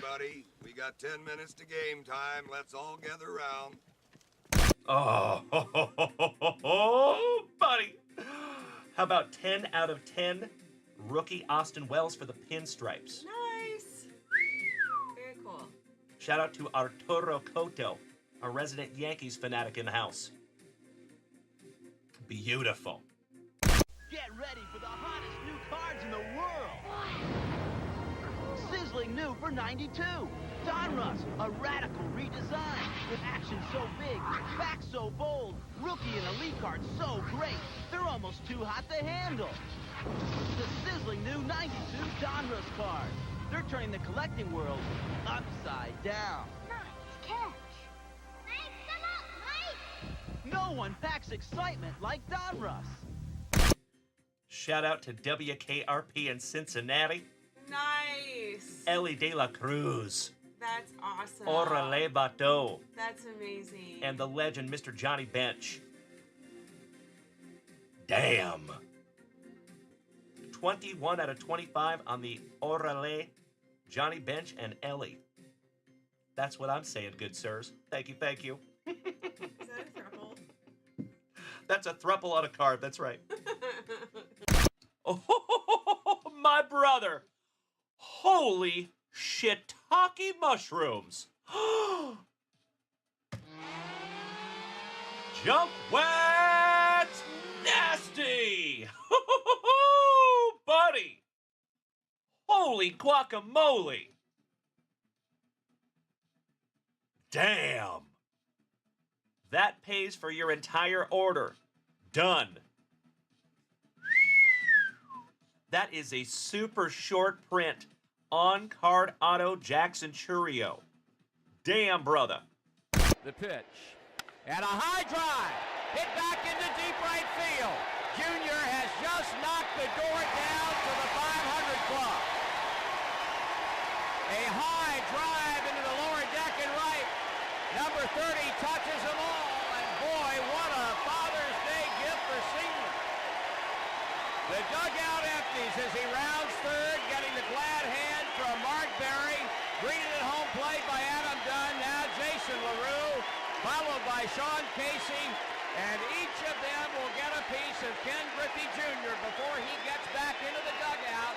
everybody. We got 10 minutes to game time. Let's all gather around. Oh, buddy. How about 10 out of 10 rookie Austin Wells for the pinstripes? Nice. Very cool. Shout out to Arturo Cotto, a resident Yankees fanatic in the house. Beautiful. Get ready for the hottest new cards in the world. Sizzling new for 92. Donruss, a radical redesign with action so big, facts so bold, rookie and elite cards so great, they're almost too hot to handle. The sizzling new 92 Donruss cards. They're turning the collecting world upside down. Nice catch. Thanks a lot, Mike. No one packs excitement like Donruss. Shout out to WKRP in Cincinnati. Nice. Ellie De La Cruz. That's awesome. Orale Bateau. That's amazing. And the legend, Mr. Johnny Bench. Damn. 21 out of 25 on the Orale, Johnny Bench, and Ellie. That's what I'm saying, good sirs. Thank you, thank you. Is that a throuple? That's a thruple on a card, that's right. Oh, my brother. Holy shiitake mushrooms. Junkwax nasty. Buddy. Holy guacamole. Damn. That pays for your entire order. Done. That is a super short print on-card auto Jackson Churio. Damn, brother. The pitch. And a high drive. Hit back into deep right field. Junior has just knocked the door down to the 500 club. A high drive into the lower deck and right. Number 30 touches them all. And boy, what a Father's Day gift for Senior. The dugout empties as he rounds third, getting the glad hand from Mark Berry. Greeted at home plate by Adam Dunn. Now Jason LaRue, followed by Sean Casey. And each of them will get a piece of Ken Griffey Jr. before he gets back into the dugout,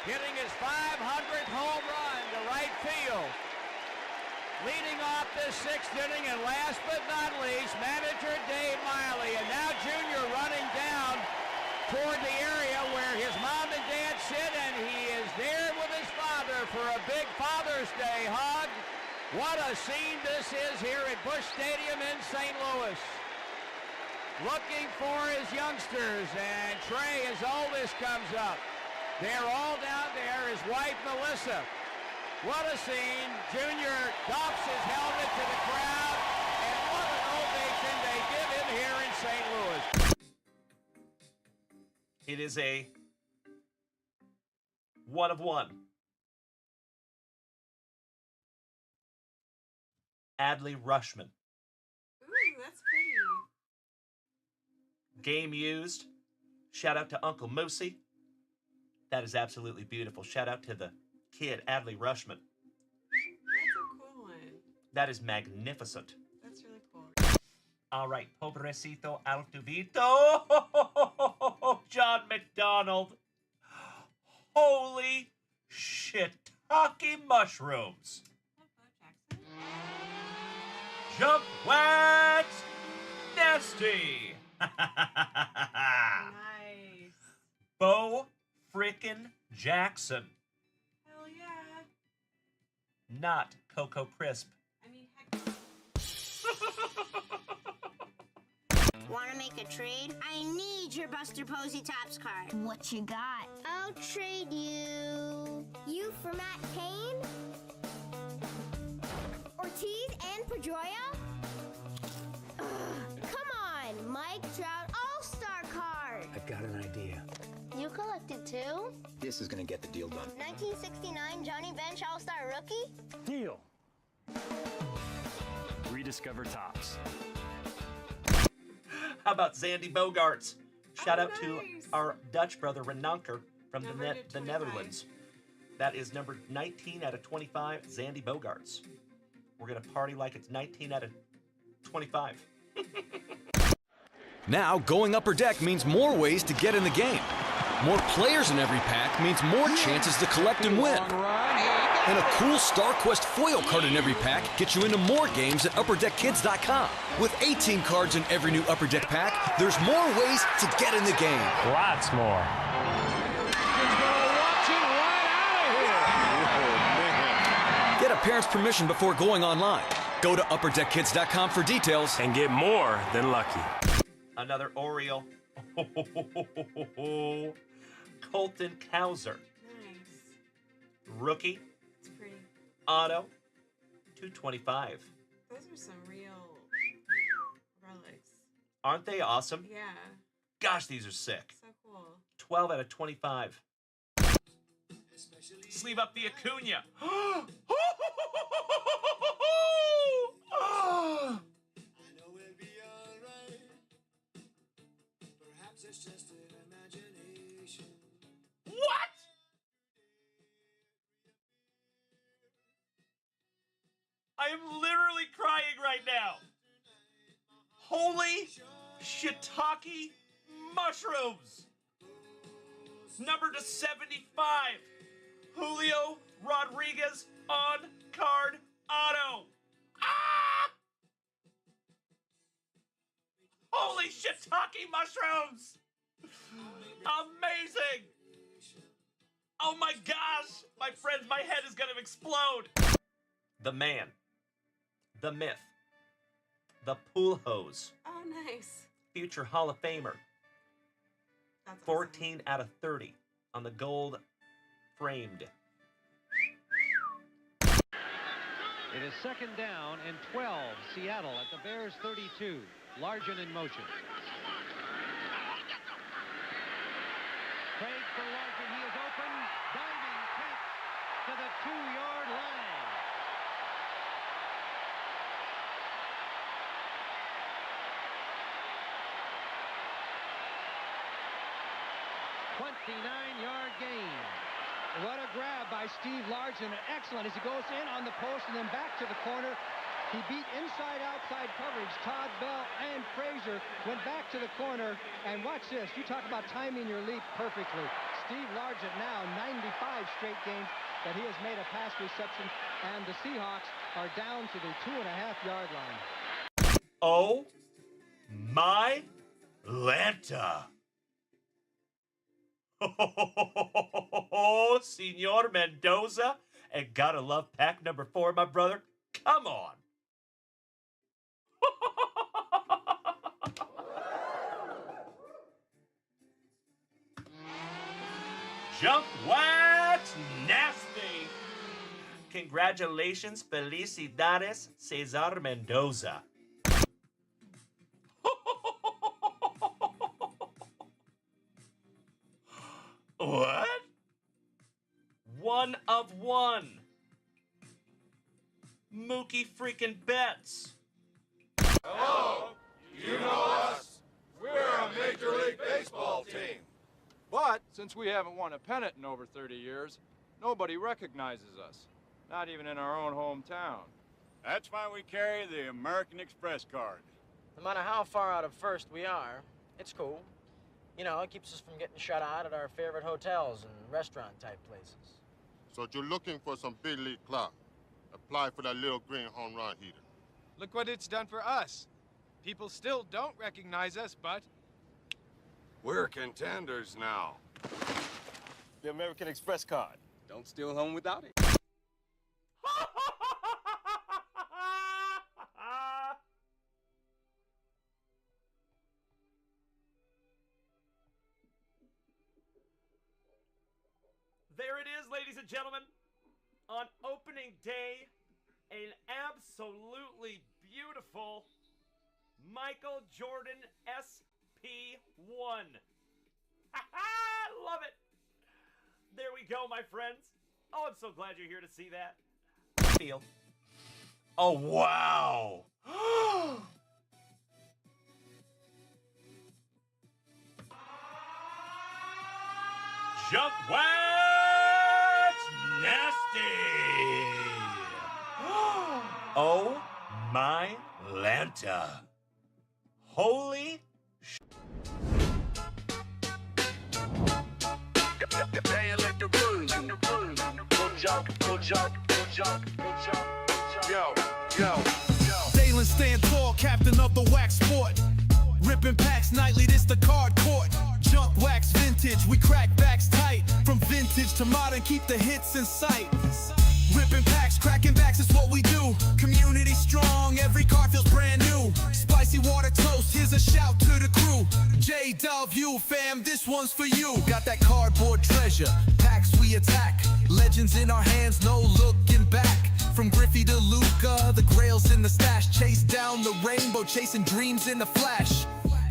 hitting his 500th home run to right field. Leading off this sixth inning, and last but not least, manager Dave Miley. And now Junior running down toward the area where his mom and dad sit, and he is there with his father for a big Father's Day hug. What a scene this is here at Busch Stadium in St. Louis. Looking for his youngsters, and Trey, his oldest, comes up. They're all down there, his wife Melissa. What a scene. Junior doffs his helmet to the crowd, and what an ovation they give him here in St. Louis. It is a 1 of 1. Adley Rushman. Ooh, that's pretty. Game used. Shout out to Uncle Moosey. That is absolutely beautiful. Shout out to the kid, Adley Rushman. That's a cool one. That is magnificent. That's really cool. All right, pobrecito Altuvito. John McDonald. Holy shiitake mushrooms. Jump wax nasty. Nice. Bo frickin' Jackson. Hell yeah. Not Cocoa Crisp. I mean, heck. Want to make a trade? I need your Buster Posey Tops card. What you got? I'll trade you. You for Matt Cain? Ortiz and Pedroia? Come on, Mike Trout All-Star card. I've got an idea. You collected two? This is gonna get the deal done. 1969 Johnny Bench All-Star rookie? Deal. Rediscover Tops. How about Zandy Bogarts? Shout out to nice. our Dutch brother Renanker from Numbered the at 25. Netherlands. That is number 19 out of 25, Zandy Bogarts. We're going to party like it's 19 out of 25. Now, going upper deck means more ways to get in the game. More players in every pack means more chances to collect and win. And a cool StarQuest foil card in every pack gets you into more games at UpperDeckKids.com. With 18 cards in every new Upper Deck pack, there's more ways to get in the game. Lots more. Get a parent's permission before going online. Go to UpperDeckKids.com for details. And get more than lucky. Another Oriole. Colton Cowser. Nice. Rookie. It's pretty. Auto. 225. Those are some real relics. Aren't they awesome? Yeah. Gosh, these are sick. So cool. 12 out of 25. Sleeve up the Acuna. What? I am literally crying right now. Holy shiitake mushrooms. Number to 75. Julio Rodriguez on card auto. Ah! Holy shiitake mushrooms! Amazing! Oh my gosh! My friends, my head is gonna explode! The man. The myth. The pool hose. Oh, nice. Future Hall of Famer. That's awesome. 14 out of 30 on the gold framed. It is second down and 12. Seattle at the Bears 32. Largen in motion. Craig for Largen. He is open. Diving catch to the 2-yard line. $29-yard gain. What a grab by Steve Largen. Excellent as he goes in on the post and then back to the corner. He beat inside-outside coverage. Todd Bell and Frazier went back to the corner. And watch this. You talk about timing your leap perfectly. Steve Largen now 95 straight games that he has made a pass reception. And the Seahawks are down to the 2.5-yard line. Oh my Lanta. Oh, Senor Mendoza. And gotta love pack number 4, my brother. Come on. Junkwax nasty. Congratulations, felicidades, Cesar Mendoza. What? 1 of 1. Mookie freaking Betts. Hello, you know us. We're a Major League Baseball team. But since we haven't won a pennant in over 30 years, nobody recognizes us, not even in our own hometown. That's why we carry the American Express card. No matter how far out of first we are, it's cool. You know, it keeps us from getting shut out at our favorite hotels and restaurant-type places. So you're looking for some big league clout. Apply for that little green home run heater. Look what it's done for us. People still don't recognize us, but... We're contenders now. The American Express card. Don't steal home without it. There it is, ladies and gentlemen. On opening day, an absolutely beautiful Michael Jordan SP1. Love it. There we go, my friends. Oh, I'm so glad you're here to see that. Feel. Oh, wow. Junkwax Oh my Lanta. Holy Dalen stand tall, captain of the wax sport. Ripping packs nightly, this the card court. Junk wax vintage, we crack backs tight. From vintage to modern, keep the hits in sight. Ripping packs, cracking backs is what we do. Community strong, every car feels brand new. Spicy water toast, here's a shout to the crew. JWVCC fam, this one's for you. Got that cardboard treasure, packs we attack. Legends in our hands, no looking back. From Griffey to Luca, the grails in the stash. Chase down the rainbow, chasing dreams in the flash.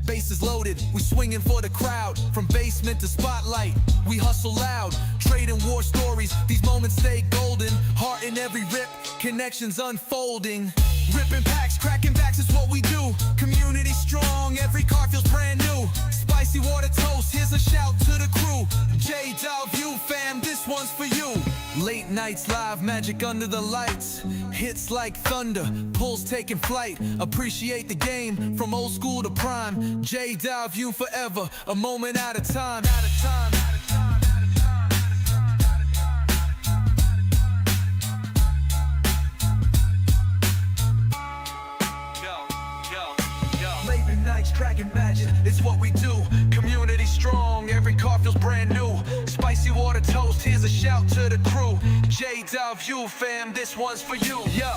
Bases loaded, we swinging for the crowd. From basement to spotlight, we hustle loud. Trading war stories, these moments stay golden. Heart in every rip, connections unfolding. Ripping packs, cracking backs is what we do. Community strong, every car feels brand new. Spicy water toast, here's a shout to the crew. JWVCC fam, this one's for you. Late nights live, magic under the lights. Hits like thunder, pulls taking flight. Appreciate the game, from old school to prime. JWVCC forever, a moment at a time. Late nights, cracking magic, it's what we do. Community strong, every car feels brand new. Spicy water toast, here's a shout to the crew. JWVCC fam, this one's for you. Yo,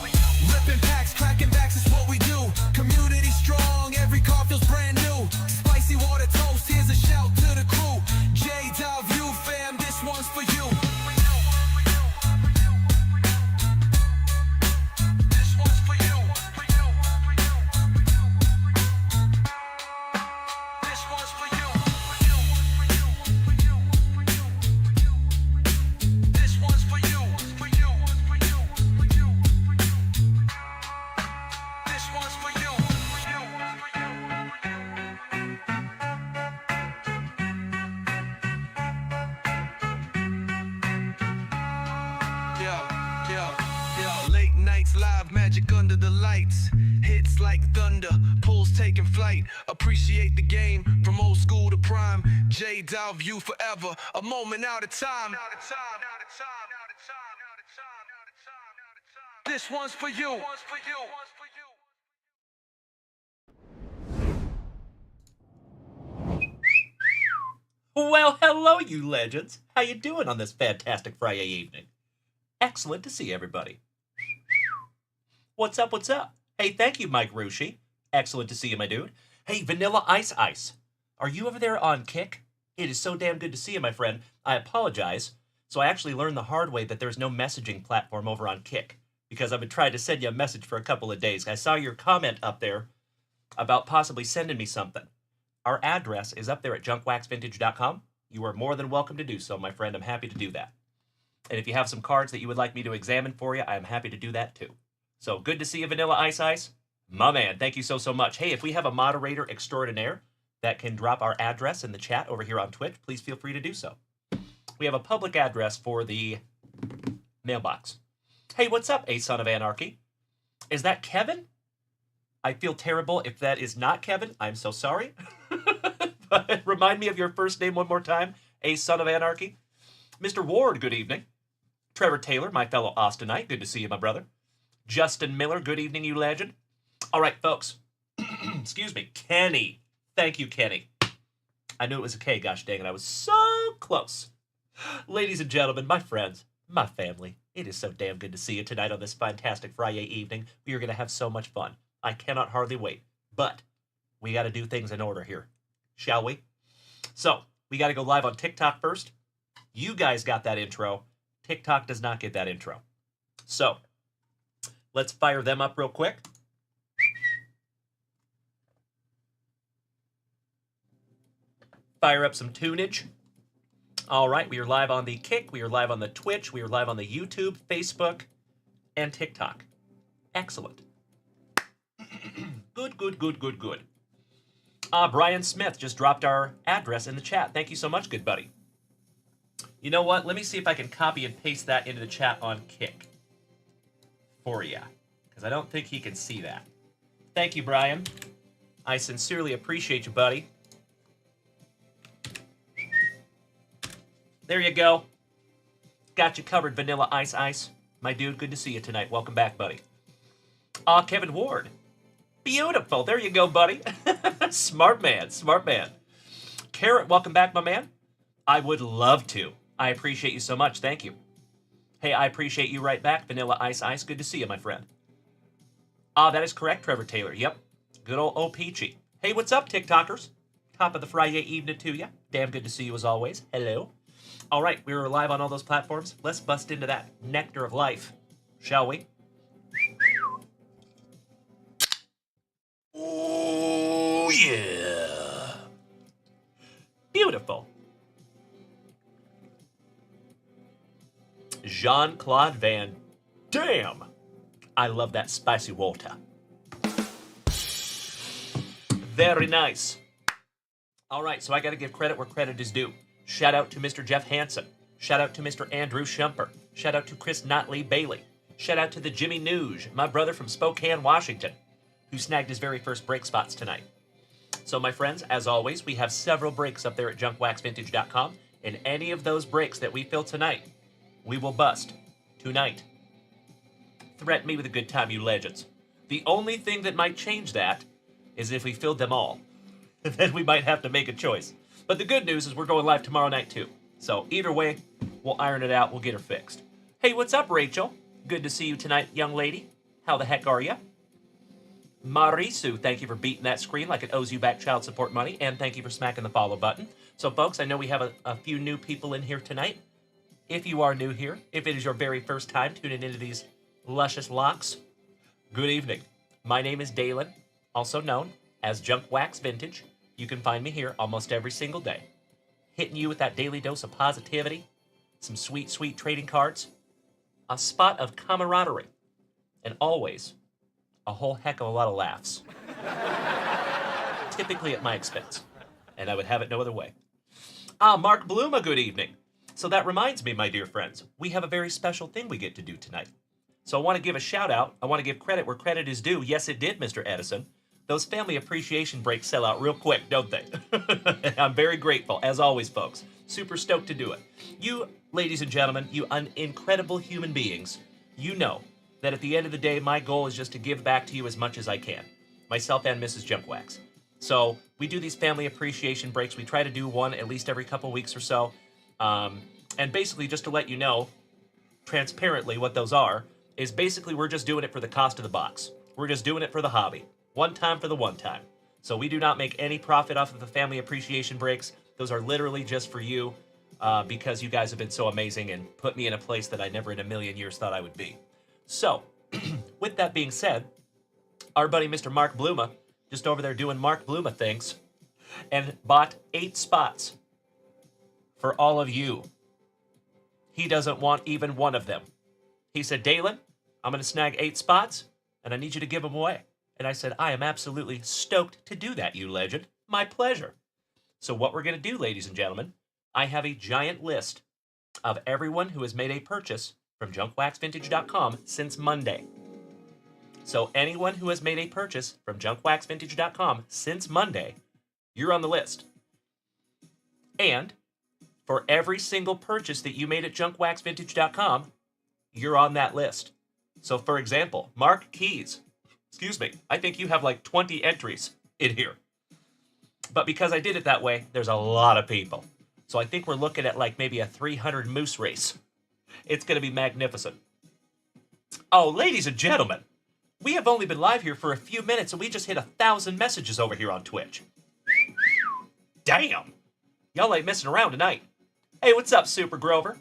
ripping packs, cracking backs is what we do. Community strong, every car feels brand new. Spicy water toast, here's a shout to the crew. JWVCC fam, this one's for you. This one's for you. This one's for you. This one's for you. This one's for you. Yeah. Late nights, live magic under the lights. Hits like thunder, pulls taking flight. Appreciate the game, from old school to prime. JWVCC forever, a moment out of time. This one's for you. Well, hello, you legends. How you doing on this fantastic Friday evening? Excellent to see everybody. What's up, what's up? Hey, thank you, Mike Rushi. Excellent to see you, my dude. Hey, Vanilla Ice Ice. Are you over there on Kick? It is so damn good to see you, my friend. I apologize. So I actually learned the hard way that there's no messaging platform over on Kick, because I've been trying to send you a message for a couple of days. I saw your comment up there about possibly sending me something. Our address is up there at junkwaxvintage.com. You are more than welcome to do so, my friend. I'm happy to do that. And if you have some cards that you would like me to examine for you, I am happy to do that too. So good to see you, Vanilla Ice Ice. My man, thank you so much. Hey, if we have a moderator extraordinaire that can drop our address in the chat over here on Twitch, please feel free to do so. We have a public address for the mailbox. Hey, what's up, A Son of Anarchy? Is that Kevin? I feel terrible if that is not Kevin. I'm so sorry. But remind me of your first name one more time. A Son of Anarchy. Mr. Ward, good evening. Trevor Taylor, my fellow Austinite. Good to see you, my brother. Justin Miller, good evening, you legend. All right, folks. Excuse me. Kenny. Thank you, Kenny. I knew it was a K, gosh dang it. I was so close. Ladies and gentlemen, my friends, my family, it is so damn good to see you tonight on this fantastic Friday evening. We are going to have so much fun. I cannot hardly wait. But we got to do things in order here, shall we? So, we got to go live on TikTok first. You guys got that intro. TikTok does not get that intro. So, let's fire them up real quick. Fire up some tunage. All right, we are live on the Kick, we are live on the Twitch, we are live on the YouTube, Facebook, and TikTok. Excellent. Good. Brian Smith just dropped our address in the chat. Thank you so much, good buddy. You know what? Let me see if I can copy and paste that into the chat on Kick for you. because I don't think he can see that. Thank you, Brian. I sincerely appreciate you, buddy. There you go. Got you covered, Vanilla Ice Ice. My dude, good to see you tonight. Welcome back, buddy. Kevin Ward. Beautiful. There you go, buddy. Smart man. Smart man. Carrot, welcome back, my man. I would love to. I appreciate you so much. Thank you. Hey, I appreciate you right back, Vanilla Ice Ice. Good to see you, my friend. That is correct, Trevor Taylor. Yep. Good old O-Peachy. Hey, what's up, TikTokers? Top of the FriYAY evening to you. Damn good to see you as always. Hello. All right, we were live on all those platforms. Let's bust into that nectar of life, shall we? Oh, yeah. Beautiful. Jean-Claude Van Damme. I love that spicy water. Very nice. All right, so I got to give credit where credit is due. Shout out to Mr. Jeff Hansen. Shout out to Mr. Andrew Shumper. Shout out to Chris Notley Bailey. Shout out to the Jimmy Nuge, my brother from Spokane, Washington, who snagged his very first break spots tonight. So my friends, as always, we have several breaks up there at junkwaxvintage.com, and any of those breaks that we fill tonight, we will bust tonight. Threaten me with a good time, you legends. The only thing that might change that is if we filled them all. Then we might have to make a choice. But the good news is we're going live tomorrow night too. So either way, we'll iron it out. We'll get her fixed. Hey, what's up, Rachel? Good to see you tonight, young lady. How the heck are you? Marisu, thank you for beating that screen like it owes you back child support money. And thank you for smacking the follow button. So folks, I know we have a few new people in here tonight. If you are new here, if it is your very first time tuning into these luscious locks, good evening. My name is Dalen, also known as Junk Wax Vintage. You can find me here almost every single day, hitting you with that daily dose of positivity, some sweet, sweet trading cards, a spot of camaraderie, and always a whole heck of a lot of laughs. Typically at my expense, and I would have it no other way. Mark Bluma, good evening. So that reminds me, my dear friends, we have a very special thing we get to do tonight. So I want to give a shout out. I want to give credit where credit is due. Yes, it did, Mr. Edison. Those family appreciation breaks sell out real quick, don't they? I'm very grateful, as always, folks. Super stoked to do it. You, ladies and gentlemen, you incredible human beings, you know that at the end of the day, my goal is just to give back to you as much as I can. Myself and Mrs. Junkwax. So we do these family appreciation breaks. We try to do one at least every couple weeks or so. And basically, just to let you know, transparently, what those are, is basically we're just doing it for the cost of the box. We're just doing it for the hobby. One time for the one time. So we do not make any profit off of the family appreciation breaks. Those are literally just for you because you guys have been so amazing and put me in a place that I never in a million years thought I would be. So, with that being said, our buddy Mr. Mark Bluma, just over there doing Mark Bluma things, and bought 8 spots for all of you. He doesn't want even one of them. He said, Dalen, I'm going to snag 8 spots, and I need you to give them away. And I said, I am absolutely stoked to do that, you legend. My pleasure. So what we're going to do, ladies and gentlemen, I have a giant list of everyone who has made a purchase from junkwaxvintage.com since Monday. So anyone who has made a purchase from junkwaxvintage.com since Monday, you're on the list. And for every single purchase that you made at junkwaxvintage.com, you're on that list. So for example, Mark Keys, excuse me, I think you have like 20 entries in here. But because I did it that way, there's a lot of people. So I think we're looking at like maybe a 300 moose race. It's going to be magnificent. Oh, ladies and gentlemen, we have only been live here for a few minutes and we just hit 1,000 messages over here on Twitch. Damn. Y'all ain't messing around tonight. Hey, what's up, Super Grover?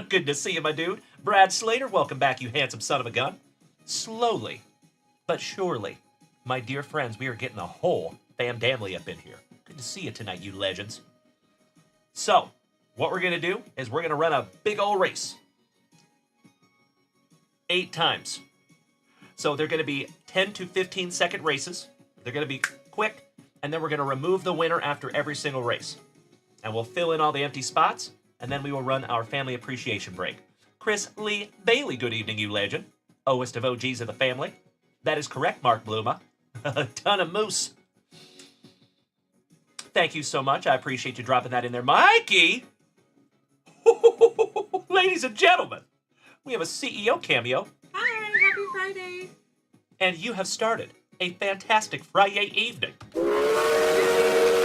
Good to see you, my dude. Brad Slater, welcome back, you handsome son of a gun. Slowly, but surely, my dear friends, we are getting a whole family up in here. Good to see you tonight, you legends. So, what we're going to do is we're going to run a big old race. 8 times. So they're going to be 10 to 15 second races. They're going to be quick, and then we're going to remove the winner after every single race. And we'll fill in all the empty spots, and then we will run our family appreciation break. Chris Lee Bailey, good evening, you legend. Oest of OGs of the family. That is correct, Mark Bluma. A ton of moose. Thank you so much. I appreciate you dropping that in there. Mikey! Ladies and gentlemen, we have a CEO cameo. Hi, happy Friday. And you have started a fantastic FriYAY evening.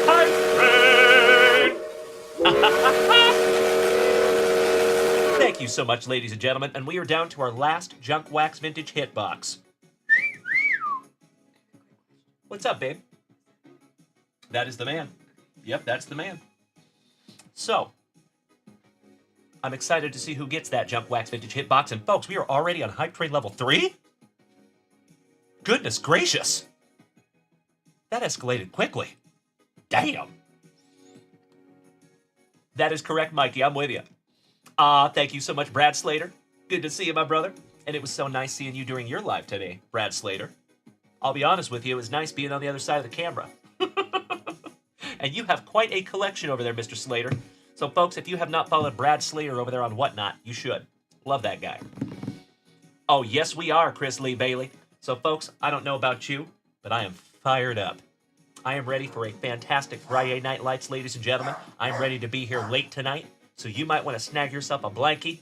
Hi, friend! Thank you so much, ladies and gentlemen. And we are down to our last junkwax vintage hitbox. What's up, babe? That is the man. Yep, that's the man. So, I'm excited to see who gets that junkwax vintage hitbox. And folks, we are already on hype train level 3? Goodness gracious. That escalated quickly. Damn. That is correct, Mikey. I'm with you. Thank you so much, Brad Slater. Good to see you, my brother. And it was so nice seeing you during your live today, Brad Slater. I'll be honest with you, it was nice being on the other side of the camera. And you have quite a collection over there, Mr. Slater. So, folks, if you have not followed Brad Slater over there on Whatnot, you should. Love that guy. Oh, yes, we are, Chris Lee Bailey. So, folks, I don't know about you, but I am fired up. I am ready for a fantastic Friday Night Lights, ladies and gentlemen. I'm ready to be here late tonight, so you might want to snag yourself a blankie,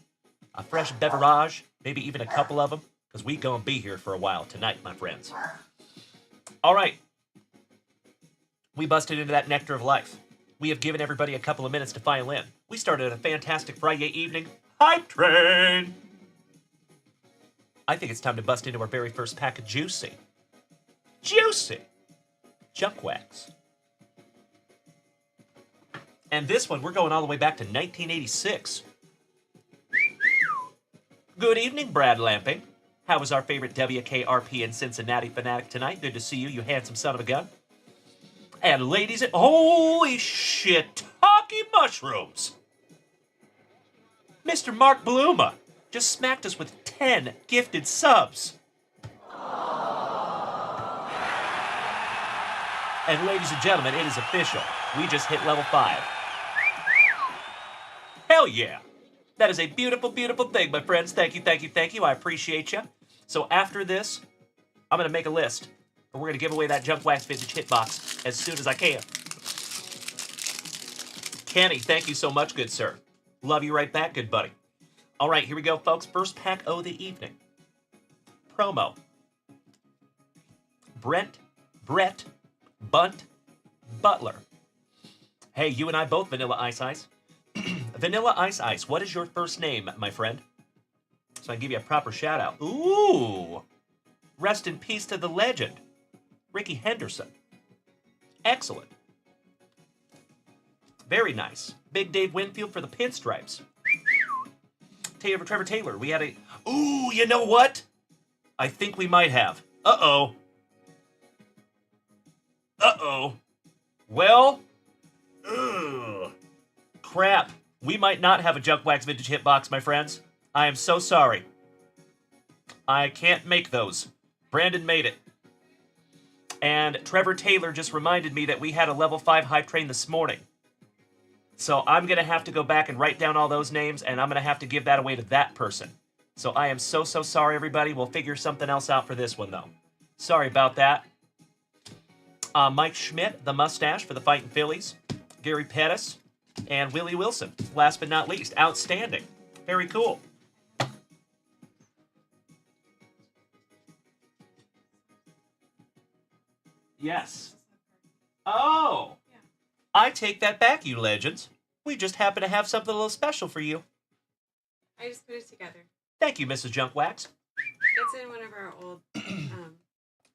a fresh beverage, maybe even a couple of them, because we gonna be here for a while tonight, my friends. All right. We busted into that nectar of life. We have given everybody a couple of minutes to file in. We started a fantastic Friday evening hype train. I think it's time to bust into our very first pack of juicy junkwax. And this one, we're going all the way back to 1986. Good evening, Brad Lamping. How was our favorite WKRP in Cincinnati fanatic tonight? Good to see you, you handsome son of a gun. And ladies and... Holy shit, talkie mushrooms! Mr. Mark Bluma just smacked us with 10 gifted subs. And ladies and gentlemen, it is official. We just hit level 5. Hell yeah! That is a beautiful, beautiful thing, my friends. Thank you, thank you, thank you. I appreciate you. So after this, I'm going to make a list. And we're going to give away that junkwax vintage hitbox as soon as I can. Kenny, thank you so much, good sir. Love you right back, good buddy. All right, here we go, folks. First pack of the evening. Promo. Brett, Bunt, Butler. Hey, you and I both Vanilla Ice Ice. Vanilla Ice Ice, what is your first name, my friend? So I can give you a proper shout out. Ooh! Rest in peace to the legend, Ricky Henderson. Excellent. Very nice. Big Dave Winfield for the Pinstripes. Trevor Taylor, we had a... Ooh, you know what? I think we might have. Uh-oh. Uh-oh. Well, crap. We might not have a junkwax vintage hitbox, my friends. I am so sorry. I can't make those. Brandon made it. And Trevor Taylor just reminded me that we had a level 5 hype train this morning. So I'm going to have to go back and write down all those names, and I'm going to have to give that away to that person. So I am so sorry, everybody. We'll figure something else out for this one, though. Sorry about that. Mike Schmidt, the mustache for the Fighting Phillies. Gary Pettis, and Willie Wilson. Last but not least, outstanding. Very cool. Yes. Oh! I take that back, you legends. We just happen to have something a little special for you. I just put it together. Thank you, Mrs. Junkwax. It's in one of our old...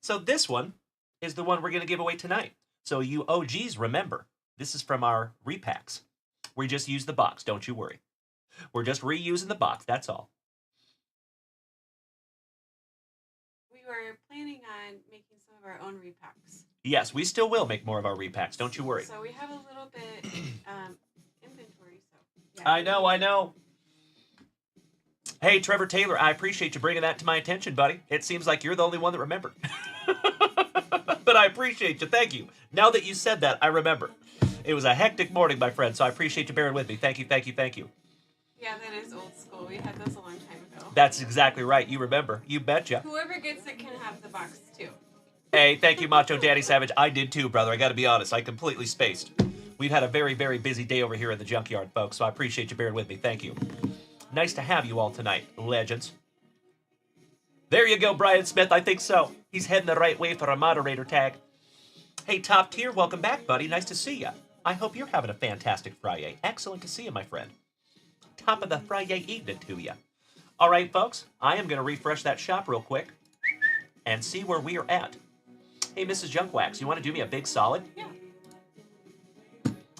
So this one is the one we're going to give away tonight. So you OGs, remember, this is from our repacks. We just use the box, don't you worry. We're just reusing the box, that's all. We were planning on making some of our own repacks. Yes, we still will make more of our repacks, don't you worry. So we have a little bit inventory, so... Yeah. I know. Hey, Trevor Taylor, I appreciate you bringing that to my attention, buddy. It seems like you're the only one that remembered. But I appreciate you, thank you. Now that you said that, I remember. It was a hectic morning, my friend, so I appreciate you bearing with me. Thank you. Yeah, that is old school. We had those a long time ago. That's exactly right. You remember. You betcha. Whoever gets it can have the box too. Hey, thank you, Macho Daddy Savage. I did too, brother. I got to be honest. I completely spaced. We've had a very, very busy day over here in the junkyard, folks, so I appreciate you bearing with me. Thank you. Nice to have you all tonight, legends. There you go, Brian Smith. I think so. He's heading the right way for a moderator tag. Hey, Top Tier, welcome back, buddy. Nice to see ya. I hope you're having a fantastic FriYAY. Excellent to see you, my friend. Top of the FriYAY evening to ya. All right, folks, I am going to refresh that shop real quick and see where we are at. Hey, Mrs. Junkwax, you want to do me a big solid? Yeah.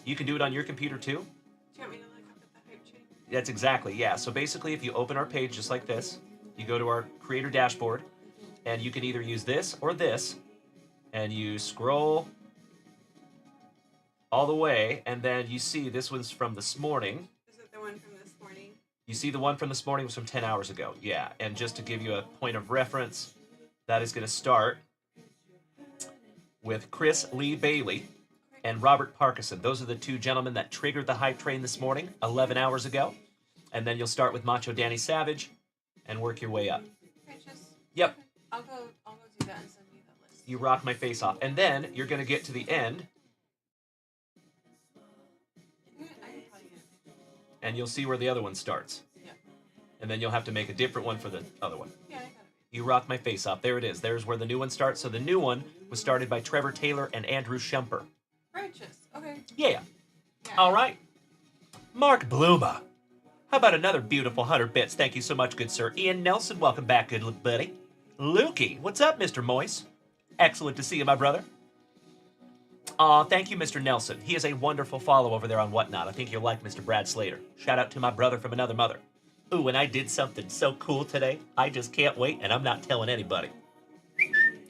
You can do it on your computer, too? Do you want me to look up at the hype train? That's exactly, yeah. So basically, if you open our page just like this, you go to our creator dashboard, and you can either use this or this, and you scroll all the way, and then you see this one's from this morning. Is it the one from this morning? You see the one from this morning was from 10 hours ago, yeah. And just to give you a point of reference, that is going to start with Chris Lee Bailey and Robert Parkinson. Those are the two gentlemen that triggered the hype train this morning, 11 hours ago. And then you'll start with Macho Danny Savage and work your way up. Yep. I'll go do that and send you the list. You rock my face off. And then you're going to get to the end. And you'll see where the other one starts. Yeah. And then you'll have to make a different one for the other one. Yeah, I got it. You rock my face off. There it is. There's where the new one starts. So the new one was started by Trevor Taylor and Andrew Shumper. Righteous. Okay. Yeah. All right. Mark Bluma. How about another beautiful 100 bits? Thank you so much, good sir. Ian Nelson, welcome back, good buddy. Lukey, what's up, Mr. Moise? Excellent to see you, my brother. Thank you, Mr. Nelson. He is a wonderful follow over there on Whatnot. I think you'll like Mr. Brad Slater. Shout out to my brother from another mother. Ooh, and I did something so cool today. I just can't wait, and I'm not telling anybody.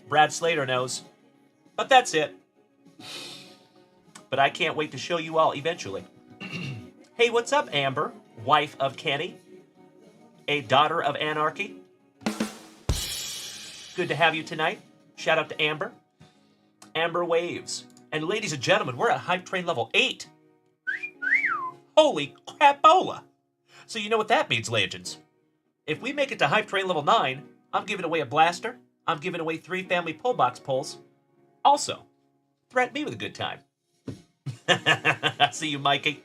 Brad Slater knows. But that's it. But I can't wait to show you all eventually. Hey, what's up, Amber? Wife of Kenny. A daughter of anarchy. Good to have you tonight. Shout out to Amber. Amber Waves. And ladies and gentlemen, we're at Hype Train level 8. Holy crapola. So you know what that means, legends. If we make it to Hype Train level 9, I'm giving away a blaster. I'm giving away 3 family pull box pulls. Also, threaten me with a good time. See you, Mikey.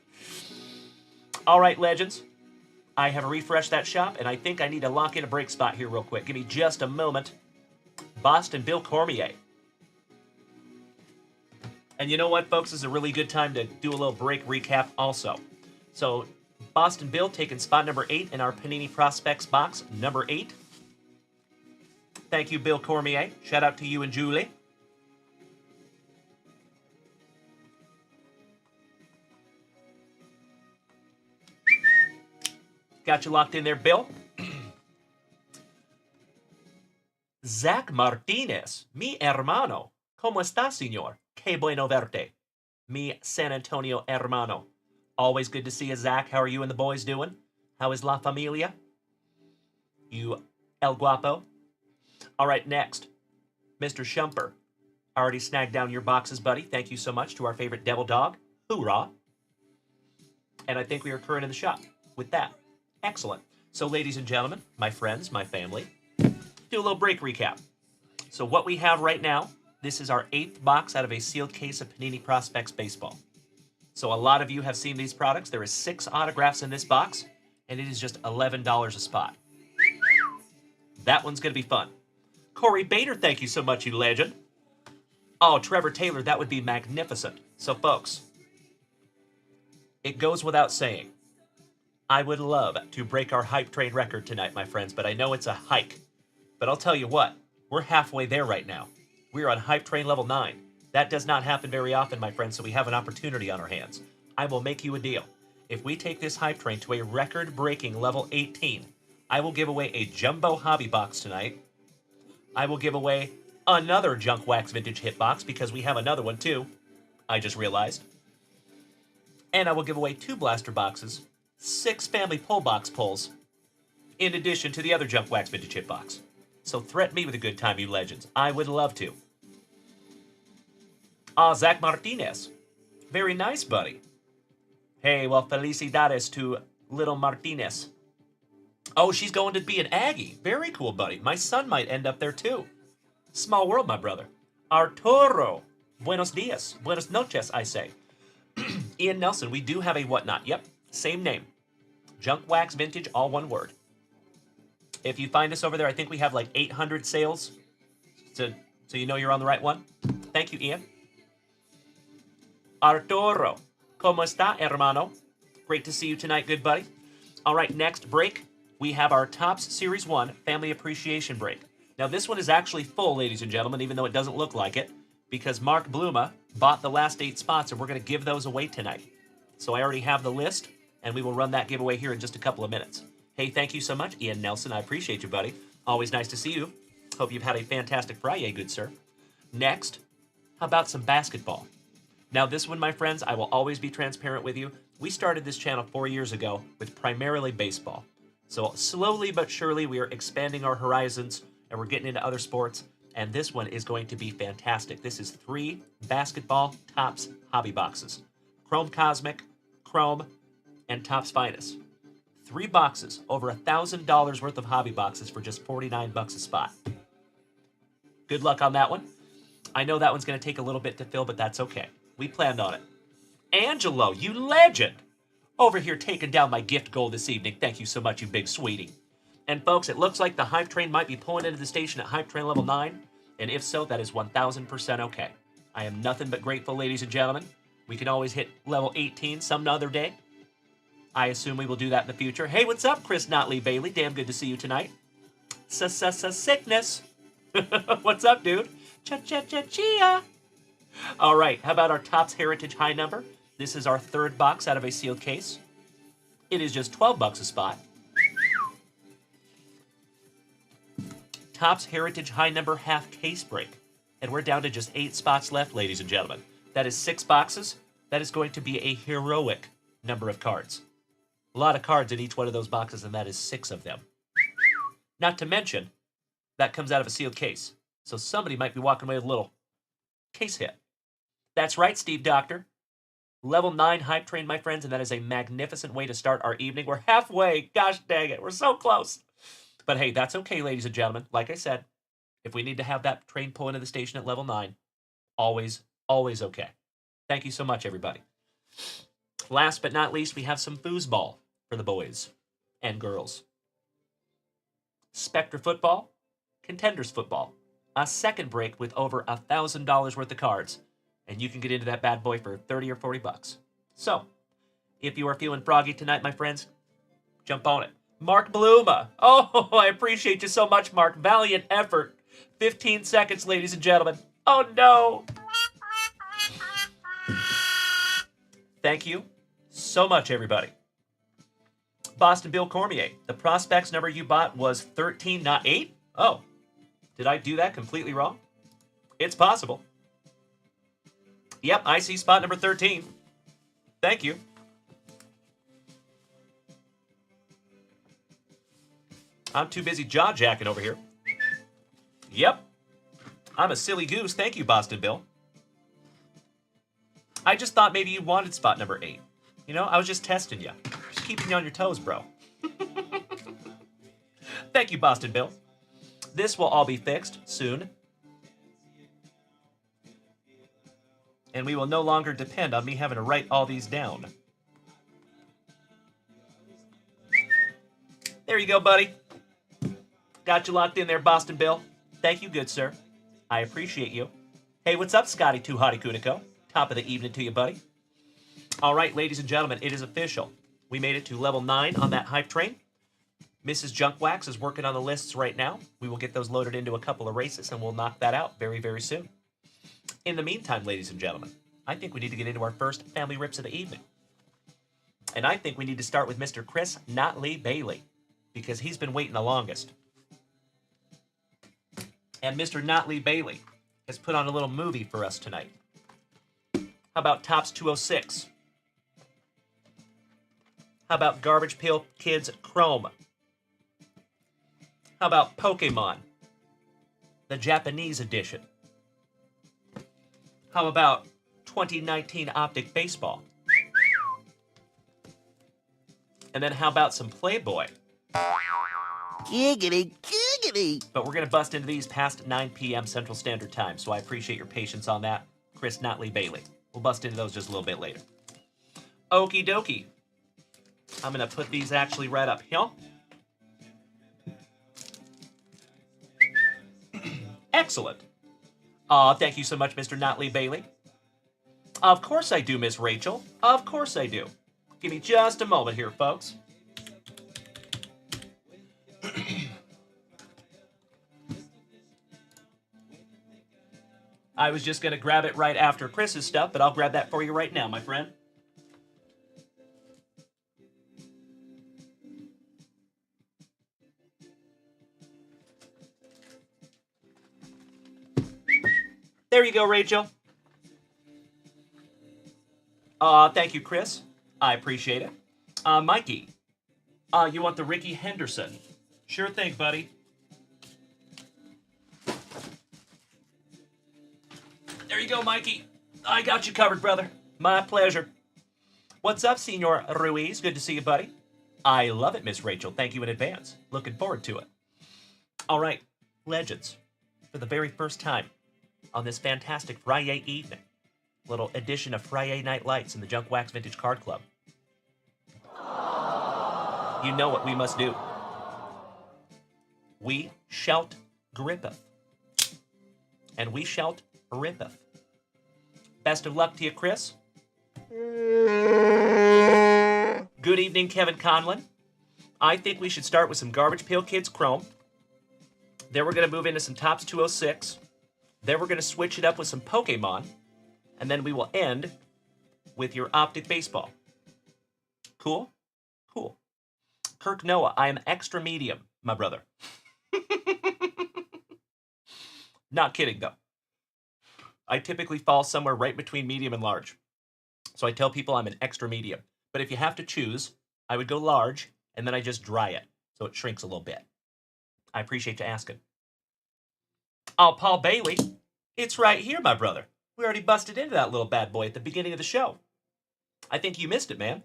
All right, legends. I have refreshed that shop, and I think I need to lock in a break spot here real quick. Give me just a moment. Boston Bill Cormier. And you know what, folks? This is a really good time to do a little break recap also. So, Boston Bill taking spot number 8 in our Panini Prospects box, number 8. Thank you, Bill Cormier. Shout out to you and Julie. Got you locked in there, Bill. Zach Martinez, mi hermano. ¿Cómo está, señor? Qué bueno verte. Mi San Antonio hermano. Always good to see you, Zach. How are you and the boys doing? How is la familia? You El Guapo. All right, next. Mr. Shumper. Already snagged down your boxes, buddy. Thank you so much to our favorite devil dog. Hoorah. And I think we are current in the shop with that. Excellent. So, ladies and gentlemen, my friends, my family, do a little break recap. So what we have right now, this is our 8th box out of a sealed case of Panini Prospects Baseball. So a lot of you have seen these products. There is 6 autographs in this box, and it is just $11 a spot. That one's going to be fun. Corey Bader, thank you so much, you legend. Oh, Trevor Taylor, that would be magnificent. So, folks, it goes without saying, I would love to break our hype train record tonight, my friends, but I know it's a hike. But I'll tell you what, we're halfway there right now. We're on hype train level 9. That does not happen very often, my friends, so we have an opportunity on our hands. I will make you a deal. If we take this hype train to a record-breaking level 18, I will give away a jumbo hobby box tonight. I will give away another junkwax vintage hit box because we have another one too. I just realized. And I will give away 2 blaster boxes, 6 family pull box pulls, in addition to the other junkwax vintage hit box. So threaten me with a good time, you legends. I would love to. Zach Martinez. Very nice, buddy. Hey, well, felicidades to little Martinez. Oh, she's going to be an Aggie. Very cool, buddy. My son might end up there, too. Small world, my brother. Arturo. Buenos dias. Buenos noches, I say. Ian Nelson, we do have a whatnot. Yep, same name. Junk Wax Vintage, all one word. If you find us over there, I think we have like 800 sales. So you know you're on the right one. Thank you, Ian. Arturo. ¿Cómo está, hermano? Great to see you tonight, good buddy. All right, next break. We have our Topps Series 1 Family Appreciation Break. Now, this one is actually full, ladies and gentlemen, even though it doesn't look like it, because Mark Bluma bought the last 8 spots, and we're going to give those away tonight. So I already have the list, and we will run that giveaway here in just a couple of minutes. Hey, thank you so much, Ian Nelson. I appreciate you, buddy. Always nice to see you. Hope you've had a fantastic Friday, good sir. Next, how about some basketball? Now, this one, my friends, I will always be transparent with you. We started this channel 4 years ago with primarily baseball. So slowly but surely, we are expanding our horizons, and we're getting into other sports. And this one is going to be fantastic. This is 3 basketball Topps hobby boxes. Chrome Cosmic, Chrome, and Topps Finest. 3 boxes, over $1,000 worth of hobby boxes for just $49 a spot. Good luck on that one. I know that one's going to take a little bit to fill, but that's okay. We planned on it. Angelo, you legend! Over here taking down my gift goal this evening. Thank you so much, you big sweetie. And folks, it looks like the hype train might be pulling into the station at hype train level 9. And if so, that is 1,000% okay. I am nothing but grateful, ladies and gentlemen. We can always hit level 18 some other day. I assume we will do that in the future. Hey, what's up, Chris Notley Bailey? Damn good to see you tonight. Sickness. What's up, dude? Cha-cha-cha-chia. All right, how about our Topps Heritage High number? This is our 3rd box out of a sealed case. It is just $12 a spot. Topps Heritage High number half case break. And we're down to just 8 spots left, ladies and gentlemen. That is 6 boxes. That is going to be a heroic number of cards. A lot of cards in each one of those boxes, and that is 6 of them. Not to mention, that comes out of a sealed case. So somebody might be walking away with a little case hit. That's right, Steve Doctor. Level 9 hype train, my friends, and that is a magnificent way to start our evening. We're halfway. Gosh dang it. We're so close. But hey, that's okay, ladies and gentlemen. Like I said, if we need to have that train pull into the station at level 9, always okay. Thank you so much, everybody. Last but not least, we have some foosball for the boys and girls. Spectre football, Contenders football. A second break with over $1,000 worth of cards. And you can get into that bad boy for 30 or 40 bucks. So, if you are feeling froggy tonight, my friends, jump on it. Mark Bluma. Oh, I appreciate you so much, Mark. Valiant effort. 15 seconds, ladies and gentlemen. Oh, no. Thank you so much, everybody. Boston Bill Cormier. The prospects number you bought was 13, not 8? Oh, did I do that completely wrong? It's possible. Yep, I see spot number 13. Thank you. I'm too busy jaw-jacking over here. Yep. I'm a silly goose. Thank you, Boston Bill. I just thought maybe you wanted spot number 8. You know, I was just testing you. Just keeping you on your toes, bro. Thank you, Boston Bill. This will all be fixed soon. And we will no longer depend on me having to write all these down. There you go, buddy. Got you locked in there, Boston Bill. Thank you, good sir. I appreciate you. Hey, what's up, Scotty Too Hottie Kuniko? Top of the evening to you, buddy. All right, ladies and gentlemen, it is official. We made it to level 9 on that hype train. Mrs. Junkwax is working on the lists right now. We will get those loaded into a couple of races, and we'll knock that out very, very soon. In the meantime, ladies and gentlemen, I think we need to get into our first family rips of the evening. And I think we need to start with Mr. Chris Notley Bailey, because he's been waiting the longest. And Mr. Notley Bailey has put on a little movie for us tonight. How about Topps 206? How about Garbage Pail Kids Chrome? How about Pokemon, the Japanese edition? How about 2019 Optic Baseball? And then how about some Playboy? Giggity, giggity. But we're going to bust into these past 9 p.m. Central Standard Time, so I appreciate your patience on that. Chris Notley Bailey. We'll bust into those just a little bit later. Okie dokie. I'm going to put these actually right up here. Excellent. Thank you so much, Mr. Notley Bailey. Of course I do, Miss Rachel. Of course I do. Give me just a moment here, folks. I was just going to grab it right after Chris's stuff, but I'll grab that for you right now, my friend. There you go, Rachel. Thank you, Chris. I appreciate it. Mikey, you want the Ricky Henderson? Sure thing, buddy. There you go, Mikey. I got you covered, brother. My pleasure. What's up, Senor Ruiz? Good to see you, buddy. I love it, Miss Rachel. Thank you in advance. Looking forward to it. All right, legends. For the very first time on this fantastic FriYAY evening, little edition of FriYAY Night Lights in the Junkwax Vintage Card Club. You know what we must do. We shout grippeth. And we shout rippeth. Best of luck to you, Chris. Good evening, Kevin Conlon. I think we should start with some Garbage Pail Kids Chrome. Then we're going to move into some Topps 206. Then we're going to switch it up with some Pokemon. And then we will end with your Optic Baseball. Cool? Cool. Kirk Noah, I am extra medium, my brother. Not kidding, though. I typically fall somewhere right between medium and large. So I tell people I'm an extra medium. But if you have to choose, I would go large, and then I just dry it, so it shrinks a little bit. I appreciate you asking. Oh, Paul Bailey, it's right here, my brother. We already busted into that little bad boy at the beginning of the show. I think you missed it, man.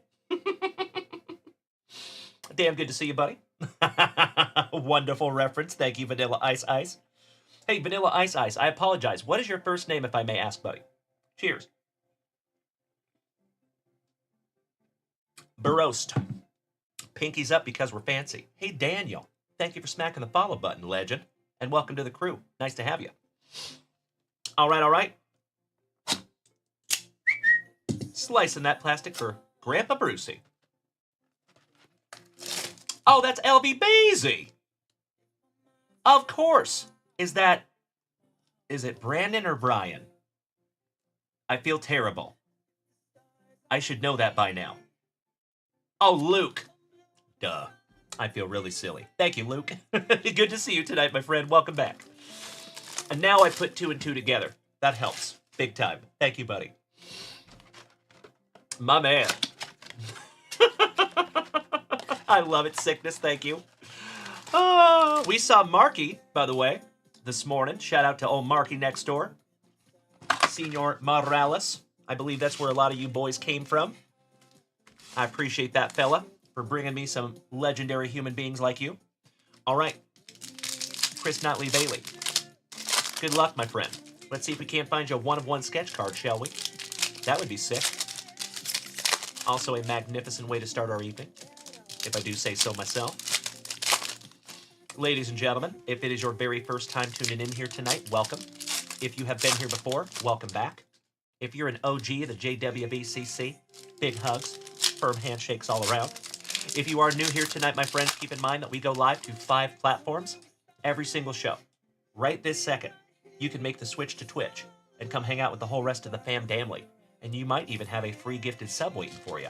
Damn good to see you, buddy. Wonderful reference. Thank you, Vanilla Ice Ice. Hey, Vanilla Ice Ice, I apologize. What is your first name, if I may ask, buddy? Cheers. Barost. Pinkies up because we're fancy. Hey, Daniel. Thank you for smacking the follow button, legend. And welcome to the crew. Nice to have you. All right, all right. Slicing that plastic for Grandpa Brucey. Oh, that's LB Basie. Of course. Is it Brandon or Brian? I feel terrible. I should know that by now. Oh, Luke. Duh. I feel really silly. Thank you, Luke. Good to see you tonight, my friend. Welcome back. And now I put 2 and 2 together. That helps. Big time. Thank you, buddy. My man. I love it, Sickness. Thank you. We saw Marky, by the way, this morning. Shout out to old Marky next door. Senor Morales. I believe that's where a lot of you boys came from. I appreciate that, fella, for bringing me some legendary human beings like you. All right. Chris Notley Bailey. Good luck, my friend. Let's see if we can't find you a 1-of-1 sketch card, shall we? That would be sick. Also a magnificent way to start our evening, if I do say so myself. Ladies and gentlemen, if it is your very first time tuning in here tonight, welcome. If you have been here before, welcome back. If you're an OG of the JWVCC, big hugs, firm handshakes all around. If you are new here tonight, my friends, keep in mind that we go live to 5 platforms every single show. Right this second, you can make the switch to Twitch and come hang out with the whole rest of the fam damly. And you might even have a free gifted sub waiting for you,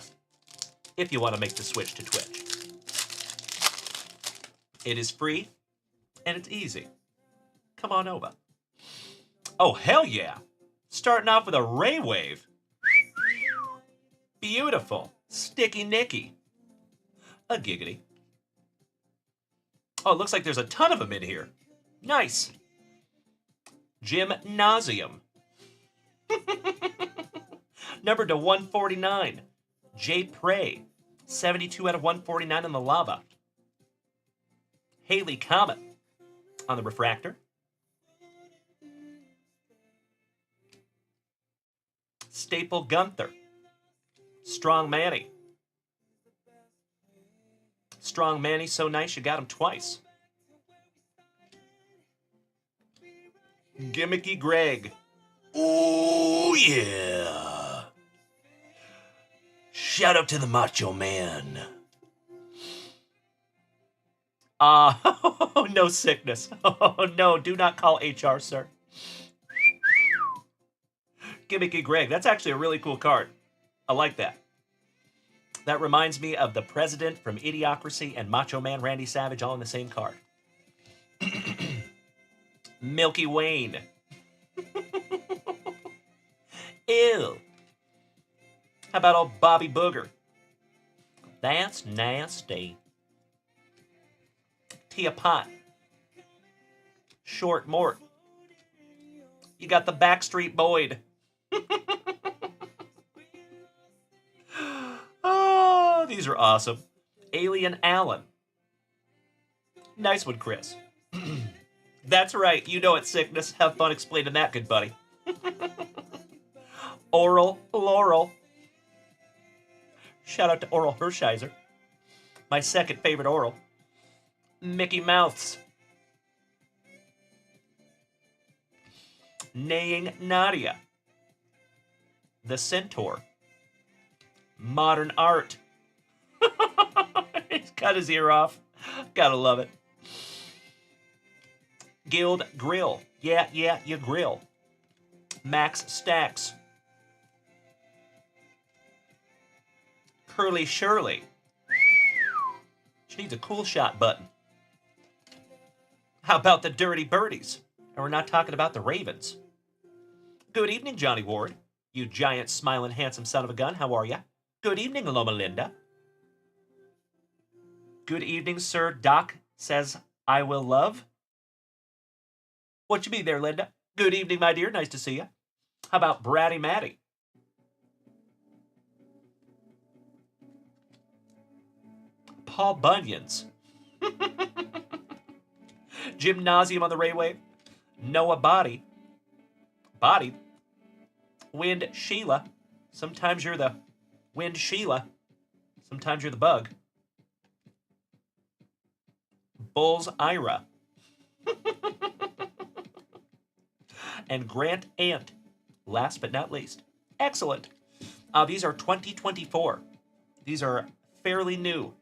if you want to make the switch to Twitch. It is free, and it's easy. Come on over. Oh, hell yeah! Starting off with a Ray Wave. Beautiful. Sticky Nicky. A giggity. Oh, it looks like there's a ton of them in here. Nice. Gymnasium. Numbered to 149. Jay Prey. 72 out of 149 on the lava. Haley Comet on the refractor. Staple Gunther. Strong Manny. Strong Manny, so nice you got him twice. Gimmicky Greg. Oh, yeah. Shout out to the Macho Man. No sickness. Oh, no, do not call HR, sir. Gimmicky Greg. That's actually a really cool card. I like that. That reminds me of the President from Idiocracy and Macho Man Randy Savage all in the same card. Milky Wayne. Ew. How about old Bobby Booger? That's nasty. Tia Pot. Short Mort. You got the Backstreet Boyd. Oh, these are awesome. Alien Allen. Nice one, Chris. That's right. You know it's sickness. Have fun explaining that, good buddy. Oral Laurel. Shout out to Oral Hershiser. My second favorite Oral. Mickey Mouths. Neighing Nadia. The Centaur. Modern Art. He's cut his ear off. Gotta love it. Guild Grill. Yeah, you grill. Max Stacks. Curly Shirley. She needs a cool shot button. How about the Dirty Birdies? And we're not talking about the Ravens. Good evening, Johnny Ward. You giant, smiling, handsome son of a gun. How are ya? Good evening, Loma Linda. Good evening, sir. Doc says, I will love. What you mean there, Linda? Good evening, my dear. Nice to see you. How about Bratty Matty? Paul Bunyan's. Gymnasium on the Raywave. Noah Body. Body. Wind Sheila. Sometimes you're the Wind Sheila. Sometimes you're the bug. Bulls Ira. And Grant Ant. Last but not least. Excellent. These are 2024. These are fairly new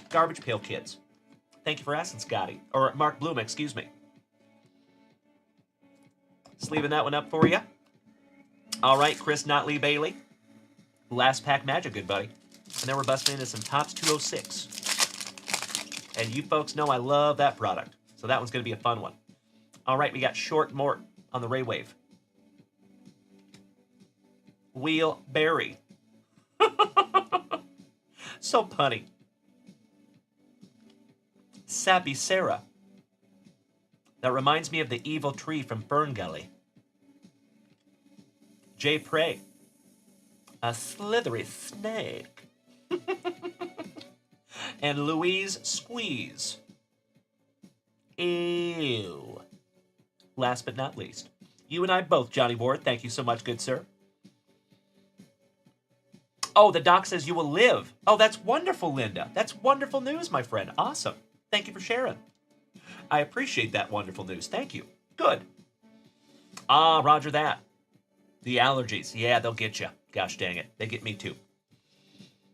Garbage Pail Kids. Thank you for asking, Scotty. Or Mark Bloom, excuse me. Just leaving that one up for you. All right, Chris Notley Bailey. Last pack magic, good buddy. And then we're busting into some Topps 206. And you folks know I love that product. So that one's going to be a fun one. All right, we got Short Mort on the Ray Wave. Wheel Berry. So punny. Sappy Sarah. That reminds me of the evil tree from Fern Gully. Jay Prey. A slithery snake. And Louise Squeeze. Ew. Last but not least, you and I both, Johnny Ward. Thank you so much, good sir. Oh, the doc says you will live. Oh, that's wonderful, Linda. That's wonderful news, my friend. Awesome. Thank you for sharing. I appreciate that wonderful news. Thank you. Good. Roger that. The allergies. Yeah, they'll get you. Gosh dang it. They get me too.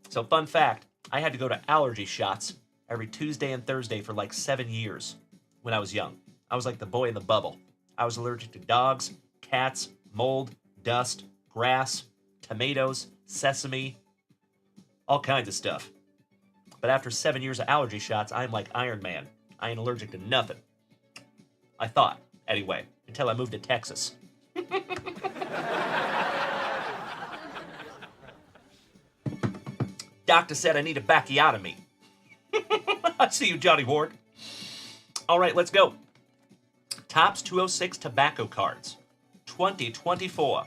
So, fun fact, I had to go to allergy shots every Tuesday and Thursday for like 7 years when I was young. I was like the boy in the bubble. I was allergic to dogs, cats, mold, dust, grass, tomatoes, sesame, all kinds of stuff. But after 7 years of allergy shots, I'm like Iron Man. I ain't allergic to nothing. I thought, anyway, until I moved to Texas. Doctor said I need a backiotomy. I see you, Johnny Ward. All right, let's go. Topps 206 tobacco cards, 2024.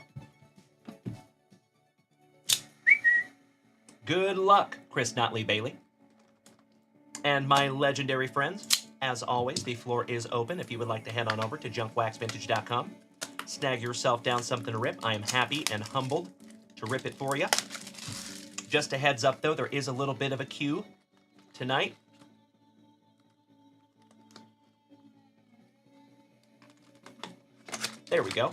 Good luck, Chris Notley Bailey. And my legendary friends, As always, the floor is open if you would like to head on over to junkwaxvintage.com. Snag yourself down something to rip. I am happy and humbled to rip it for you. Just a heads up, though, there is a little bit of a queue tonight. There we go.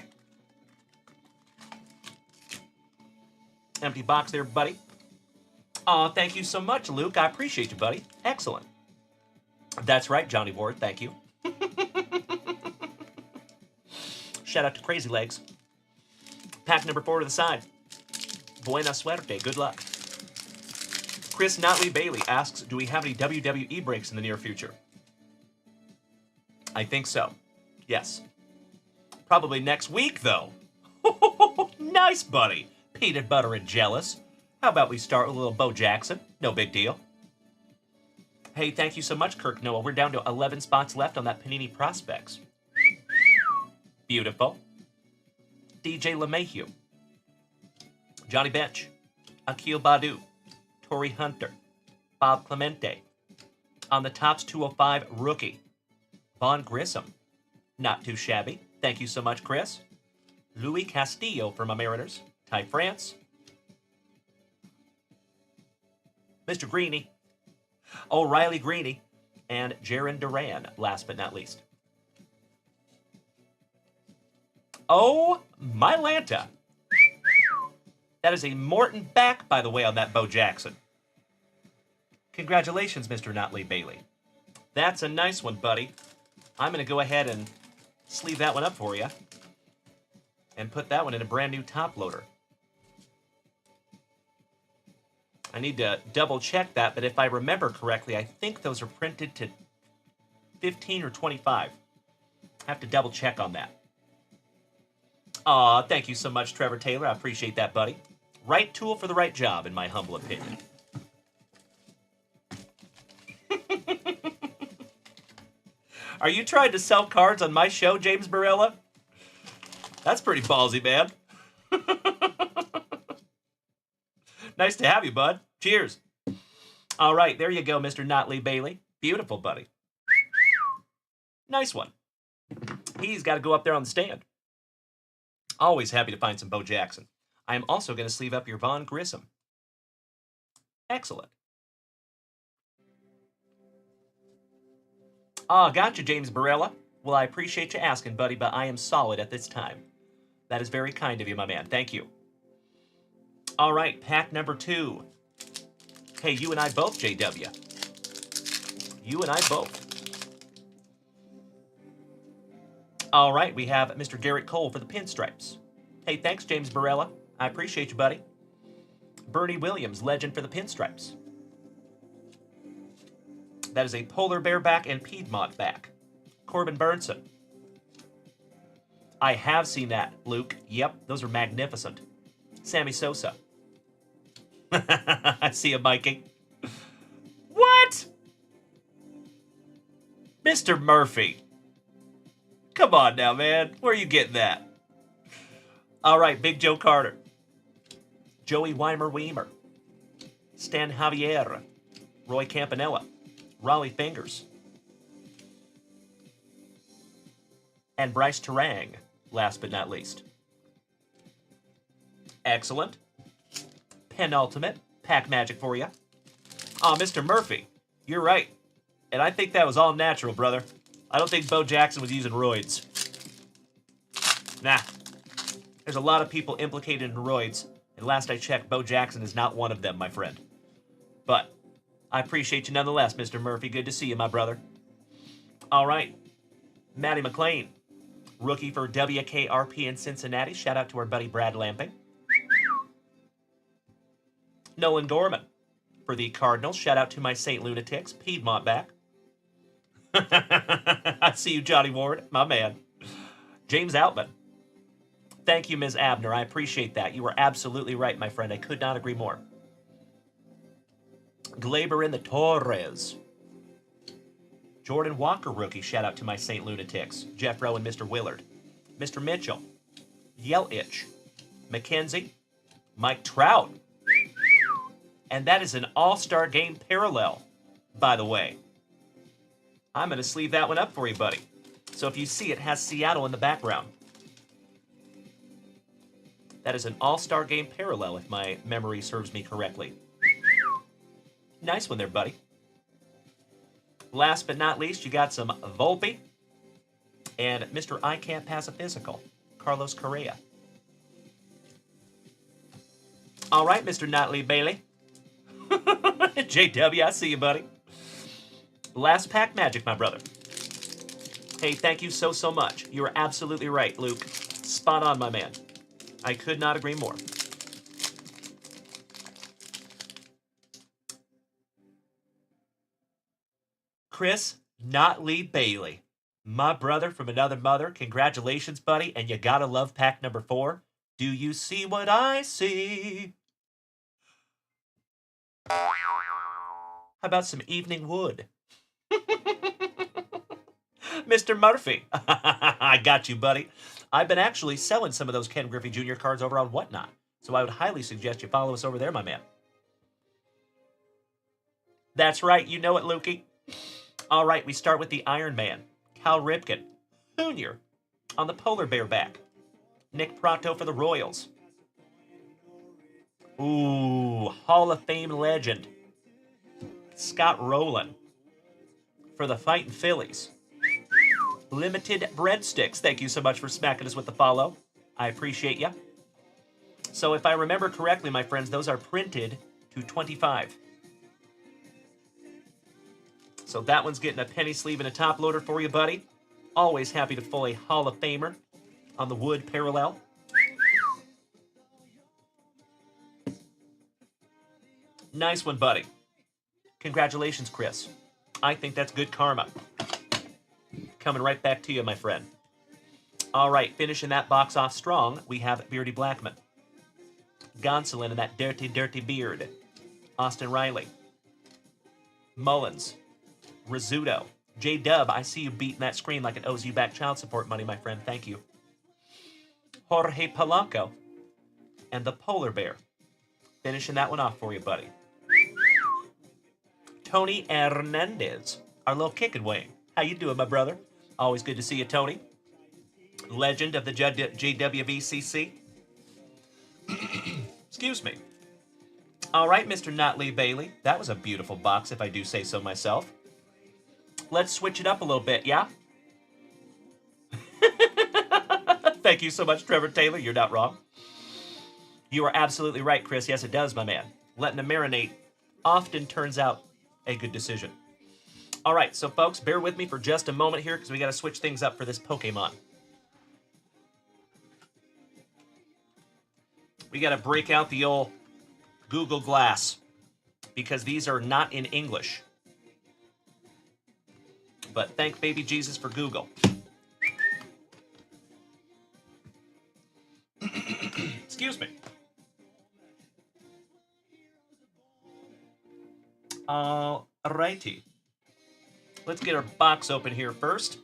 Empty box there, buddy. Aw, thank you so much, Luke. I appreciate you, buddy. Excellent. That's right, Johnny Ward. Thank you. Shout out to Crazy Legs. Pack number 4 to the side. Buena suerte. Good luck. Chris Notley Bailey asks, do we have any WWE breaks in the near future? I think so. Yes. Probably next week, though. Nice, buddy. Peanut butter and jealous. How about we start with a little Bo Jackson? No big deal. Hey, thank you so much, Kirk Noah. We're down to 11 spots left on that Panini Prospects. Beautiful. DJ LeMahieu. Johnny Bench. Akil Badu. Torrey Hunter. Bob Clemente. On the Topps 205 rookie. Vaughn Grissom. Not too shabby. Thank you so much, Chris. Louis Castillo for my Mariners. Ty France. Mr. Greeny. O'Reilly Greeny. And Jaron Duran, last but not least. Oh, my Lanta. That is a Morton back, by the way, on that Bo Jackson. Congratulations, Mr. Notley Bailey. That's a nice one, buddy. I'm going to go ahead and sleeve that one up for you. And put that one in a brand new top loader. I need to double check that, but if I remember correctly, I think those are printed to 15 or 25. I have to double check on that. Aw, thank you so much, Trevor Taylor. I appreciate that, buddy. Right tool for the right job, in my humble opinion. Are you trying to sell cards on my show, James Barella? That's pretty ballsy, man. Nice to have you, bud. Cheers. All right, there you go, Mr. Notley Bailey. Beautiful, buddy. Nice one. He's got to go up there on the stand. Always happy to find some Bo Jackson. I am also going to sleeve up your Vaughn Grissom. Excellent. Gotcha, James Barella. Well, I appreciate you asking, buddy, but I am solid at this time. That is very kind of you, my man. Thank you. All right, pack number 2. Hey, you and I both, JW. You and I both. All right, we have Mr. Garrett Cole for the pinstripes. Hey, thanks, James Barella. I appreciate you, buddy. Bernie Williams, legend for the pinstripes. That is a polar bear back and Piedmont back. Corbin Burnson. I have seen that, Luke. Yep, those are magnificent. Sammy Sosa. I see him, Mikey. What? Mr. Murphy. Come on now, man. Where are you getting that? All right, Big Joe Carter. Joey Weimer-Weimer. Stan Javier. Roy Campanella. Raleigh Fingers. And Bryce Terang, last but not least. Excellent. Penultimate pack magic for you. Mr. Murphy, you're right. And I think that was all natural, brother. I don't think Bo Jackson was using roids. Nah. There's a lot of people implicated in roids, and last I checked, Bo Jackson is not one of them, my friend. But I appreciate you nonetheless, Mr. Murphy. Good to see you, my brother. All right. Matty McLean, rookie for WKRP in Cincinnati. Shout out to our buddy Brad Lamping. Nolan Gorman for the Cardinals. Shout out to my St. Lunatics. Piedmont back. I see you, Johnny Ward. My man. James Outman. Thank you, Ms. Abner. I appreciate that. You were absolutely right, my friend. I could not agree more. Glaber in the Torres. Jordan Walker rookie. Shout out to my St. Lunatics. Jeff Rowe and Mr. Willard. Mr. Mitchell. Yelich. McKenzie. Mike Trout. And that is an all-star game parallel, by the way. I'm going to sleeve that one up for you, buddy. So if you see, it has Seattle in the background. That is an all-star game parallel, if my memory serves me correctly. Nice one there, buddy. Last but not least, you got some Volpe and Mr. I Can't Pass a Physical, Carlos Correa. All right, Mr. Notley Bailey. JW, I see you, buddy. Last pack magic, my brother. Hey, thank you so, so much. You are absolutely right, Luke. Spot on, my man. I could not agree more. Chris Notley Bailey. My brother from another mother. Congratulations, buddy. And you gotta love pack number 4. Do you see what I see? How about some evening wood? Mr. Murphy. I got you, buddy. I've been actually selling some of those Ken Griffey Jr. cards over on Whatnot, so I would highly suggest you follow us over there, my man. That's right, you know it, Lukey. All right, we start with the Iron Man, Cal Ripken, Jr. on the Polar Bear back, Nick Prato for the Royals. Ooh, Hall of Fame legend, Scott Rowland for the Fightin' Phillies. Limited Breadsticks, thank you so much for smacking us with the follow. I appreciate ya. So if I remember correctly, my friends, those are printed to 25. So that one's getting a penny sleeve and a top loader for you, buddy. Always happy to pull a Hall of Famer on the wood parallel. Nice one, buddy. Congratulations, Chris. I think that's good karma. Coming right back to you, my friend. All right, finishing that box off strong, we have Beardy Blackman. Gonsolin and that dirty, dirty beard. Austin Riley. Mullins. Rizzuto. J-Dub, I see you beating that screen like it owes you back child support money, my friend. Thank you. Jorge Polanco. And the Polar Bear. Finishing that one off for you, buddy. Tony Hernandez. Our little kicking wing. How you doing, my brother? Always good to see you, Tony. Legend of the JWVCC. Excuse me. All right, Mr. Notley Bailey. That was a beautiful box, if I do say so myself. Let's switch it up a little bit, yeah? Thank you so much, Trevor Taylor. You're not wrong. You are absolutely right, Chris. Yes, it does, my man. Letting them marinate often turns out a good decision. All right, so folks, bear with me for just a moment here because we got to switch things up for this Pokemon. We got to break out the old Google Glass because these are not in English. But thank baby Jesus for Google. Excuse me. All righty. Let's get our box open here first.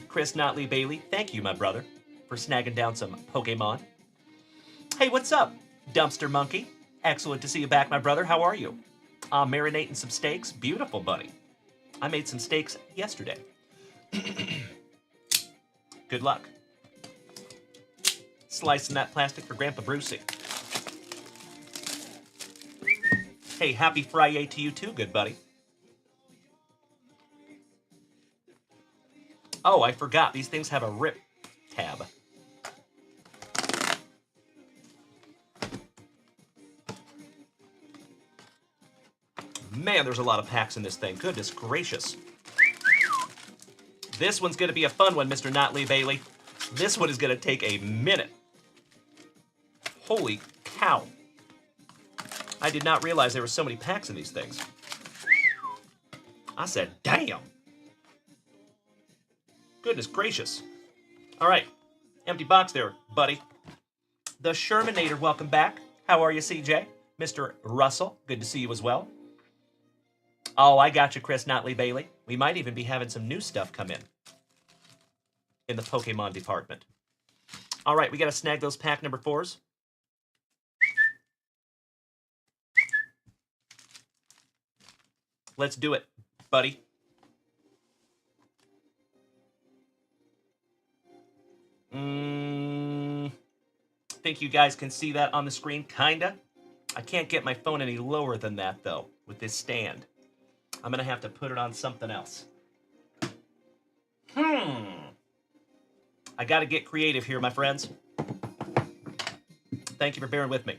Chris Notley Bailey, thank you, my brother, for snagging down some Pokemon. Hey, what's up, Dumpster Monkey? Excellent to see you back, my brother. How are you? Marinating some steaks. Beautiful, buddy. I made some steaks yesterday. Good luck. Slicing that plastic for Grandpa Brucey. Hey, happy FriYAY to you too, good buddy. Oh, I forgot. These things have a rip tab. Man, there's a lot of packs in this thing. Goodness gracious. This one's going to be a fun one, Mr. Notley Bailey. This one is going to take a minute. Holy cow. I did not realize there were so many packs in these things. I said, damn. Goodness gracious. All right. Empty box there, buddy. The Shermanator, welcome back. How are you, CJ? Mr. Russell, good to see you as well. Oh, I got you, Chris Notley Bailey. We might even be having some new stuff come in the Pokemon department. All right, we got to snag those pack number 4s. Let's do it, buddy. Think you guys can see that on the screen, kinda. I can't get my phone any lower than that, though, with this stand. I'm gonna have to put it on something else. I gotta get creative here, my friends. Thank you for bearing with me.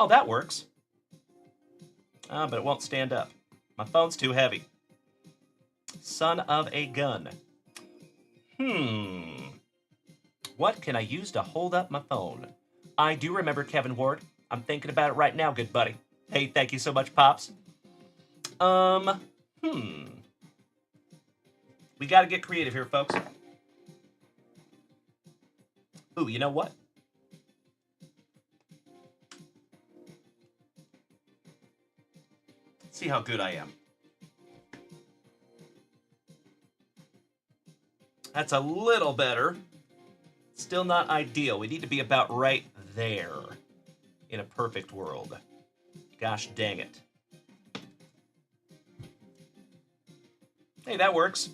Oh, that works. But it won't stand up. My phone's too heavy. Son of a gun. What can I use to hold up my phone? I do remember Kevin Ward. I'm thinking about it right now, good buddy. Hey, thank you so much, Pops. We gotta get creative here, folks. Ooh, you know what? Let's see how good I am. That's a little better. Still not ideal. We need to be about right there in a perfect world. Gosh dang it. Hey, that works.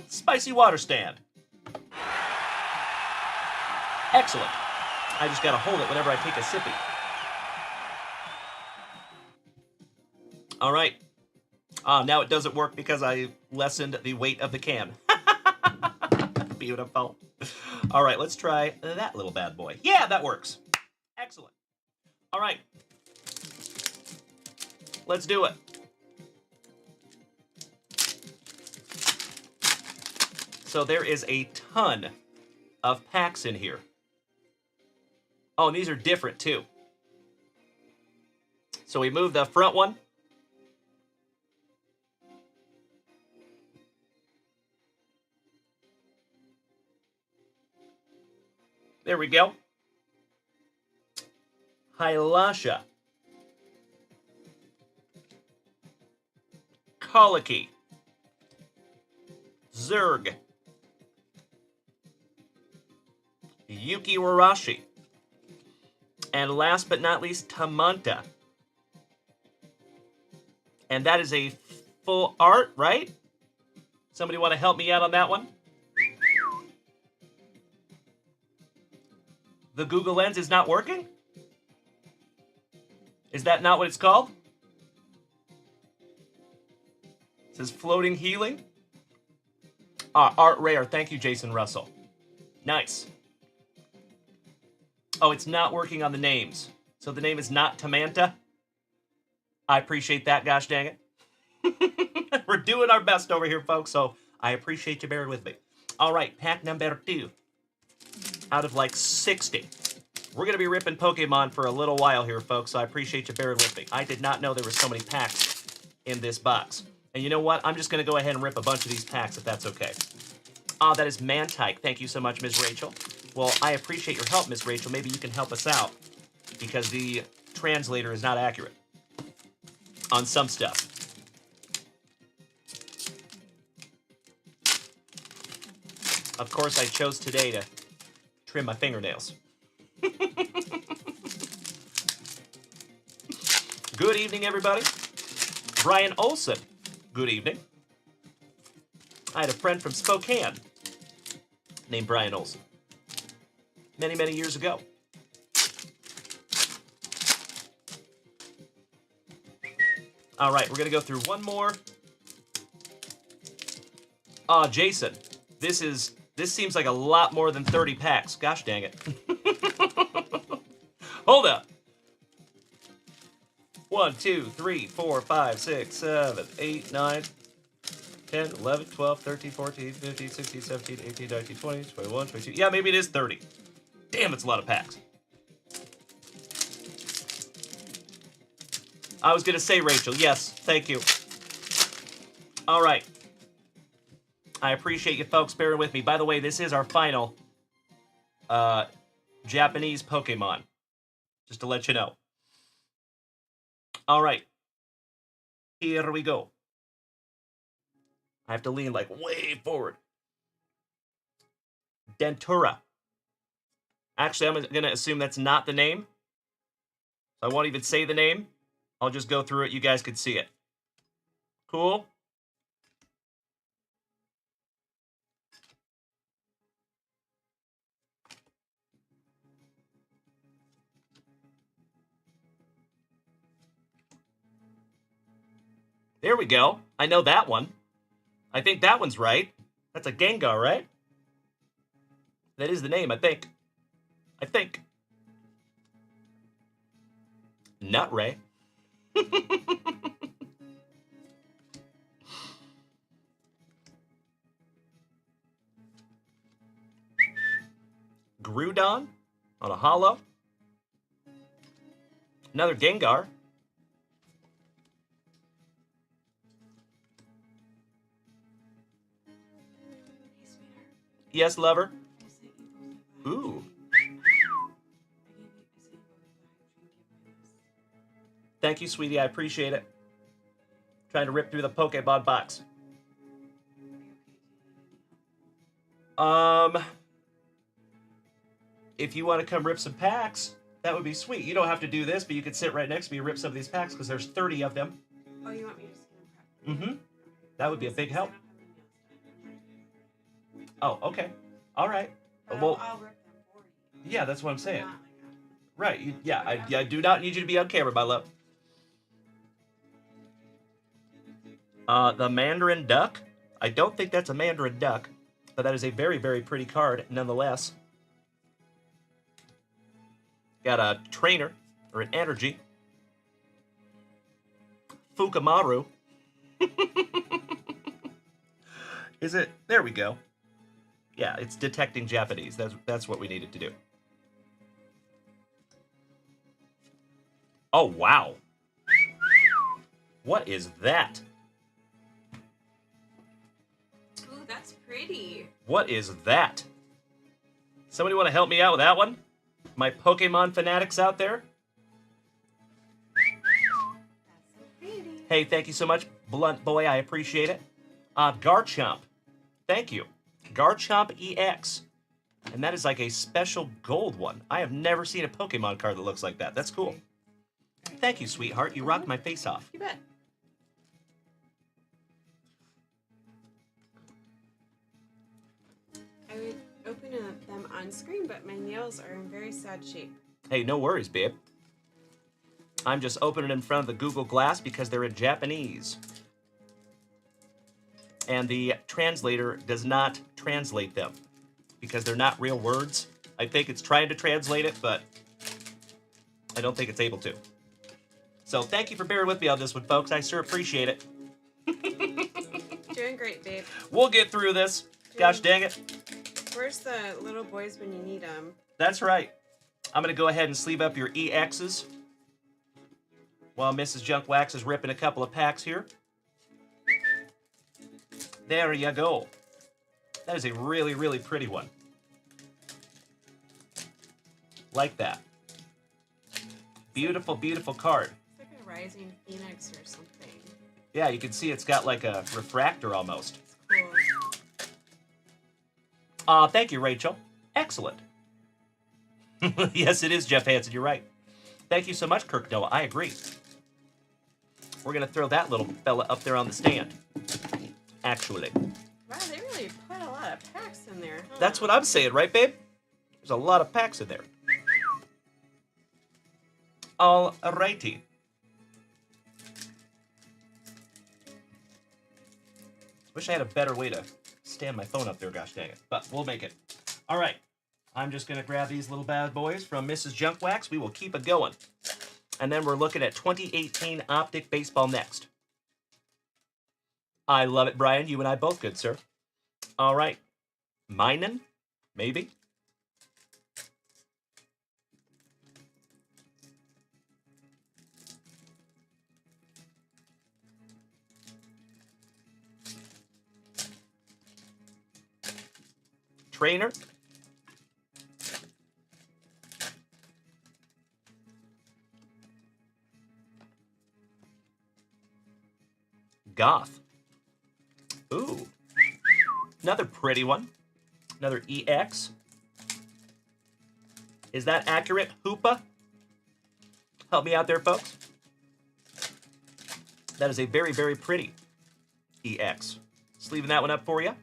Spicy water stand. Excellent. I just gotta hold it whenever I take a sippy. All right. Now it doesn't work because I lessened the weight of the can. Beautiful. All right, let's try that little bad boy. Yeah, that works. Excellent. All right. Let's do it. So there is a ton of packs in here. Oh, and these are different too. So we move the front one. There we go. Hylasha. Colicky. Zerg. Yuki Warashi. And last but not least, Tamanta. And that is a full art, right? Somebody want to help me out on that one? The Google Lens is not working? Is that not what it's called? It says floating healing. Art rare. Thank you, Jason Russell. Nice. Oh, it's not working on the names. So the name is not Tamanta? I appreciate that, gosh dang it. We're doing our best over here, folks, so I appreciate you bearing with me. All right, pack number 2. Out of like 60. We're going to be ripping Pokemon for a little while here, folks, so I appreciate you bearing with me. I did not know there were so many packs in this box. And you know what? I'm just going to go ahead and rip a bunch of these packs if that's okay. That is Mantike. Thank you so much, Ms. Rachel. Well, I appreciate your help, Ms. Rachel. Maybe you can help us out because the translator is not accurate on some stuff. Of course, I chose today to trim my fingernails. Good evening, everybody. Brian Olson. Good evening. I had a friend from Spokane named Brian Olson. Many, many years ago. All right, we're going to go through one more. Jason, this seems like a lot more than 30 packs. Gosh dang it. Hold up. 1, 2, 3, 4, 5, 6, 7, 8, 9, 10, 11, 12, 13, 14, 15, 16, 17, 18, 19, 20, 21, 22. Yeah, maybe it is 30. Damn, it's a lot of packs. I was going to say, Rachel, yes, thank you. All right. I appreciate you folks bearing with me. By the way, this is our final Japanese Pokemon. Just to let you know. All right. Here we go. I have to lean like way forward. Dentura. Actually, I'm going to assume that's not the name. So I won't even say the name. I'll just go through it. You guys can see it. Cool. There we go. I know that one. I think that one's right. That's a Gengar, right? That is the name, I think. Not Ray. Groudon on a holo. Another Gengar. Yes, lover. Ooh. Thank you, sweetie. I appreciate it. Trying to rip through the Pokemon box. If you want to come rip some packs, that would be sweet. You don't have to do this, but you could sit right next to me and rip some of these packs because there's 30 of them. Oh, you want me to scan prep? Mm-hmm. That would be a big help. Oh, okay. All right. Well, I'll rip them for you. Yeah, that's what I'm saying. Right. I do not need you to be on camera, my love. The Mandarin Duck. I don't think that's a Mandarin Duck, but that is a very, very pretty card nonetheless. Got a Trainer, or an Energy. Fukamaru. Is it? There we go. Yeah, it's detecting Japanese. That's what we needed to do. Oh, wow. What is that? Ooh, that's pretty. What is that? Somebody want to help me out with that one? My Pokemon fanatics out there? That's so pretty. Hey, thank you so much, Blunt Boy. I appreciate it. Garchomp. Thank you. Garchomp EX. And that is like a special gold one. I have never seen a Pokemon card that looks like that. That's cool. Thank you, sweetheart. You rocked my face off. You bet. I would open them on screen, but my nails are in very sad shape. Hey, no worries, babe. I'm just opening in front of the Google Glass because they're in Japanese. And the translator does not translate them because they're not real words. I think it's trying to translate it, but I don't think it's able to. So thank you for bearing with me on this one, folks. I sure appreciate it. Doing great, babe. We'll get through this. Gosh dang it. Where's the little boys when you need them? That's right. I'm going to go ahead and sleeve up your EXs while Mrs. Junkwax is ripping a couple of packs here. There you go. That is a really, really pretty one. Like that. Beautiful, beautiful card. It's like a rising phoenix or something. Yeah, you can see it's got like a refractor almost. It's cool. Thank you, Rachel. Excellent. Yes, it is Jeff Hansen. You're right. Thank you so much, Kirk Noah. I agree. We're going to throw that little fella up there on the stand. Actually. Wow, they really put a lot of packs in there, huh? That's what I'm saying, right, babe? There's a lot of packs in there. Alrighty. Wish I had a better way to stand my phone up there, gosh dang it. But we'll make it. All right. I'm just going to grab these little bad boys from Mrs. Junkwax. We will keep it going. And then we're looking at 2018 Optic Baseball next. I love it, Brian. You and I both good, sir. All right. Minen? Maybe? Trainer? Goth. Ooh. Another pretty one. Another EX. Is that accurate, Hoopa? Help me out there, folks. That is a very, very pretty EX. Just leaving that one up for you.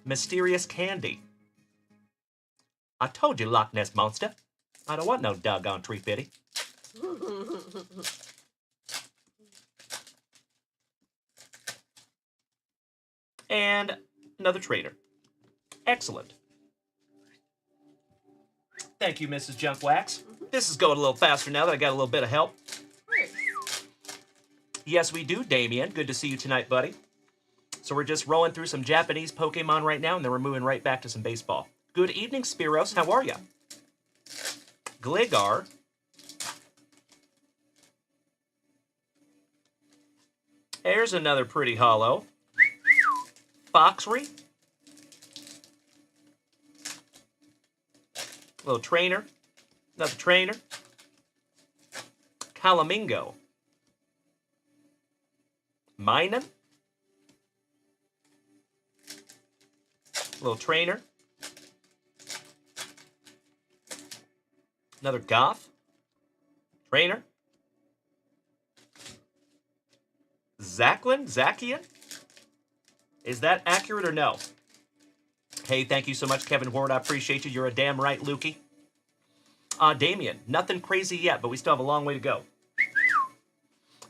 Mysterious Candy. I told you, Loch Ness Monster. I don't want no doggone tree fitty. And another trainer. Excellent. Thank you, Mrs. Junkwax. This is going a little faster now that I got a little bit of help. Yes, we do, Damien. Good to see you tonight, buddy. So we're just rolling through some Japanese Pokemon right now, and then we're moving right back to some baseball. Good evening, Spiros. How are you? Gligar. There's another pretty hollow. Foxry. Little trainer. Another trainer. Calamingo. Minun. Little trainer. Another Goth. Trainer. Zacian? Is that accurate or no? Hey, thank you so much, Kevin Ward. I appreciate you. You're a damn right, Lukey. Damien, nothing crazy yet, but we still have a long way to go.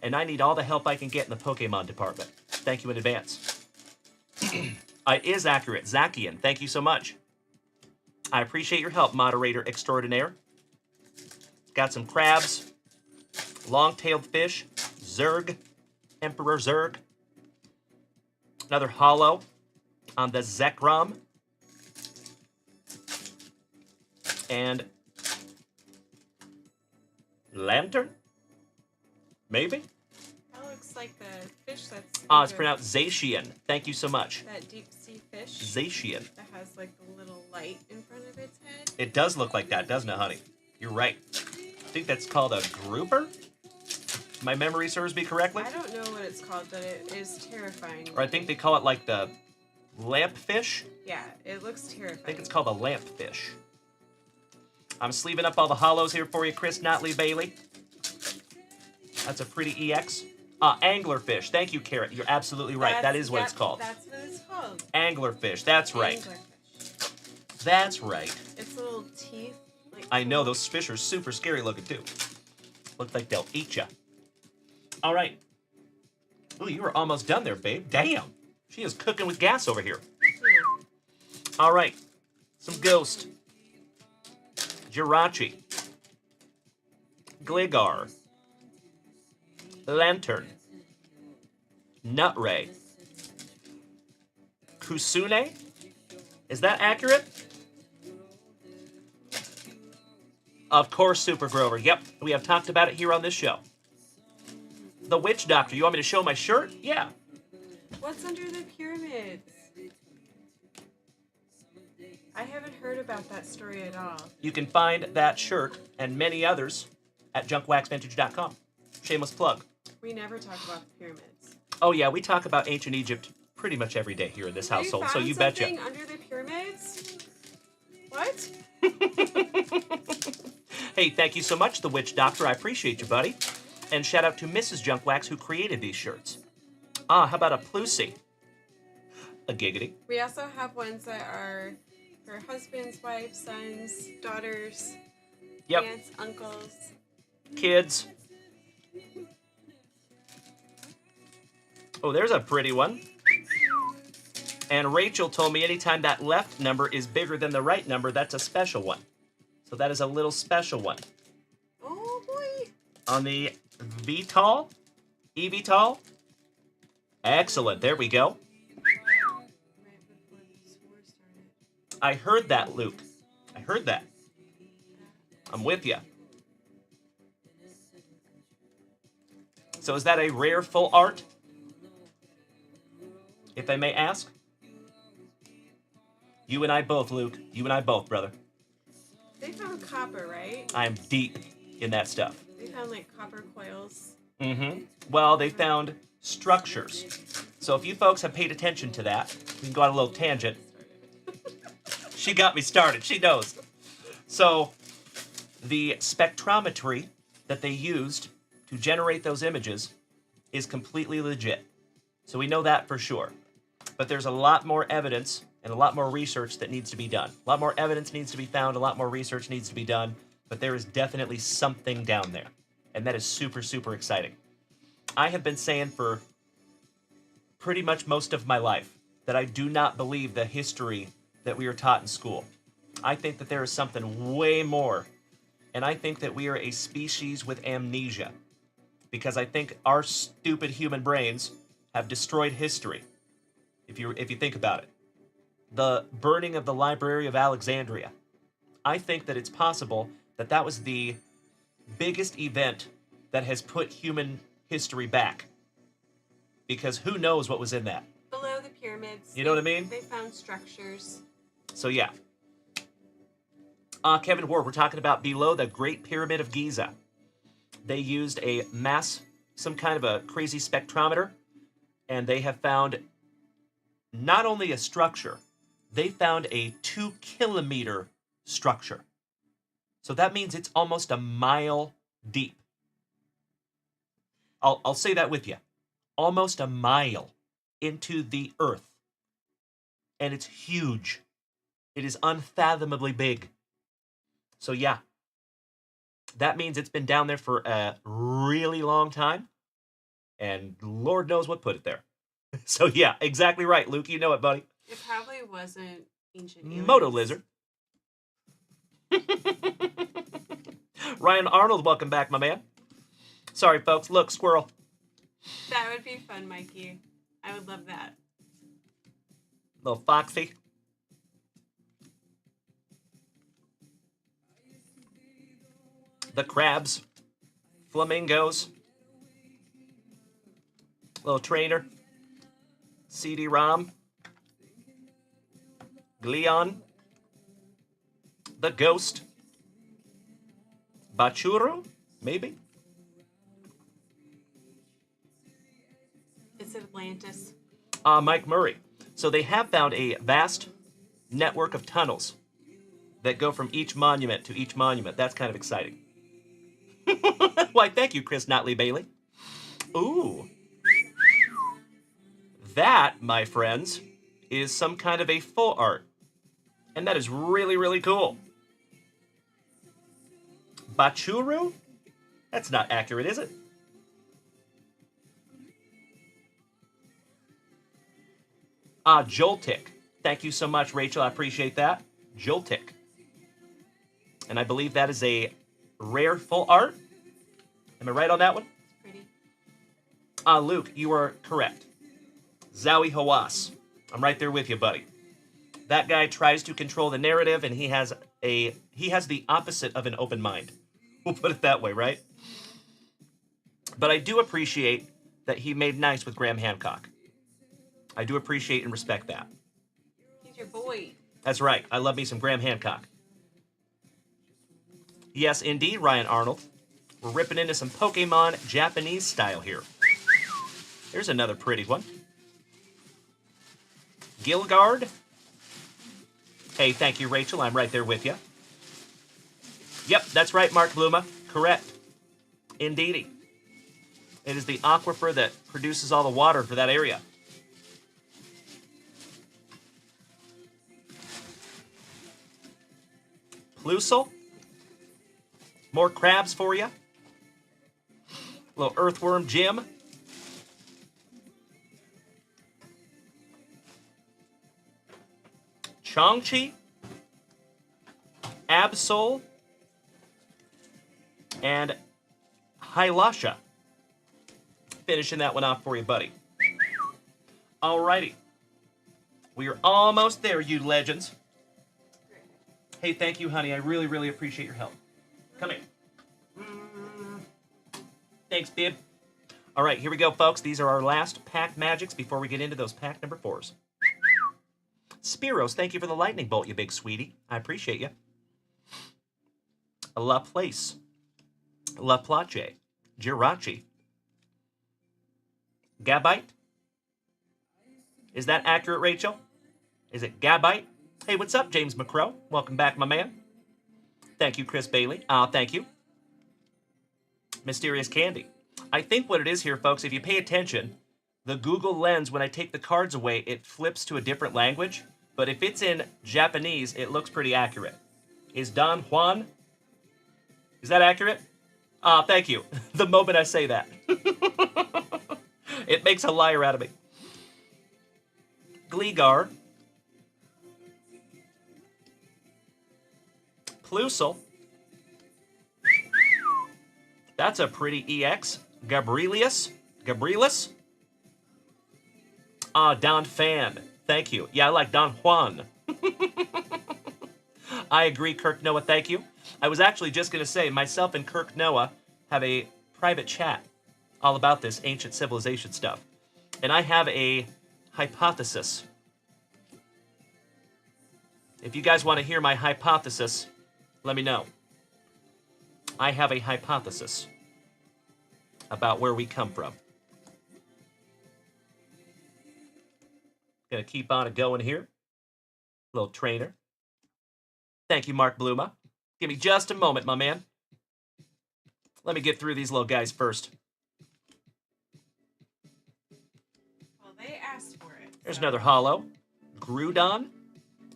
And I need all the help I can get in the Pokemon department. Thank you in advance. It is accurate. Zacian, thank you so much. I appreciate your help, moderator extraordinaire. Got some crabs, long-tailed fish, Zerg, Emperor Zerg. Another hollow on the Zekrom. And Lantern? Maybe? That looks like the fish that's... It's pronounced Zacian. Thank you so much. That deep sea fish. Zacian. That has like the little light in front of its head. It does look like that, doesn't it, honey? You're right. I think that's called a grouper? My memory serves me correctly? I don't know what it's called, but it is terrifying. Or I think they call it like the lampfish. Yeah, it looks terrifying. I think it's called a lampfish. I'm sleeving up all the hollows here for you, Chris Notley Bailey. That's a pretty EX. Anglerfish. Thank you, Carrot. You're absolutely right. That is what it's called. That's what it's called. Anglerfish. That's right. Anglerfish. That's right. Its little teeth. Like, I know, those fish are super scary looking, too. Look like they'll eat ya. All right. Ooh, you were almost done there, babe. Damn. She is cooking with gas over here. All right. Some Ghost. Jirachi. Gligar. Lantern. Nutray. Kusune? Is that accurate? Of course, Super Grover. Yep, we have talked about it here on this show. The Witch Doctor. You want me to show my shirt? Yeah. What's under the pyramids? I haven't heard about that story at all. You can find that shirt and many others at junkwaxvintage.com. Shameless plug. We never talk about the pyramids. Oh, yeah, we talk about ancient Egypt pretty much every day here in this household, so you betcha. Something under the pyramids? What? Hey, thank you so much, The Witch Doctor. I appreciate you, buddy. And shout out to Mrs. Junkwax, who created these shirts. How about a Plucy? A Giggity. We also have ones that are for husbands, wives, sons, daughters, aunts, uncles. Kids. Oh, there's a pretty one. And Rachel told me anytime that left number is bigger than the right number, that's a special one. So that is a little special one. Oh, boy. On the VTOL? eVTOL? Excellent. There we go. I heard that, Luke. I heard that. I'm with you. So is that a rare full art? If I may ask? You and I both, Luke. You and I both, brother. They found copper, right? I'm deep in that stuff. They found like copper coils. Mm-hmm. Well, they found structures. So if you folks have paid attention to that, we can go on a little tangent. She got me started. She knows. So the spectrometry that they used to generate those images is completely legit. So we know that for sure. But there's a lot more evidence and a lot more research that needs to be done. A lot more evidence needs to be found, a lot more research needs to be done, but there is definitely something down there. And that is super, super exciting. I have been saying for pretty much most of my life that I do not believe the history that we are taught in school. I think that there is something way more, and I think that we are a species with amnesia, because I think our stupid human brains have destroyed history, if you think about it. The burning of the Library of Alexandria. I think that it's possible that that was the biggest event that has put human history back. Because who knows what was in that? Below the pyramids. You know what I mean? They found structures. So yeah. Kevin Ward, we're talking about below the Great Pyramid of Giza. They used some kind of a crazy spectrometer, and they have found not only a structure, they found a 2-kilometer structure. So that means it's almost a mile deep. I'll say that with you. Almost a mile into the earth. And it's huge. It is unfathomably big. So yeah, that means it's been down there for a really long time. And Lord knows what put it there. So yeah, exactly right, Luke. You know it, buddy. It probably wasn't ancient aliens. Moto lizard. Ryan Arnold, welcome back, my man. Sorry, folks. Look, squirrel. That would be fun, Mikey. I would love that. Little foxy. The crabs. Flamingos. Little trainer. CD-ROM. Gleon. The ghost. Bachuru, maybe? It's Atlantis. Mike Murray. So they have found a vast network of tunnels that go from each monument to each monument. That's kind of exciting. Why, thank you, Chris Notley Bailey. Ooh. That, my friends, is some kind of a full art. And that is really, really cool. Bachuru? That's not accurate, is it? Joltik. Thank you so much, Rachel. I appreciate that. Joltik. And I believe that is a rare full art. Am I right on that one? Pretty. Luke, you are correct. Zowie Hawass. I'm right there with you, buddy. That guy tries to control the narrative, and he has the opposite of an open mind. We'll put it that way, right? But I do appreciate that he made nice with Graham Hancock. I do appreciate and respect that. He's your boy. That's right. I love me some Graham Hancock. Yes, indeed, Ryan Arnold. We're ripping into some Pokemon Japanese style here. Here's another pretty one. Gilgard. Hey, thank you, Rachel. I'm right there with you. Yep, that's right, Mark Bluma. Correct. Indeedy. It is the aquifer that produces all the water for that area. Plusel. More crabs for you. Little earthworm Jim. Chongchi. Absol. And Hylasha. Finishing that one off for you, buddy. Alrighty. We are almost there, you legends. Hey, thank you, honey. I really, really appreciate your help. Come here. Thanks, Bib. All right, here we go, folks. These are our last pack magics before we get into those pack number 4s. Spiros, thank you for the lightning bolt, you big sweetie. I appreciate you. La Place. La Place. Jirachi. Gabite. Is that accurate, Rachel? Is it Gabite? Hey, what's up, James McCrow? Welcome back, my man. Thank you, Chris Bailey. Thank you. Mysterious Candy. I think what it is here, folks, if you pay attention, the Google Lens, when I take the cards away, it flips to a different language. But if it's in Japanese, it looks pretty accurate. Is Don Juan? Is that accurate? Thank you. The moment I say that. It makes a liar out of me. Gligar. Plusel. That's a pretty EX. Gabrielius. Don Fan. Thank you. Yeah, I like Don Juan. I agree, Kirk Noah. Thank you. I was actually just going to say, myself and Kirk Noah have a private chat all about this ancient civilization stuff. And I have a hypothesis. If you guys want to hear my hypothesis, let me know. I have a hypothesis about where we come from. Gonna keep on it going here. Little trainer. Thank you, Mark Bluma. Give me just a moment, my man. Let me get through these little guys first. Well, they asked for it. There's another holo. Groudon.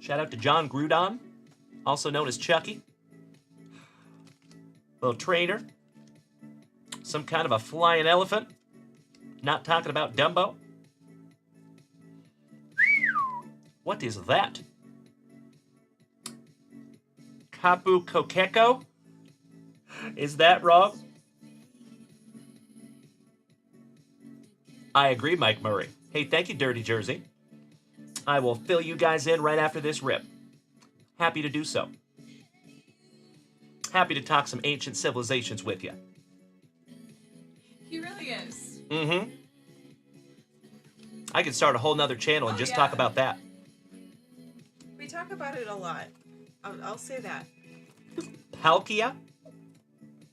Shout out to John Groudon, also known as Chucky. Little trainer. Some kind of a flying elephant. Not talking about Dumbo. What is that? Kapu Kokeko? Is that wrong? I agree, Mike Murray. Hey, thank you, Dirty Jersey. I will fill you guys in right after this rip. Happy to do so. Happy to talk some ancient civilizations with you. He really is. Mm-hmm. I could start a whole nother channel and just talk about that. We talk about it a lot. I'll say that. Palkia.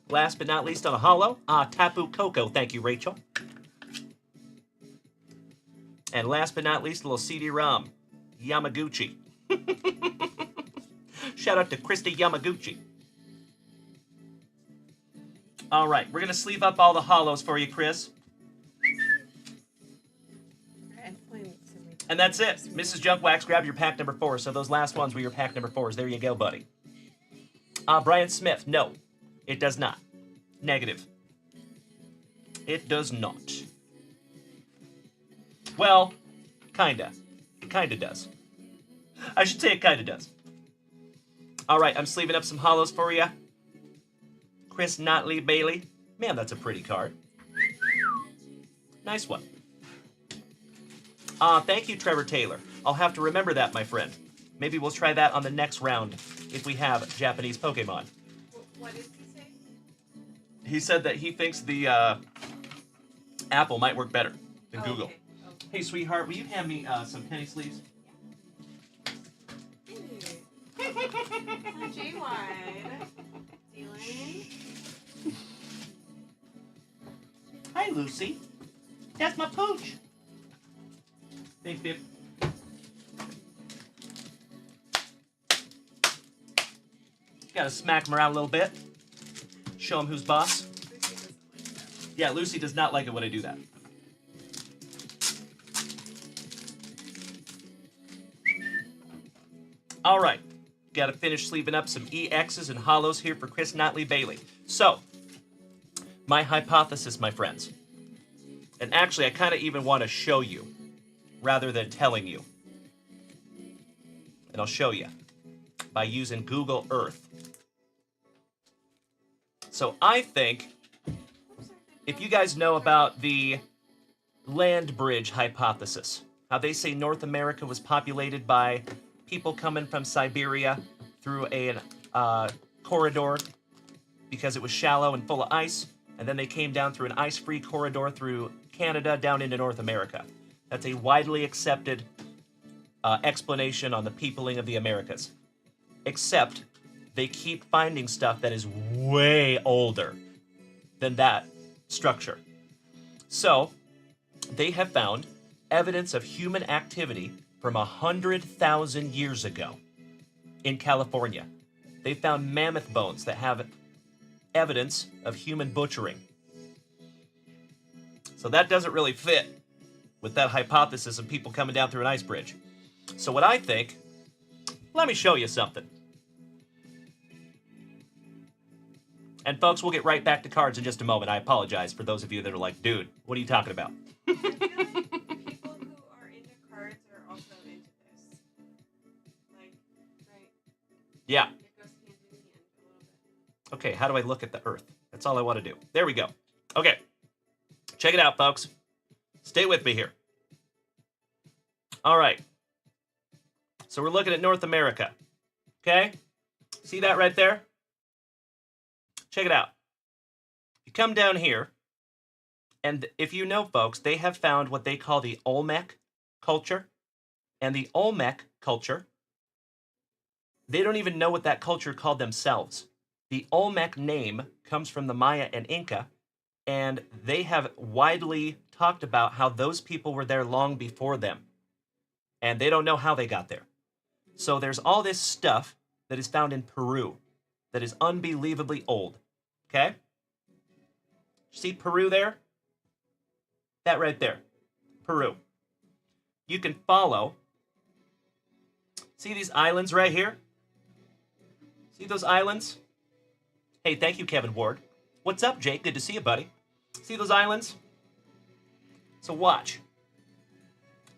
Last but not least on a holo. Tapu Koko. Thank you, Rachel. And last but not least, a little CD-ROM. Yamaguchi. Shout out to Krista Yamaguchi. All right, we're going to sleeve up all the holos for you, Chris. And that's it. Mrs. Junkwax, grab your pack number 4. So those last ones were your pack number 4s. There you go, buddy. Brian Smith, no, it does not. Negative. It does not. Well, kinda. It kinda does. I should say it kinda does. All right, I'm sleeving up some holos for you. Chris Notley Bailey. Man, that's a pretty card. Nice one. Thank you, Trevor Taylor. I'll have to remember that, my friend. Maybe we'll try that on the next round if we have Japanese Pokemon. What did he say? He said that he thinks the Apple might work better than Google. Okay. Hey, sweetheart, will you hand me some penny sleeves? J-Wide. Dylan. Hi, Lucy. That's my pooch. Thanks, babe. Gotta smack him around a little bit. Show him who's boss. Yeah, Lucy does not like it when I do that. All right. Gotta finish sleeving up some EXs and holos here for Chris Notley Bailey. So, my hypothesis, my friends. And actually, I kind of even want to show you rather than telling you. And I'll show you by using Google Earth. So I think, if you guys know about the land bridge hypothesis, how they say North America was populated by people coming from Siberia through a corridor because it was shallow and full of ice, and then they came down through an ice-free corridor through Canada down into North America. That's a widely accepted explanation on the peopling of the Americas. Except they keep finding stuff that is way older than that structure. So they have found evidence of human activity from 100,000 years ago in California. They found mammoth bones that have evidence of human butchering. So that doesn't really fit with that hypothesis of people coming down through an ice bridge. So what I think, let me show you something. And folks, we'll get right back to cards in just a moment. I apologize for those of you that are like, dude, what are you talking about? People who are into cards are also into this. Like, right? Yeah. It goes hand in hand a little bit. Okay, how do I look at the Earth? That's all I want to do. There we go. Okay. Check it out, folks. Stay with me here. All right. So we're looking at North America. Okay? See that right there? Check it out. You come down here, and if you know, folks, they have found what they call the Olmec culture. And the Olmec culture, they don't even know what that culture called themselves. The Olmec name comes from the Maya and Inca, and they have widely talked about how those people were there long before them. And they don't know how they got there. So there's all this stuff that is found in Peru that is unbelievably old. Okay? See Peru there? That right there. Peru. You can follow. See these islands right here? See those islands? Hey, thank you, Kevin Ward. What's up, Jake? Good to see you, buddy. See those islands? So watch.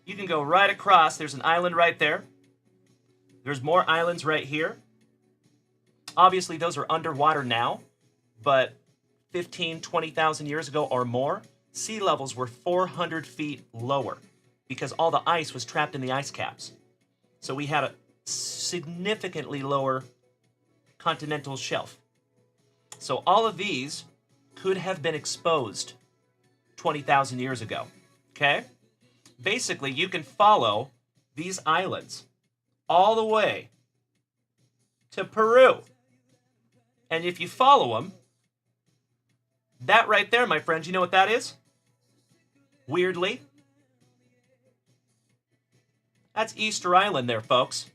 You can go right across. There's an island right there. There's more islands right here. Obviously, those are underwater now, but 15, 20,000 years ago or more, sea levels were 400 feet lower because all the ice was trapped in the ice caps. So we had a significantly lower continental shelf. So all of these could have been exposed 20,000 years ago, okay? Basically, you can follow these islands all the way to Peru. And if you follow them, that right there, my friends, you know what that is? Weirdly, that's Easter Island there, folks.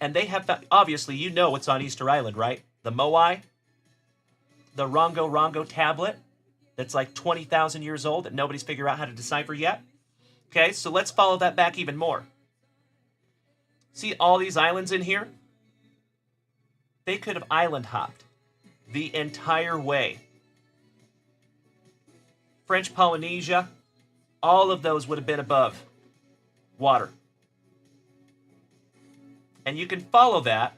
And they have, obviously, you know what's on Easter Island, right? The Moai, the Rongo tablet that's like 20,000 years old that nobody's figured out how to decipher yet. Okay, so let's follow that back even more. See all these islands in here? They could have island hopped the entire way. French Polynesia, all of those would have been above water. And you can follow that.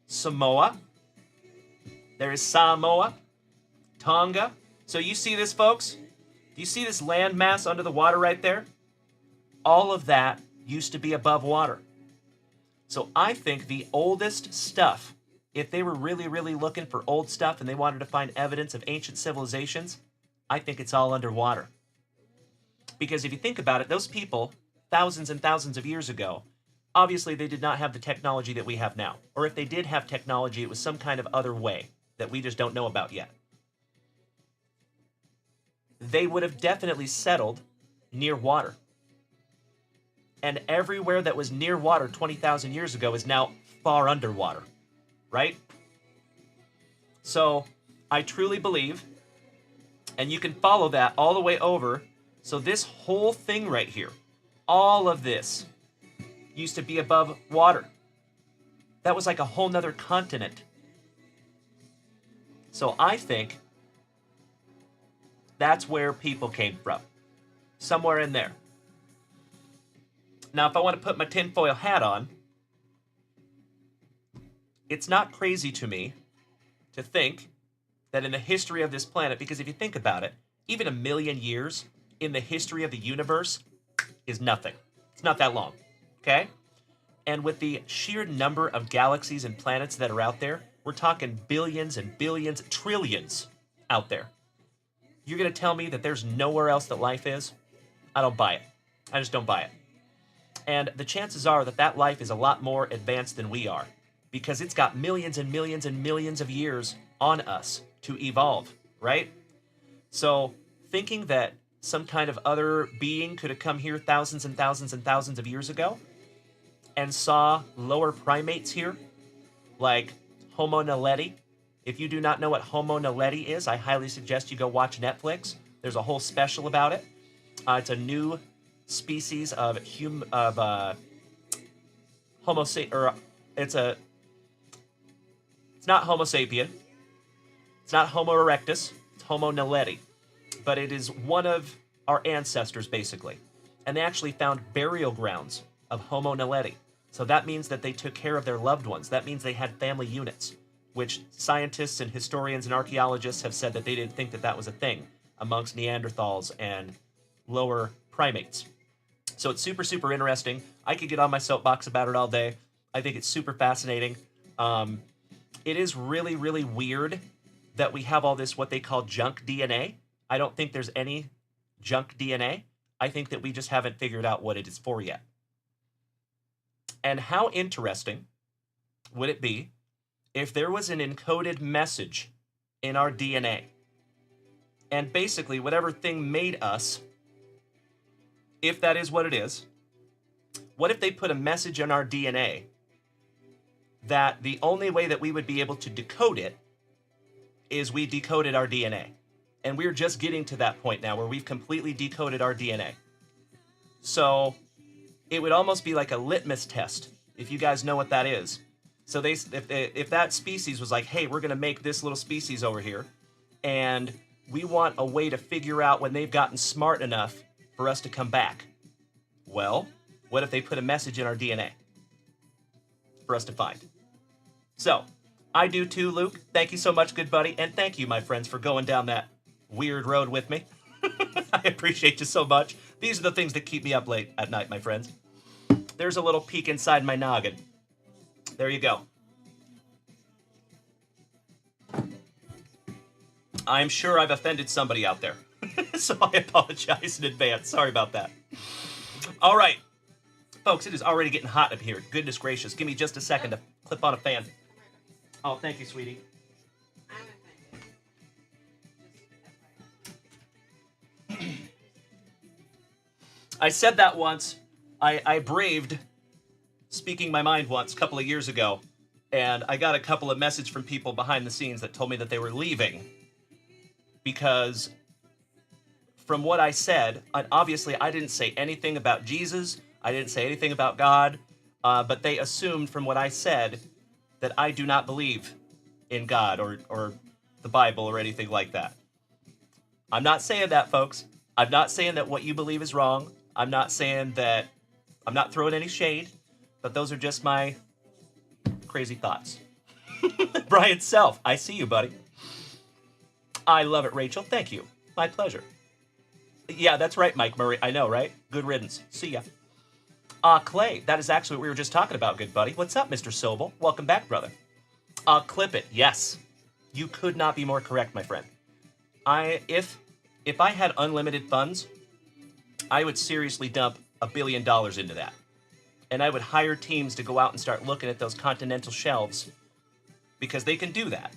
Samoa. There is Samoa. Tonga. So you see this, folks? Do you see this landmass under the water right there? All of that used to be above water. So I think the oldest stuff, if they were really, really looking for old stuff and they wanted to find evidence of ancient civilizations, I think it's all underwater. Because if you think about it, those people, thousands and thousands of years ago, obviously they did not have the technology that we have now. Or if they did have technology, it was some kind of other way that we just don't know about yet. They would have definitely settled near water. And everywhere that was near water 20,000 years ago is now far underwater, right? So I truly believe, and you can follow that all the way over. So this whole thing right here, all of this used to be above water. That was like a whole nother continent. So I think that's where people came from. Somewhere in there. Now, if I want to put my tinfoil hat on, it's not crazy to me to think that in the history of this planet, because if you think about it, even 1 million years in the history of the universe is nothing. It's not that long, okay? And with the sheer number of galaxies and planets that are out there, we're talking billions and billions, trillions out there. You're going to tell me that there's nowhere else that life is? I don't buy it. I just don't buy it. And the chances are that that life is a lot more advanced than we are, because it's got millions and millions and millions of years on us to evolve, right? So thinking that some kind of other being could have come here thousands and thousands and thousands of years ago and saw lower primates here, like Homo naledi. If you do not know what Homo naledi is, I highly suggest you go watch Netflix. There's a whole special about it. It's a new species of Homo sapien, or it's not Homo sapien, it's not Homo erectus, it's Homo naledi, but it is one of our ancestors, basically. And they actually found burial grounds of Homo naledi. So that means that they took care of their loved ones. That means they had family units, which scientists and historians and archaeologists have said that they didn't think that that was a thing amongst Neanderthals and lower primates. So it's super, super interesting. I could get on my soapbox about it all day. I think it's super fascinating. It is really, really weird that we have all this, what they call junk DNA. I don't think there's any junk DNA. I think that we just haven't figured out what it is for yet. And how interesting would it be if there was an encoded message in our DNA? And basically, whatever thing made us, if that is what it is, what if they put a message in our DNA that the only way that we would be able to decode it is we decoded our DNA? And we're just getting to that point now where we've completely decoded our DNA. So it would almost be like a litmus test, if you guys know what that is. So if that species was like, hey, we're going to make this little species over here, and we want a way to figure out when they've gotten smart enough for us to come back. Well, what if they put a message in our DNA for us to find? So, I do too, Luke. Thank you so much, good buddy. And thank you, my friends, for going down that weird road with me. I appreciate you so much. These are the things that keep me up late at night, my friends. There's a little peek inside my noggin. There you go. I'm sure I've offended somebody out there. So I apologize in advance. Sorry about that. All right. Folks, it is already getting hot up here. Goodness gracious. Give me just a second to clip on a fan. Oh, thank you, sweetie. I said that once. I braved speaking my mind once a couple of years ago, and I got a couple of messages from people behind the scenes that told me that they were leaving because from what I said, and obviously I didn't say anything about Jesus, I didn't say anything about God, but they assumed from what I said that I do not believe in God or the Bible or anything like that. I'm not saying that, folks. I'm not saying that what you believe is wrong. I'm not saying that, I'm not throwing any shade, but those are just my crazy thoughts. Brian Self, I see you, buddy. I love it, Rachel. Thank you. My pleasure. Yeah, that's right, Mike Murray. I know, right? Good riddance. See ya. Clay, that is actually what we were just talking about, good buddy. What's up, Mr. Sobel? Welcome back, brother. Clip it. Yes. You could not be more correct, my friend. If I had unlimited funds, I would seriously dump $1 billion into that. And I would hire teams to go out and start looking at those continental shelves because they can do that.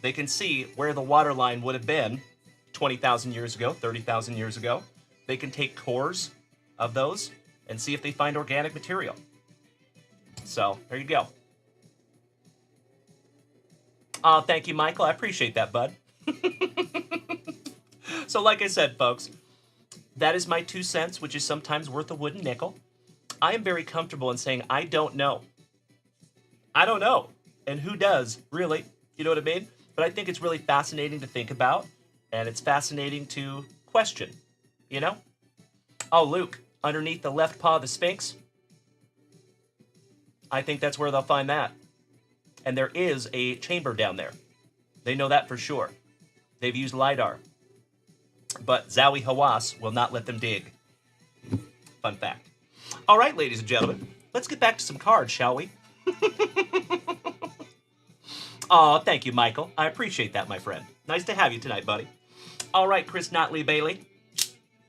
They can see where the water line would have been 20,000 years ago, 30,000 years ago. They can take cores of those and see if they find organic material. So, there you go. Thank you, Michael. I appreciate that, bud. So, like I said, folks, that is my 2 cents, which is sometimes worth a wooden nickel. I am very comfortable in saying I don't know. I don't know. And who does, really? You know what I mean? But I think it's really fascinating to think about, and it's fascinating to question, you know? Oh, Luke, underneath the left paw of the Sphinx? I think that's where they'll find that. And there is a chamber down there. They know that for sure. They've used LiDAR. But Zawi Hawass will not let them dig. Fun fact. All right, ladies and gentlemen, let's get back to some cards, shall we? Oh, thank you, Michael. I appreciate that, my friend. Nice to have you tonight, buddy. All right, Chris Notley Bailey.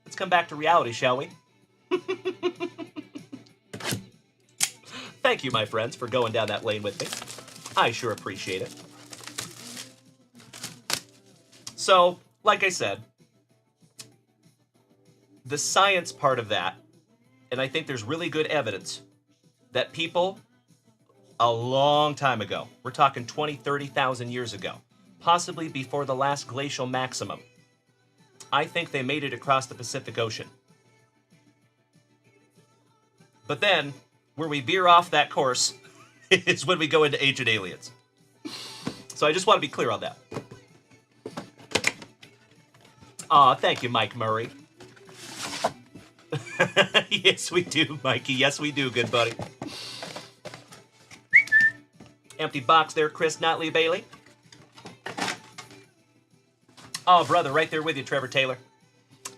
Let's come back to reality, shall we? Thank you, my friends, for going down that lane with me. I sure appreciate it. So, like I said, the science part of that, and I think there's really good evidence that people a long time ago, we're talking 20, 30,000 years ago, possibly before the last glacial maximum, I think they made it across the Pacific Ocean. But then, where we veer off that course is when we go into Ancient Aliens. So I just want to be clear on that. Aw, thank you, Mike Murray. Yes, we do, Mikey. Yes, we do, good buddy. Empty box there, Chris Notley Bailey. Oh, brother, right there with you, Trevor Taylor.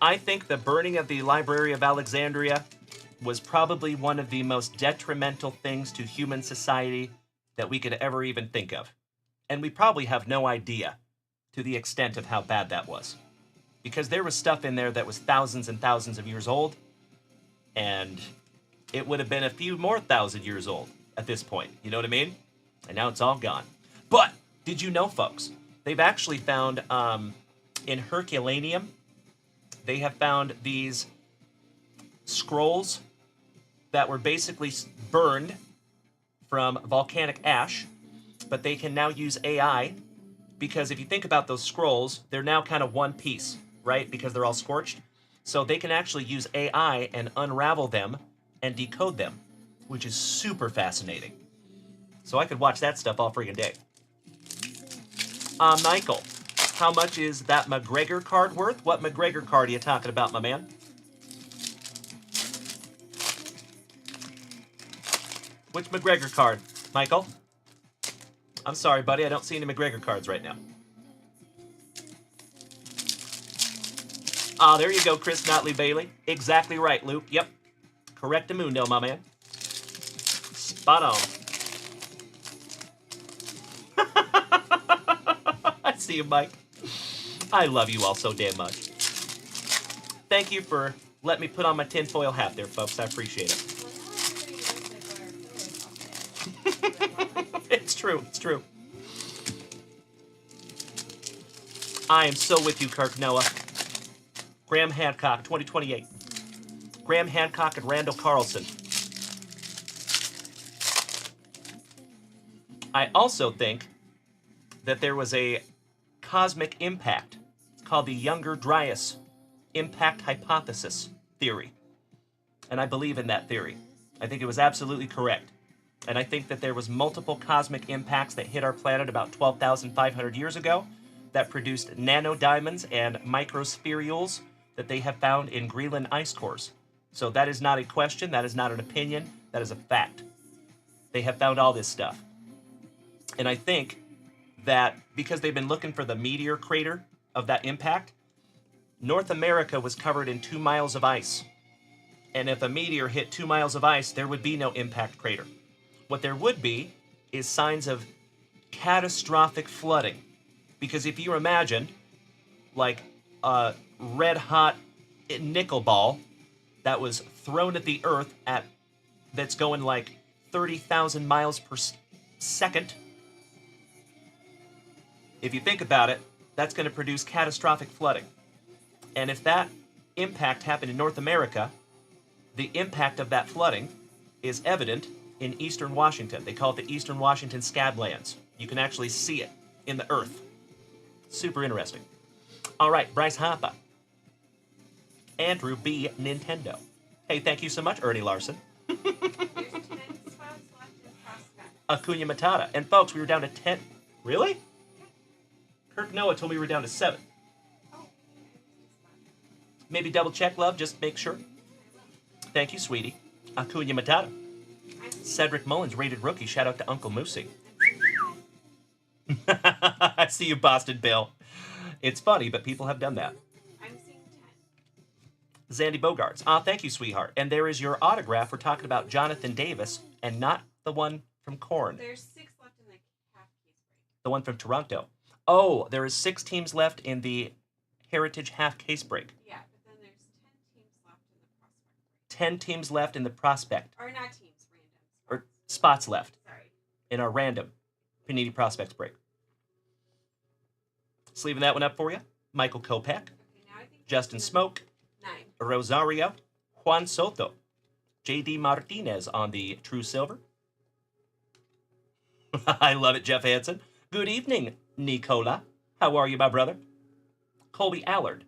I think the burning of the Library of Alexandria was probably one of the most detrimental things to human society that we could ever even think of. And we probably have no idea to the extent of how bad that was. Because there was stuff in there that was thousands and thousands of years old, and it would have been a few more thousand years old at this point. You know what I mean? And now it's all gone. But did you know, folks, they've actually found in Herculaneum, they have found these scrolls that were basically burned from volcanic ash, but they can now use AI, because if you think about those scrolls, they're now kind of one piece, right? Because they're all scorched. So they can actually use AI and unravel them and decode them, which is super fascinating. So I could watch that stuff all freaking day. Michael, how much is that McGregor card worth? What McGregor card are you talking about, my man? Which McGregor card, Michael? I'm sorry, buddy. I don't see any McGregor cards right now. Ah, there you go, Chris Notley Bailey. Exactly right, Luke. Yep. Correctamundo, my man. Spot on. I see you, Mike. I love you all so damn much. Thank you for letting me put on my tinfoil hat there, folks. I appreciate it. It's true. It's true. I am so with you, Kirk Noah. Graham Hancock, 2028. Graham Hancock and Randall Carlson. I also think that there was a cosmic impact called the Younger Dryas Impact Hypothesis theory. And I believe in that theory. I think it was absolutely correct. And I think that there was multiple cosmic impacts that hit our planet about 12,500 years ago that produced nanodiamonds and microspherules that they have found in Greenland ice cores. So that is not a question, that is not an opinion, that is a fact. They have found all this stuff. And I think that because they've been looking for the meteor crater of that impact, North America was covered in 2 miles of ice. And if a meteor hit 2 miles of ice, there would be no impact crater. What there would be is signs of catastrophic flooding. Because if you imagine, like a red-hot nickel ball that was thrown at the Earth that's going like 30,000 miles per second, if you think about it, that's going to produce catastrophic flooding. And if that impact happened in North America, the impact of that flooding is evident in eastern Washington. They call it the Eastern Washington Scablands. You can actually see it in the earth. Super interesting. All right, Bryce Harper. Andrew B. Nintendo. Hey, thank you so much, Ernie Larson. There's 10 spots left in prospect. Acuna Matata. And folks, we were down to 10. Really? Kirk Noah told me we were down to 7. Maybe double check, love, just make sure. Thank you, sweetie. Acuna Matata. Cedric Mullins, rated rookie. Shout out to Uncle Moosey. I see you, Boston Bill. It's funny, but people have done that. I'm seeing 10. Zandy Bogarts. Ah, thank you, sweetheart. And there is your autograph. We're talking about Jonathan Davis and not the one from Korn. There's 6 left in the half case break. The one from Toronto. Oh, there is 6 teams left in the Heritage half case break. Yeah, but then there's 10 teams left in the prospect break. 10 teams left in the prospect. Or not teams, random. Or spots left. Sorry. In our random Panini Prospects break. Sleeving that one up for you. Michael Kopech. Okay, now I think Justin Smoke. 9. Rosario. Juan Soto. J.D. Martinez on the True Silver. I love it, Jeff Hansen. Good evening, Nicola. How are you, my brother? Colby Allard.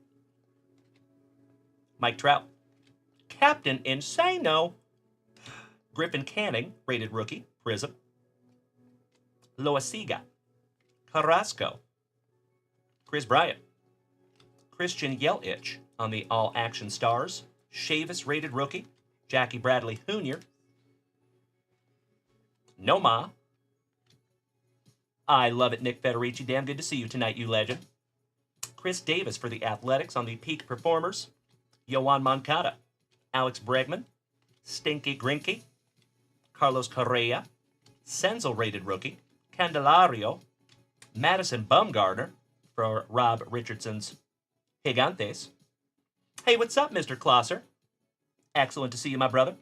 Mike Trout. Captain Insano. Griffin Canning, rated rookie, Prism. Loasiga. Carrasco. Chris Bryant. Christian Yelich on the All Action Stars. Chavis, rated rookie, Jackie Bradley Jr. Noma. I love it, Nick Federici. Damn good to see you tonight, you legend. Chris Davis for the Athletics on the Peak Performers. Yoan Moncada. Alex Bregman. Stinky Grinky. Carlos Correa. Senzel, rated rookie. Candelario. Madison Bumgarner for Rob Richardson's Gigantes. Hey, what's up, Mr. Klosser? Excellent to see you, my brother.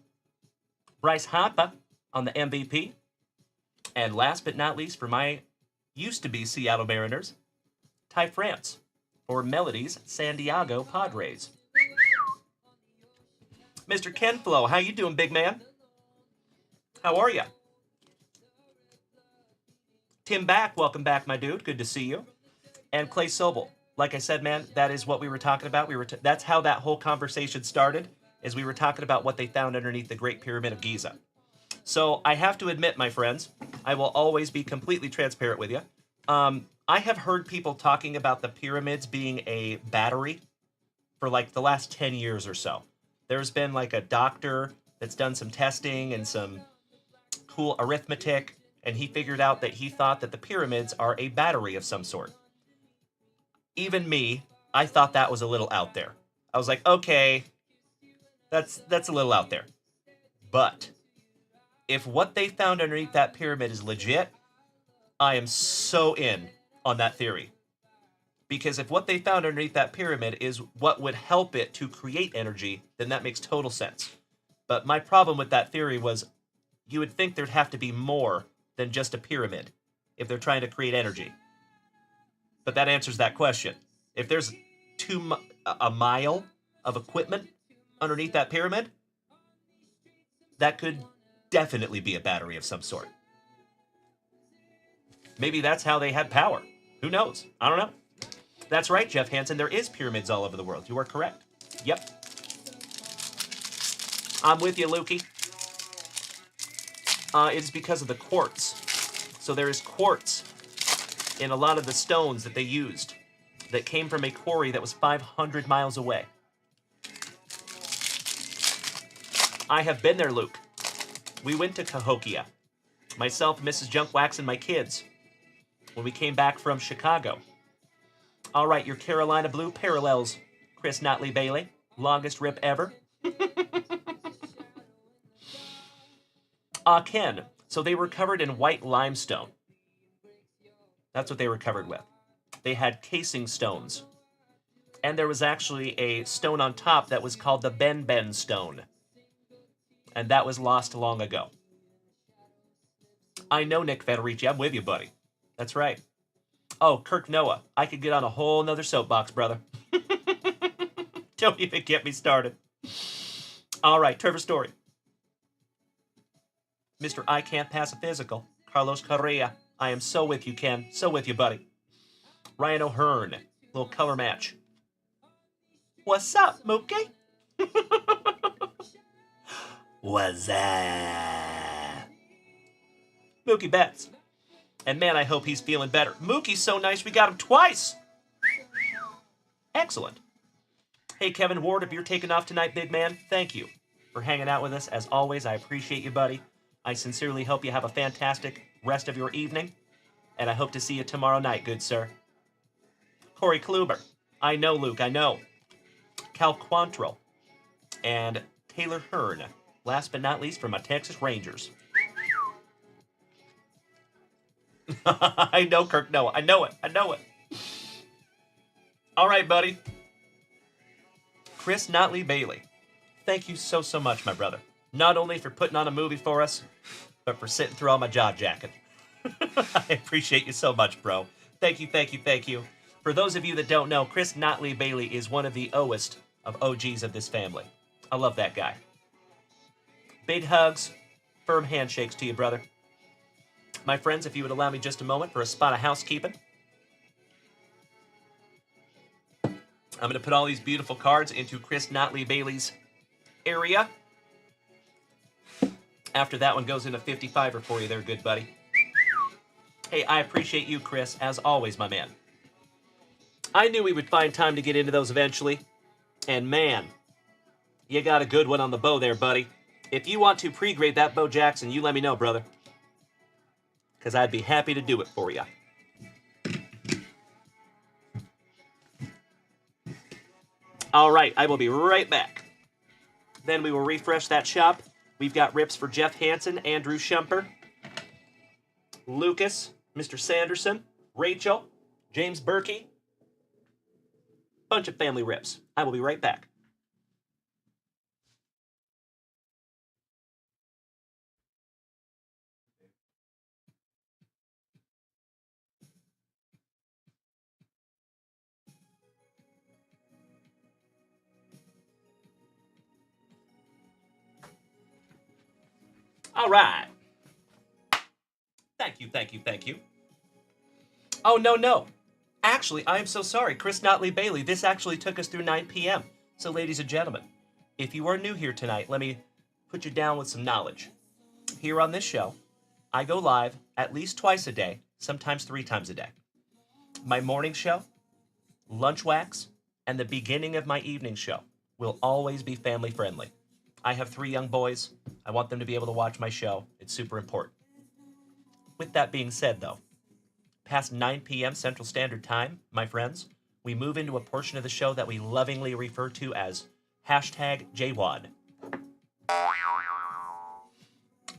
Bryce Harper on the MVP. And last but not least, for my used-to-be Seattle Mariners, Ty France for Melody's San Diego Padres. Mr. Ken Flo, how you doing, big man? How are you? Tim Back, welcome back, my dude. Good to see you. And Clay Sobel. Like I said, man, that is what we were talking about. That's how that whole conversation started, is we were talking about what they found underneath the Great Pyramid of Giza. So I have to admit, my friends, I will always be completely transparent with you. I have heard people talking about the pyramids being a battery for like the last 10 years or so. There's been like a doctor that's done some testing and some cool arithmetic, and he figured out that he thought that the pyramids are a battery of some sort. Even me, I thought that was a little out there. I was like, okay, that's a little out there. But if what they found underneath that pyramid is legit, I am so in on that theory. Because if what they found underneath that pyramid is what would help it to create energy, then that makes total sense. But my problem with that theory was you would think there'd have to be more than just a pyramid if they're trying to create energy. But that answers that question. If there's a mile of equipment underneath that pyramid, that could definitely be a battery of some sort. Maybe that's how they had power. Who knows? I don't know. That's right, Jeff Hansen. There is pyramids all over the world. You are correct. Yep. I'm with you, Lukey. It is because of the quartz. So there is quartz in a lot of the stones that they used that came from a quarry that was 500 miles away. I have been there, Luke. We went to Cahokia. Myself, Mrs. Junkwax, and my kids when we came back from Chicago. All right, your Carolina Blue parallels, Chris Notley Bailey. Longest rip ever. Ken. So they were covered in white limestone. That's what they were covered with. They had casing stones. And there was actually a stone on top that was called the Ben stone. And that was lost long ago. I know, Nick Federici. I'm with you, buddy. That's right. Oh, Kirk Noah. I could get on a whole nother soapbox, brother. Don't even get me started. All right, Trevor Story. Mr. I Can't Pass a Physical. Carlos Correa. I am so with you, Ken. So with you, buddy. Ryan O'Hearn. Little color match. What's up, Mookie? What's up? Mookie Betts. And man, I hope he's feeling better. Mookie's so nice we got him twice. Excellent. Hey, Kevin Ward, if you're taking off tonight, big man, thank you for hanging out with us. As always, I appreciate you, buddy. I sincerely hope you have a fantastic rest of your evening, and I hope to see you tomorrow night, good sir. Corey Kluber. I know, Luke, I know. Cal Quantrill. And Taylor Hearn. Last but not least, from my Texas Rangers. I know, Kirk Noah. I know it. I know it. All right, buddy. Chris Notley Bailey. Thank you so, so much, my brother. Not only for putting on a movie for us, but for sitting through all my jaw jacking. I appreciate you so much, bro. Thank you, thank you, thank you. For those of you that don't know, Chris Notley Bailey is one of the OGs of OGs of this family. I love that guy. Big hugs, firm handshakes to you, brother. My friends, if you would allow me just a moment for a spot of housekeeping. I'm going to put all these beautiful cards into Chris Notley Bailey's area. After that one goes in a 55er for you there, good buddy. Hey, I appreciate you, Chris, as always, my man. I knew we would find time to get into those eventually. And man, you got a good one on the bow there, buddy. If you want to pre-grade that Bo Jackson, you let me know, brother. Because I'd be happy to do it for you. All right, I will be right back. Then we will refresh that shop. We've got rips for Jeff Hansen, Andrew Shumper, Lucas, Mr. Sanderson, Rachel, James Berkey. Bunch of family rips. I will be right back. All right. Thank you, thank you, thank you. Oh, no. Actually, I am so sorry. Chris Notley Bailey, this actually took us through 9 p.m. So, ladies and gentlemen, if you are new here tonight, let me put you down with some knowledge. Here on this show, I go live at least twice a day, sometimes 3 times a day. My morning show, lunch wax, and the beginning of my evening show will always be family friendly. I have 3 young boys. I want them to be able to watch my show. It's super important. With that being said, though, past 9 p.m. Central Standard Time, my friends, we move into a portion of the show that we lovingly refer to as #JWAD.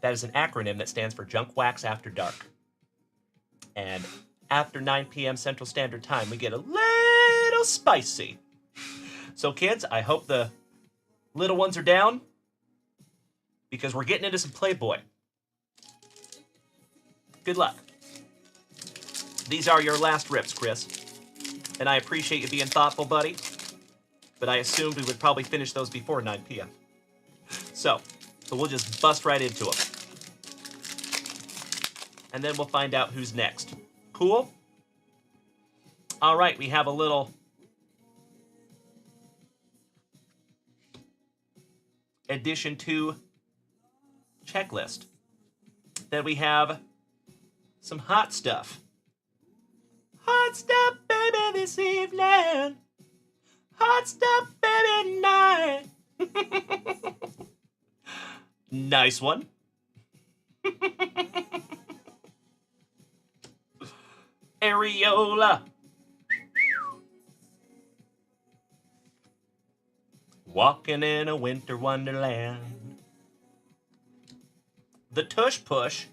That is an acronym that stands for Junk Wax After Dark. And after 9 p.m. Central Standard Time, we get a little spicy. So kids, I hope the little ones are down, because we're getting into some Playboy. Good luck. These are your last rips, Chris. And I appreciate you being thoughtful, buddy. But I assumed we would probably finish those before 9 p.m. So we'll just bust right into them. And then we'll find out who's next. Cool? All right, we have a little addition to checklist. Then we have some hot stuff. Hot stuff, baby, this evening. Hot stuff, baby, night. Nice one. Areola. Walking in a winter wonderland. The tush push.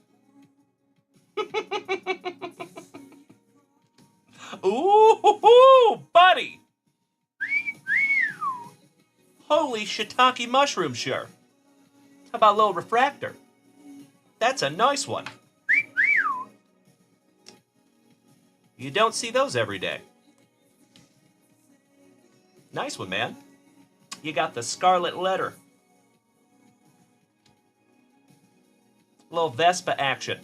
Ooh, buddy. Holy shiitake mushroom, sure. How about a little refractor? That's a nice one. You don't see those every day. Nice one, man. You got the scarlet letter. Little Vespa action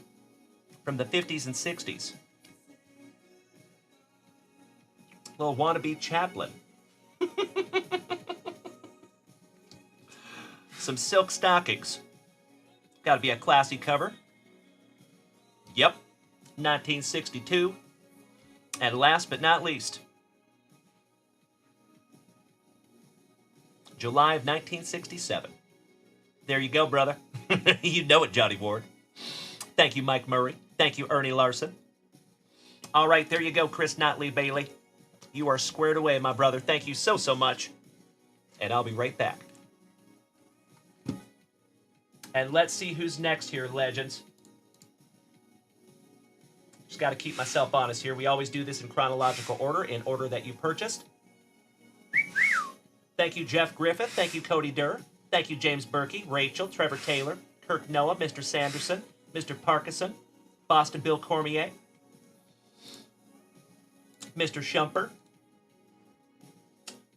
from the 50s and 60s. Little wannabe Chaplin. Some silk stockings. Gotta be a classy cover. Yep, 1962. And last but not least, July of 1967. There you go, brother. You know it, Johnny Ward. Thank you, Mike Murray. Thank you, Ernie Larson. All right, there you go, Chris Notley Bailey. You are squared away, my brother. Thank you so, so much. And I'll be right back. And let's see who's next here, legends. Just got to keep myself honest here. We always do this in chronological order, in order that you purchased. Thank you, Jeff Griffith. Thank you, Cody Durr. Thank you, James Berkey, Rachel, Trevor Taylor, Kirk Noah, Mr. Sanderson, Mr. Parkinson, Boston Bill Cormier, Mr. Shumper.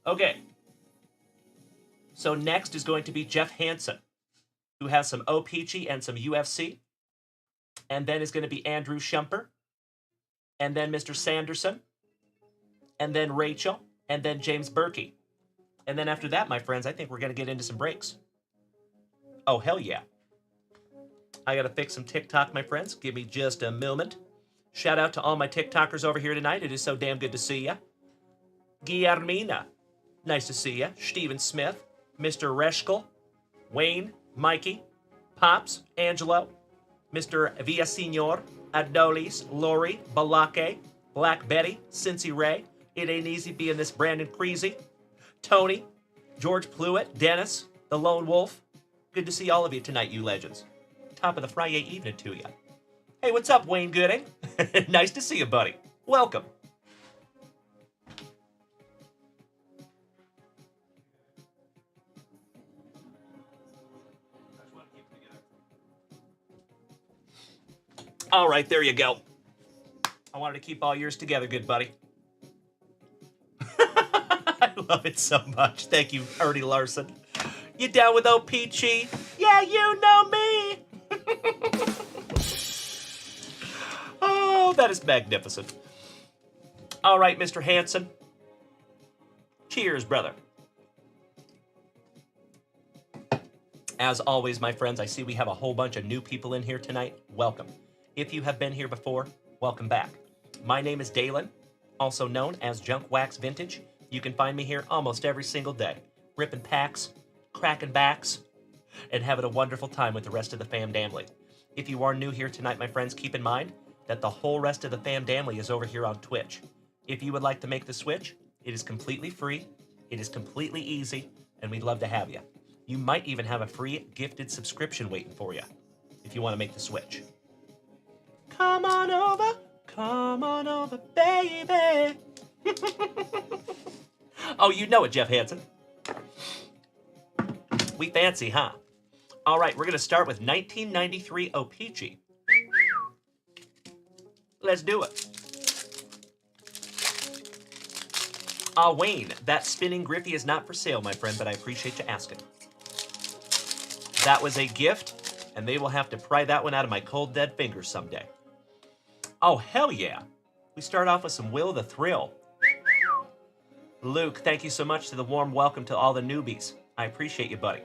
Okay. So next is going to be Jeff Hansen, who has some O-Peachy and some UFC. And then is going to be Andrew Shumper. And then Mr. Sanderson. And then Rachel. And then James Berkey. And then after that, my friends, I think we're going to get into some breaks. Oh, hell yeah. I gotta fix some TikTok, my friends. Give me just a moment. Shout out to all my TikTokers over here tonight. It is so damn good to see ya. Guillermina, nice to see ya. Steven Smith, Mr. Reschkel, Wayne, Mikey, Pops, Angelo, Mr. Villasenor, Adolis, Lori, Balake, Black Betty, Cincy Ray, It Ain't Easy Being This Brandon Creasy, Tony, George Pluitt, Dennis, The Lone Wolf. Good to see all of you tonight, you legends. Top of the FriYAY evening to you. Hey, what's up, Wayne Gooding? Nice to see you, buddy. Welcome. All right, there you go. I wanted to keep all yours together, good buddy. I love it so much. Thank you, Ernie Larson. You down with old Peachy? Yeah, you know me. Oh, that is magnificent. All right, Mr. Hanson. Cheers, brother. As always, my friends, I see we have a whole bunch of new people in here tonight. Welcome. If you have been here before, welcome back. My name is Dalen, also known as Junkwax Vintage. You can find me here almost every single day, ripping packs, cracking backs, and having a wonderful time with the rest of the fam-damly. If you are new here tonight, my friends, keep in mind that the whole rest of the fam-damly is over here on Twitch. If you would like to make the switch, it is completely free, it is completely easy, and we'd love to have you. You might even have a free gifted subscription waiting for you if you want to make the switch. Come on over, baby. Oh, you know it, Jeff Hansen. We fancy, huh? All right, we're going to start with 1993 O-Pee-Chee. Let's do it. Wayne, that spinning Griffey is not for sale, my friend, but I appreciate you asking. That was a gift, and they will have to pry that one out of my cold, dead fingers someday. Oh, hell yeah. We start off with some Will the Thrill. Luke, thank you so much for the warm welcome to all the newbies. I appreciate you, buddy.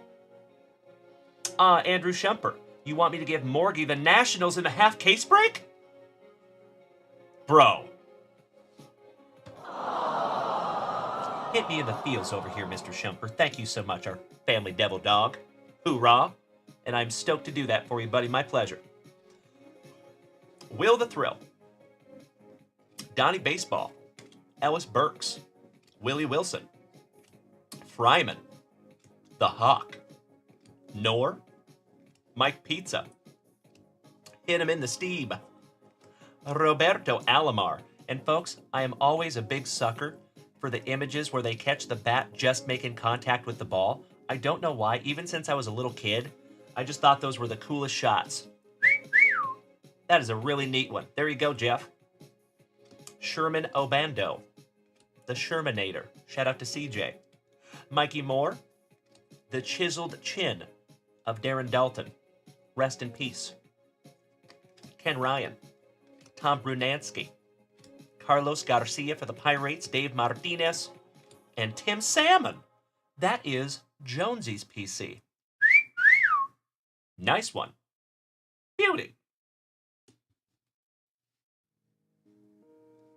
Andrew Shumper, you want me to give Morgie the Nationals in the half case break? Bro. Hit me in the feels over here, Mr. Shumper. Thank you so much, our family devil dog. Hoorah. And I'm stoked to do that for you, buddy. My pleasure. Will the Thrill. Donnie Baseball. Ellis Burks. Willie Wilson. Fryman. The Hawk. Nor. Mike Pizza. Hit him in the Steve. Roberto Alomar. And folks, I am always a big sucker for the images where they catch the bat just making contact with the ball. I don't know why. Even since I was a little kid, I just thought those were the coolest shots. That is a really neat one. There you go, Jeff. Sherman Obando. The Shermanator. Shout out to CJ. Mikey Moore. The Chiseled Chin of Darren Dalton. Rest in peace. Ken Ryan. Tom Brunansky. Carlos Garcia for the Pirates. Dave Martinez. And Tim Salmon. That is Jonesy's PC. Nice one. Beauty.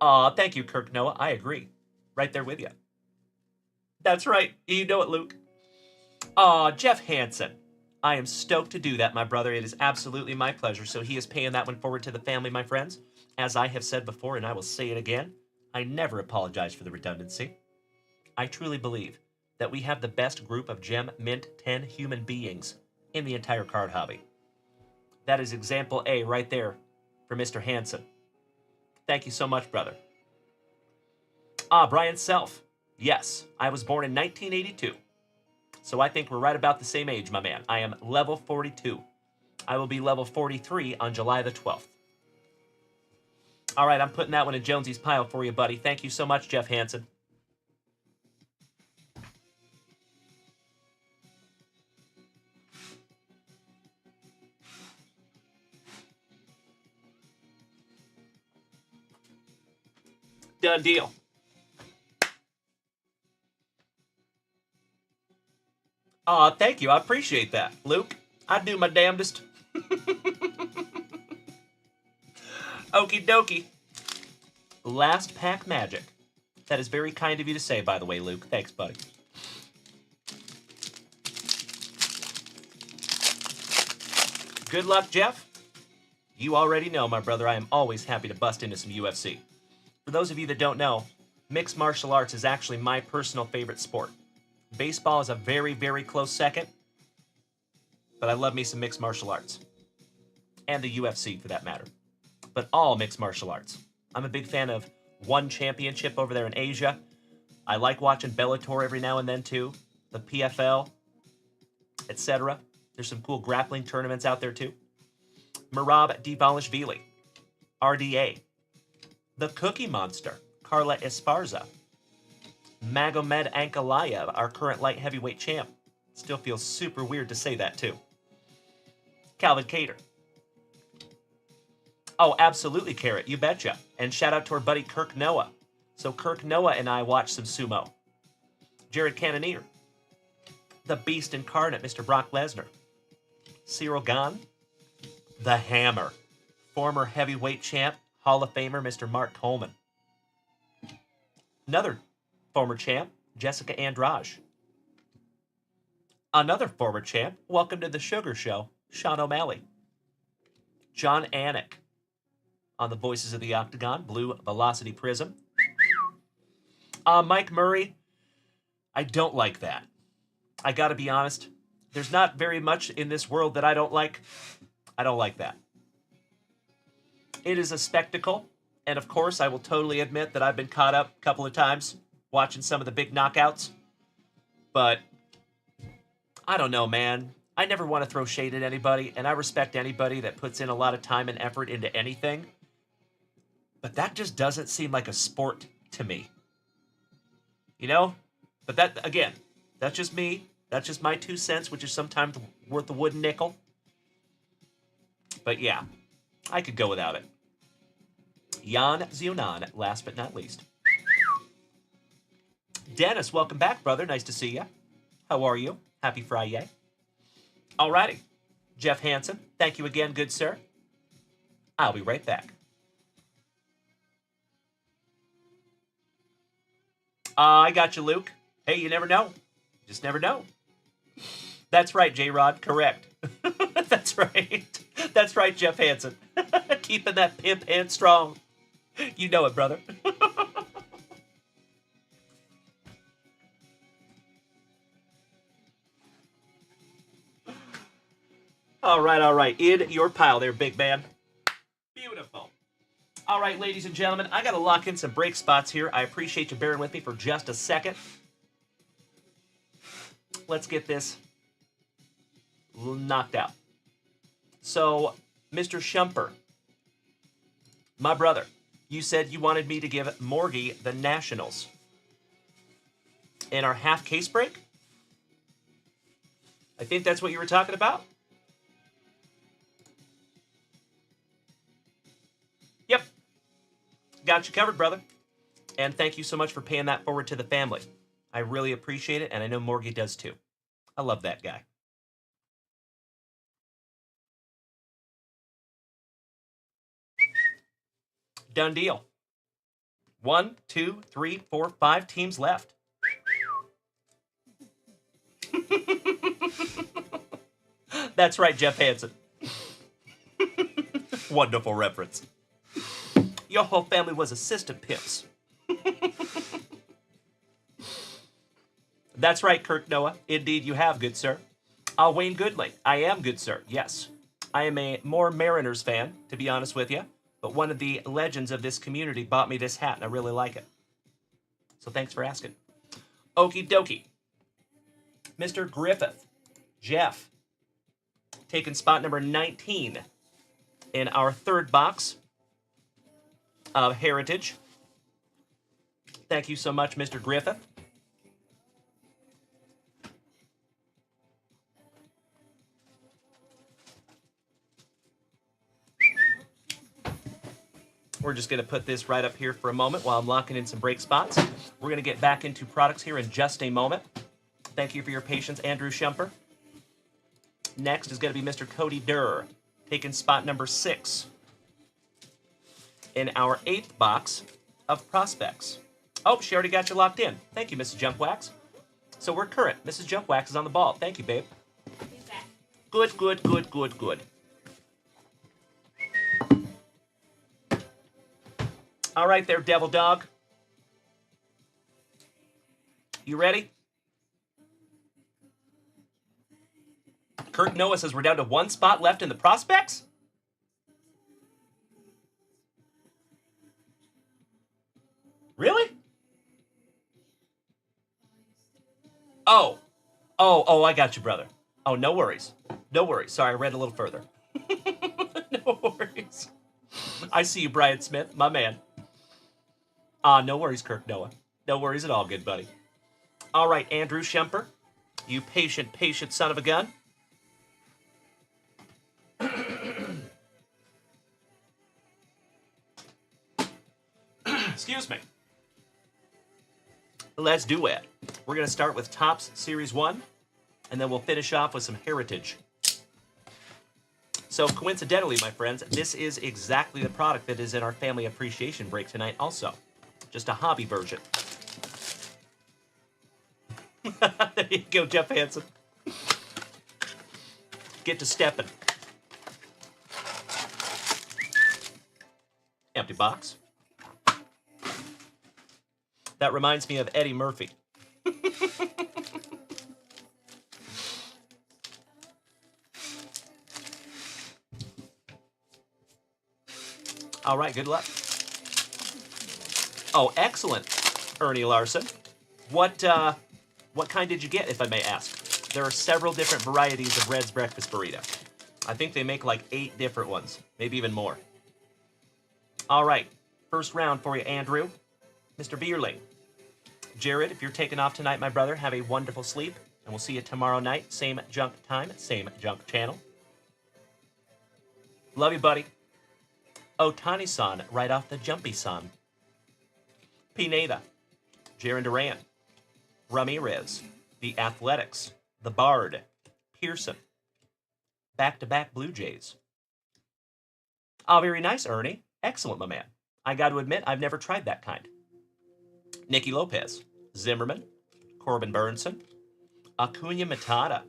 Aw, thank you, Kirk Noah. I agree. Right there with you. That's right. You know it, Luke. Aw, Jeff Hansen. I am stoked to do that, my brother. It is absolutely my pleasure. So he is paying that one forward to the family, my friends. As I have said before, and I will say it again, I never apologize for the redundancy. I truly believe that we have the best group of Gem Mint 10 human beings in the entire card hobby. That is example A right there for Mr. Hansen. Thank you so much, brother. Brian Self. Yes, I was born in 1982. So I think we're right about the same age, my man. I am level 42. I will be level 43 on July the 12th. All right, I'm putting that one in Jonesy's pile for you, buddy. Thank you so much, Jeff Hansen. Done deal. Aw, thank you. I appreciate that, Luke. I do my damnedest. Okie dokie. Last pack magic. That is very kind of you to say, by the way, Luke. Thanks, buddy. Good luck, Jeff. You already know, my brother, I am always happy to bust into some UFC. For those of you that don't know, mixed martial arts is actually my personal favorite sport. Baseball is a very, very close second, but I love me some mixed martial arts. And the UFC, for that matter. But all mixed martial arts. I'm a big fan of One Championship over there in Asia. I like watching Bellator every now and then, too. The PFL, etc. There's some cool grappling tournaments out there, too. Merab Dvalishvili, RDA. The Cookie Monster, Carla Esparza. Magomed Ankalaev, our current light heavyweight champ. Still feels super weird to say that, too. Calvin Cater. Oh, absolutely, Carrot. You betcha. And shout out to our buddy Kirk Noah. So Kirk Noah and I watched some sumo. Jared Cannonier. The Beast Incarnate, Mr. Brock Lesnar. Cyril Gahn. The Hammer. Former heavyweight champ, Hall of Famer, Mr. Mark Coleman. Another former champ, Jessica Andrade. Another former champ, welcome to the Sugar Show, Sean O'Malley. John Anik. On the Voices of the Octagon, Blue Velocity Prism. Mike Murray, I don't like that. I gotta be honest, there's not very much in this world that I don't like. I don't like that. It is a spectacle, and of course, I will totally admit that I've been caught up a couple of times watching some of the big knockouts. But, I don't know, man. I never want to throw shade at anybody, and I respect anybody that puts in a lot of time and effort into anything. But that just doesn't seem like a sport to me. You know? But that, again, that's just me. That's just my 2 cents, which is sometimes worth a wooden nickel. But yeah, I could go without it. Jan Zionan, last but not least. Dennis, welcome back, brother. Nice to see you. How are you? Happy FriYAY. Alrighty. Jeff Hansen, thank you again, good sir. I'll be right back. I got you, Luke. Hey, you never know. Just never know. That's right, J-Rod. Correct. That's right. That's right, Jeff Hansen. Keeping that pimp hand strong. You know it, brother. All right. In your pile there, big man. Beautiful. All right, ladies and gentlemen, I got to lock in some break spots here. I appreciate you bearing with me for just a second. Let's get this knocked out. So, Mr. Shumper, my brother, you said you wanted me to give Morgie the Nationals in our half case break? I think that's what you were talking about? Yep. Got you covered, brother. And thank you so much for paying that forward to the family. I really appreciate it, and I know Morgie does too. I love that guy. Done deal. 1, 2, 3, 4, 5 teams left. That's right, Jeff Hansen. Wonderful reference. Your whole family was assistant pimps. That's right, Kirk Noah. Indeed you have, good sir. Wayne Goodley. I am, good sir. Yes. I am a more Mariners fan, to be honest with you. But one of the legends of this community bought me this hat, and I really like it. So thanks for asking. Okie dokie. Mr. Griffith. Jeff. Taking spot number 19 in our third box of Heritage. Thank you so much, Mr. Griffith. We're just going to put this right up here for a moment while I'm locking in some break spots. We're going to get back into products here in just a moment. Thank you for your patience, Andrew Shumper. Next is going to be Mr. Cody Durr, taking spot number 6. in our 8th box of prospects. Oh, she already got you locked in. Thank you, Mrs. Junkwax. So we're current. Mrs. Junkwax is on the ball. Thank you, babe. Good, good, good, good, good. All right there, Devil Dog. You ready? Kirk Noah says we're down to 1 spot left in the prospects? Really? Oh, I got you, brother. Oh, no worries. No worries. Sorry, I read a little further. No worries. I see you, Brian Smith, my man. No worries, Kirk Noah. No worries at all, good buddy. All right, Andrew Schemper, you patient, patient son of a gun. Excuse me. Let's do it. We're going to start with Topps Series 1, and then we'll finish off with some Heritage. So coincidentally, my friends, this is exactly the product that is in our family appreciation break tonight also. Just a hobby version. There you go, Jeff Hansen. Get to stepping. Empty box. That reminds me of Eddie Murphy. All right, good luck. Oh, excellent, Ernie Larson. What kind did you get, if I may ask? There are several different varieties of Red's Breakfast Burrito. I think they make like 8 different ones, maybe even more. All right, first round for you, Andrew. Mr. Bierling. Jared, if you're taking off tonight, my brother, have a wonderful sleep, and we'll see you tomorrow night, same junk time, same junk channel. Love you, buddy. Otani-san, right off the jumpy-san. Pineda, Jaron Duran, Ramirez, the Athletics, the Bard, Pearson, back-to-back Blue Jays. Oh, very nice, Ernie. Excellent, my man. I got to admit, I've never tried that kind. Nicky Lopez, Zimmerman, Corbin Burnson, Acuna Matata,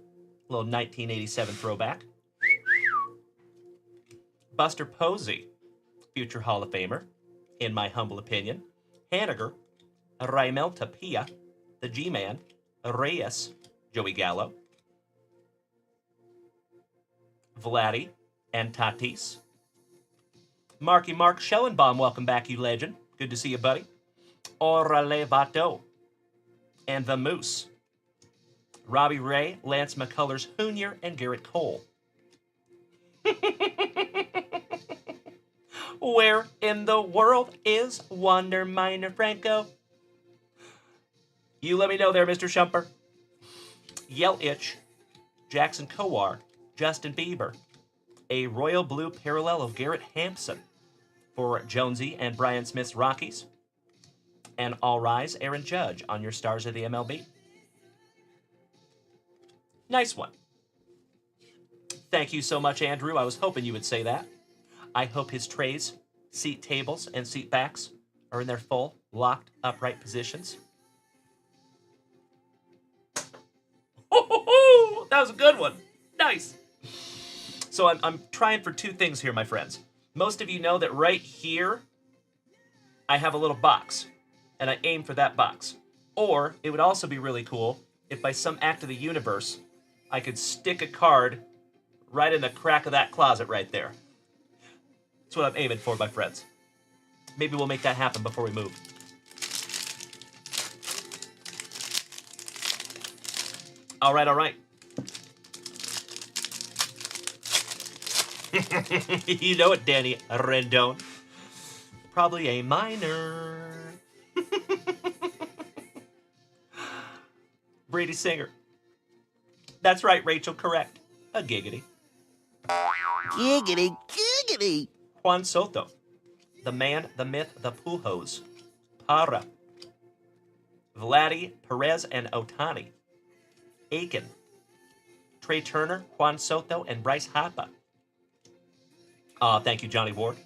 little 1987 throwback. Buster Posey, future Hall of Famer, in my humble opinion. Haniger, Raimel Tapia, the G-Man, Reyes, Joey Gallo, Vladdy, and Tatis. Marky Mark Schellenbaum, welcome back, you legend. Good to see you, buddy. Orale Vato, and the Moose. Robbie Ray, Lance McCullers Jr., and Garrett Cole. Where in the world is Wander Minor Franco? You let me know there, Mr. Shumper. Yell Itch, Jackson Kowar, Justin Bieber. A royal blue parallel of Garrett Hampson for Jonesy and Brian Smith's Rockies. And All Rise, Aaron Judge on your Stars of the MLB. Nice one. Thank you so much, Andrew. I was hoping you would say that. I hope his trays, seat tables, and seat backs are in their full, locked, upright positions. Oh, that was a good one. Nice. So I'm trying for 2 things here, my friends. Most of you know that right here, I have a little box, and I aim for that box. Or it would also be really cool if by some act of the universe, I could stick a card right in the crack of that closet right there. That's what I'm aiming for, my friends. Maybe we'll make that happen before we move. All right, all right. You know it, Danny Rendon. Probably a minor. Brady Singer. That's right, Rachel, correct. A giggity. Giggity, giggity. Juan Soto. The man, the myth, the Pujols. Parra. Vladdy, Perez, and Otani. Aiken. Trey Turner, Juan Soto, and Bryce Harper. Thank you, Johnny Ward.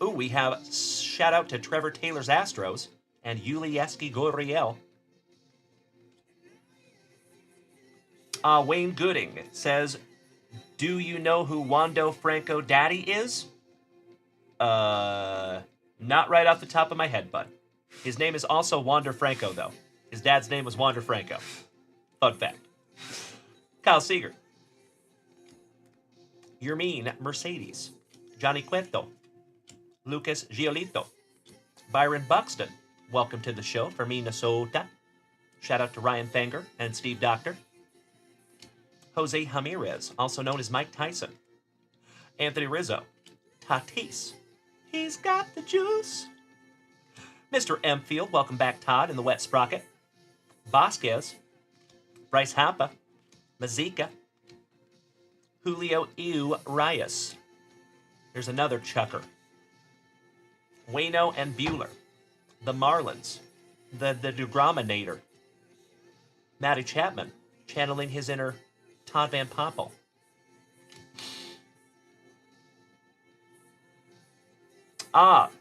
Ooh, we have shout out to Trevor Taylor's Astros and Yulieski Goriel. Wayne Gooding says, do you know who Wando Franco Daddy is? Not right off the top of my head, bud. His name is also Wander Franco, though. His dad's name was Wander Franco. Fun fact. Kyle Seeger. Yermine Mercedes. Johnny Cueto. Lucas Giolito. Byron Buxton. Welcome to the show from Minnesota. Shout out to Ryan Fanger and Steve Doctor. Jose Ramirez, also known as Mike Tyson. Anthony Rizzo. Tatis. He's got the juice. Mr. M. Field, welcome back, Todd, in the wet sprocket. Vasquez. Bryce Harper. Mazika. Julio Urias. There's another chucker. Wayno and Bueller. The Marlins. The Degrominator. Matty Chapman, channeling his inner Todd Van Poppel.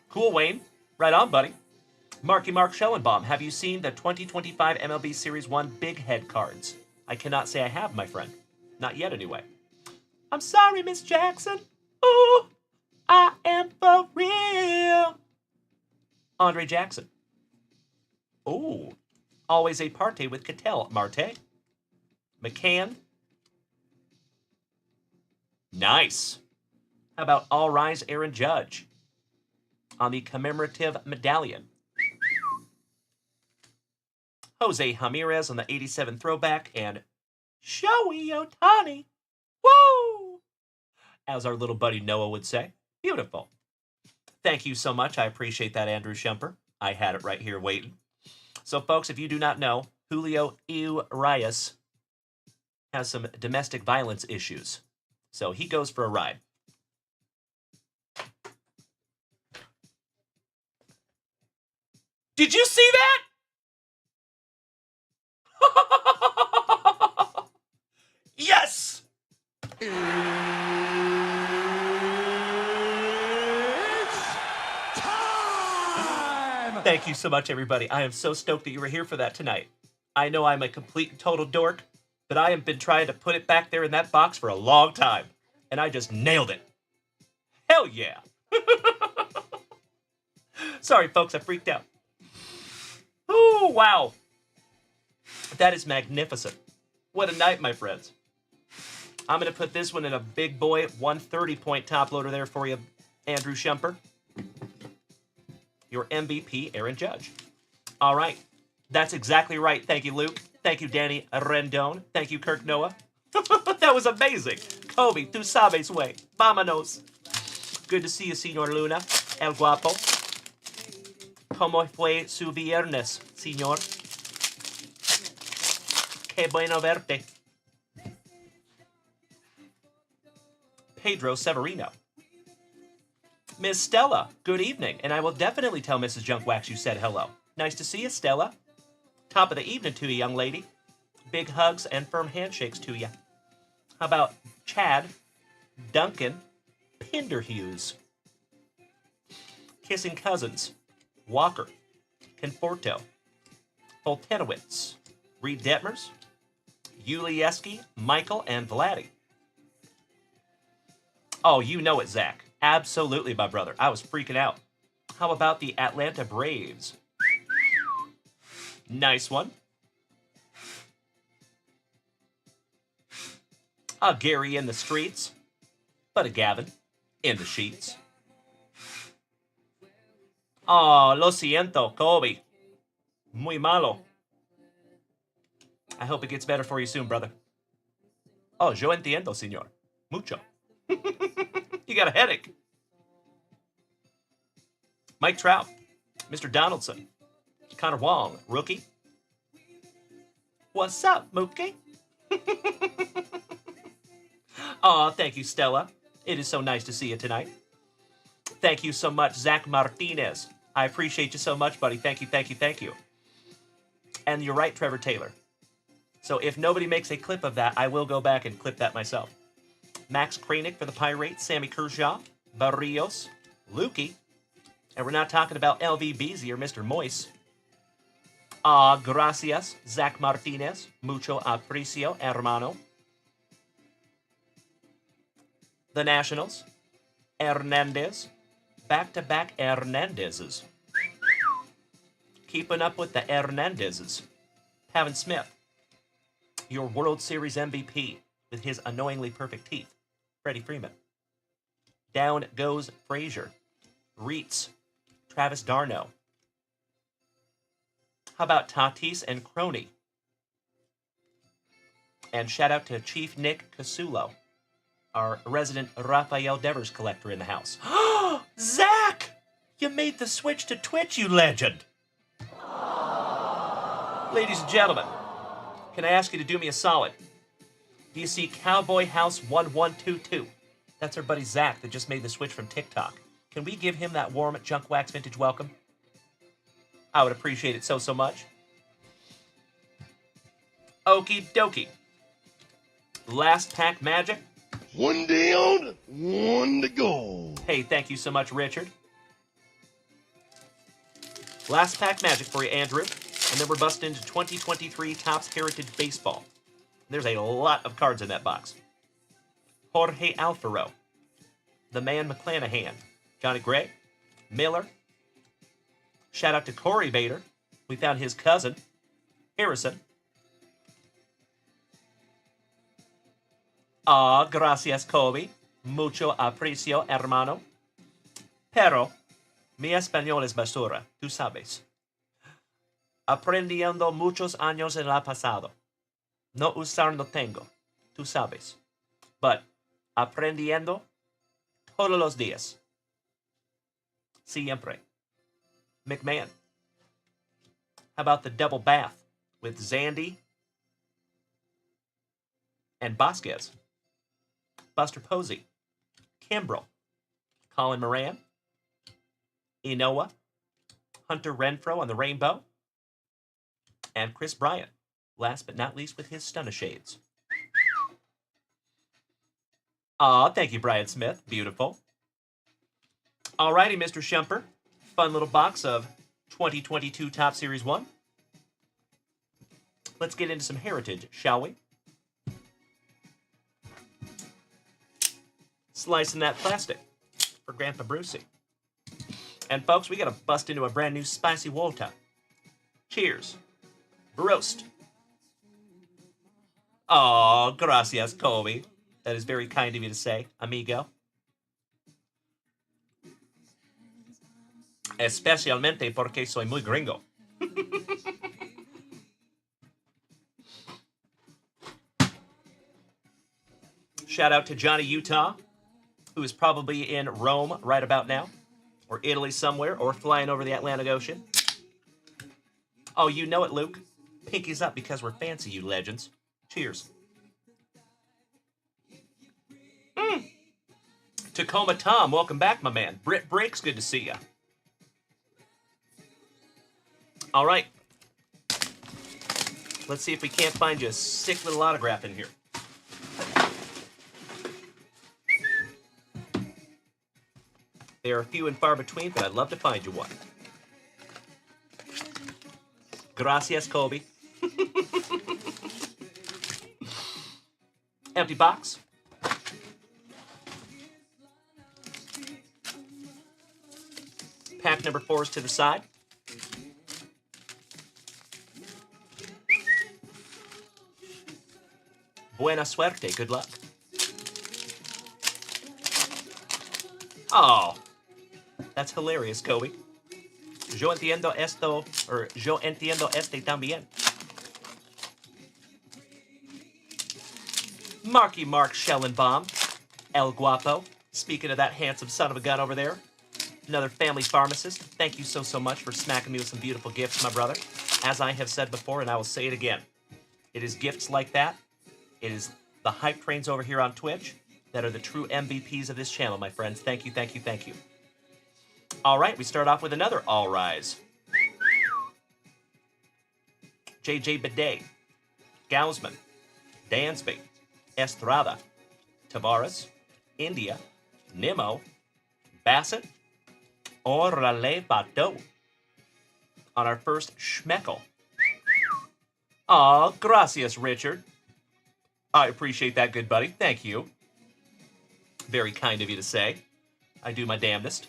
Cool, Wayne. Right on, buddy. Marky Mark Schellenbaum, have you seen the 2025 MLB Series 1 Big Head cards? I cannot say I have, my friend. Not yet, anyway. I'm sorry, Miss Jackson. Ooh, I am for real. Andre Jackson. Ooh, always a party with Cattell, Marte. McCann. Nice. How about All Rise Aaron Judge on the commemorative medallion? Jose Ramirez on the 87 throwback, and Shohei Ohtani. Woo! As our little buddy Noah would say. Beautiful. Thank you so much. I appreciate that, Andrew Shumper. I had it right here waiting. So, folks, if you do not know, Julio Urias has some domestic violence issues. So he goes for a ride. Did you see that? Yes! It's time! Thank you so much, everybody. I am so stoked that you were here for that tonight. I know I'm a complete and total dork, but I have been trying to put it back there in that box for a long time, and I just nailed it. Hell yeah! Sorry, folks, I freaked out. Ooh, wow. That is magnificent. What a night, my friends. I'm going to put this one in a big boy 130-point top loader there for you, Andrew Shumper. Your MVP, Aaron Judge. All right. That's exactly right. Thank you, Luke. Thank you, Danny Rendon. Thank you, Kirk Noah. That was amazing. Kobe, tu sabes, way. Vámonos. Good to see you, Señor Luna. El Guapo. ¿Cómo fue su viernes, señor? Qué bueno verte. Pedro Severino. Miss Stella, good evening, and I will definitely tell Mrs. Junkwax you said hello. Nice to see you, Stella. Top of the evening to you, young lady. Big hugs and firm handshakes to you. How about Chad, Duncan, Pinderhughes, Kissing Cousins, Walker, Conforto, Foltenowitz, Reed Detmers, Yulieski, Michael, and Vladdy. Oh, you know it, Zach. Absolutely, my brother. I was freaking out. How about the Atlanta Braves? Nice one. A Gary in the streets, but a Gavin in the sheets. Oh, lo siento, Kobe. Muy malo. I hope it gets better for you soon, brother. Oh, yo entiendo, señor. Mucho. You got a headache. Mike Trout. Mr. Donaldson. Connor Wong, rookie. What's up, Mookie? Aw, thank you, Stella. It is so nice to see you tonight. Thank you so much, Zach Martinez. I appreciate you so much, buddy. Thank you, thank you, thank you. And you're right, Trevor Taylor. So if nobody makes a clip of that, I will go back and clip that myself. Max Kranick for the Pirates, Sammy Kershaw, Barrios, Lukey, And we're not talking about LV Beasy or Mr. Moise. Gracias, Zach Martinez. Mucho aprecio, hermano. The Nationals. Hernandez. Back-to-back Hernandezes. Keeping up with the Hernandezes. Pavin Smith. Your World Series MVP with his annoyingly perfect teeth. Freddie Freeman. Down goes Frazier. Reitz. Travis d'Arnaud. How about Tatis and Crony? And shout out to Chief Nick Casulo, our resident Rafael Devers collector in the house. Zach! You made the switch to Twitch, you legend! Ladies and gentlemen, can I ask you to do me a solid? Do you see Cowboy House 1122? That's our buddy Zach that just made the switch from TikTok. Can we give him that warm Junkwax vintage welcome? I would appreciate it so much. Okie dokie. Last pack magic. One down, one to go. Hey, thank you so much, Richard. Last pack magic for you, Andrew. And then we're busting into 2023 Topps Heritage Baseball. There's a lot of cards in that box. Jorge Alfaro. The Man McClanahan. Johnny Gray. Miller. Shout out to Corey Bader. We found his cousin, Harrison. Gracias, Kobe. Mucho aprecio, hermano. Pero, mi español es basura, tú sabes. Aprendiendo muchos años en el pasado. No usar no tengo, tú sabes. But, aprendiendo todos los días. Siempre. McMahon. How about the double bath with Zandy and Vasquez? Buster Posey. Kimbrel. Colin Moran. Inoa. Hunter Renfroe on the rainbow. And Chris Bryant. Last but not least with his stunner shades. Thank you, Brian Smith. Beautiful. Alrighty, Mr. Shumper. Fun little box of 2022 Top Series 1. Let's get into some heritage, shall we? Slicing that plastic for Grandpa Brucey. And folks, we gotta bust into a brand new spicy water. Cheers. Roast. Oh, gracias, Kobe. That is very kind of you to say, amigo. Especialmente porque soy muy gringo. Shout out to Johnny Utah, who is probably in Rome right about now, or Italy somewhere, or flying over the Atlantic Ocean. Oh, you know it, Luke. Pinkies up because we're fancy, you legends. Cheers. Tacoma Tom, welcome back, my man. Britt Breaks, good to see ya. All right. Let's see if we can't find you a sick little autograph in here. They are few and far between, but I'd love to find you one. Gracias, Kobe. Empty box. Pack number 4 is to the side. Buena suerte. Good luck. Oh, that's hilarious, Kobe. Yo entiendo esto, or yo entiendo este también. Marky Mark Schellenbaum. El Guapo. Speaking of that handsome son of a gun over there. Another family pharmacist. Thank you so much for smacking me with some beautiful gifts, my brother. As I have said before, and I will say it again. It is gifts like that. It is the hype trains over here on Twitch that are the true MVPs of this channel, my friends. Thank you, thank you, thank you. All right, we start off with another All Rise. JJ Bidet, Gausman, Dansby, Estrada, Tavares, India, Nimmo, Bassett, Orale Bateau on our first schmeckel. Aw, gracias, Richard. I appreciate that, good buddy. Thank you. Very kind of you to say. I do my damnedest.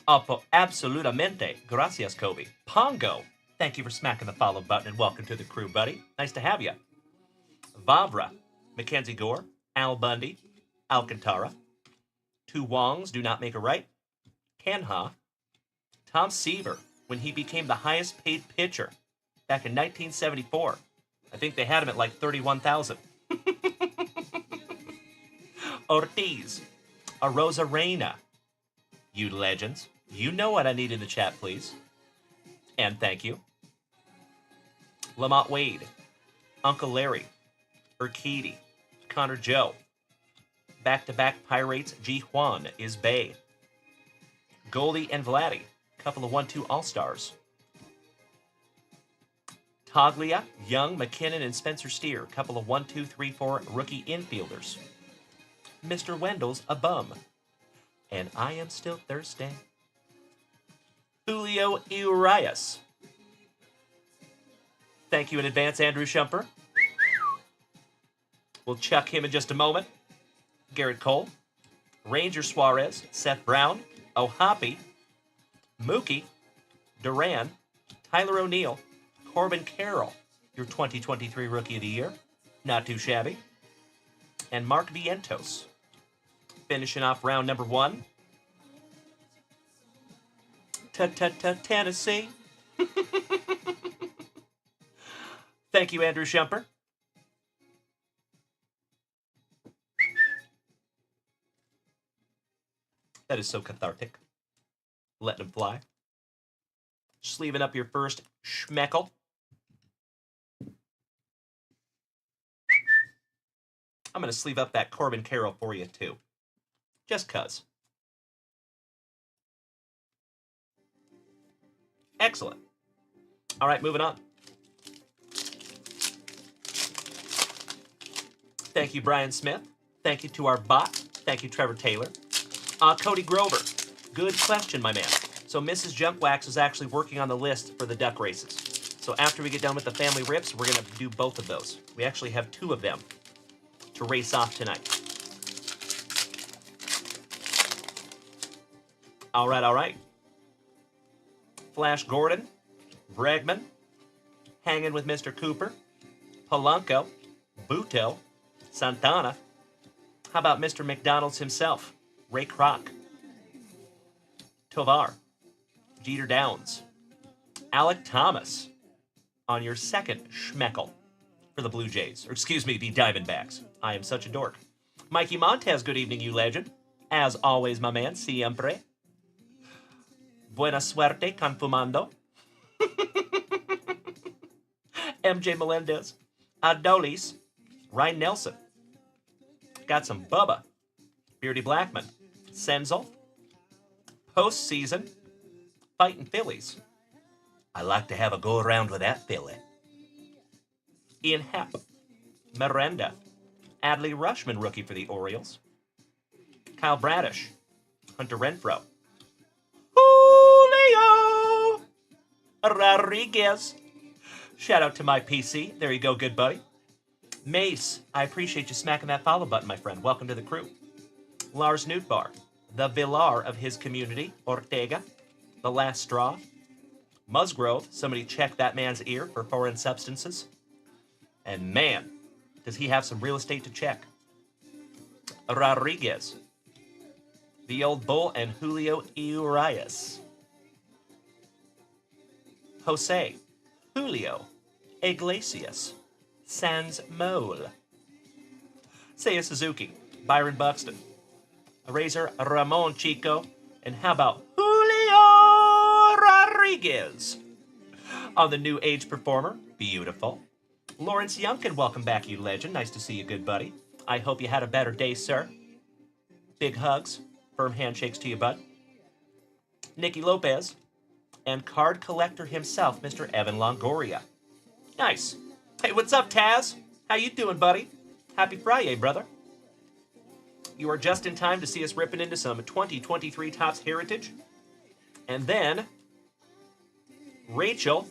Absolutamente. Gracias, Kobe. Pongo. Thank you for smacking the follow button and welcome to the crew, buddy. Nice to have you. Vavra. Mackenzie Gore. Al Bundy. Alcantara. Two Wongs do not make a right. Kanha. Tom Seaver, when he became the highest paid pitcher back in 1974. I think they had him at like 31,000. Ortiz. Arosa Reina. You legends. You know what I need in the chat, please. And thank you. Lamont Wade. Uncle Larry. Urquidy. Connor Joe. Back-to-back Pirates, G. Juan is Bay. Goldie and Vladdy. Couple of 1-2 All-Stars. Toglia, Young, McKinnon, and Spencer Steer. Couple of 1-2-3-4 rookie infielders. Mr. Wendell's a bum. And I am still thirsty. Julio Urias. Thank you in advance, Andrew Shumper. We'll chuck him in just a moment. Garrett Cole. Ranger Suarez. Seth Brown. O'Hoppy. Mookie. Duran. Tyler O'Neill. Corbin Carroll. Your 2023 Rookie of the Year. Not too shabby. And Mark Vientos. Finishing off round number 1. Tennessee. Thank you, Andrew Shumper. That is so cathartic. Letting them fly. Sleeving up your first schmeckel. I'm going to sleeve up that Corbin Carroll for you, too. Just 'cause. Excellent. All right, moving on. Thank you, Brian Smith. Thank you to our bot. Thank you, Trevor Taylor. Cody Grover. Good question, my man. So Mrs. Junkwax is actually working on the list for the duck races. So after we get done with the family rips, we're going to do both of those. We actually have 2 of them to race off tonight. All right, all right. Flash Gordon, Bregman, hanging with Mr. Cooper, Polanco, Buto, Santana. How about Mr. McDonald's himself, Ray Kroc, Tovar, Jeter Downs, Alec Thomas on your second schmeckel for the Blue Jays, or excuse me, the Diamondbacks. I am such a dork. Mikey Montez, good evening, you legend. As always, my man, siempre. Buena suerte con fumando. MJ Melendez, Adolis, Ryan Nelson. Got some Bubba, Beardy Blackman, Senzel, Postseason, Fighting Phillies. I like to have a go around with that Philly. Ian Happ, Miranda, Adley Rushman, rookie for the Orioles. Kyle Bradish, Hunter Renfroe. Julio Rodriguez. Shout out to my PC. There you go, good buddy. Mace, I appreciate you smacking that follow button, my friend. Welcome to the crew. Lars Nootbaar, the Villar of his community, Ortega, the last straw. Musgrove, somebody check that man's ear for foreign substances. And man, does he have some real estate to check. Rodriguez, the old bull, and Julio Urias. Jose, Julio, Iglesias, Sans Mole. Seiya Suzuki, Byron Buxton, Razor Ramon Chico, and how about Julio Rodriguez on the New Age Performer? Beautiful. Lawrence Youngkin, welcome back, you legend. Nice to see you, good buddy. I hope you had a better day, sir. Big hugs, firm handshakes to you, bud. Nicky Lopez, and card collector himself, Mr. Evan Longoria. Nice. Hey, what's up, Taz? How you doing, buddy? Happy FriYAY, brother. You are just in time to see us ripping into some 2023 Topps Heritage. And then, Rachel,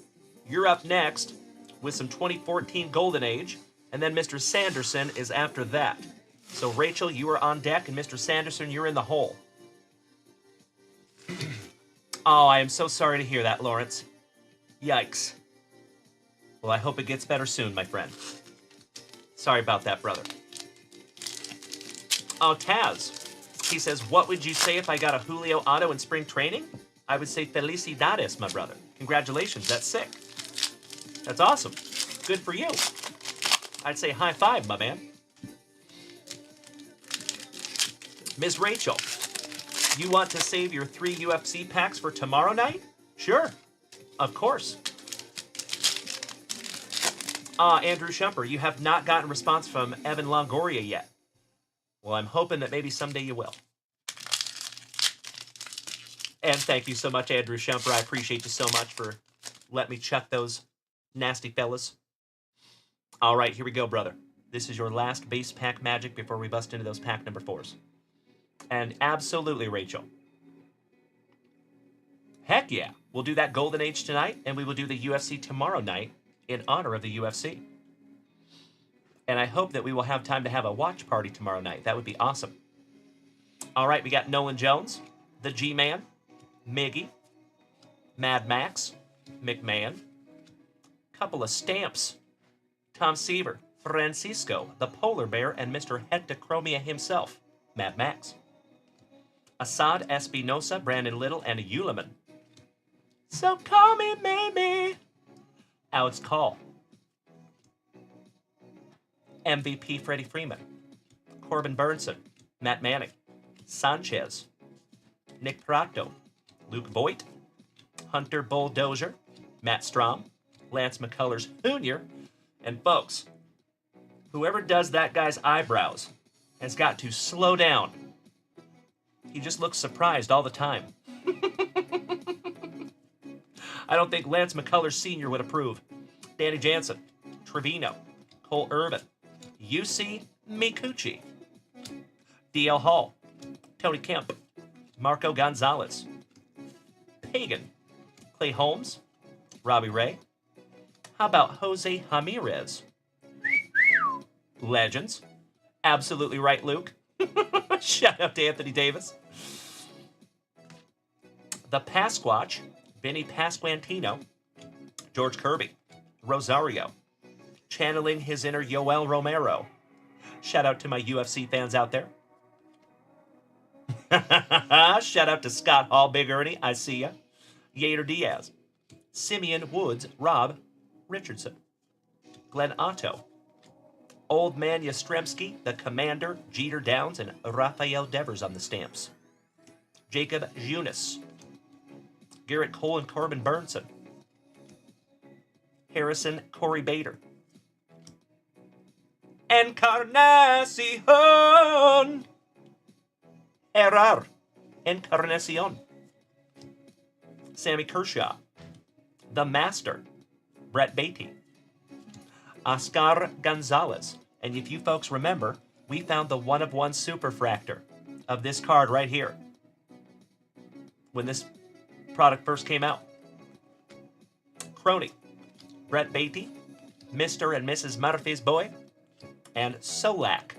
you're up next with some 2014 Golden Age. And then Mr. Sanderson is after that. So, Rachel, you are on deck, and Mr. Sanderson, you're in the hole. Oh, I am so sorry to hear that, Lawrence. Yikes. Well, I hope it gets better soon, my friend. Sorry about that, brother. Oh, Taz. He says, what would you say if I got a Julio auto in spring training? I would say felicidades, my brother. Congratulations, that's sick. That's awesome. Good for you. I'd say high five, my man. Ms. Rachel, you want to save your 3 UFC packs for tomorrow night? Sure, of course. Andrew Shumper, you have not gotten a response from Evan Longoria yet. Well, I'm hoping that maybe someday you will. And thank you so much, Andrew Shumper. I appreciate you so much for letting me chuck those nasty fellas. All right, here we go, brother. This is your last base pack magic before we bust into those pack number 4s. And absolutely, Rachel. Heck yeah. We'll do that Golden Age tonight, and we will do the UFC tomorrow night in honor of the UFC. And I hope that we will have time to have a watch party tomorrow night. That would be awesome. All right, we got Nolan Jones, the G-Man, Miggy, Mad Max, McMahon, couple of stamps, Tom Seaver, Francisco, the Polar Bear, and Mr. Hectochromia himself, Mad Max. Assad Espinosa, Brandon Little, and Uleman. So call me maybe. Alex Call. MVP Freddie Freeman. Corbin Burnson. Matt Manning. Sanchez. Nick Prato. Luke Voigt. Hunter Bulldozer. Matt Strom. Lance McCullers Jr. And folks, whoever does that guy's eyebrows has got to slow down. He just looks surprised all the time. I don't think Lance McCullers Sr. would approve. Danny Jansen, Trevino, Cole Irvin, UC Mikuchi, DL Hall, Tony Kemp, Marco Gonzalez, Pagan, Clay Holmes, Robbie Ray. How about Jose Ramirez? Legends. Absolutely right, Luke. Shout out to Anthony Davis. The Pasquatch, Vinny Pasquantino, George Kirby, Rosario, channeling his inner Yoel Romero. Shout out to my UFC fans out there. Shout out to Scott Hall, Big Ernie, I see ya. Yater Diaz, Simeon Woods, Rob Richardson, Glenn Otto, Old Man Yastrzemski, the Commander, Jeter Downs, and Rafael Devers on the stamps. Jacob Junis, Garrett Cole and Corbin Burnson, Harrison Corey Bader, Encarnacion, Errar, Encarnacion, Sammy Kershaw, The Master, Brett Beatty, Oscar Gonzalez. And if you folks remember, we found the 1-of-1 superfractor of this card right here when this product first came out. Crony, Brett Beatty, Mr. and Mrs. Murphy's boy, and Solak.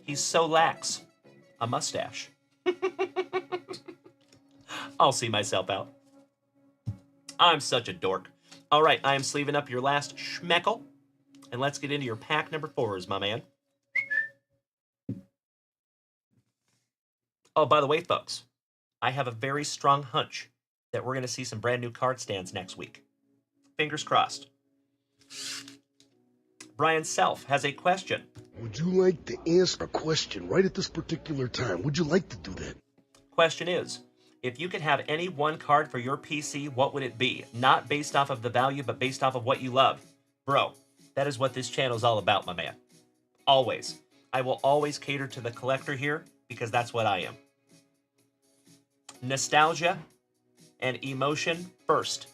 He's so lax. A mustache. I'll see myself out. I'm such a dork. All right, I am sleeving up your last schmeckle. And let's get into your pack number 4s, my man. Oh, by the way, folks, I have a very strong hunch that we're going to see some brand new card stands next week. Fingers crossed. Brian Self has a question. Would you like to answer a question right at this particular time? Would you like to do that? Question is, if you could have any one card for your PC, what would it be? Not based off of the value, but based off of what you love. Bro, that is what this channel is all about, my man. Always. I will always cater to the collector here because that's what I am. Nostalgia and emotion first.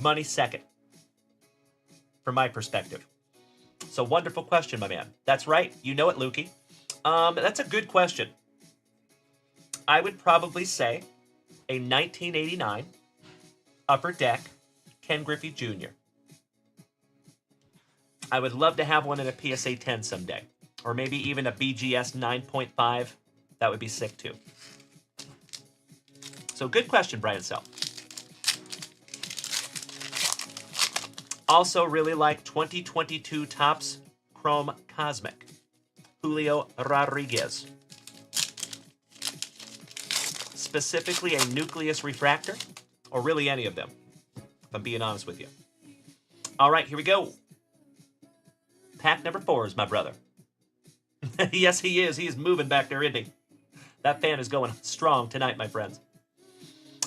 Money second. From my perspective. So wonderful question, my man. That's right. You know it, Lukey. That's a good question. I would probably say a 1989 Upper Deck Ken Griffey Jr. I would love to have one in a PSA 10 someday. Or maybe even a BGS 9.5. That would be sick too. So good question, Brian Self. Also really like 2022 Topps Chrome Cosmic. Julio Rodriguez. Specifically a nucleus refractor, or really any of them, if I'm being honest with you. All right, here we go. Pack number 4 is my brother. Yes, he is. He is moving back there, isn't he? That fan is going strong tonight, my friends.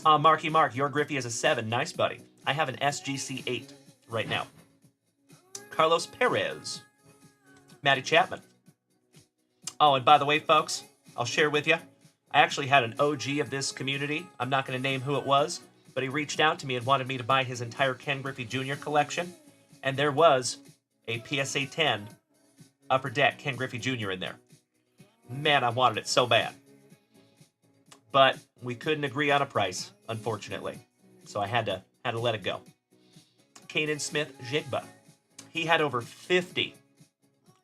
Marky Mark, your Griffey is a 7. Nice, buddy. I have an SGC 8 right now. Carlos Perez. Matty Chapman. Oh, and by the way, folks, I'll share with you. I actually had an OG of this community. I'm not going to name who it was, but he reached out to me and wanted me to buy his entire Ken Griffey Jr. collection. And there was a PSA 10 Upper Deck Ken Griffey Jr. in there. Man, I wanted it so bad. But we couldn't agree on a price, unfortunately. So I had to let it go. Kanan Smith-Jigba. He had over 50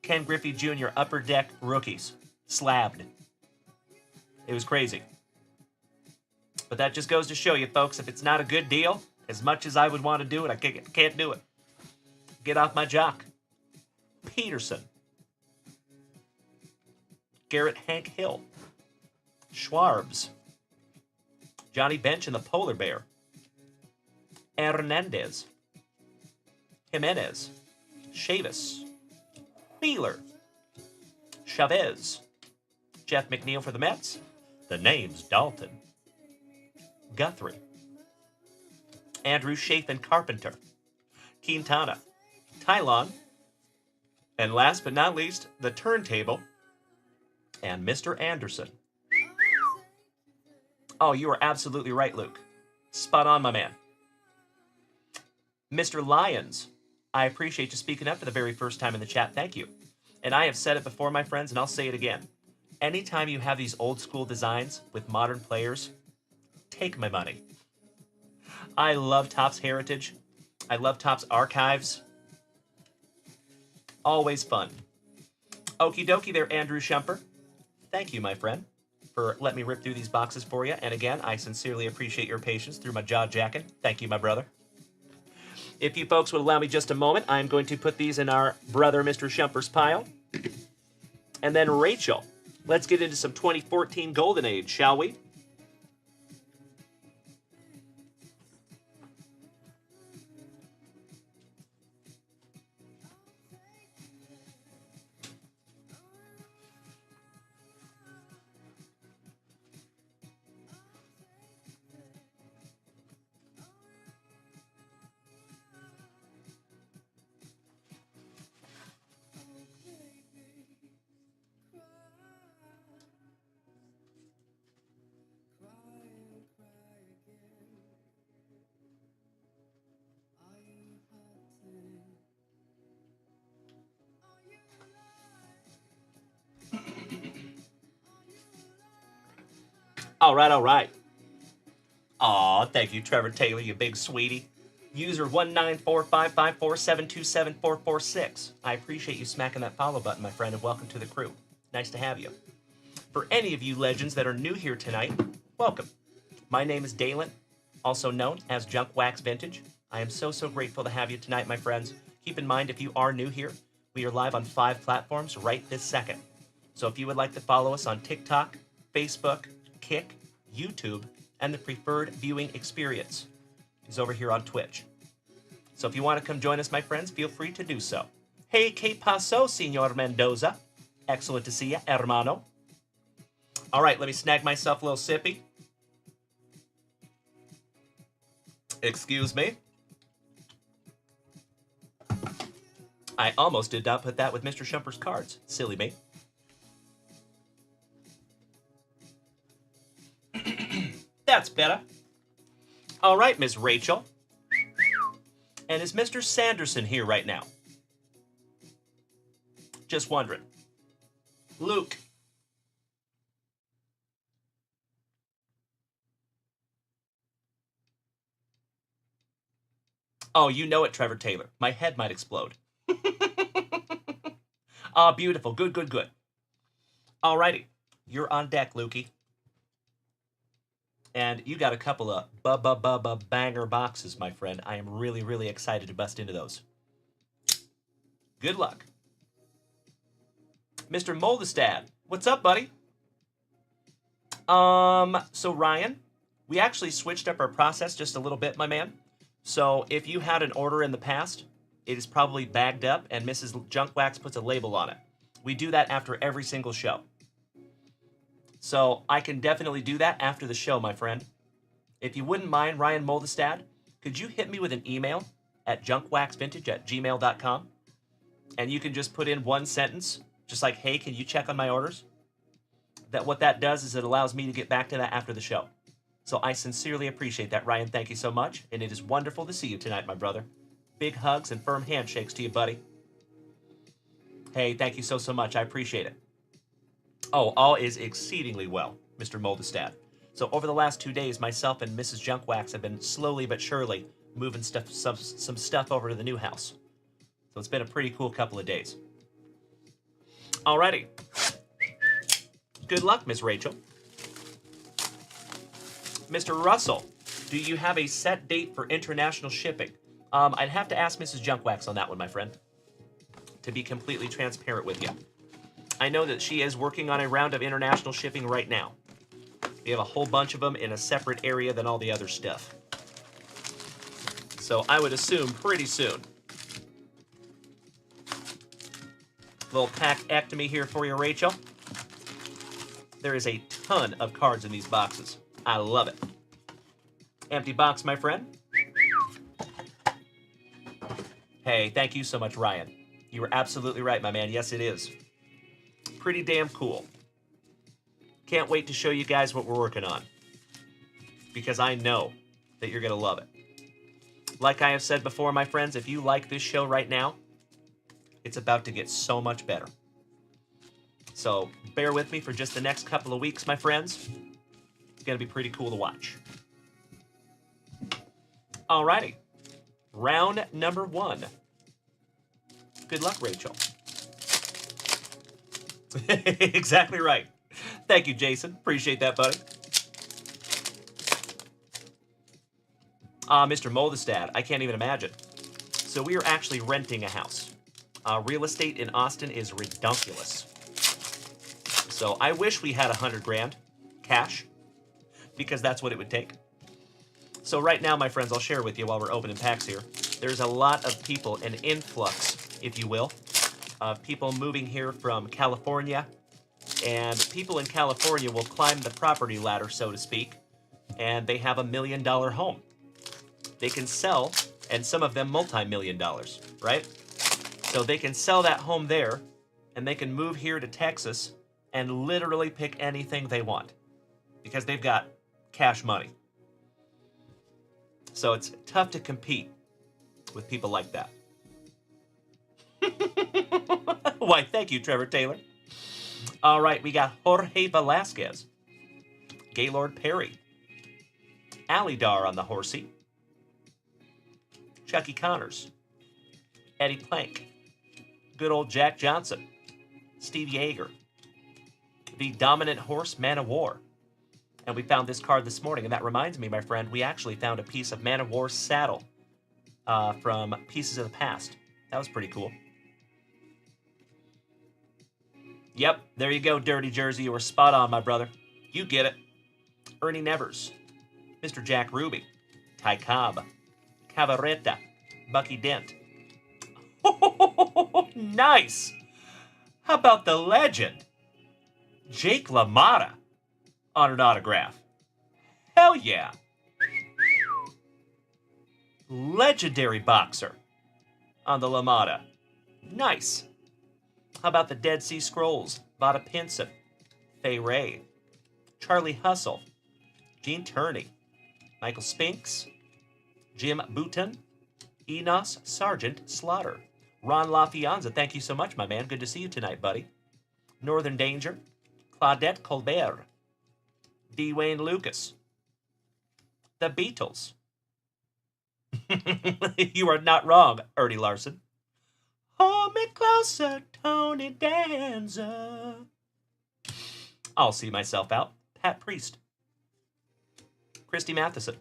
Ken Griffey Jr. Upper Deck rookies slabbed. It was crazy. But that just goes to show you, folks, if it's not a good deal, as much as I would want to do it, I can't do it. Get off my jock. Peterson. Garrett Hank Hill. Schwarbs. Johnny Bench and the Polar Bear. Hernandez. Jimenez. Chavis. Wheeler. Chavez. Jeff McNeil for the Mets. The name's Dalton. Guthrie. Andrew Chafin Carpenter. Quintana. Tylon. And last but not least, the turntable. And Mr. Anderson. Oh, you are absolutely right, Luke. Spot on, my man. Mr. Lyons, I appreciate you speaking up for the very first time in the chat. Thank you. And I have said it before, my friends, and I'll say it again. Anytime you have these old school designs with modern players, take my money. I love Topps Heritage. I love Topps Archives. Always fun. Okie dokie there, Andrew Shumper. Thank you, my friend, for letting me rip through these boxes for you. And again, I sincerely appreciate your patience through my jaw jacking. Thank you, my brother. If you folks would allow me just a moment, I'm going to put these in our brother, Mr. Shumper's pile. And then Rachel. Let's get into some 2014 Golden Age, shall we? All right. Aw, thank you, Trevor Taylor, you big sweetie. User 1945547274446. I appreciate you smacking that follow button, my friend, and welcome to the crew. Nice to have you. For any of you legends that are new here tonight, welcome. My name is Dalen, also known as Junkwax Vintage. I am so grateful to have you tonight, my friends. Keep in mind, if you are new here, we are live on 5 platforms right this second. So if you would like to follow us on TikTok, Facebook, Kick, YouTube, and the preferred viewing experience is over here on Twitch. So if you want to come join us, my friends, feel free to do so. Hey, que paso, Senor Mendoza? Excellent to see you, hermano. All right, let me snag myself a little sippy. Excuse me. I almost did not put that with Mr. Shumper's cards. Silly me. That's better. All right, Miss Rachel. And is Mr. Sanderson here right now? Just wondering. Luke. Oh, you know it, Trevor Taylor. My head might explode. Ah, beautiful. Good, good, good. Alrighty. You're on deck, Lukey. And you got a couple of banger boxes, my friend. I am really, really excited to bust into those. Good luck. Mr. Moldestad, what's up, buddy? So Ryan, we actually switched up our process just a little bit, my man. So if you had an order in the past, it is probably bagged up and Mrs. Junkwax puts a label on it. We do that after every single show. So I can definitely do that after the show, my friend. If you wouldn't mind, Ryan Moldestad, could you hit me with an email at junkwaxvintage@gmail.com? And you can just put in one sentence, just like, hey, can you check on my orders? What that does is it allows me to get back to that after the show. So I sincerely appreciate that, Ryan. Thank you so much. And it is wonderful to see you tonight, my brother. Big hugs and firm handshakes to you, buddy. Hey, thank you so much. I appreciate it. Oh, all is exceedingly well, Mr. Moldestad. So over the last 2 days, myself and Mrs. Junkwax have been slowly but surely moving some stuff over to the new house. So it's been a pretty cool couple of days. Alrighty. Good luck, Miss Rachel. Mr. Russell, do you have a set date for international shipping? I'd have to ask Mrs. Junkwax on that one, my friend, to be completely transparent with you. I know that she is working on a round of international shipping right now. We have a whole bunch of them in a separate area than all the other stuff. So I would assume pretty soon. Little pack-ectomy here for you, Rachel. There is a ton of cards in these boxes. I love it. Empty box, my friend. Hey, thank you so much, Ryan. You were absolutely right, my man. Yes, it is. Pretty damn cool. Can't wait to show you guys what we're working on, because I know that you're going to love it. Like I have said before, my friends, if you like this show right now, it's about to get so much better. So bear with me for just the next couple of weeks, my friends. It's going to be pretty cool to watch. Alrighty. Round number 1. Good luck, Rachel. Exactly right. Thank you, Jason. Appreciate that, buddy. Mr. Moldestad, I can't even imagine. So we are actually renting a house. Real estate in Austin is redunculous. So I wish we had 100 grand cash, because that's what it would take. So right now, my friends, I'll share with you while we're opening packs here. There's a lot of people, an influx, if you will, of people moving here from California. And people in California will climb the property ladder, so to speak, and they have $1 million home. They can sell, and some of them multi-million dollars, right? So they can sell that home there, and they can move here to Texas and literally pick anything they want, because they've got cash money. So it's tough to compete with people like that. Why, thank you, Trevor Taylor. All right, we got Jorge Velasquez, Gaylord Perry, Alidar on the horsey, Chucky Connors, Eddie Plank, good old Jack Johnson, Steve Yeager, the dominant horse, Man of War. And we found this card this morning, and that reminds me, my friend, we actually found a piece of Man of War's saddle from Pieces of the Past. That was pretty cool. Yep, there you go, Dirty Jersey. You were spot on, my brother. You get it. Ernie Nevers, Mr. Jack Ruby, Ty Cobb, Cavaretta, Bucky Dent. Oh, nice! How about the legend, Jake LaMotta, on an autograph? Hell yeah! Legendary boxer on the LaMotta. Nice. How about the Dead Sea Scrolls? Vada Pinson, FriYAY, Charlie Hustle, Gene Turney, Michael Spinks, Jim Bouton, Enos Sargent Slaughter, Ron LaFianza. Thank you so much, my man. Good to see you tonight, buddy. Northern Danger, Claudette Colbert, D. Wayne Lucas, The Beatles, You are not wrong, Ernie Larson. Hold me closer, Tony Danza. I'll see myself out. Pat Priest. Christy Matheson.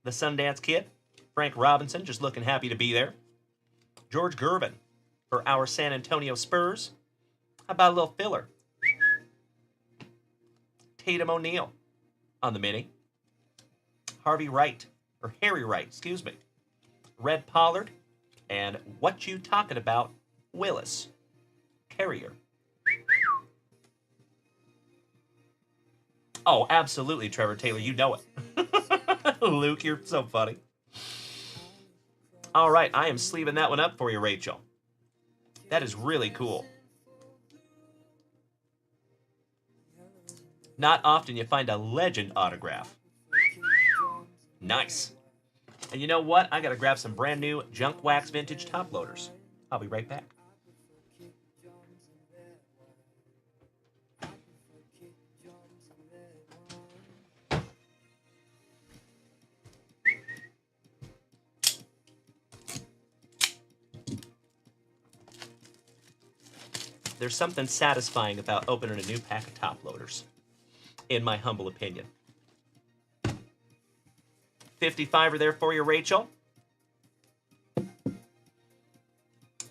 The Sundance Kid. Frank Robinson, just looking happy to be there. George Gervin for our San Antonio Spurs. How about a little filler? Tatum O'Neal on the mini. Harvey Wright, or Harry Wright, excuse me. Red Pollard, and What You Talking About, Willis Carrier. Oh, absolutely, Trevor Taylor, you know it. Luke, you're so funny. All right, I am sleeving that one up for you, Rachel. That is really cool. Not often you find a legend autograph. Nice. And you know what? I got to grab some brand new junkwax vintage top loaders. I'll be right back. There's something satisfying about opening a new pack of top loaders, in my humble opinion. 55 are there for you, Rachel.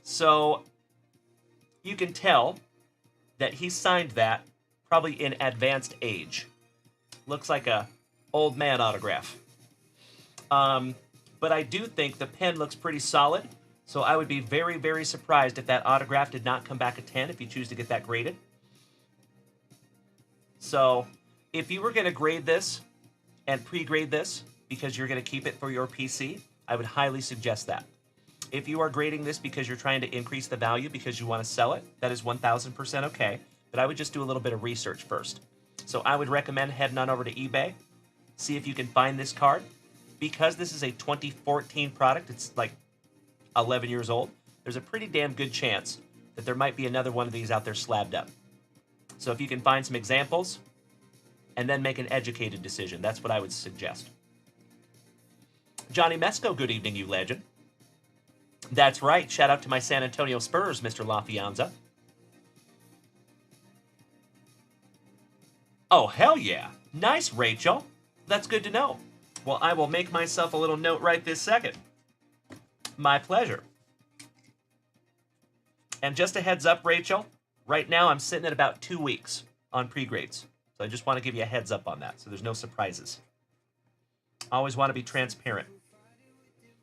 So you can tell that he signed that probably in advanced age. Looks like a old man autograph. But I do think the pen looks pretty solid. So I would be very, very surprised if that autograph did not come back a 10 if you choose to get that graded. So if you were going to grade this and pre-grade this because you're going to keep it for your PC, I would highly suggest that. If you are grading this because you're trying to increase the value because you want to sell it, that is 1,000% okay. But I would just do a little bit of research first. So I would recommend heading on over to eBay, see if you can find this card. Because this is a 2014 product, it's like 11 years old, there's a pretty damn good chance that there might be another one of these out there slabbed up. So if you can find some examples and then make an educated decision, that's what I would suggest. Johnny Mesco, good evening, you legend. That's right, shout out to my San Antonio Spurs, Mr. LaFianza. Oh, hell yeah. Nice, Rachel. That's good to know. Well, I will make myself a little note right this second. My pleasure. And just a heads up, Rachel, right now I'm sitting at about 2 weeks on pre-grades. So I just want to give you a heads up on that, so there's no surprises. I always want to be transparent.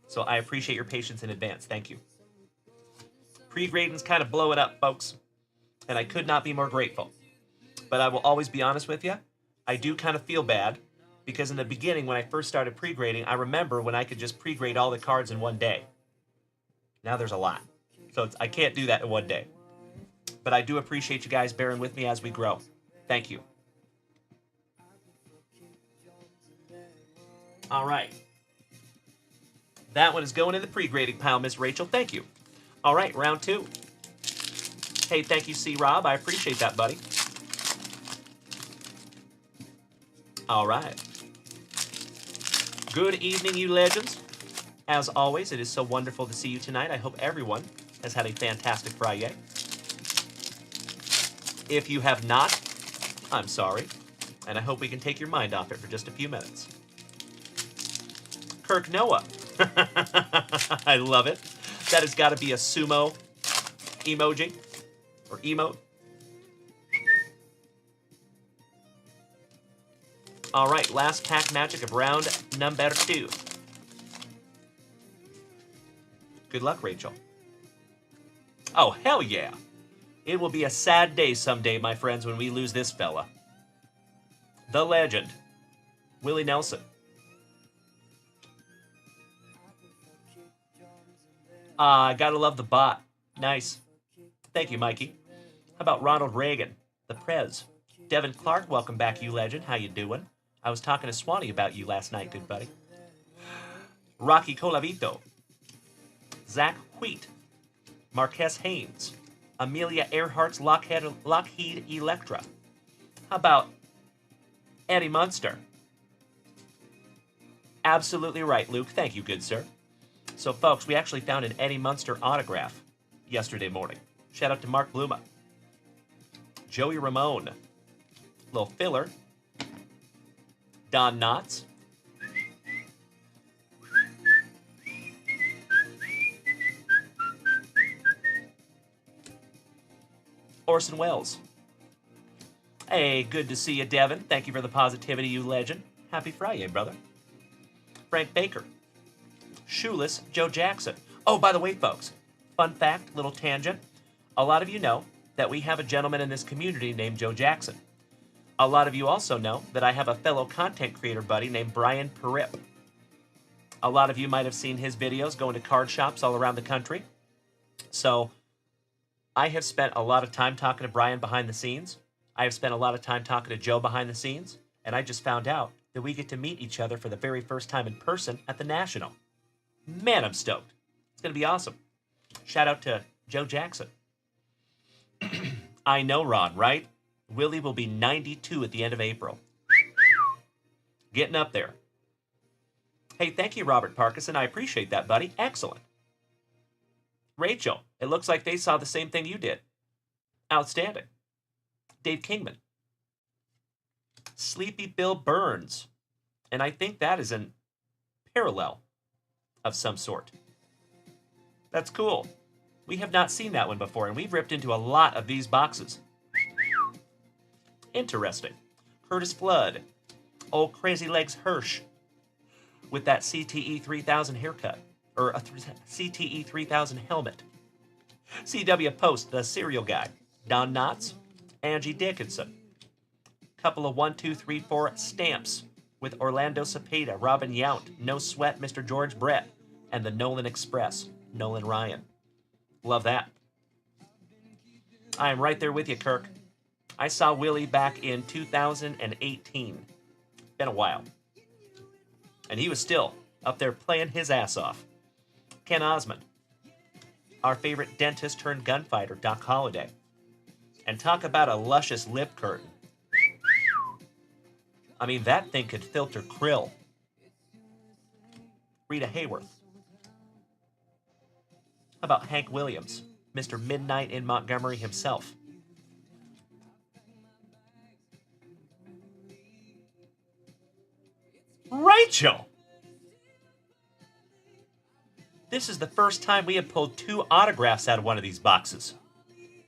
So I appreciate your patience in advance. Thank you. Pre-grading's kind of blowing up, folks. And I could not be more grateful. But I will always be honest with you. I do kind of feel bad because in the beginning, when I first started pre-grading, I remember when I could just pre-grade all the cards in one day. Now there's a lot. So I can't do that in one day. But I do appreciate you guys bearing with me as we grow. Thank you. All right. That one is going in the pre-grading pile, Miss Rachel. Thank you. All right, round 2. Hey, thank you, C. Rob. I appreciate that, buddy. All right. Good evening, you legends. As always, it is so wonderful to see you tonight. I hope everyone has had a fantastic FriYAY. If you have not, I'm sorry, and I hope we can take your mind off it for just a few minutes. Kirk Noah. I love it. That has got to be a sumo emoji or emote. All right, last pack magic of round number 2. Good luck, Rachel. Oh, hell yeah. It will be a sad day someday, my friends, when we lose this fella. The legend, Willie Nelson. I gotta love the bot. Nice. Thank you, Mikey. How about Ronald Reagan, the Prez? Devin Clark, welcome back, you legend. How you doing? I was talking to Swanee about you last night, good buddy. Rocky Colavito. Zach Wheat, Marquez Haynes, Amelia Earhart's Lockheed Electra. How about Eddie Munster? Absolutely right, Luke. Thank you, good sir. So, folks, we actually found an Eddie Munster autograph yesterday morning. Shout out to Mark Bluma. Joey Ramone. Little filler. Don Knotts. Orson Welles. Hey, good to see you, Devin. Thank you for the positivity, you legend. Happy FriYAY, brother. Frank Baker. Shoeless Joe Jackson. Oh, by the way, folks, fun fact, little tangent. A lot of you know that we have a gentleman in this community named Joe Jackson. A lot of you also know that I have a fellow content creator buddy named Brian Perip. A lot of you might have seen his videos going to card shops all around the country. So I have spent a lot of time talking to Brian behind the scenes. I have spent a lot of time talking to Joe behind the scenes. And I just found out that we get to meet each other for the very first time in person at the National. Man, I'm stoked. It's going to be awesome. Shout out to Joe Jackson. I know, Ron, right? Willie will be 92 at the end of April. Getting up there. Hey, thank you, Robert Parkinson. I appreciate that, buddy. Excellent. Rachel, it looks like they saw the same thing you did. Outstanding. Dave Kingman. Sleepy Bill Burns. And I think that is an parallel of some sort. That's cool. We have not seen that one before, and we've ripped into a lot of these boxes. Interesting. Curtis Flood. Old Crazy Legs Hirsch. With that CTE 3000 haircut. Or a CTE 3000 helmet. CW Post, the cereal guy. Don Knotts. Angie Dickinson. Couple of 1, 2, 3, 4 stamps. With Orlando Cepeda, Robin Yount, No Sweat, Mr. George Brett. And the Nolan Express, Nolan Ryan. Love that. I am right there with you, Kirk. I saw Willie back in 2018. Been a while. And he was still up there playing his ass off. Ken Osmond. Our favorite dentist turned gunfighter, Doc Holliday. And talk about a luscious lip curtain. I mean, that thing could filter krill. Rita Hayworth. How about Hank Williams, Mr. Midnight in Montgomery himself? Rachel! This is the first time we have pulled 2 autographs out of one of these boxes.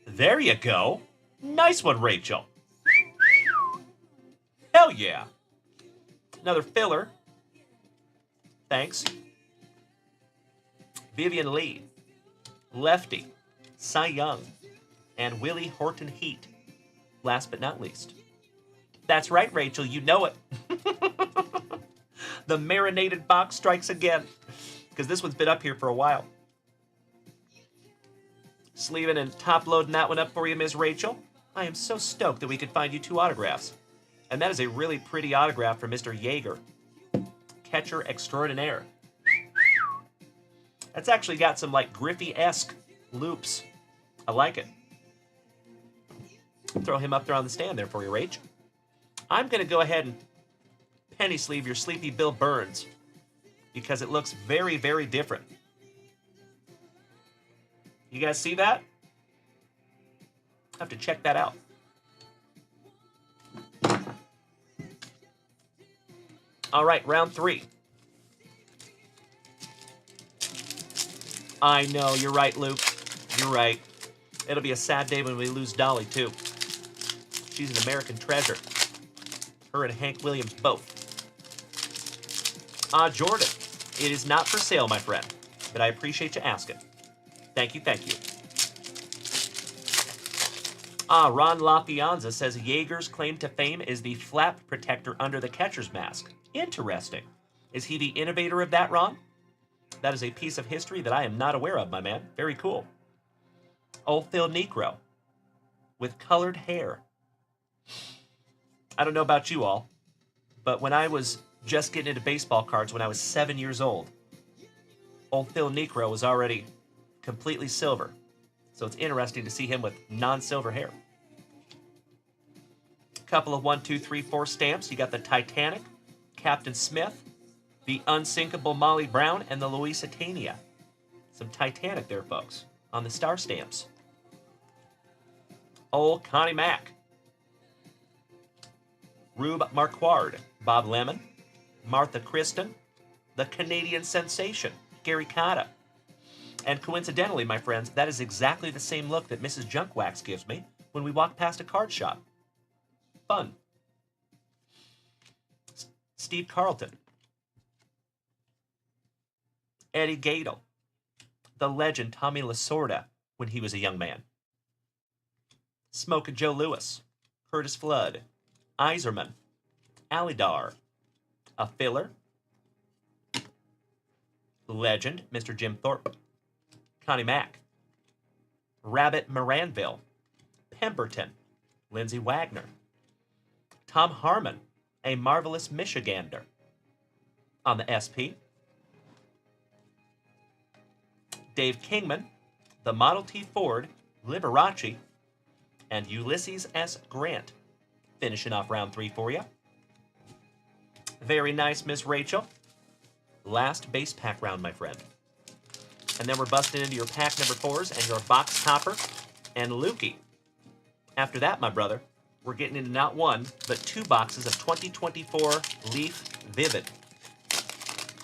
There you go. Nice one, Rachel. Hell yeah. Another filler. Thanks. Vivian Lee. Lefty. Cy Young. And Willie Horton Heat. Last but not least. That's right, Rachel, you know it. The marinated box strikes again. Because this one's been up here for a while. Sleeving and top-loading that one up for you, Ms. Rachel. I am so stoked that we could find you 2 autographs. And that is a really pretty autograph from Mr. Yeager. Catcher extraordinaire. That's actually got some, like, Griffey-esque loops. I like it. Throw him up there on the stand there for you, Rach. I'm going to go ahead and penny sleeve your Sleepy Bill Burns because it looks very, very different. You guys see that? I have to check that out. All right, round 3. I know, you're right, Luke. You're right. It'll be a sad day when we lose Dolly, too. She's an American treasure. Her and Hank Williams both. Jordan, it is not for sale, my friend, but I appreciate you asking. Thank you, thank you. Ron LaFianza says Yeager's claim to fame is the flap protector under the catcher's mask. Interesting. Is he the innovator of that, Ron? That is a piece of history that I am not aware of, my man. Very cool. Old Phil Necro with colored hair. I don't know about you all, but when I was just getting into baseball cards when I was 7 years old, old Phil Necro was already completely silver. So it's interesting to see him with non-silver hair. Couple of 1, 2, 3, 4 stamps. You got the Titanic, Captain Smith, The unsinkable Molly Brown and the Lusitania. Some Titanic there, folks, on the star stamps. Old Connie Mack. Rube Marquard, Bob Lemon, Martha Kristen, the Canadian sensation, Gary Cotta. And coincidentally, my friends, that is exactly the same look that Mrs. Junkwax gives me when we walk past a card shop. Fun. Steve Carlton. Eddie Gadel. The legend Tommy Lasorda when he was a young man. Smoke Joe Louis. Curtis Flood. Iserman. Alidar. A Filler. Legend, Mr. Jim Thorpe. Connie Mack. Rabbit Moranville. Pemberton. Lindsay Wagner. Tom Harmon, a marvelous Michigander. On the SP. Dave Kingman, the Model T Ford, Liberace, and Ulysses S. Grant. Finishing off round 3 for you. Very nice, Miss Rachel. Last base pack round, my friend. And then we're busting into your pack number 4s and your box topper and Lukey. After that, my brother, we're getting into not 1, but 2 boxes of 2024 Leaf Vivid.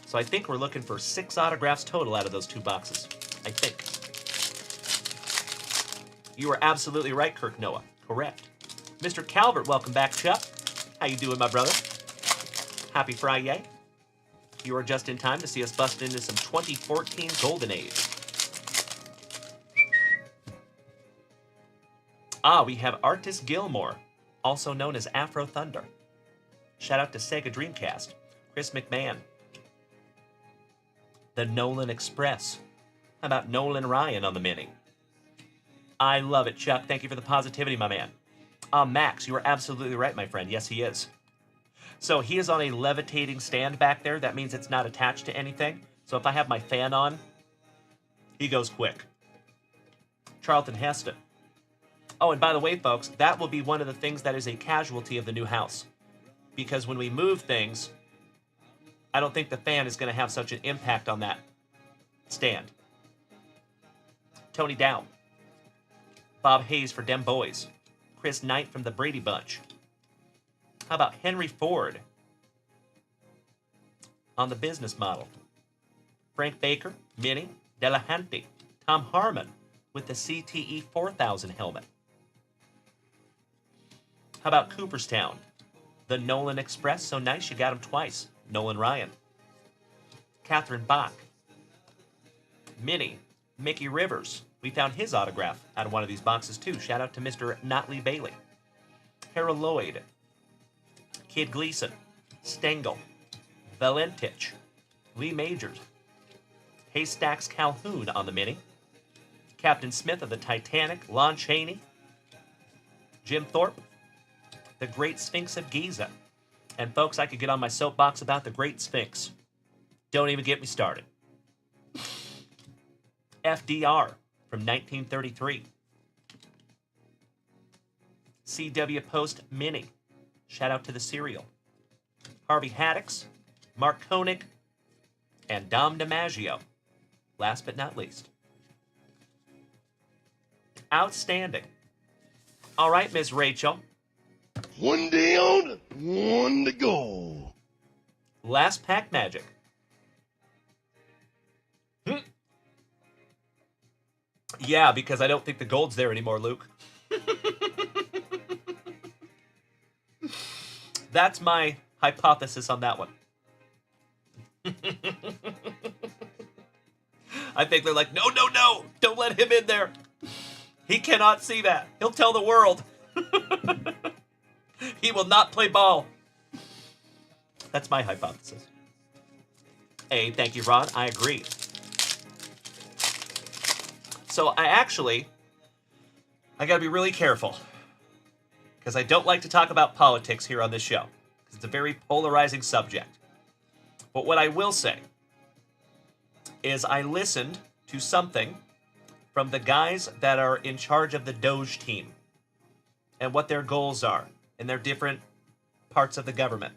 So I think we're looking for 6 autographs total out of those 2 boxes. I think. You are absolutely right, Kirk Noah. Correct. Mr. Calvert, welcome back, Chuck. How you doing, my brother? Happy FriYAY. You are just in time to see us bust into some 2014 Golden Age. We have Artis Gilmore, also known as Afro Thunder. Shout out to Sega Dreamcast. Chris McMahon. The Nolan Express. How about Nolan Ryan on the mini? I love it, Chuck. Thank you for the positivity, my man. Max, you are absolutely right, my friend. Yes, he is. So he is on a levitating stand back there. That means it's not attached to anything. So if I have my fan on, he goes quick. Charlton Heston. Oh, and by the way, folks, that will be one of the things that is a casualty of the new house. Because when we move things, I don't think the fan is going to have such an impact on that stand. Tony Dow. Bob Hayes for Dem Boys. Chris Knight from the Brady Bunch. How about Henry Ford on the business model? Frank Baker, Minnie, Delahanty, Tom Harmon with the CTE 4000 helmet. How about Cooperstown? The Nolan Express, so nice you got him twice. Nolan Ryan. Catherine Bach. Minnie, Mickey Rivers. We found his autograph out of one of these boxes too. Shout out to Mr. Notley Bailey. Harold Lloyd. Kid Gleason. Stengel. Valentich. Lee Majors. Haystacks Calhoun on the mini. Captain Smith of the Titanic. Lon Chaney. Jim Thorpe. The Great Sphinx of Giza. And folks, I could get on my soapbox about the Great Sphinx. Don't even get me started. FDR from 1933. CW Post Mini. Shout out to the cereal. Harvey Haddix, Mark Koenig, and Dom DiMaggio. Last but not least. Outstanding. All right, Ms. Rachel. One down, one to go. Last pack magic. Yeah, because I don't think the gold's there anymore, Luke. That's my hypothesis on that one. I think they're like, no, no, no, don't let him in there. He cannot see that. He'll tell the world. He will not play ball. That's my hypothesis. Hey, thank you, Ron. I agree. So I got to be really careful because I don't like to talk about politics here on this show because it's a very polarizing subject. But what I will say is I listened to something from the guys that are in charge of the Doge team and what their goals are in their different parts of the government.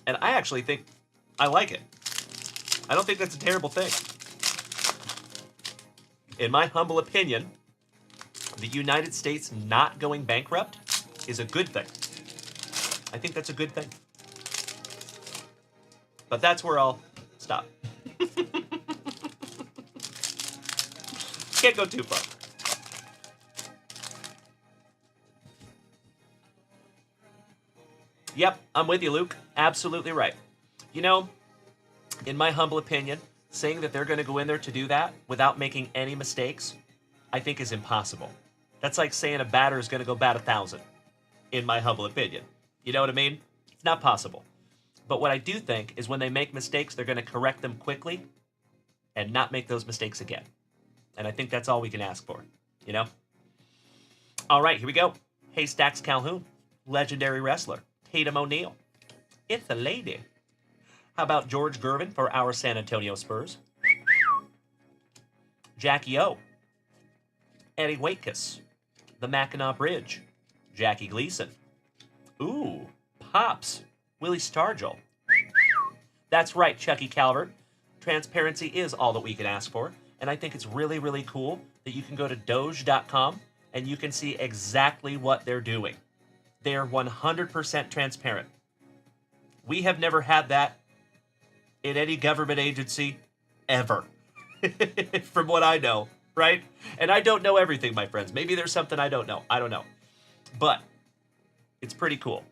And I actually think I like it. I don't think that's a terrible thing. In my humble opinion, the United States not going bankrupt is a good thing. I think that's a good thing. But that's where I'll stop. Can't go too far. Yep, I'm with you, Luke. Absolutely right. You know, in my humble opinion, saying that they're going to go in there to do that without making any mistakes, I think is impossible. That's like saying a batter is going to go bat 1,000, in my humble opinion. You know what I mean? It's not possible. But what I do think is when they make mistakes, they're going to correct them quickly and not make those mistakes again. And I think that's all we can ask for, you know? All right, here we go. Haystacks Calhoun, legendary wrestler, Tatum O'Neal. It's a lady. How about George Gervin for our San Antonio Spurs? Jackie O. Eddie Waitkus. The Mackinac Bridge. Jackie Gleason. Ooh, Pops. Willie Stargell. That's right, Chucky Calvert. Transparency is all that we can ask for. And I think it's really, really cool that you can go to Doge.com and you can see exactly what they're doing. They're 100% transparent. We have never had that in any government agency ever. From what I know, right? And I don't know everything, my friends. Maybe there's something I don't know. I don't know. But it's pretty cool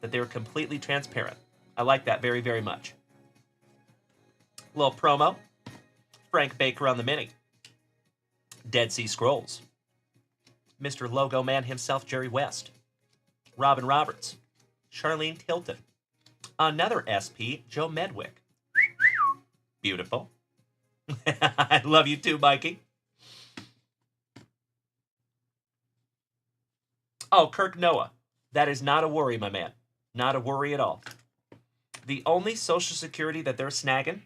that they're completely transparent. I like that very, very much. Little promo. Frank Baker on the Mini. Dead Sea Scrolls. Mr. Logo Man himself, Jerry West. Robin Roberts. Charlene Tilton. Another SP, Joe Medwick. Beautiful. I love you too, Mikey. Oh, Kirk Noah. That is not a worry, my man. Not a worry at all. The only Social Security that they're snagging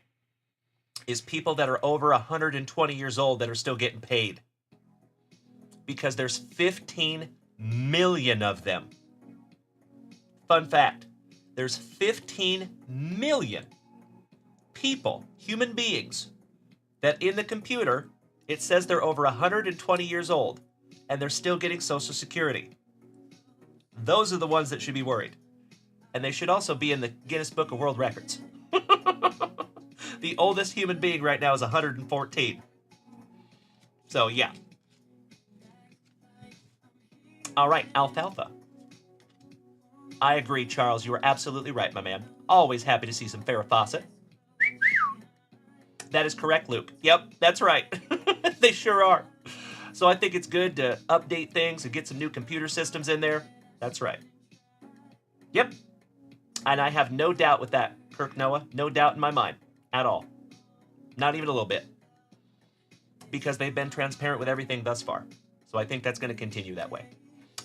is people that are over 120 years old that are still getting paid. Because there's 15 million of them. Fun fact. There's 15 million people, human beings, that in the computer, it says they're over 120 years old, and they're still getting Social Security. Those are the ones that should be worried. And they should also be in the Guinness Book of World Records. The oldest human being right now is 114. So, yeah. All right, Alfalfa. I agree, Charles. You are absolutely right, my man. Always happy to see some Farrah Fawcett. That is correct, Luke. Yep, that's right. They sure are. So I think it's good to update things and get some new computer systems in there. That's right. Yep. And I have no doubt with that, Kirk Noah. No doubt in my mind. At all. Not even a little bit. Because they've been transparent with everything thus far. So I think that's going to continue that way.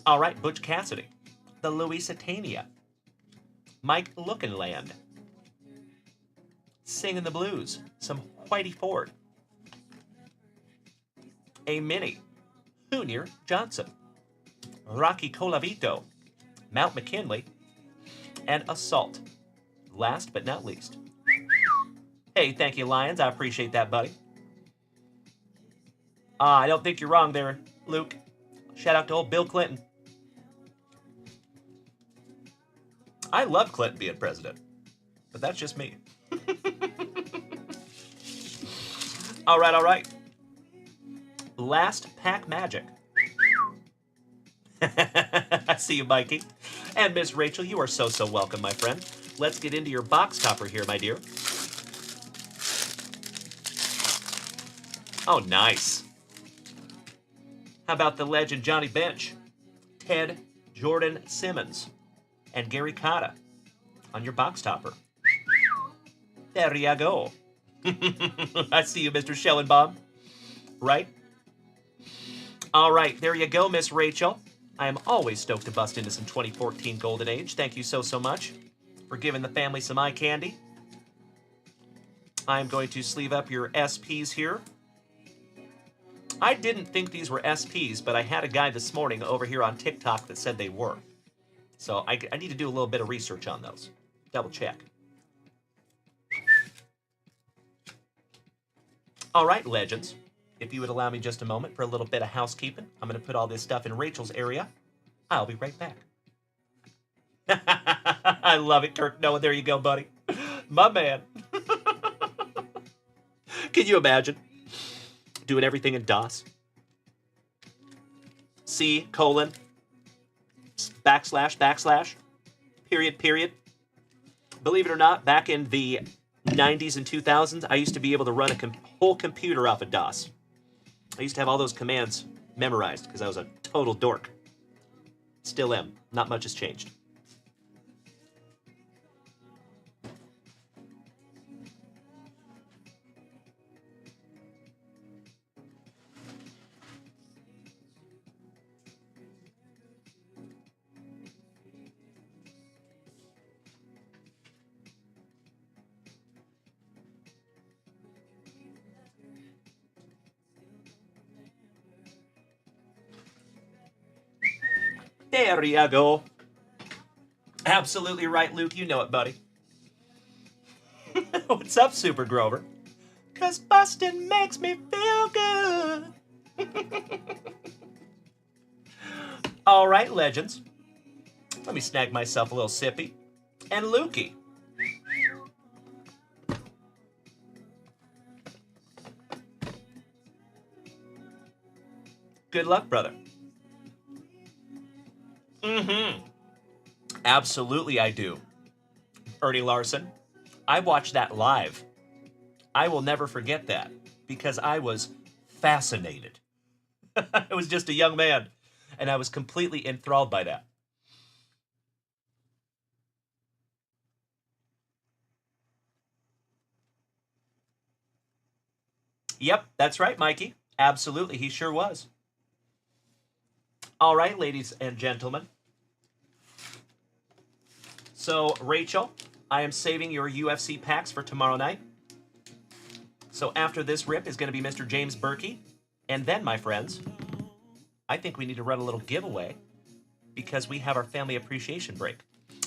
All right, Butch Cassidy. The Louisitania. Mike Lookinland. Singing the Blues. Some Whitey Ford. A Mini. Junior Johnson. Rocky Colavito. Mount McKinley. And Assault. Last but not least. Hey, thank you, Lions. I appreciate that, buddy. I don't think you're wrong there, Luke. Shout out to old Bill Clinton. I love Clinton being president, but that's just me. All right, all right. Last Pack Magic. I see you, Mikey. And Miss Rachel, you are so welcome, my friend. Let's get into your box topper here, my dear. Oh, nice. How about the legend Johnny Bench, Ted Jordan Simmons, and Gary Cotta on your box topper? There you go. I see you, Mr. Schellenbaum. Right? All right, there you go, Miss Rachel. I am always stoked to bust into some 2014 Golden Age. Thank you so much for giving the family some eye candy. I'm going to sleeve up your SPs here. I didn't think these were SPs, but I had a guy this morning over here on TikTok that said they were. So I need to do a little bit of research on those. Double check. All right, legends. If you would allow me just a moment for a little bit of housekeeping, I'm going to put all this stuff in Rachel's area. I'll be right back. I love it, Kirk Noah. There you go, buddy. My man. Can you imagine doing everything in DOS? C, colon, backslash, backslash, period, period. Believe it or not, back in the 90s and 2000s, I used to be able to run a whole computer off of DOS. I used to have all those commands memorized because I was a total dork. Still am. Not much has changed. There you go. Absolutely right, Luke. You know it, buddy. What's up, Super Grover? 'Cause bustin' makes me feel good. All right, legends. Let me snag myself a little sippy. And Lukey. Good luck, brother. Mm-hmm. Absolutely I do. Ernie Larson, I watched that live. I will never forget that because I was fascinated. I was just a young man, and I was completely enthralled by that. Yep, that's right, Mikey. Absolutely, he sure was. All right, ladies and gentlemen. So, Rachel, I am saving your UFC packs for tomorrow night. So after this rip is going to be Mr. James Berkey. And then, my friends, I think we need to run a little giveaway because we have our family appreciation break.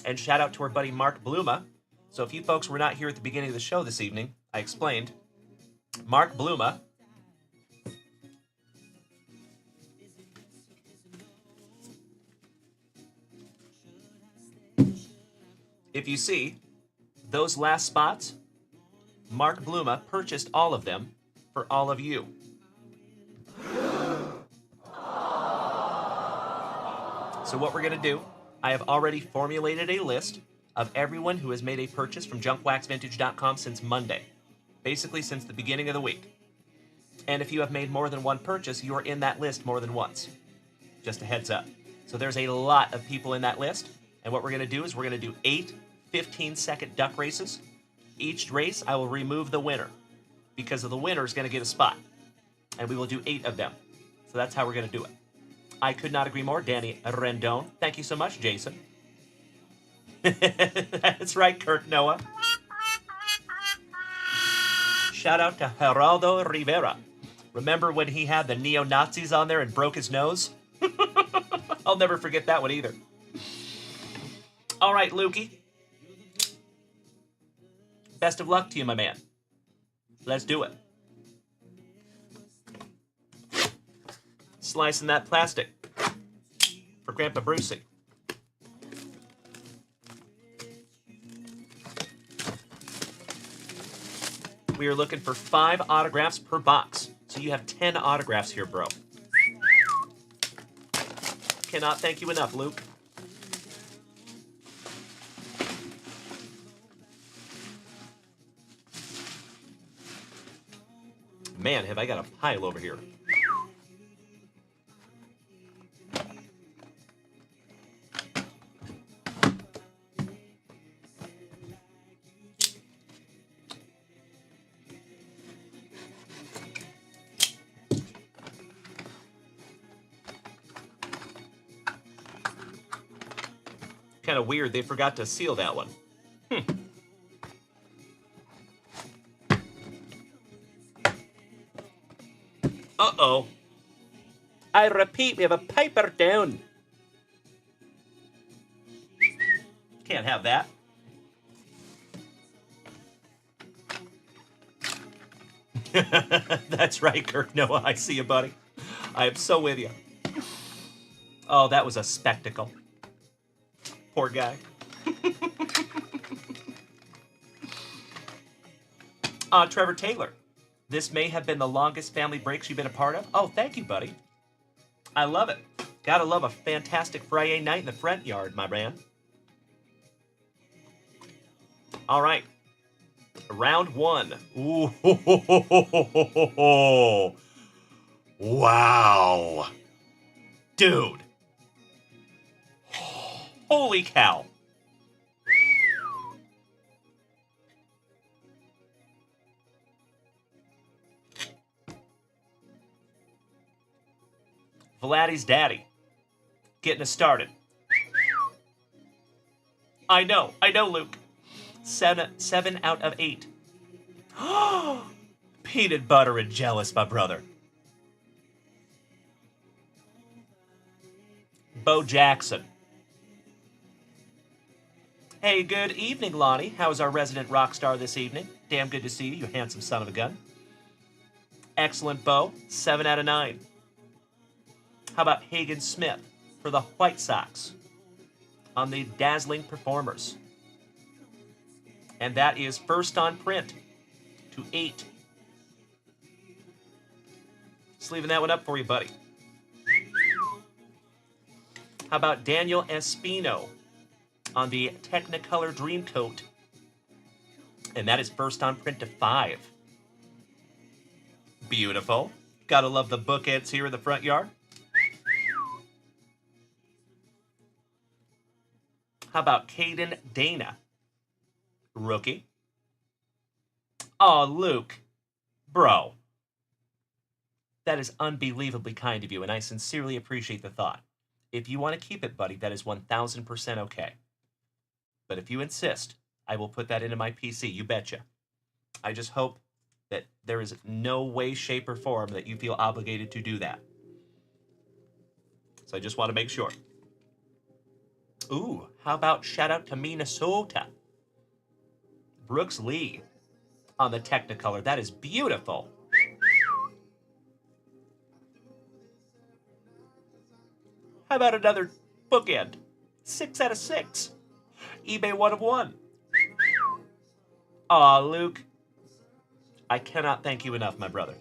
And shout out to our buddy Mark Bluma. So if you folks were not here at the beginning of the show this evening, I explained. Mark Bluma if you see, those last spots, Mark Bluma purchased all of them for all of you. So what we're going to do, I have already formulated a list of everyone who has made a purchase from junkwaxvintage.com since Monday. Basically since the beginning of the week. And if you have made more than one purchase, you are in that list more than once. Just a heads up. So there's a lot of people in that list. And what we're going to do is we're going to do 8 15-second duck races. Each race, I will remove the winner because of the winner is going to get a spot. And we will do 8 of them. So that's how we're going to do it. I could not agree more. Danny Rendon. Thank you so much, Jason. That's right, Kirk Noah. Shout out to Geraldo Rivera. Remember when he had the neo-Nazis on there and broke his nose? I'll never forget that one either. All right, Lukey. Best of luck to you, my man. Let's do it. Slicing that plastic for Grandpa Brucey. We are looking for 5 autographs per box. So you have 10 autographs here, bro. Cannot thank you enough, Luke. Man, have I got a pile over here. Kind of weird, they forgot to seal that one. Uh-oh. I repeat, we have a piper down. Can't have that. That's right, Kirk Noah. I see you, buddy. I am so with you. Oh, that was a spectacle. Poor guy. Trevor Taylor. This may have been the longest family breaks you've been a part of. Oh, thank you, buddy. I love it. Gotta love a fantastic FriYAY night in the front yard, my man. All right. Round one. Ooh, ho, ho, ho, ho, ho, ho, ho. Wow. Dude. Holy cow. Vladdy's daddy. Getting us started. I know, Luke. 7 out of 8. Peanut butter and jealous, my brother. Bo Jackson. Hey, good evening, Lonnie. How's our resident rock star this evening? Damn good to see you, you handsome son of a gun. Excellent, Bo. 7 out of 9. How about Hagen Smith for the White Sox on the dazzling performers? And that is first on print to 8. Just leaving that one up for you, buddy. How about Daniel Espino on the Technicolor Dreamcoat? And that is first on print to 5. Beautiful. Gotta love the bookends here in the front yard. How about Caden Dana? Rookie. Oh, Luke. Bro. That is unbelievably kind of you, and I sincerely appreciate the thought. If you want to keep it, buddy, that is 1,000% okay. But if you insist, I will put that into my PC, you betcha. I just hope that there is no way, shape, or form that you feel obligated to do that. So I just want to make sure. Ooh, how about shout out to Minnesota? Brooks Lee on the Technicolor. That is beautiful. How about another bookend? 6 out of 6. eBay 1 of 1. Aw, Luke. I cannot thank you enough, my brother.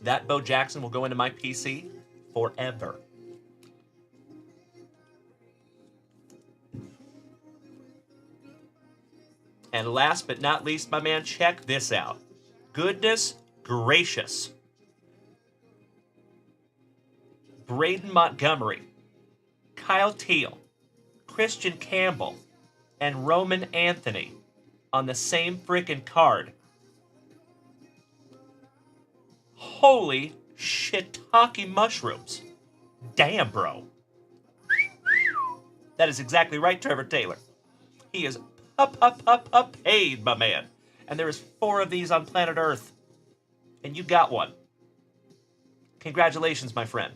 That Bo Jackson will go into my PC forever. And last but not least, my man, check this out. Goodness gracious. Braden Montgomery, Kyle Teal, Christian Campbell, and Roman Anthony on the same frickin' card. Holy shiitake mushrooms. Damn, bro. That is exactly right, Trevor Taylor. He is paid, my man. And there is 4 of these on planet Earth. And you got one. Congratulations, my friend.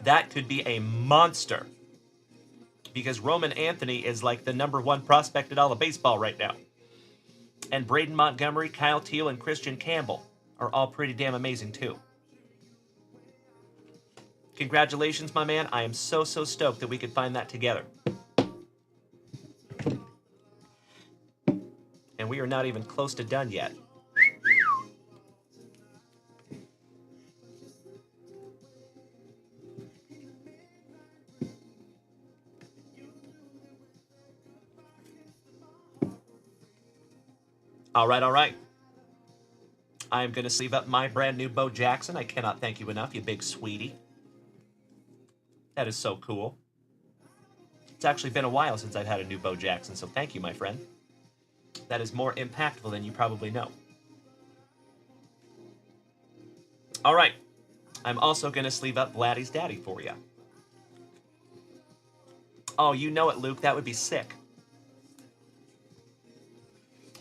That could be a monster. Because Roman Anthony is like the #1 prospect in all of baseball right now. And Braden Montgomery, Kyle Teal, and Christian Campbell are all pretty damn amazing too. Congratulations, my man. I am so stoked that we could find that together. And we are not even close to done yet. All right. I am going to sleeve up my brand new Bo Jackson. I cannot thank you enough, you big sweetie. That is so cool. It's actually been a while since I've had a new Bo Jackson, so thank you, my friend. That is more impactful than you probably know. All right. I'm also going to sleeve up Vladdy's daddy for you. Oh, you know it, Luke. That would be sick.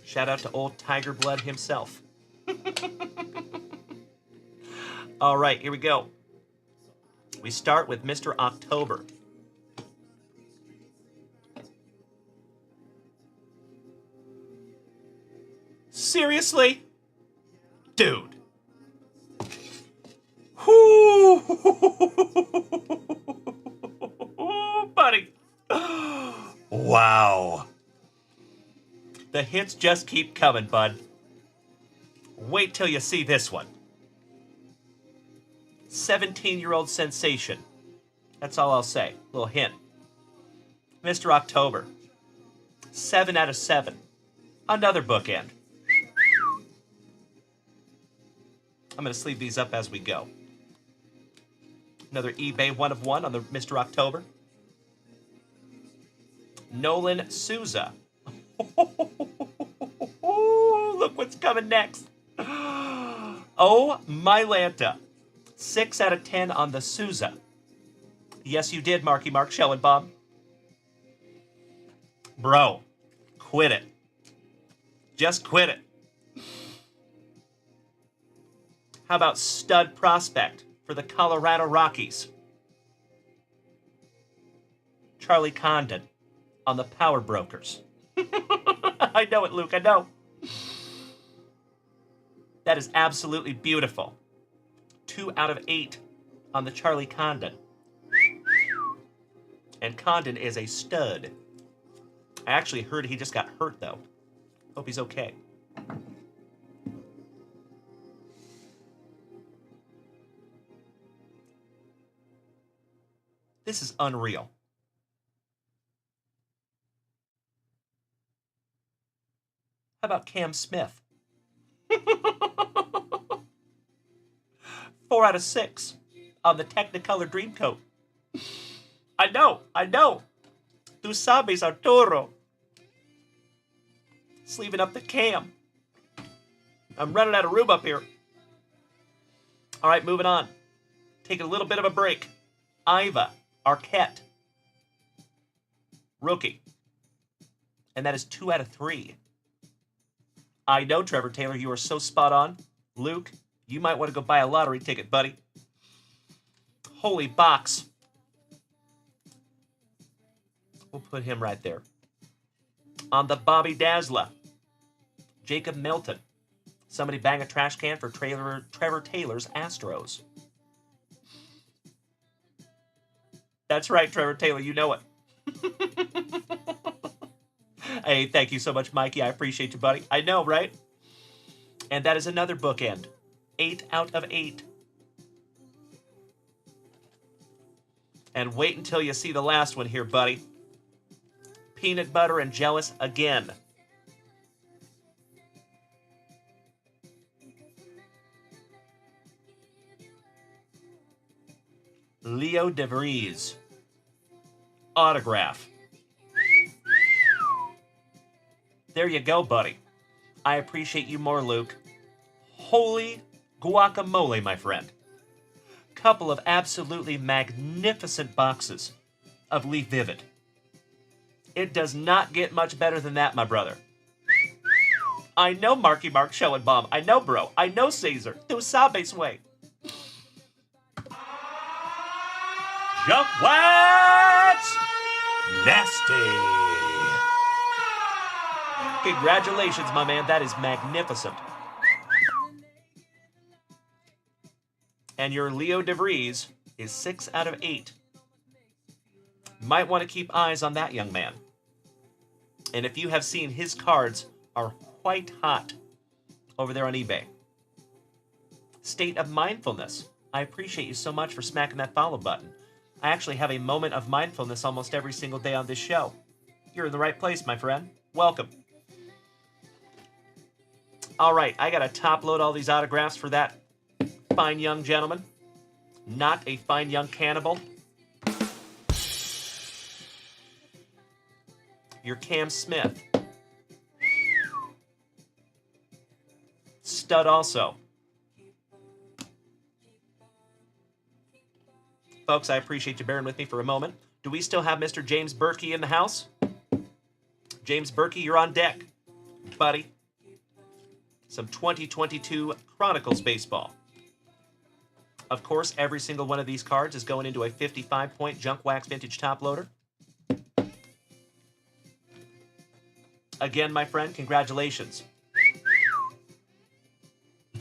Shout out to old Tiger Blood himself. All right, here we go. We start with Mr. October. Seriously? Dude. Whoo! Buddy. Wow. The hits just keep coming, bud. Wait till you see this one. 17-year-old sensation. That's all I'll say. Little hint. Mr. October. 7 out of 7. Another bookend. I'm going to sleeve these up as we go. Another eBay 1 of 1 on the Mr. October. Nolan Souza. Look what's coming next. Oh, my Lanta. 6 out of 10 on the Souza. Yes, you did, Marky Mark Schellenbaum. Bro, quit it. Just quit it. How about stud prospect for the Colorado Rockies? Charlie Condon on the Power Brokers. I know it, Luke, I know. That is absolutely beautiful. 2 out of 8 on the Charlie Condon. And Condon is a stud. I actually heard he just got hurt, though. Hope he's okay. This is unreal. How about Cam Smith? 4 out of 6 on the Technicolor Dreamcoat. I know. Tu sabes, Arturo. Sleeving up the Cam. I'm running out of room up here. All right, moving on. Taking a little bit of a break. Iva Arquette. Rookie. And that is 2 out of 3. I know, Trevor Taylor, you are so spot on. Luke, you might want to go buy a lottery ticket, buddy. Holy box. We'll put him right there. On the Bobby Dazzler. Jacob Milton. Somebody bang a trash can for Trevor Taylor's Astros. That's right, Trevor Taylor, you know it. Hey, thank you so much, Mikey. I appreciate you, buddy. I know, right? And that is another bookend. 8 out of 8. And wait until you see the last one here, buddy. Peanut butter and jealous again. Leo DeVries. Autograph. There you go, buddy. I appreciate you more, Luke. Holy guacamole, my friend. Couple of absolutely magnificent boxes of Leaf Vivid. It does not get much better than that, my brother. I know Marky Mark Schellenbaum. I know, bro. I know Caesar. Tu sabes, way. Junkwax! Nasty! Congratulations, my man. That is magnificent. And your Leo DeVries is 6 out of 8. Might want to keep eyes on that young man. And if you have seen, his cards are quite hot over there on eBay. State of Mindfulness. I appreciate you so much for smacking that follow button. I actually have a moment of mindfulness almost every single day on this show. You're in the right place, my friend. Welcome. All right, I got to top load all these autographs for that fine young gentleman. Not a fine young cannibal. Your Cam Smith. Stud also. Folks, I appreciate you bearing with me for a moment. Do we still have Mr. James Berkey in the house? James Berkey, you're on deck, buddy. Some 2022 Chronicles baseball. Of course, every single one of these cards is going into a 55-point Junkwax Vintage top loader. Again, my friend, congratulations.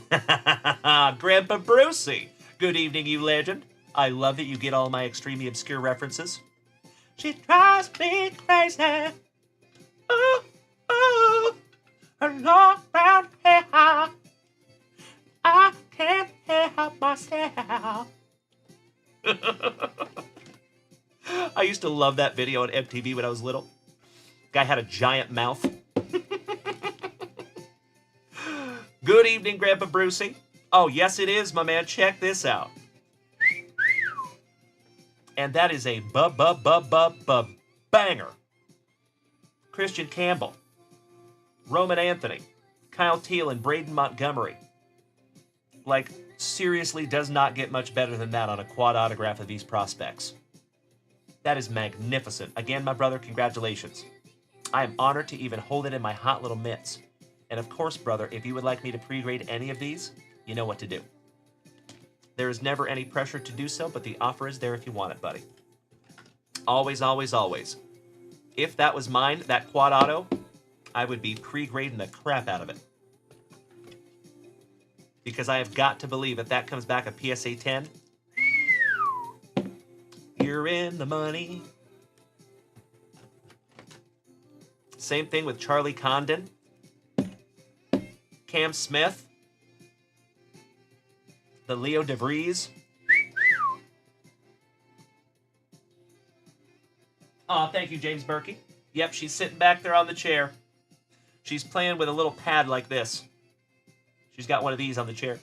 Grandpa Brucey. Good evening, you legend. I love that you get all my extremely obscure references. She drives me crazy. Ooh, ooh, her long brown hair. I can't help myself. I used to love that video on MTV when I was little. Guy had a giant mouth. Good evening, Grandpa Brucey. Oh, yes, it is, my man. Check this out. And that is a banger. Christian Campbell, Roman Anthony, Kyle Teal, and Braden Montgomery. Like, seriously does not get much better than that on a quad autograph of these prospects. That is magnificent. Again, my brother, congratulations. I am honored to even hold it in my hot little mitts. And of course, brother, if you would like me to pre-grade any of these, you know what to do. There is never any pressure to do so, but the offer is there if you want it, buddy. Always, always, always. If that was mine, that quad auto, I would be pre-grading the crap out of it. Because I have got to believe if that comes back a PSA 10, you're in the money. Same thing with Charlie Condon, Cam Smith, the Leo DeVries. Aw, thank you, James Berkey. Yep, she's sitting back there on the chair. She's playing with a little pad like this. She's got one of these on the chair.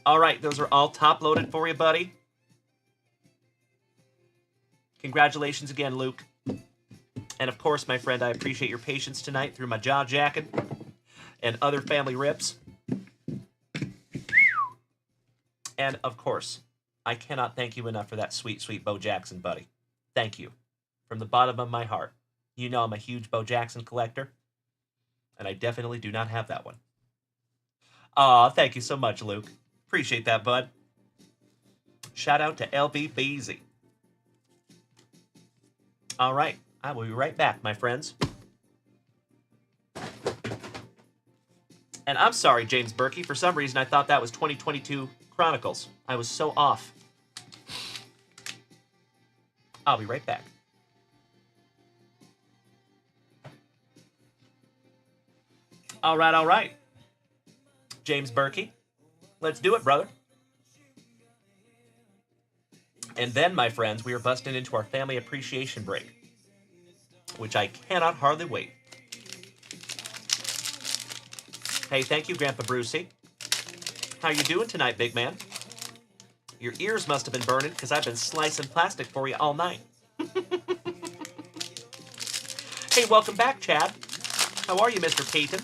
All right, those are all top-loaded for you, buddy. Congratulations again, Luke. And of course, my friend, I appreciate your patience tonight through my jaw jacking and other family rips. And of course, I cannot thank you enough for that sweet, sweet Bo Jackson, buddy. Thank you. From the bottom of my heart. You know I'm a huge Bo Jackson collector, and I definitely do not have that one. Aw, thank you so much, Luke. Appreciate that, bud. Shout out to LBBZ. All right, I will be right back, my friends. And I'm sorry, James Berkey. For some reason, I thought that was 2022 Chronicles. I was so off. I'll be right back. All right, all right. James Berkey, let's do it, brother. And then, my friends, we are busting into our family appreciation break, which I cannot hardly wait. Hey, thank you, Grandpa Brucey. How you doing tonight, big man? Your ears must have been burning because I've been slicing plastic for you all night. Hey, welcome back, Chad. How are you, Mr. Payton?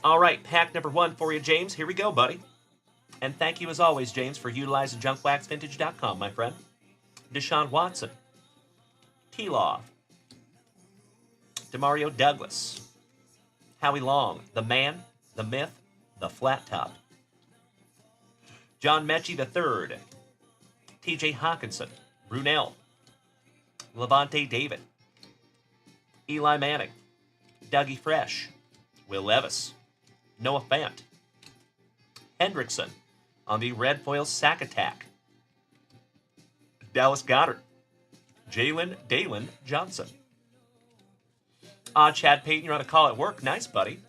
All right, pack number 1 for you, James. Here we go, buddy. And thank you, as always, James, for utilizing junkwaxvintage.com, my friend. Deshaun Watson. T-Law. Demario Douglas. Howie Long. The Man, the Myth, the Flat Top. John Mechie III. T.J. Hawkinson. Brunel. Levante David. Eli Manning. Dougie Fresh. Will Levis. Noah Fant. Hendrickson on the red foil sack attack. Dallas Goddard. Jalen Dalen Johnson. Chad Payton, you're on a call at work. Nice, buddy.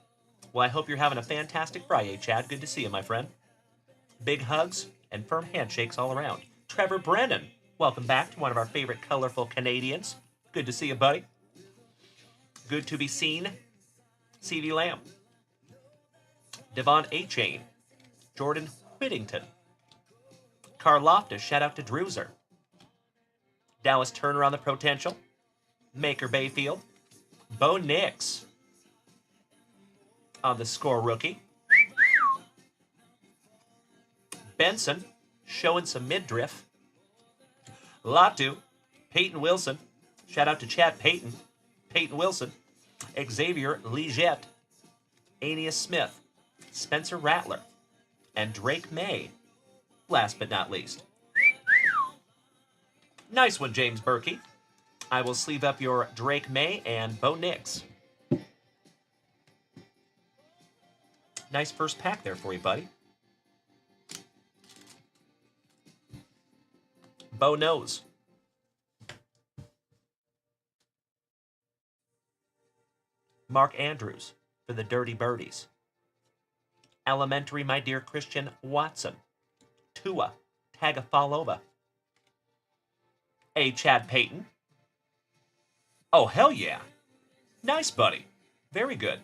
Well, I hope you're having a fantastic Friday, Chad. Good to see you, my friend. Big hugs and firm handshakes all around. Trevor Brennan, welcome back to one of our favorite colorful Canadians. Good to see you, buddy. Good to be seen. C.D. Lamb. Devon A-Chain. Jordan Whittington. Carl Loftus, shout out to Drewser. Dallas Turner on the potential. Maker Bayfield. Bo Nix on the score rookie. Benson showing some midriff. Latu. Peyton Wilson. Shout out to Chad Payton. Peyton Wilson. Xavier Legette. Aeneas Smith. Spencer Rattler. And Drake May, last but not least. Nice one, James Berkey. I will sleeve up your Drake May and Bo Nix. Nice first pack there for you, buddy. Bo knows. Mark Andrews for the Dirty Birdies. Elementary, my dear Christian Watson. Tua Tagovailoa. A. Chad Payton. Oh, hell yeah. Nice, buddy. Very good.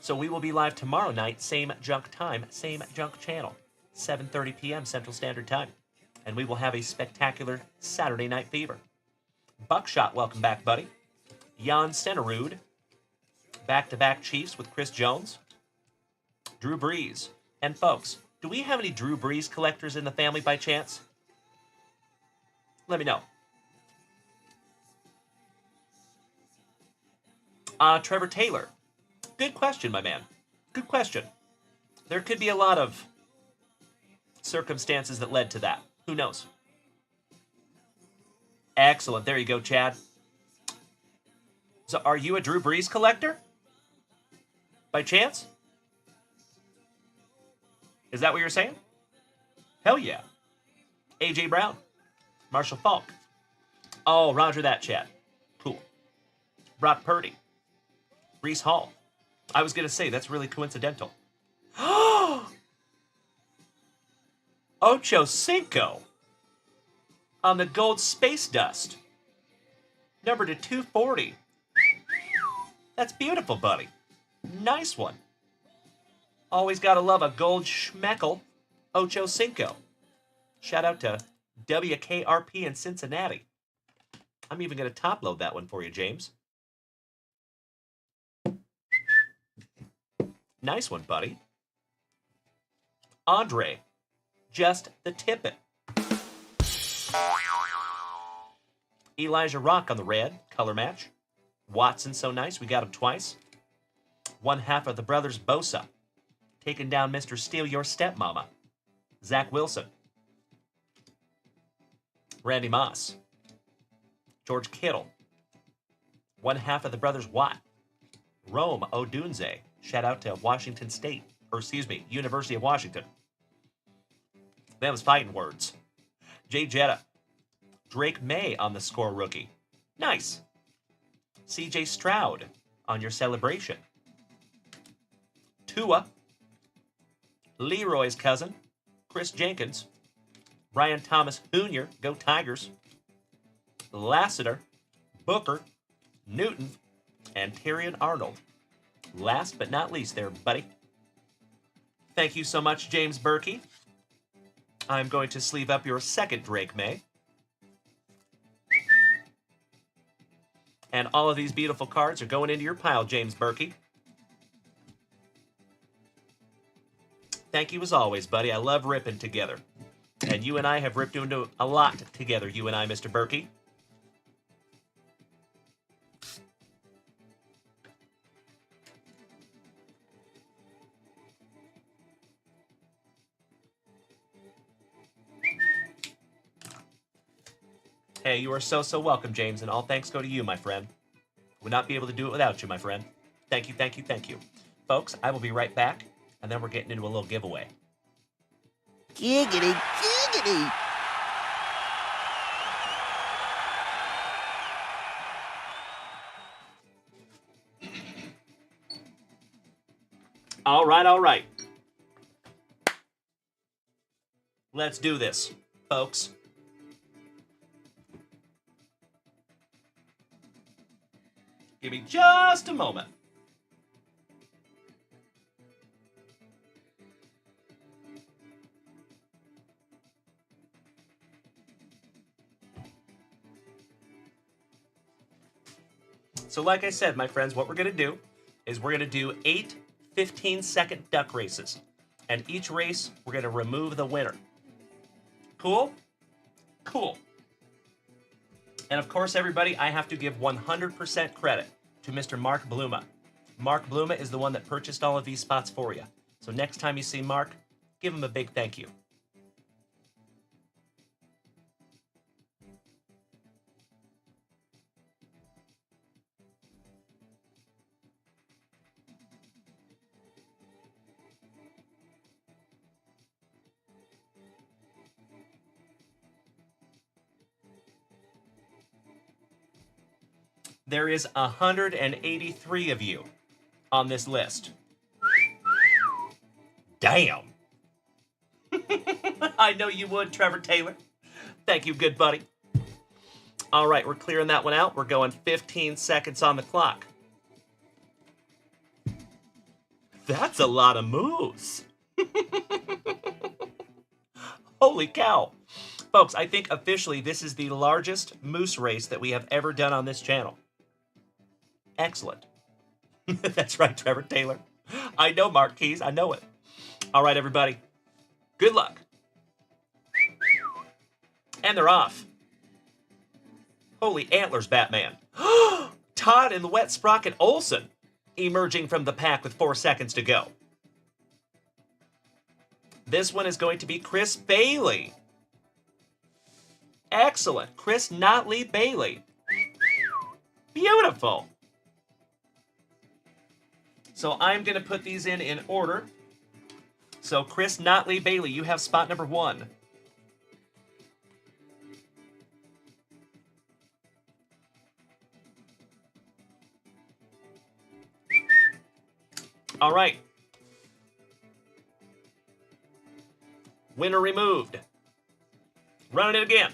So we will be live tomorrow night, same junk time, same junk channel, 7:30 p.m. Central Standard Time. And we will have a spectacular Saturday Night Fever. Buckshot, welcome back, buddy. Jan Stenerud. Back-to-back Chiefs with Chris Jones. Drew Brees. And folks, do we have any Drew Brees collectors in the family by chance? Let me know. Trevor Taylor. Good question, my man. Good question. There could be a lot of circumstances that led to that. Who knows? Excellent. There you go, Chad. So are you a Drew Brees collector? By chance? Is that what you're saying? Hell yeah. A.J. Brown. Marshall Falk. Oh, roger that, Chad. Cool. Brock Purdy. Brees Hall. I was going to say, that's really coincidental. Ocho Cinco. On the gold space dust. Number to 240. That's beautiful, buddy. Nice one. Always gotta love a gold schmeckle. Ocho Cinco. Shout out to WKRP in Cincinnati. I'm even gonna top load that one for you, James. Nice one, buddy. Andre. Just the tippet. Elijah Rock on the red. Color match. Watson, so nice. We got him twice. One half of the brothers Bosa. Taking down Mr. Steal Your Stepmama. Zach Wilson. Randy Moss. George Kittle. One half of the brothers Watt. Rome Odunze. Shout out to Washington State. Or excuse me, University of Washington. Them's fighting words. Jay Jetta. Drake May on the score rookie. Nice. CJ Stroud on your celebration. Tua. Leroy's cousin. Chris Jenkins. Brian Thomas Jr. Go Tigers. Lassiter. Booker. Newton. And Terrion Arnold. Last but not least there, buddy. Thank you so much, James Berkey. I'm going to sleeve up your second Drake May. And all of these beautiful cards are going into your pile, James Berkey. Thank you as always, buddy. I love ripping together. And you and I have ripped into a lot together, you and I, Mr. Berkey. Hey, you are so welcome, James, and all thanks go to you, my friend. Would not be able to do it without you, my friend. Thank you, thank you, thank you. Folks, I will be right back, and then we're getting into a little giveaway. Giggity, giggity. All right, all right. Let's do this, folks. Give me just a moment. So like I said, my friends, what we're going to do is we're going to do 8 15-second duck races. And each race, we're going to remove the winner. Cool? Cool. And of course, everybody, I have to give 100% credit to Mr. Mark Bluma. Mark Bluma is the one that purchased all of these spots for you. So next time you see Mark, give him a big thank you. There is 183 of you on this list. Damn. I know you would, Trevor Taylor. Thank you, good buddy. All right, we're clearing that one out. We're going 15 seconds on the clock. That's a lot of moves. Holy cow. Folks, I think officially this is the largest moose race that we have ever done on this channel. Excellent. That's right, Trevor Taylor. I know, Mark Keys. I know it. All right, everybody. Good luck. And they're off. Holy antlers, Batman. Todd and the Wet Sprocket Olsen emerging from the pack with 4 seconds to go. This one is going to be Chris Bailey. Excellent. Chris Notley Bailey. Beautiful. So I'm going to put these in order. So Chris Notley Bailey, you have spot number 1. All right. Winner removed. Running it again.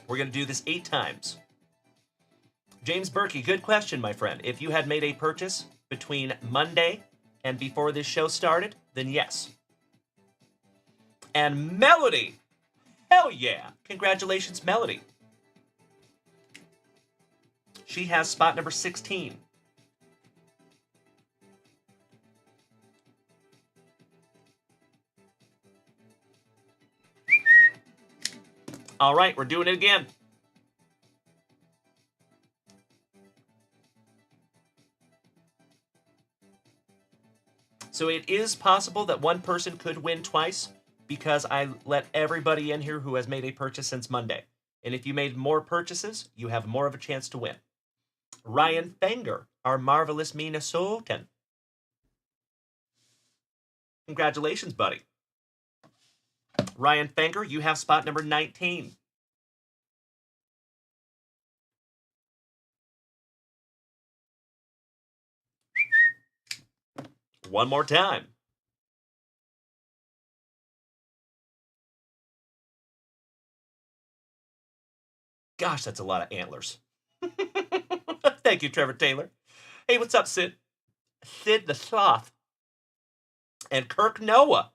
We're going to do this 8 times. James Berkey, good question, my friend. If you had made a purchase between Monday and before this show started, then yes. And Melody. Hell yeah. Congratulations, Melody. She has spot number 16. All right, we're doing it again. So it is possible that one person could win twice because I let everybody in here who has made a purchase since Monday. And if you made more purchases, you have more of a chance to win. Ryan Fenger, our marvelous Minnesotan. Congratulations, buddy. Ryan Fenger, you have spot number 19. One more time. Gosh, that's a lot of antlers. Thank you, Trevor Taylor. Hey, what's up, Sid? Sid the Sloth. And Kirk Noah,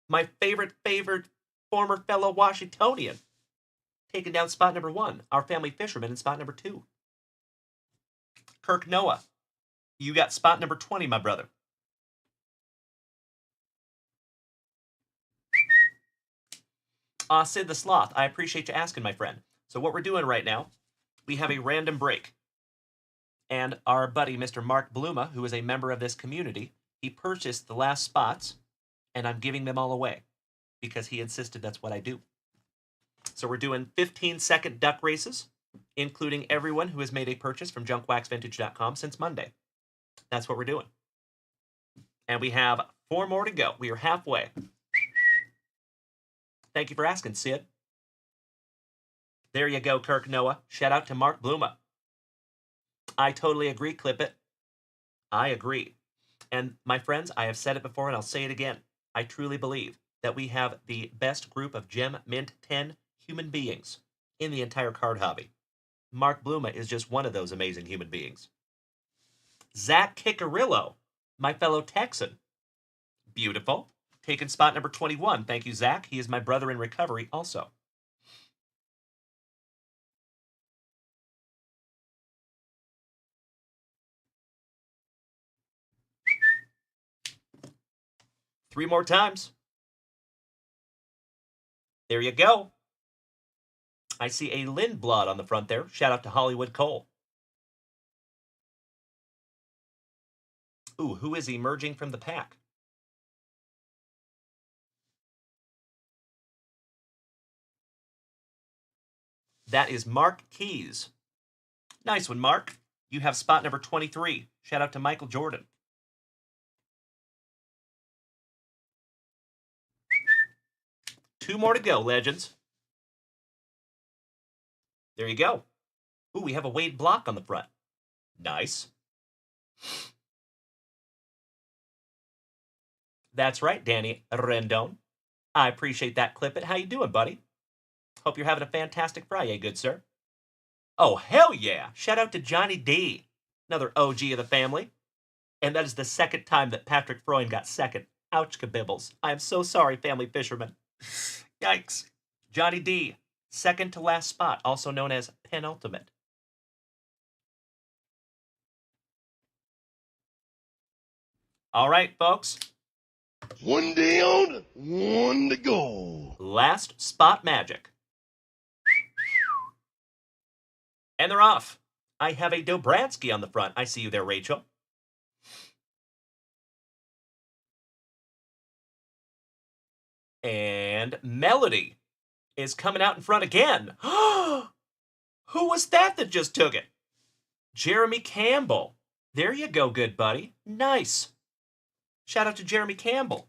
my favorite former fellow Washingtonian, taking down spot number 1. Our family fisherman in spot number 2. Kirk Noah, you got spot number 20, my brother. Sid the Sloth, I appreciate you asking, my friend. So what we're doing right now, we have a random break. And our buddy, Mr. Mark Bluma, who is a member of this community, he purchased the last spots, and I'm giving them all away because he insisted that's what I do. So we're doing 15-second duck races, including everyone who has made a purchase from junkwaxvintage.com since Monday. That's what we're doing. And we have 4 more to go. We are halfway. Thank you for asking, Sid. There you go, Kirk Noah. Shout out to Mark Bluma. I totally agree, Clip It. I agree. And my friends, I have said it before and I'll say it again. I truly believe that we have the best group of Gem Mint 10 human beings in the entire card hobby. Mark Bluma is just one of those amazing human beings. Zach Kickarillo, my fellow Texan. Beautiful. Taking spot number 21. Thank you, Zach. He is my brother in recovery also. Three more times. There you go. I see a Lindblad on the front there. Shout out to Hollywood Cole. Ooh, who is emerging from the pack? That is Mark Keys. Nice one, Mark. You have spot number 23. Shout out to Michael Jordan. Two more to go, legends. There you go. Ooh, we have a Wade block on the front. Nice. That's right, Danny Rendon. I appreciate that clip. How you doing, buddy? Hope you're having a fantastic Friday, good sir. Oh, hell yeah. Shout out to Johnny D, another OG of the family. And that is the second time that Patrick Freund got second. Ouch, kabibbles. I am so sorry, family fisherman. Yikes. Johnny D, second to last spot, also known as penultimate. All right, folks. One down, one to go. Last spot magic. And they're off. I have a Dobransky on the front. I see you there, Rachel. And Melody is coming out in front again. Who was that just took it? Jeremy Campbell. There you go, good buddy. Nice. Shout out to Jeremy Campbell.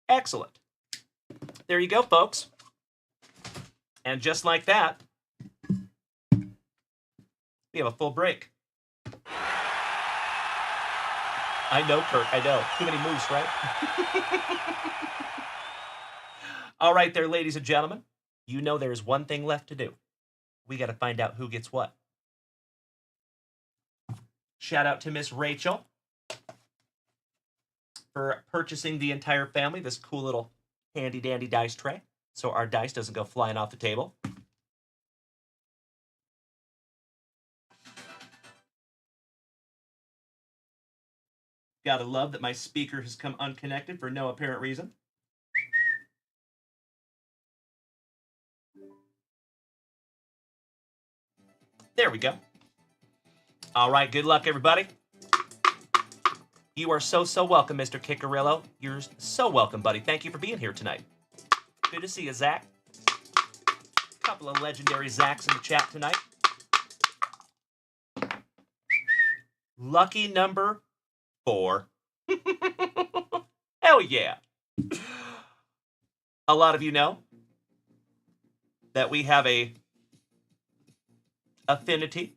Excellent. There you go, folks. And just like that, we have a full break. I know, Kirk, I know. Too many moves, right? All right there, ladies and gentlemen. You know there's one thing left to do. We got to find out who gets what. Shout out to Miss Rachel for purchasing the entire family this cool little handy-dandy dice tray so our dice doesn't go flying off the table. Gotta love that my speaker has come unconnected for no apparent reason. There we go. All right, good luck, everybody. You are so welcome, Mr. Kickarillo. You're so welcome, buddy. Thank you for being here tonight. Good to see you, Zach. A couple of legendary Zachs in the chat tonight. Lucky number 4. Hell yeah. A lot of you know that we have a affinity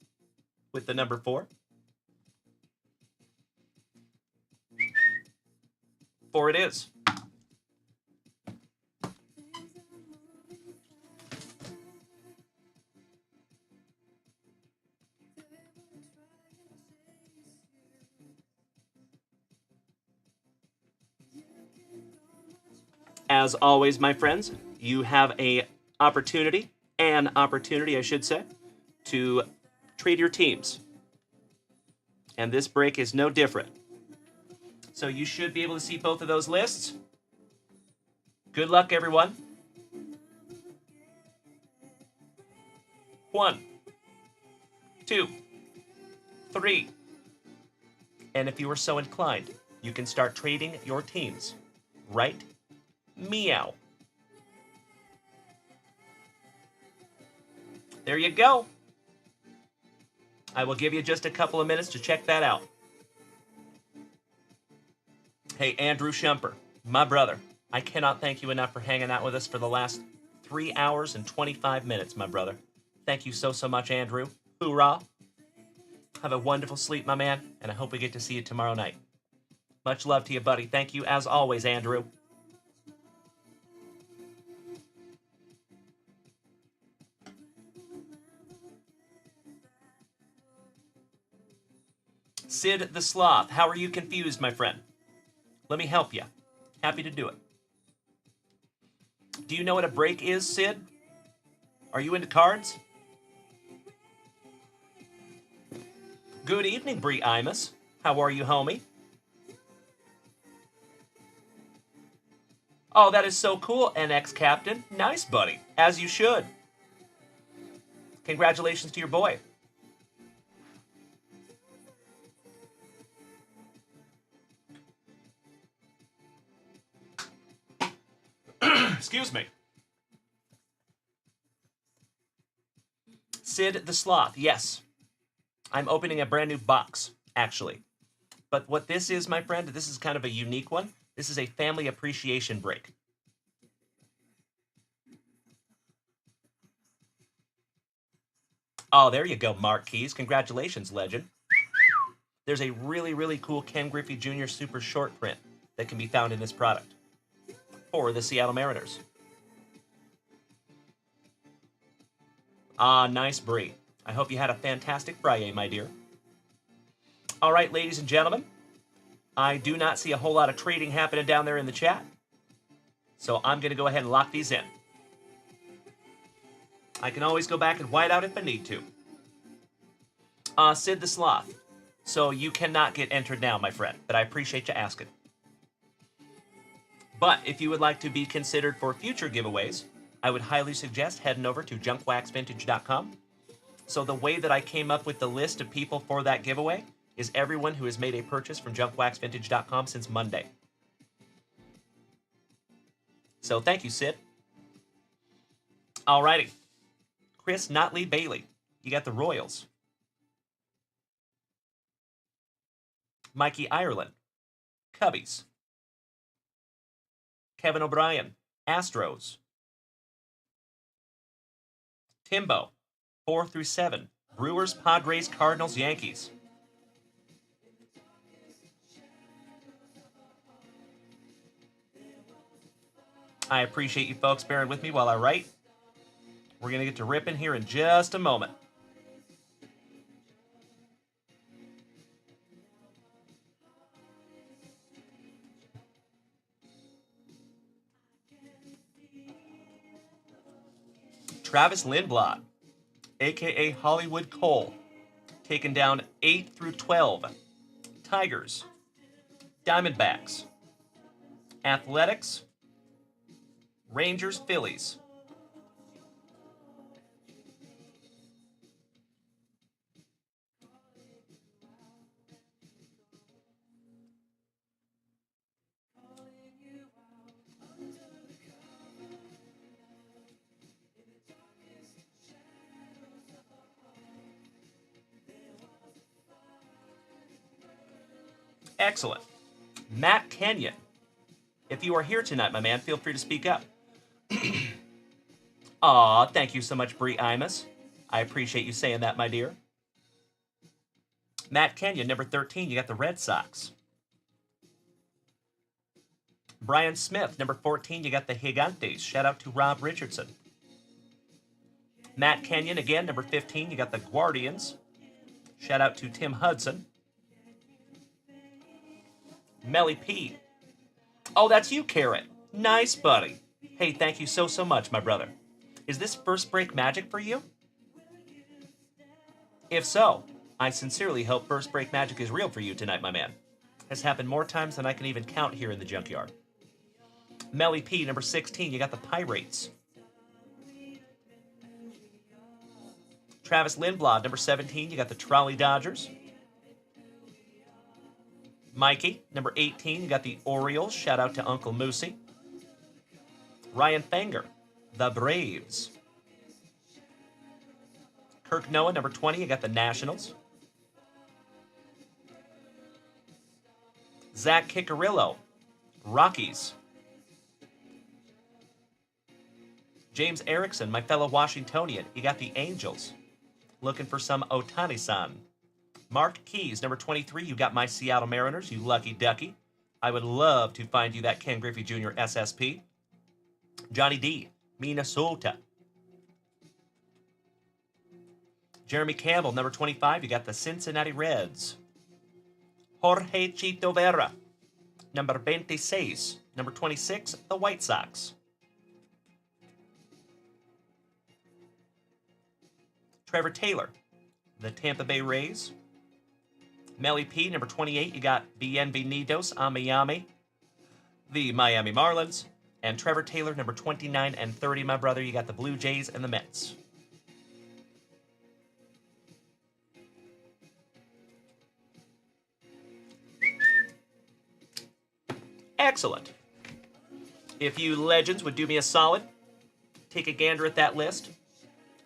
with the number 4. 4 it is. As always, my friends, you have an opportunity, I should say, to trade your teams. And this break is no different. So you should be able to see both of those lists. Good luck, everyone. 1, 2, 3. And if you are so inclined, you can start trading your teams. Right? Meow. There you go. I will give you just a couple of minutes to check that out. Hey, Andrew Shumper, my brother, I cannot thank you enough for hanging out with us for the last 3 hours and 25 minutes, my brother. Thank you so much, Andrew. Hoorah. Have a wonderful sleep, my man, and I hope we get to see you tomorrow night. Much love to you, buddy. Thank you, as always, Andrew. Sid the Sloth, how are you confused, my friend? Let me help you. Happy to do it. Do you know what a break is, Sid? Are you into cards? Good evening, Bree Imus. How are you, homie? Oh, that is so cool, NX Captain. Nice, buddy. As you should. Congratulations to your boy. Excuse me. Sid the Sloth, yes. I'm opening a brand new box, actually. But what this is, my friend, this is kind of a unique one. This is a family appreciation break. Oh, there you go, Mark Keys. Congratulations, legend. There's a really, really cool Ken Griffey Jr. super short print that can be found in this product for the Seattle Mariners. Ah, nice, Bree. I hope you had a fantastic Friday, my dear. All right, ladies and gentlemen. I do not see a whole lot of trading happening down there in the chat. So I'm going to go ahead and lock these in. I can always go back and white out if I need to. Sid the Sloth. So you cannot get entered now, my friend, but I appreciate you asking. But if you would like to be considered for future giveaways, I would highly suggest heading over to junkwaxvintage.com. So the way that I came up with the list of people for that giveaway is everyone who has made a purchase from junkwaxvintage.com since Monday. So thank you, Sid. Alrighty. Chris Notley Bailey. You got the Royals. Mikey Ireland. Cubbies. Kevin O'Brien. Astros. Timbo. 4 through 7. Brewers, Padres, Cardinals, Yankees. I appreciate you folks bearing with me while I write. We're going to get to ripping here in just a moment. Travis Lindblad, a.k.a. Hollywood Cole, taken down 8 through 12. Tigers, Diamondbacks, Athletics, Rangers, Phillies. Excellent. Matt Kenyon. If you are here tonight, my man, feel free to speak up. Aw, thank you so much, Bree Imus. I appreciate you saying that, my dear. Matt Kenyon, number 13, you got the Red Sox. Brian Smith, number 14, you got the Gigantes. Shout out to Rob Richardson. Matt Kenyon, again, number 15, you got the Guardians. Shout out to Tim Hudson. Melly P. Oh, that's you, Carrot. Nice, buddy. Hey, thank you so much, my brother. Is this first break magic for you? If so, I sincerely hope first break magic is real for you tonight, my man. Has happened more times than I can even count here in the junkyard. Melly P, number 16, you got the Pirates. Travis Lindblad, number 17, you got the Trolley Dodgers. Mikey, number 18, you got the Orioles. Shout out to Uncle Moosey. Ryan Fanger, the Braves. Kirk Noah, number 20, you got the Nationals. Zach Kikarillo, Rockies. James Erickson, my fellow Washingtonian, you got the Angels. Looking for some Ohtani-san. Mark Keys, number 23, you got my Seattle Mariners, you lucky ducky. I would love to find you that Ken Griffey Jr. SSP. Johnny D, Minnesota. Jeremy Campbell, number 25, you got the Cincinnati Reds. Jorge Chito Vera, number 26, number 26, the White Sox. Trevor Taylor, the Tampa Bay Rays. Melly P, number 28, you got Bienvenidos a Miami, the Miami Marlins. And Trevor Taylor, number 29 and 30, my brother, you got the Blue Jays and the Mets. Excellent. If you legends would do me a solid, take a gander at that list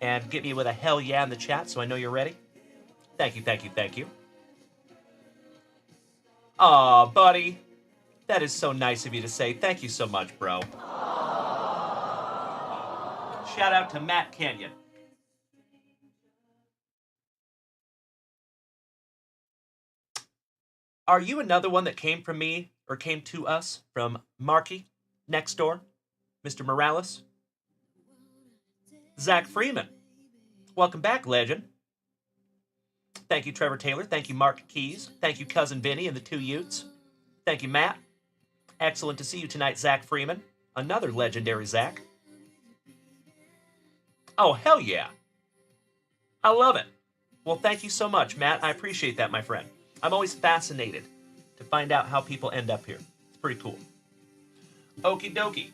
and get me with a hell yeah in the chat so I know you're ready. Thank you, thank you, thank you. Aw, buddy. That is so nice of you to say. Thank you so much, bro. Shout out to Matt Kenyon. Are you another one that came from me, or came to us from Marky, next door, Mr. Morales? Zach Freeman. Welcome back, legend. Thank you, Trevor Taylor. Thank you, Mark Keys. Thank you, Cousin Vinny and the two Utes. Thank you, Matt. Excellent to see you tonight, Zach Freeman. Another legendary Zach. Oh, hell yeah. I love it. Well, thank you so much, Matt. I appreciate that, my friend. I'm always fascinated to find out how people end up here. It's pretty cool. Okie dokie.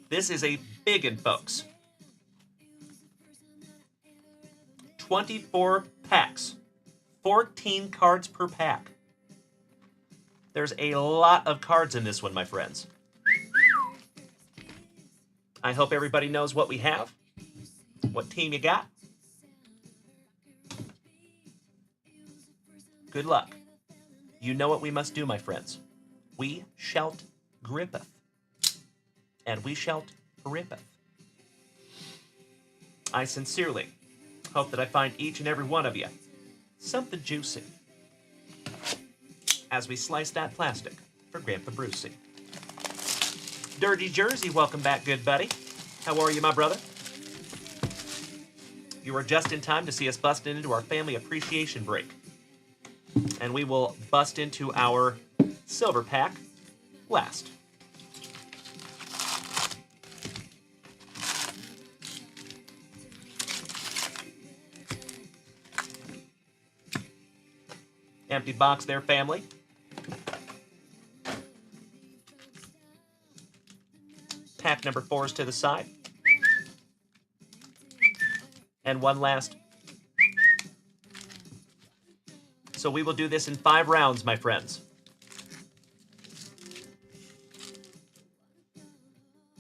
This is a biggin, folks. 24 packs. 14 cards per pack. There's a lot of cards in this one, my friends. I hope everybody knows what we have. What team you got. Good luck. You know what we must do, my friends. We shalt grippeth. And we shalt rippeth. I sincerely hope that I find each and every one of you something juicy as we slice that plastic for Grandpa Brucey. Dirty Jersey, welcome back, good buddy. How are you, my brother? You are just in time to see us bust into our family appreciation break. And we will bust into our silver pack last. Empty box there, family. Pack number 4 is to the side. And one last. So we will do this in 5 rounds, my friends.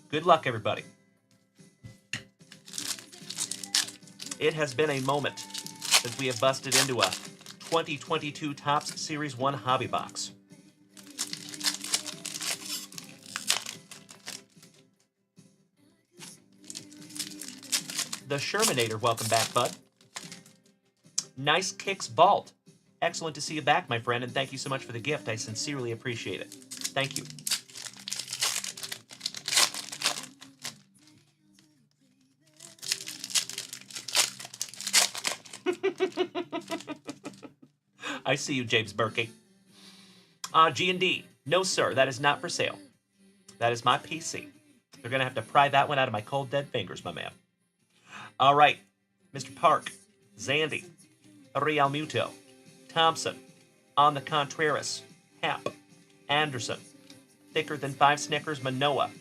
Good luck, everybody. It has been a moment since we have busted into a 2022 Topps Series 1 hobby box. The Shermanator, welcome back, bud. Nice Kicks Vault. Excellent to see you back, my friend, and thank you so much for the gift. I sincerely appreciate it. Thank you. I see you, James Berkey. G&D. No, sir, that is not for sale. That is my PC. They're going to have to pry that one out of my cold, dead fingers, my man. All right. Mr. Park, Zandy, Real Muto, Thompson, On the Contreras, Hap, Anderson, Thicker Than 5 Snickers, Manoa,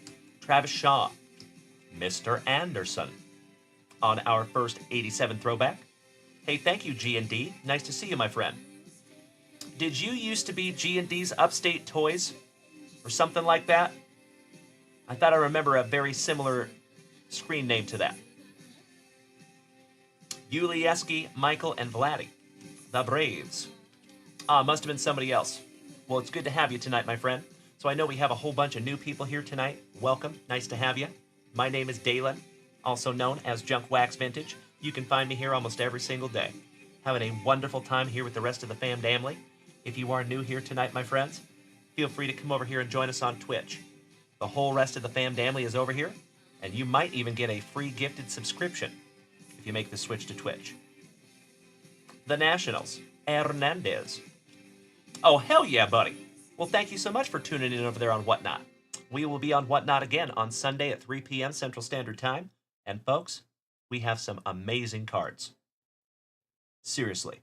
Travis Shaw, Mr. Anderson. On our first 87 throwback. Hey, thank you, G&D. Nice to see you, my friend. Did you used to be G&D's Upstate Toys? Or something like that? I thought I remember a very similar screen name to that. Ulieski, Michael, and Vladdy. The Braves. Must have been somebody else. Well, it's good to have you tonight, my friend. So I know we have a whole bunch of new people here tonight. Welcome. Nice to have you. My name is Dalen, also known as Junkwax Vintage. You can find me here almost every single day. Having a wonderful time here with the rest of the family. If you are new here tonight, my friends, feel free to come over here and join us on Twitch. The whole rest of the family is over here, and you might even get a free gifted subscription if you make the switch to Twitch. The Nationals, Hernandez. Oh, hell yeah, buddy. Well, thank you so much for tuning in over there on Whatnot. We will be on Whatnot again on Sunday at 3 p.m. Central Standard Time. And folks, we have some amazing cards. Seriously.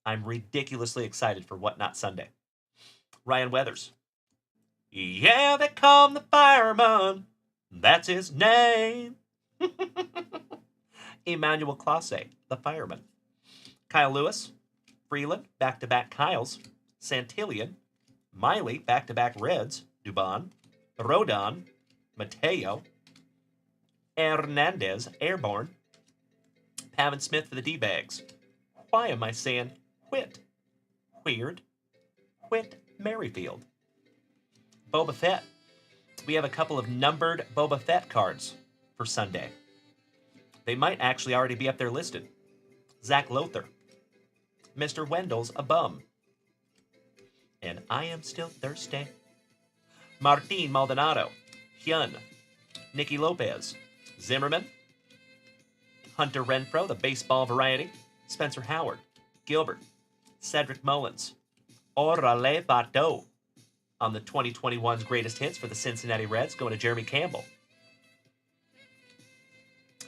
I'm ridiculously excited for Whatnot Sunday. Ryan Weathers. Yeah, they call him the fireman. That's his name. Emmanuel Classe, the fireman. Kyle Lewis. Freeland, back-to-back Kyles. Santillion. Miley, back-to-back Reds. Dubon. Rodon, Mateo, Hernandez, Airborne, Pavin Smith for the D-Bags. Why am I saying Whit? Weird. Whit Merrifield. Boba Fett. We have a couple of numbered Boba Fett cards for Sunday. They might actually already be up there listed. Zach Lothar. Mr. Wendell's a bum. And I am still thirsty. Martin Maldonado. Hyun. Nicky Lopez. Zimmerman. Hunter Renfro, the baseball variety. Spencer Howard. Gilbert. Cedric Mullins. Orale Bateau. On the 2021's greatest hits for the Cincinnati Reds, going to Jeremy Campbell.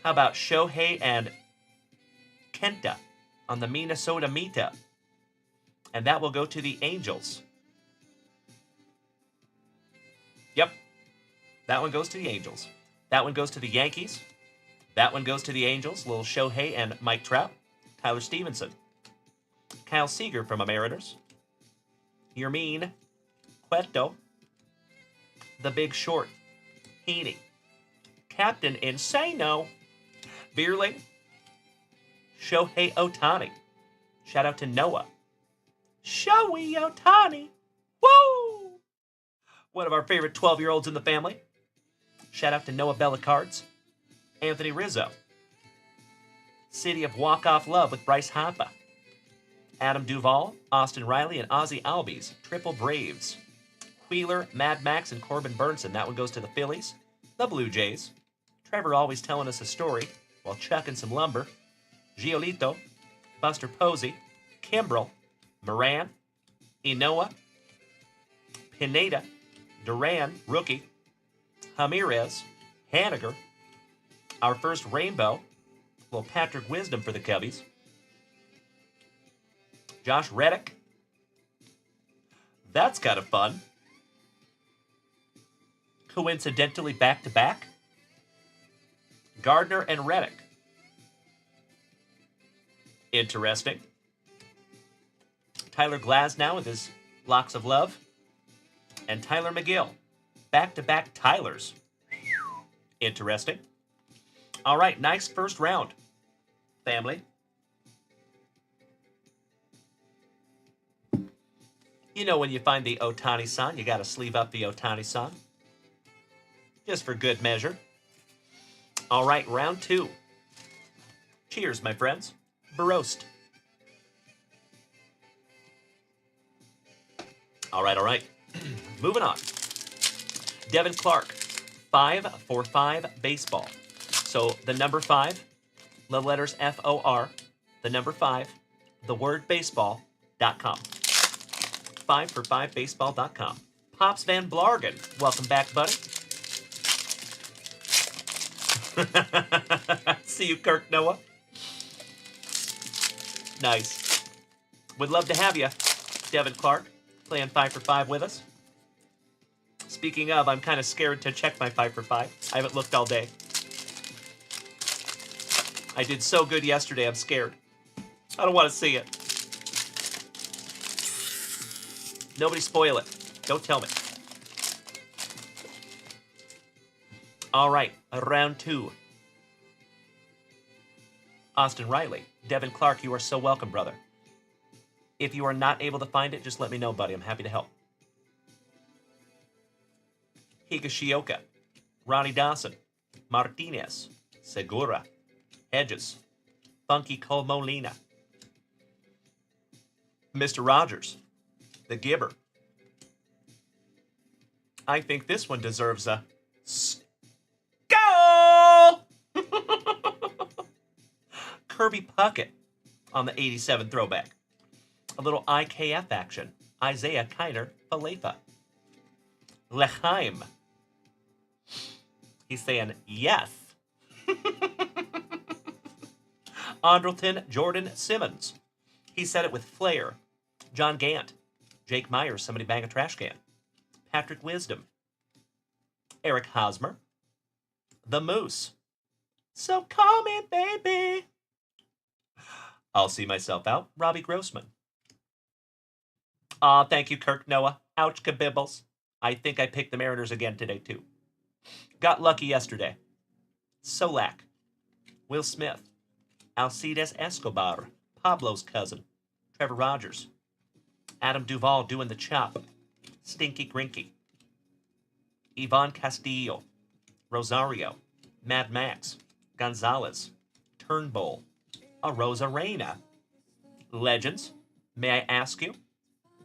How about Shohei and Kenta on the Minnesota Mita? And that will go to the Angels. Yep. That one goes to the Angels. That one goes to the Yankees. That one goes to the Angels. Little Shohei and Mike Trout. Tyler Stevenson. Kyle Seager from the Mariners. Yermin Cueto. The Big Short. Heaney. Captain Insano. Beerling. Shohei Ohtani. Shout out to Noah. Shohei Ohtani. Woo! One of our favorite 12-year-olds in the family. Shout out to Noah Bellacards. Anthony Rizzo. City of Walk-Off Love with Bryce Harper. Adam Duvall, Austin Riley, and Ozzie Albies. Triple Braves. Wheeler, Mad Max, and Corbin Burnson. That one goes to the Phillies. The Blue Jays. Trevor always telling us a story while chucking some lumber. Giolito. Buster Posey. Kimbrel. Moran. Inoa. Pineda. Duran, rookie. Ramirez. Haniger. Our first rainbow. Little Patrick Wisdom for the Cubbies. Josh Reddick. That's kind of fun. Coincidentally back-to-back. Gardner and Reddick. Interesting. Tyler Glasnow with his Locks of Love. And Tyler McGill. Back-to-back Tylers. Interesting. All right, nice first round, family. You know when you find the Ohtani-san, you got to sleeve up the Ohtani-san. Just for good measure. All right, round 2. Cheers, my friends. Barost. All right. Moving on. Devin Clark, 545 baseball. So the number 5, the letters FOR, the number 5, the word baseball.com. 5for5baseball.com. Pops Van Blargen, welcome back, buddy. See you, Kirk Noah. Nice. Would love to have you, Devin Clark, playing 5 for 5 with us. Speaking of, I'm kind of scared to check my 5 for 5. I haven't looked all day. I did so good yesterday, I'm scared. I don't want to see it. Nobody spoil it. Don't tell me. All right, round 2. Austin Riley. Devin Clark, you are so welcome, brother. If you are not able to find it, just let me know, buddy. I'm happy to help. Higashioka. Ronnie Dawson. Martinez. Segura. Hedges. Funky Cole Molina. Mr. Rogers. The Gibber. I think this one deserves a goal! Kirby Puckett on the 87 throwback. A little IKF action. Isaiah Kiner Falefa. Lechaim. He's saying yes. Andrelton Jordan Simmons. He said it with flair. John Gant. Jake Myers, somebody bang a trash can. Patrick Wisdom. Eric Hosmer. The Moose. So call me, baby. I'll see myself out. Robbie Grossman. Aw, thank you, Kirk Noah. Ouch, kabibbles. I think I picked the Mariners again today, too. Got lucky yesterday. Solak, Will Smith, Alcides Escobar, Pablo's cousin, Trevor Rogers, Adam Duvall doing the chop, Stinky Grinky, Yvonne Castillo, Rosario, Mad Max, Gonzalez, Turnbull, Arozarena. Legends, may I ask you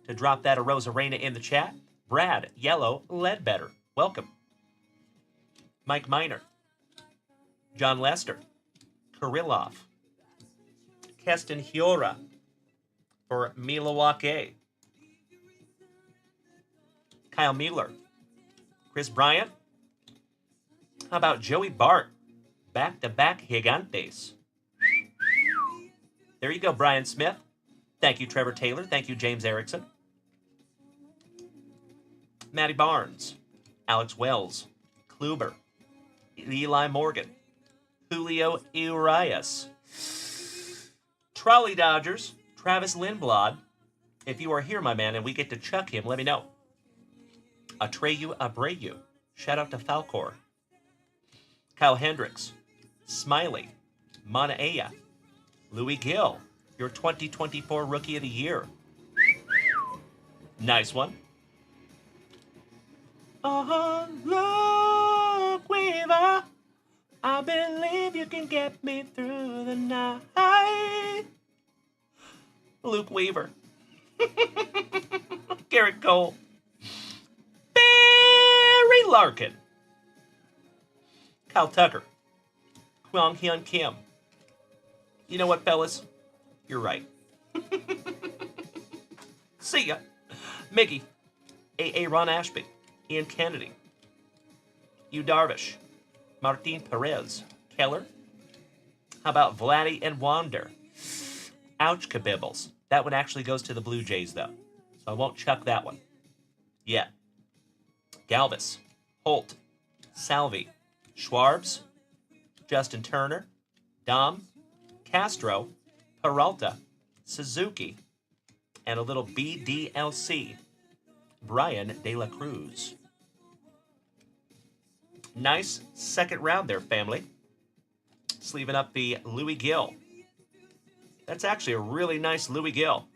to drop that Arozarena in the chat? Brad, Yellow, Ledbetter, welcome. Mike Miner, John Lester, Kirillov, Keston Hiora for Milwaukee, Kyle Mueller, Chris Bryant. How about Joey Bart? Back-to-back Gigantes. There you go, Brian Smith. Thank you, Trevor Taylor. Thank you, James Erickson. Matty Barnes, Alex Wells, Kluber, Eli Morgan, Julio Urias, Trolley Dodgers, Travis Lindblad. If you are here, my man, and we get to chuck him, let me know. Atreyu Abreu. Shout out to Falcor. Kyle Hendricks, Smiley, Manaea, Louis Gill, your 2024 Rookie of the Year. Nice one. Look, Weaver, I believe you can get me through the night. Luke Weaver. Garrett Cole. Barry Larkin. Kyle Tucker. Kwang Hyun Kim. You know what, fellas? You're right. See ya. Mickey. A.A. Ron Ashby. Ian Kennedy. Yu Darvish. Martin Perez. Keller. How about Vladdy and Wander? Ouch, kabibbles. That one actually goes to the Blue Jays, though. So I won't chuck that one. Yet. Galvis. Holt. Salvi. Schwarbs. Justin Turner. Dom. Castro. Peralta. Suzuki. And a little BDLC. Brian De La Cruz. Nice second round there, family. Sleeving up the Louis Gill. That's actually a really nice Louis Gill.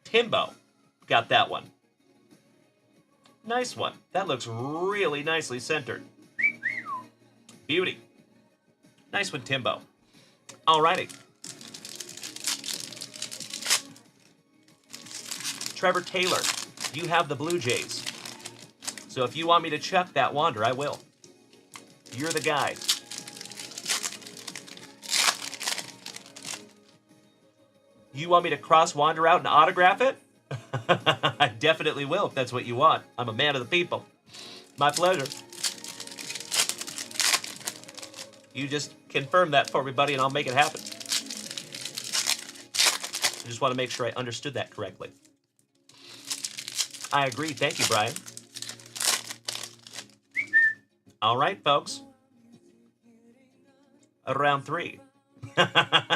Timbo got that one. Nice one. That looks really nicely centered. Beauty. Nice one, Timbo. Alrighty. Trevor Taylor, you have the Blue Jays. So if you want me to chuck that Wander, I will. You're the guy. You want me to cross Wander out and autograph it? I definitely will if that's what you want. I'm a man of the people. My pleasure. You just confirm that for me, buddy, and I'll make it happen. I just want to make sure I understood that correctly. I agree. Thank you, Brian. All right, folks. Round 3.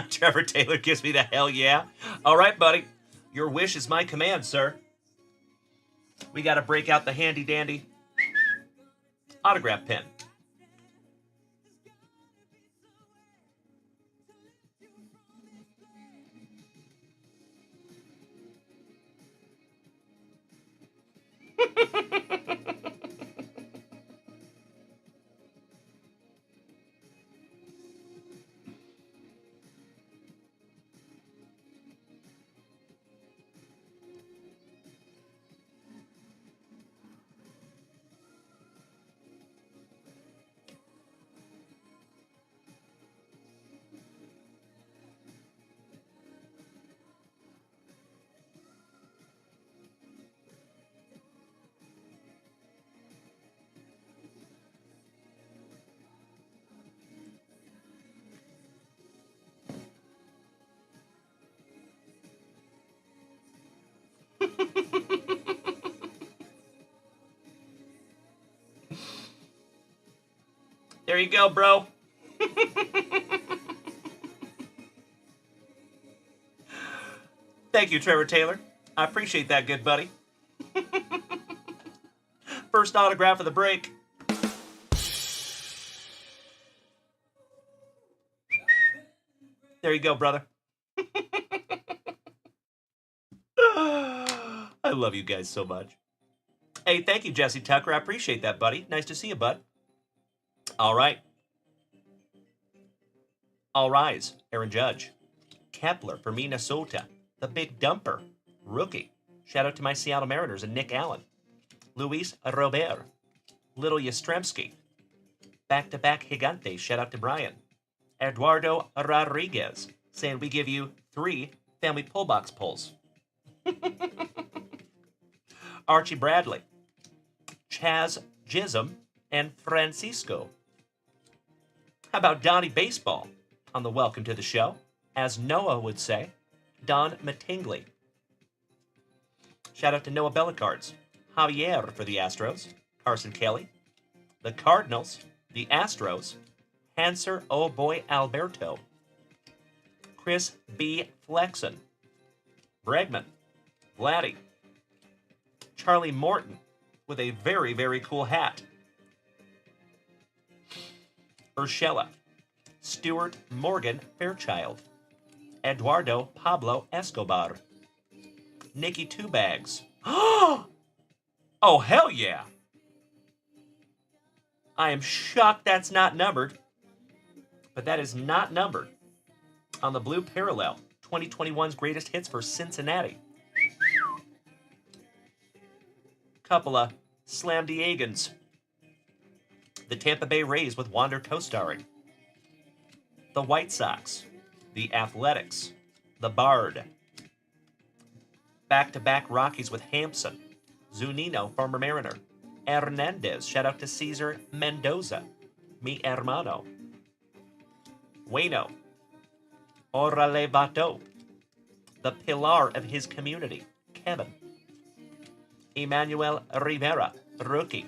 Trevor Taylor gives me the hell yeah. All right, buddy. Your wish is my command, sir. We got to break out the handy-dandy autograph pen. There you go, bro. Thank you, Trevor Taylor. I appreciate that, good buddy. First autograph of the break. There you go, brother. I love you guys so much. Hey, thank you, Jesse Tucker. I appreciate that, buddy. Nice to see you, bud. All right. All rise, Aaron Judge. Kepler for Minnesota. The Big Dumper. Rookie. Shout out to my Seattle Mariners and Nick Allen. Luis Robert. Little Yastrzemski. Back-to-back Gigante. Shout out to Brian. Eduardo Rodriguez. Saying we give you 3 family pull box pulls. Archie Bradley. Chaz Jism and Francisco. How about Donnie Baseball on the welcome to the show? As Noah would say, Don Mattingly. Shout out to Noah Bellicards. Javier for the Astros. Carson Kelly. The Cardinals. The Astros. Hanser Oh Boy Alberto. Chris B. Flexen. Bregman. Vladdy. Charlie Morton with a very, very cool hat. Urshela. Stuart Morgan Fairchild. Eduardo Pablo Escobar. Nikki Two Bags. Oh, hell yeah. I am shocked that's not numbered, but that is not numbered on the blue parallel. 2021's greatest hits for Cincinnati. Couple of Slam Diegans. The Tampa Bay Rays with Wander co-starring. The White Sox. The Athletics. The Bard. Back-to-back Rockies with Hampson. Zunino, former Mariner. Hernandez, shout out to Cesar Mendoza. Mi hermano. Bueno. Orale Vato. The pillar of his community. Kevin. Emmanuel Rivera, rookie.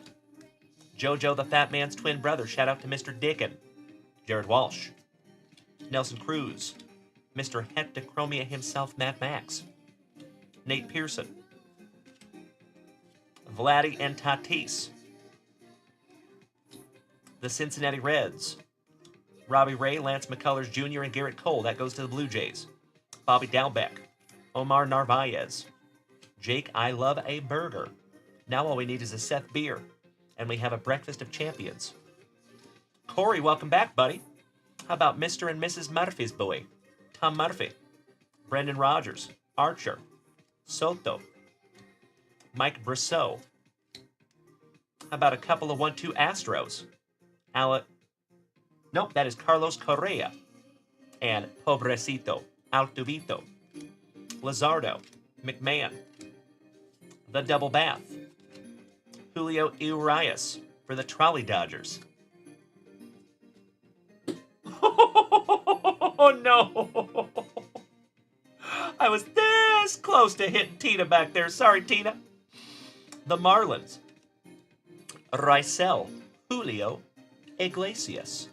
Jojo the Fat Man's twin brother, shout out to Mr. Dickin. Jared Walsh. Nelson Cruz. Mr. Hectochromia himself, Matt Max. Nate Pearson. Vladdy and Tatis. The Cincinnati Reds. Robbie Ray, Lance McCullers Jr., and Garrett Cole. That goes to the Blue Jays. Bobby Dalbeck. Omar Narvaez. Jake, I love a burger. Now all we need is a Seth beer. And we have a breakfast of champions. Corey, welcome back, buddy. How about Mr. and Mrs. Murphy's boy? Tom Murphy. Brendan Rogers. Archer. Soto. Mike Brissot. How about a couple of 1-2 Astros? Nope, that is Carlos Correa. And Pobrecito. Altuvito. Lazardo. McMahon. The Double Bath. Julio Urias for the Trolley Dodgers. Oh no! I was this close to hitting Tina back there. Sorry, Tina. The Marlins. Rysel. Julio Iglesias.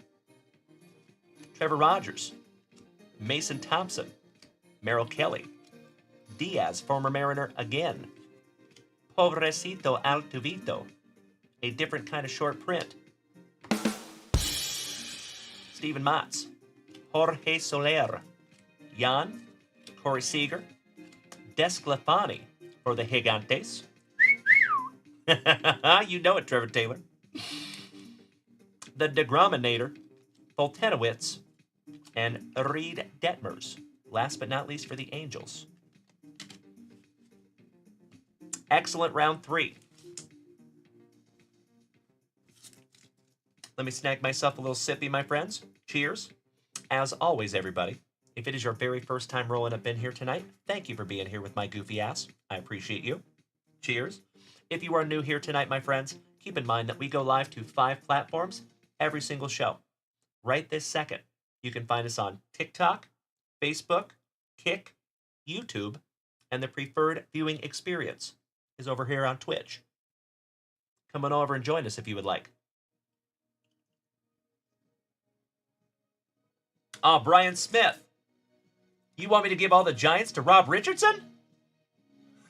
Trevor Rogers. Mason Thompson. Merrill Kelly. Diaz, former Mariner again. Pobrecito Altuvito. A different kind of short print. Steven Matz. Jorge Soler. Jan. Corey Seager. Desclafani for the Gigantes. You know it, Trevor Taylor. The Degrominator. Voltenowitz. And Reed Detmers. Last but not least for the Angels. Excellent round 3. Let me snag myself a little sippy, my friends. Cheers. As always, everybody, if it is your very first time rolling up in here tonight, thank you for being here with my goofy ass. I appreciate you. Cheers. If you are new here tonight, my friends, keep in mind that we go live to 5 platforms every single show. Right this second, you can find us on TikTok, Facebook, Kick, YouTube, and the preferred viewing experience is over here on Twitch. Come on over and join us if you would like. Brian Smith. You want me to give all the Giants to Rob Richardson?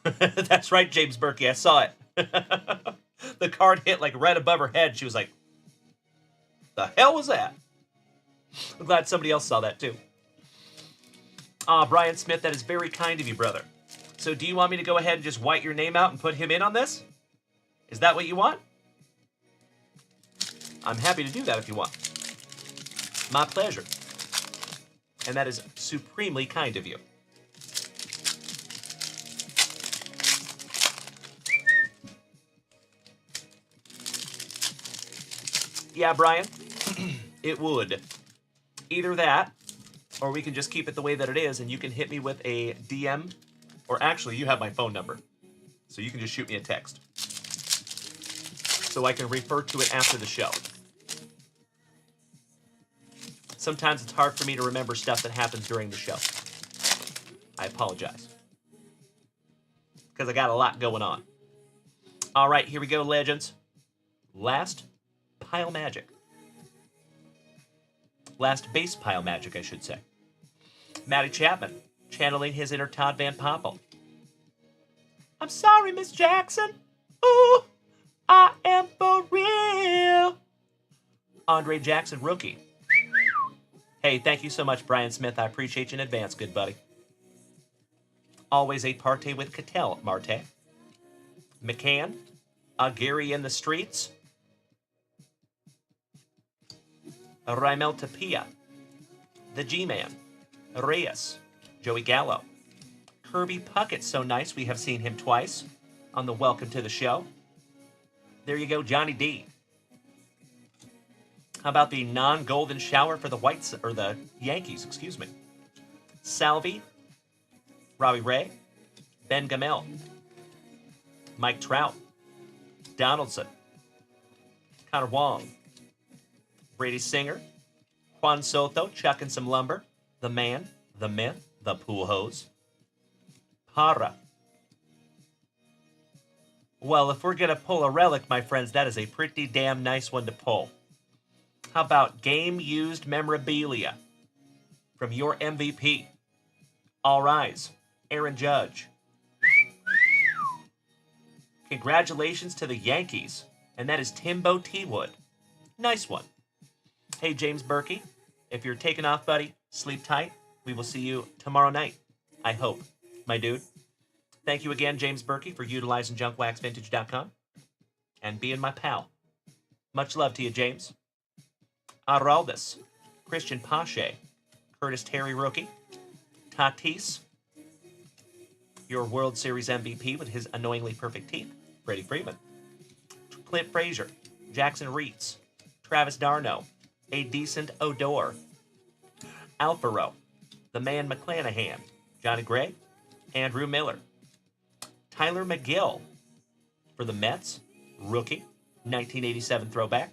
That's right, James Berkey. I saw it. The card hit like right above her head. She was like, the hell was that? I'm glad somebody else saw that too. Brian Smith, that is very kind of you, brother. So do you want me to go ahead and just white your name out and put him in on this? Is that what you want? I'm happy to do that if you want. My pleasure. And that is supremely kind of you. Yeah, Brian, it would. Either that, or we can just keep it the way that it is, and you can hit me with a DM, or actually, you have my phone number, so you can just shoot me a text, so I can refer to it after the show. Sometimes it's hard for me to remember stuff that happens during the show. I apologize. Because I got a lot going on. All right, here we go, legends. Last pile magic. Last base pile magic, I should say. Matty Chapman, channeling his inner Todd Van Poppel. I'm sorry, Miss Jackson. Ooh, I am for real. Andre Jackson, rookie. Hey, thank you so much, Brian Smith. I appreciate you in advance, good buddy. Always a parte with Cattell, Marte. McCann, Gary in the streets. Raimel Tapia, the G-Man, Reyes, Joey Gallo. Kirby Puckett, so nice, we have seen him twice on the Welcome to the Show. There you go, Johnny D. How about the non-golden shower for the Yankees, excuse me. Salvi, Robbie Ray, Ben Gamel, Mike Trout, Donaldson, Connor Wong, Brady Singer, Juan Soto, chucking some lumber, the man, the myth, the pool hose, Para. Well, if we're going to pull a relic, my friends, that is a pretty damn nice one to pull. How about game-used memorabilia from your MVP? All rise, Aaron Judge. Congratulations to the Yankees, and that is Timbo T-Wood. Nice one. Hey, James Berkey, if you're taking off, buddy, sleep tight. We will see you tomorrow night, I hope, my dude. Thank you again, James Berkey, for utilizing junkwaxvintage.com and being my pal. Much love to you, James. Araldus, Christian Pache, Curtis Terry rookie, Tatis, your World Series MVP with his annoyingly perfect teeth, Freddie Freeman, Clint Frazier, Jackson Reitz, Travis Darno, a decent Odor, Alfaro, the man McClanahan, Johnny Gray, Andrew Miller, Tyler McGill for the Mets, rookie, 1987 throwback,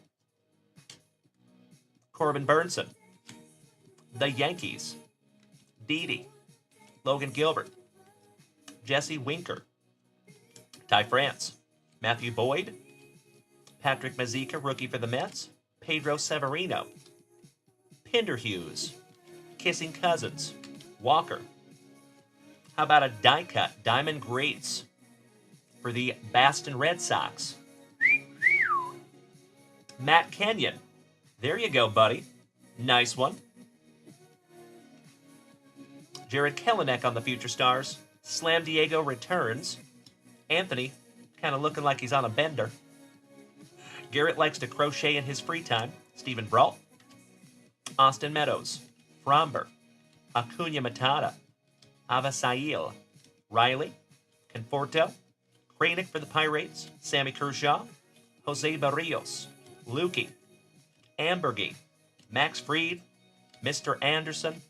Corbin Burnson, the Yankees, Didi, Logan Gilbert, Jesse Winker, Ty France, Matthew Boyd, Patrick Mazeika, rookie for the Mets, Pedro Severino, Pinder Hughes, Kissing Cousins, Walker. How about a die cut, Diamond Greats for the Boston Red Sox? Matt Kenyon. There you go, buddy. Nice one. Jared Kelenic on the Future Stars. Slam Diego returns. Anthony, kind of looking like he's on a bender. Garrett likes to crochet in his free time. Stephen Brault. Austin Meadows. Fromber. Acuna Matata. Avasail. Riley. Conforto. Kranick for the Pirates. Sammy Kershaw. Jose Barrios. Lukey. Ambergy, Max Fried, Mr. Anderson,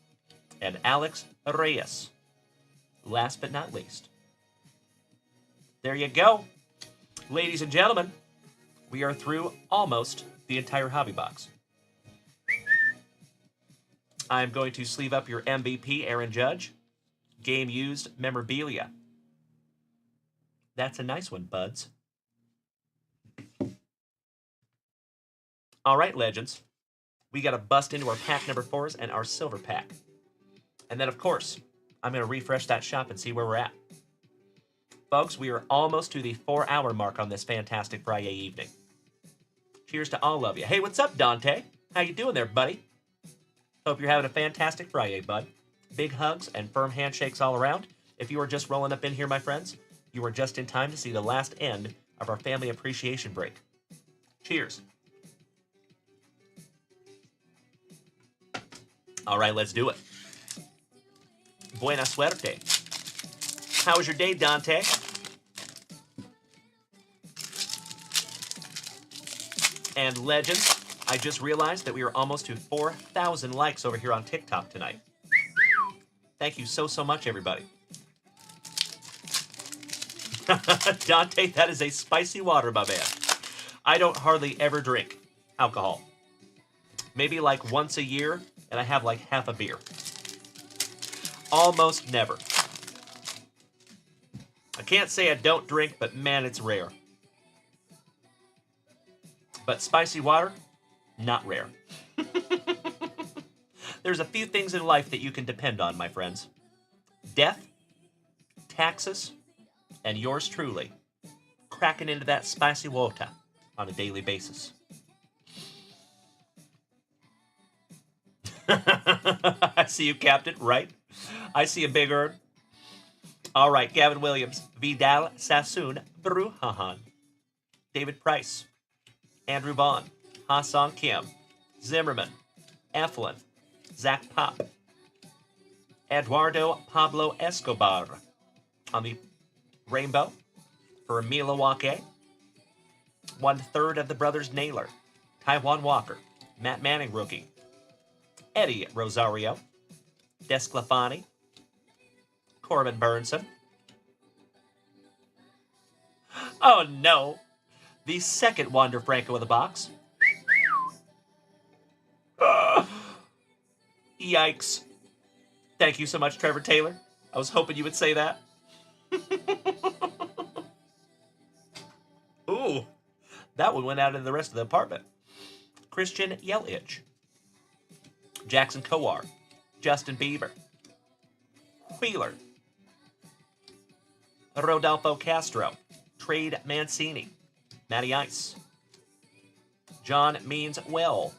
and Alex Reyes. Last but not least. There you go. Ladies and gentlemen, we are through almost the entire hobby box. I'm going to sleeve up your MVP, Aaron Judge. Game used memorabilia. That's a nice one, buds. All right, legends. We got to bust into our pack number 4s and our silver pack. And then, of course, I'm going to refresh that shop and see where we're at. Folks, we are almost to the 4-hour mark on this fantastic FriYAY evening. Cheers to all of you. Hey, what's up, Dante? How you doing there, buddy? Hope you're having a fantastic FriYAY, bud. Big hugs and firm handshakes all around. If you are just rolling up in here, my friends, you are just in time to see the last end of our family appreciation break. Cheers. All right, let's do it. Buena suerte. How was your day, Dante? And legends, I just realized that we are almost to 4,000 likes over here on TikTok tonight. Thank you so much, everybody. Dante, that is a spicy water, my man. I don't hardly ever drink alcohol. Maybe like once a year, and I have like half a beer. Almost never. I can't say I don't drink, but man, it's rare. But spicy water, not rare. There's a few things in life that you can depend on, my friends. Death, taxes, and yours truly, cracking into that spicy water on a daily basis. I see you, Captain, right? I see a big earn. All right, Gavin Williams, Vidal Sassoon, Bruhahan, David Price, Andrew Vaughn, Ha-Song Kim, Zimmerman, Eflin, Zach Pop, Eduardo Pablo Escobar on the rainbow for Milwaukee. 1/3 of the brothers Naylor, Taiwan Walker, Matt Manning rookie, Eddie Rosario, Desclafani, Corbin Burnson. Oh no! The second Wander Franco in the box. Yikes. Thank you so much, Trevor Taylor. I was hoping you would say that. Ooh, that one went out into the rest of the apartment. Christian Yelich, Jackson Kowar, Justin Bieber, Wheeler, Rodolfo Castro, Trade Mancini, Matty Ice, John Means Well.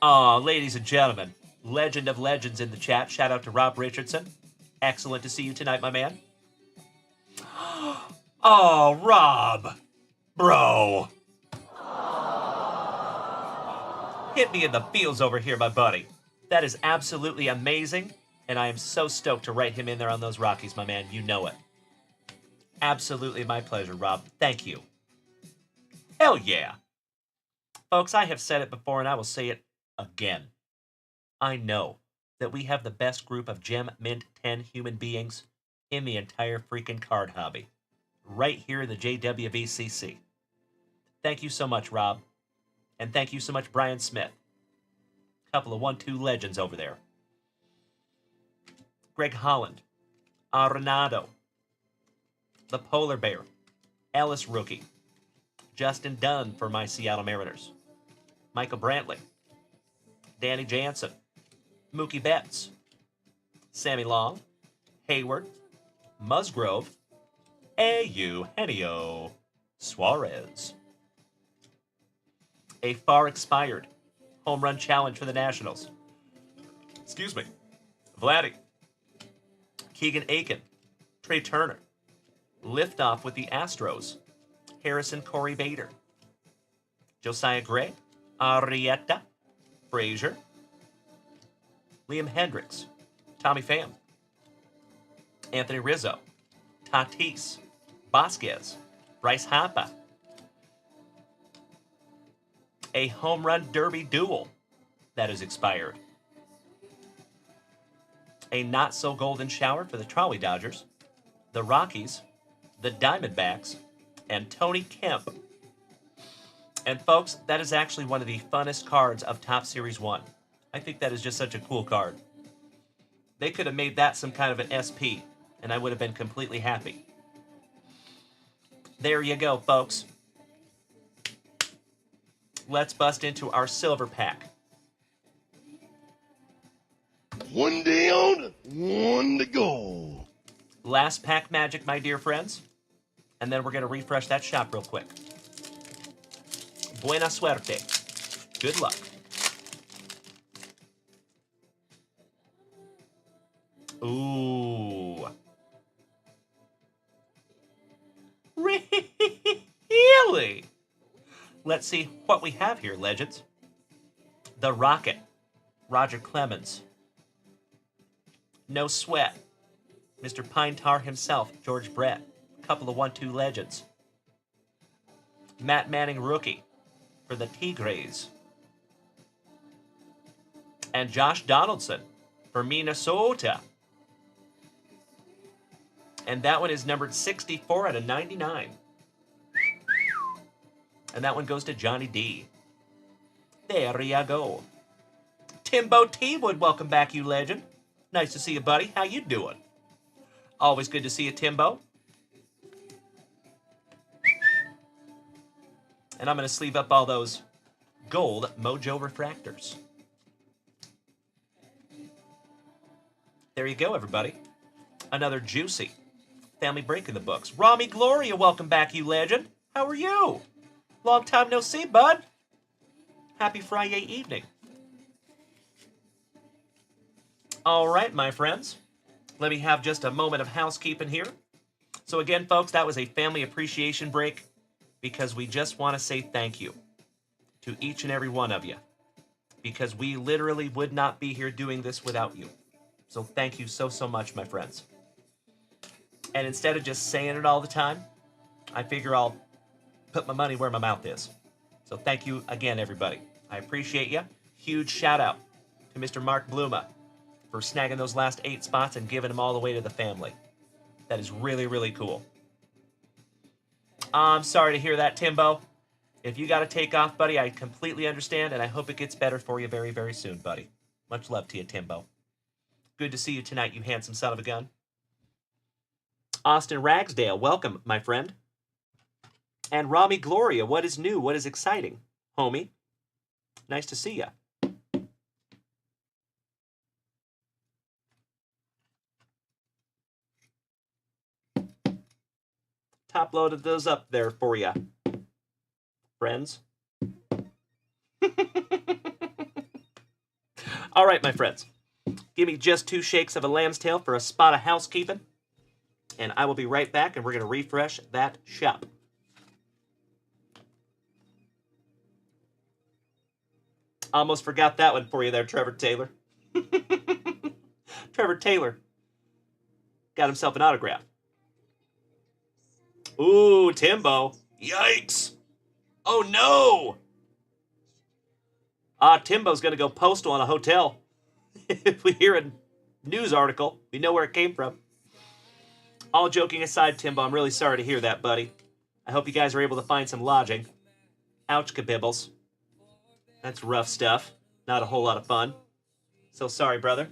Aw, ladies and gentlemen, legend of legends in the chat. Shout out to Rob Richardson. Excellent to see you tonight, my man. Oh, Rob. Bro. Hit me in the feels over here, my buddy. That is absolutely amazing, and I am so stoked to write him in there on those Rockies, my man. You know it. Absolutely my pleasure, Rob. Thank you. Hell yeah. Folks, I have said it before, and I will say it again. I know that we have the best group of Gem Mint 10 human beings in the entire freaking card hobby. Right here in the JWVCC. Thank you so much, Rob. And thank you so much, Brian Smith. Couple of 1-2 legends over there. Greg Holland. Arenado. The Polar Bear. Ellis Rookie. Justin Dunn for my Seattle Mariners. Michael Brantley. Danny Jansen. Mookie Betts. Sammy Long. Hayward. Musgrove. Eugenio Suarez. A far expired home run challenge for the Nationals. Excuse me. Vladdy. Keegan Aiken. Trey Turner. Liftoff with the Astros. Harrison Corey Bader. Josiah Gray. Arrieta. Frazier. Liam Hendricks. Tommy Pham. Anthony Rizzo. Tatis. Vasquez. Bryce Harper. A home run derby duel that is expired. A not-so-golden shower for the Trolley Dodgers, the Rockies, the Diamondbacks, and Tony Kemp. And folks, that is actually one of the funnest cards of Top Series 1. I think that is just such a cool card. They could have made that some kind of an SP, and I would have been completely happy. There you go, folks. Let's bust into our silver pack. One down, one to go. Last pack magic, my dear friends. And then we're going to refresh that shop real quick. Buena suerte. Good luck. Ooh. Really? Let's see what we have here, legends. The Rocket. Roger Clemens. No Sweat. Mr. Pine Tar himself, George Brett. Couple of 1-2 legends. Matt Manning rookie for the Tigres. And Josh Donaldson for Minnesota. And that one is numbered 64 out of 99. And that one goes to Johnny D. There you go. Timbo T. Wood, welcome back, you legend. Nice to see you, buddy. How you doing? Always good to see you, Timbo. And I'm going to sleeve up all those gold Mojo refractors. There you go, everybody. Another juicy family break in the books. Rami Gloria, welcome back, you legend. How are you? Long time no see, bud. Happy Friday evening. All right, my friends. Let me have just a moment of housekeeping here. So again, folks, that was a family appreciation break because we just want to say thank you to each and every one of you because we literally would not be here doing this without you. So thank you so, so much, my friends. And instead of just saying it all the time, I figure I'll put my money where my mouth is. So thank you again, everybody. I appreciate you. Huge shout out to Mr. Mark Bluma for snagging those last 8 spots and giving them all the way to the family. That is really, really cool. I'm sorry to hear that, Timbo. If you got to take off, buddy, I completely understand, and I hope it gets better for you very, very soon, buddy. Much love to you, Timbo. Good to see you tonight, you handsome son of a gun. Austin Ragsdale, welcome, my friend. And Rami Gloria, what is new? What is exciting? Homie, nice to see ya. Top loaded those up there for ya, friends. All right, my friends. Give me just 2 shakes of a lamb's tail for a spot of housekeeping. And I will be right back, and we're going to refresh that shop. Almost forgot that one for you there, Trevor Taylor. Trevor Taylor got himself an autograph. Ooh, Timbo. Yikes. Oh, no. Timbo's going to go postal on a hotel. If we hear a news article, we know where it came from. All joking aside, Timbo, I'm really sorry to hear that, buddy. I hope you guys are able to find some lodging. Ouch, kabibbles. That's rough stuff. Not a whole lot of fun. So sorry, brother.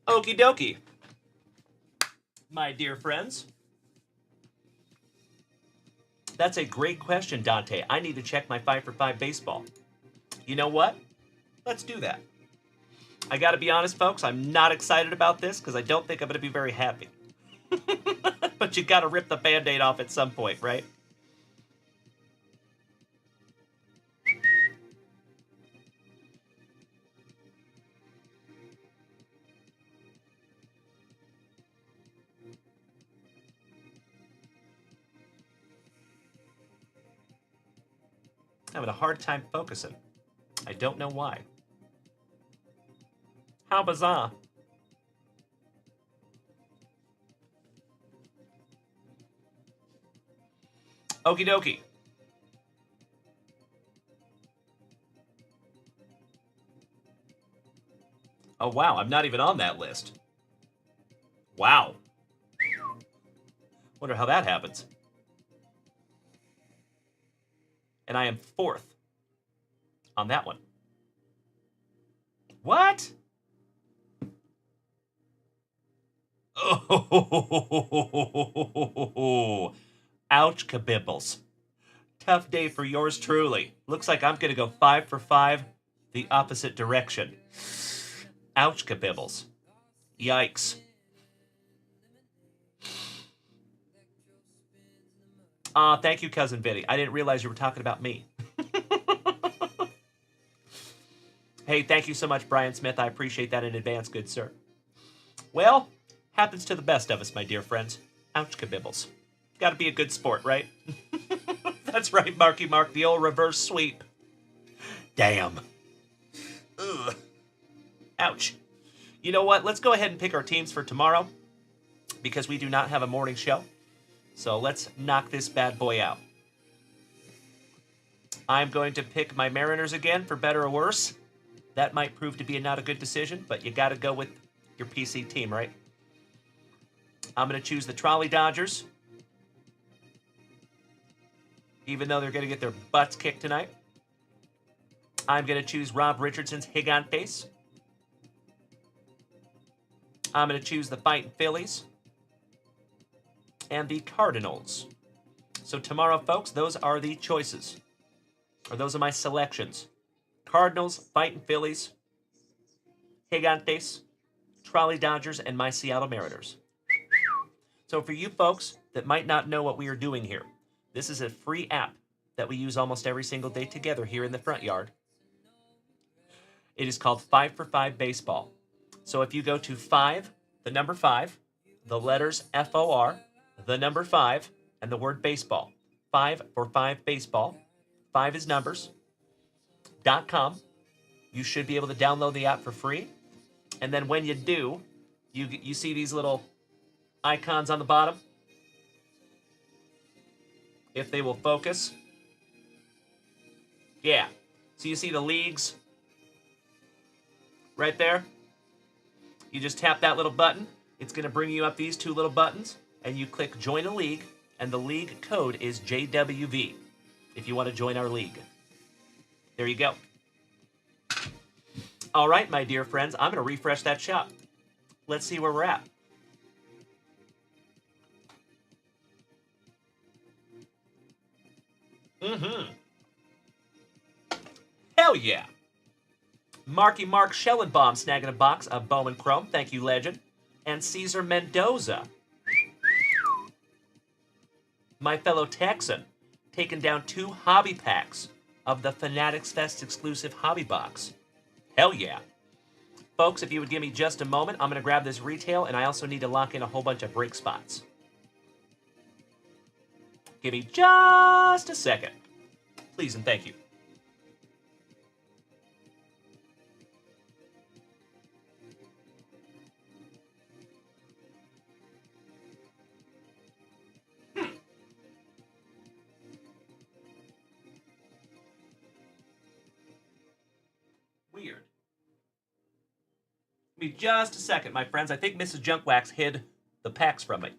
Okie dokie, my dear friends. That's a great question, Dante. I need to check my 5 for 5 baseball. You know what? Let's do that. I gotta be honest, folks, I'm not excited about this because I don't think I'm gonna be very happy. But you gotta rip the Band-Aid off at some point, right? Having a hard time focusing. I don't know why. How bizarre. Okie dokie. Oh, wow, I'm not even on that list. Wow. Wonder how that happens. And I am 4th on that one. What? Oh, ouch, kabibbles. Tough day for yours truly. Looks like I'm going to go 5 for 5 the opposite direction. Ouch, kabibbles. Yikes. Thank you, Cousin Vinny. I didn't realize you were talking about me. Hey, thank you so much, Brian Smith. I appreciate that in advance, good sir. Well, happens to the best of us, my dear friends. Ouch, kabibbles. Gotta be a good sport, right? That's right, Marky Mark, the old reverse sweep. Damn. Ugh. Ouch. You know what? Let's go ahead and pick our teams for tomorrow because we do not have a morning show. So let's knock this bad boy out. I'm going to pick my Mariners again, for better or worse. That might prove to be not a good decision, but you got to go with your PC team, right? I'm going to choose the Trolley Dodgers, even though they're going to get their butts kicked tonight. I'm going to choose Rob Richardson's Gigantes. I'm going to choose the Fightin' Phillies and the Cardinals. So tomorrow, folks, those are the choices. Or those are my selections. Cardinals, Fightin' Phillies, Gigantes, Trolley Dodgers, and my Seattle Mariners. So for you folks that might not know what we are doing here, this is a free app that we use almost every single day together here in the front yard. It is called 5 for 5 Baseball. So if you go to 5, the number 5, the letters FOR, the number 5, and the word baseball. 5 for 5 Baseball. 5 is numbers. .com. You should be able to download the app for free. And then when you do, you see these little icons on the bottom. If they will focus. Yeah. So you see the leagues right there. You just tap that little button. It's going to bring you up these two little buttons. And you click Join a League. And the league code is JWV if you want to join our league. There you go. All right, my dear friends, I'm going to refresh that shop. Let's see where we're at. Hell yeah. Marky Mark Schellenbaum snagging a box of Bowman Chrome. Thank you, legend. And Caesar Mendoza, my fellow Texan, taking down 2 hobby packs of the Fanatics Fest exclusive hobby box. Hell yeah. Folks, if you would give me just a moment, I'm going to grab this retail, and I also need to lock in a whole bunch of break spots. Give me just a second. Please and thank you. Weird. Give me just a second, my friends. I think Mrs. Junkwax hid the packs from me.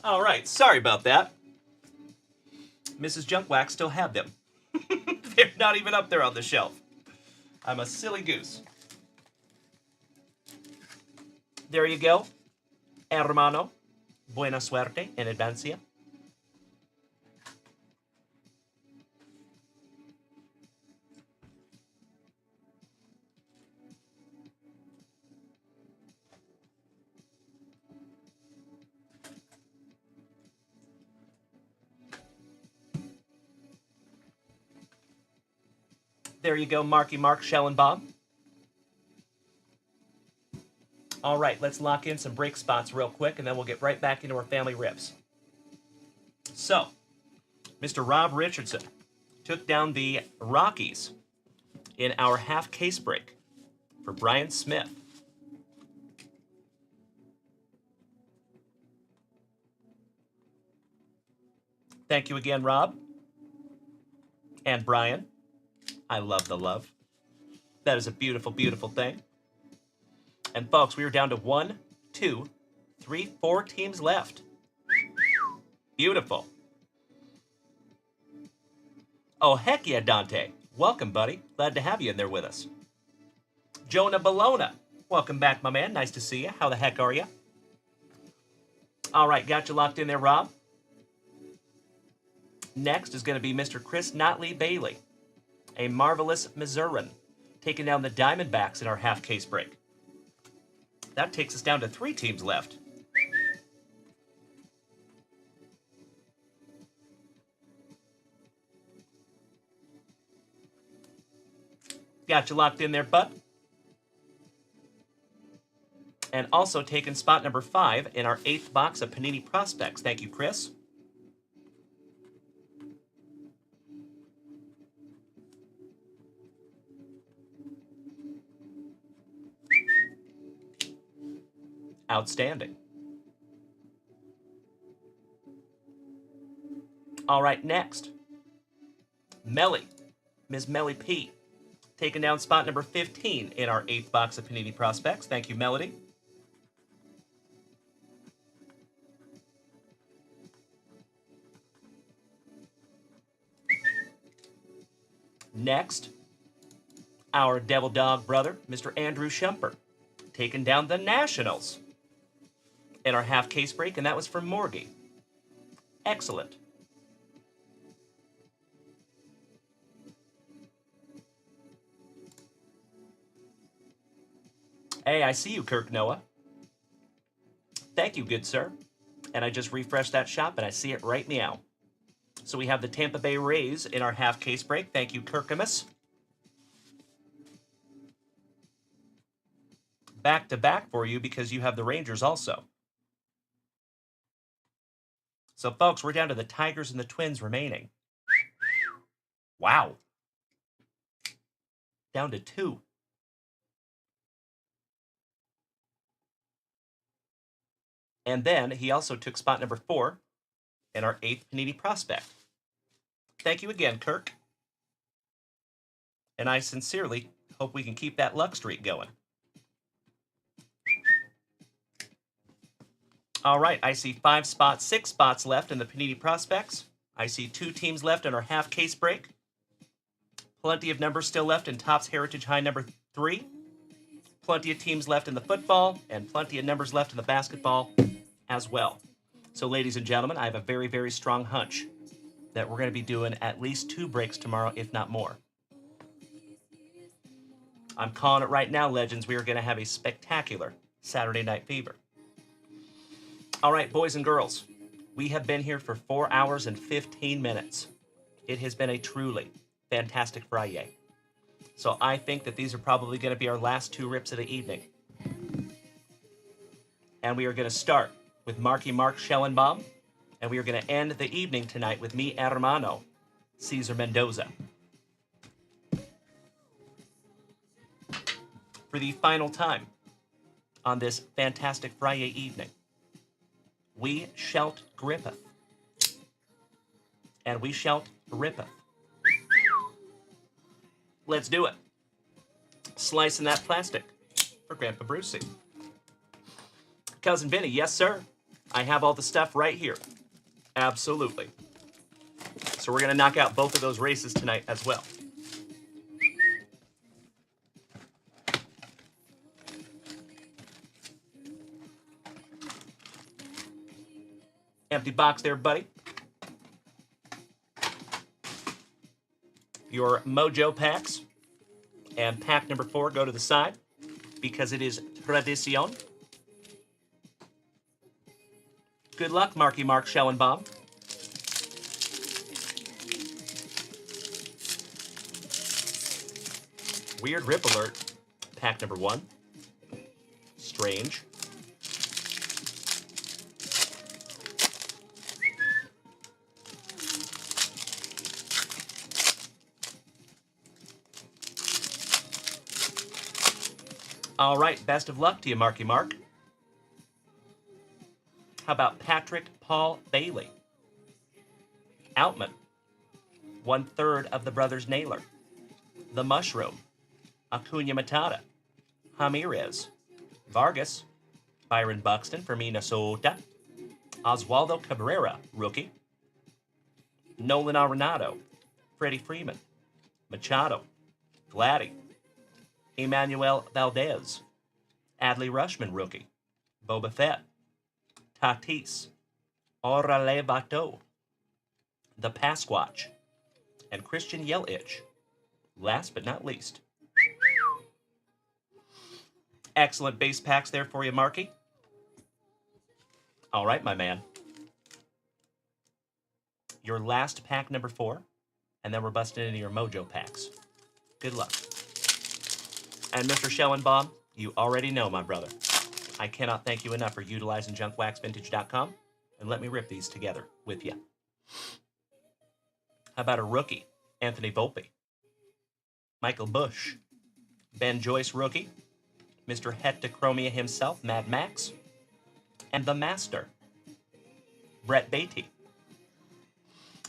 All right, sorry about that. Mrs. Junkwax still had them. They're not even up there on the shelf. I'm a silly goose. There you go. Hermano. Buena suerte en advancia. There you go, Marky Mark, Schellenbaum. All right, let's lock in some break spots real quick, and then we'll get right back into our family rips. So, Mr. Rob Richardson took down the Rockies in our half case break for Brian Smith. Thank you again, Rob. And Brian. I love the love. That is a beautiful, beautiful thing. And folks, we are down to 1, 2, 3, 4 teams left. Beautiful. Oh, heck yeah, Dante. Welcome, buddy. Glad to have you in there with us. Jonah Bologna. Welcome back, my man. Nice to see you. How the heck are you? All right, got you locked in there, Rob. Next is going to be Mr. Chris Notley Bailey, a marvelous Missourian, taking down the Diamondbacks in our half case break. That takes us down to 3 teams left. Got you locked in there, bud. And also taking spot number 5 in our 8th box of Panini Prospects. Thank you, Chris. Outstanding. All right, next. Melly, Ms. Melly P, taking down spot number 15 in our 8th box of Panini Prospects. Thank you, Melody. Next, our Devil Dog brother, Mr. Andrew Shumper, taking down the Nationals in our half case break, and that was from Morgie. Excellent. Hey, I see you, Kirk Noah. Thank you, good sir. And I just refreshed that shop, and I see it right meow. So we have the Tampa Bay Rays in our half case break. Thank you, Kirkamus. Back to back for you because you have the Rangers also. So, folks, we're down to the Tigers and the Twins remaining. Wow. Down to 2. And then he also took spot number 4 in our 8th Panini Prospect. Thank you again, Kirk. And I sincerely hope we can keep that luck streak going. All right, I see 6 spots left in the Panini Prospects. I see 2 teams left in our half case break. Plenty of numbers still left in Topps Heritage High number 3. Plenty of teams left in the football, and plenty of numbers left in the basketball as well. So, ladies and gentlemen, I have a very, very strong hunch that we're going to be doing at least 2 breaks tomorrow, if not more. I'm calling it right now, Legends. We are going to have a spectacular Saturday Night Fever. All right, boys and girls, we have been here for 4 hours and 15 minutes. It has been a truly fantastic FriYAY. So I think that these are probably going to be our last 2 rips of the evening. And we are going to start with Marky Mark Schellenbaum, and we are going to end the evening tonight with mi hermano, Cesar Mendoza. For the final time on this fantastic FriYAY evening, we shalt grippeth, and we shalt rippeth. Let's do it. Slicing that plastic for Grandpa Brucey. Cousin Vinny, yes, sir. I have all the stuff right here. Absolutely. So we're going to knock out both of those races tonight as well. Empty box there, buddy. Your Mojo packs and pack number 4 go to the side because it is tradition. Good luck, Marky Mark Schellenbaum. Weird Rip Alert. Pack number 1. Strange. All right, best of luck to you, Marky Mark. How about Patrick Paul Bailey? Outman. 1/3 of the Brothers Naylor. The Mushroom. Acuna Matata. Ramirez. Vargas. Byron Buxton for Minnesota. Oswaldo Cabrera, rookie. Nolan Arenado. Freddie Freeman. Machado. Gladdy. Emmanuel Valdez. Adley Rushman, rookie. Boba Fett. Tatis. Orale Vato. The Pasquatch. And Christian Yelich. Last but not least. Excellent base packs there for you, Marky. All right, my man. Your last pack, number 4, and then we're busting into your Mojo packs. Good luck. And Mr. Schellenbaum, you already know, my brother. I cannot thank you enough for utilizing junkwaxvintage.com, and let me rip these together with you. How about a rookie, Anthony Volpe? Michael Bush. Ben Joyce, rookie. Mr. Hectochromia himself, Mad Max. And the Master, Brett Beatty.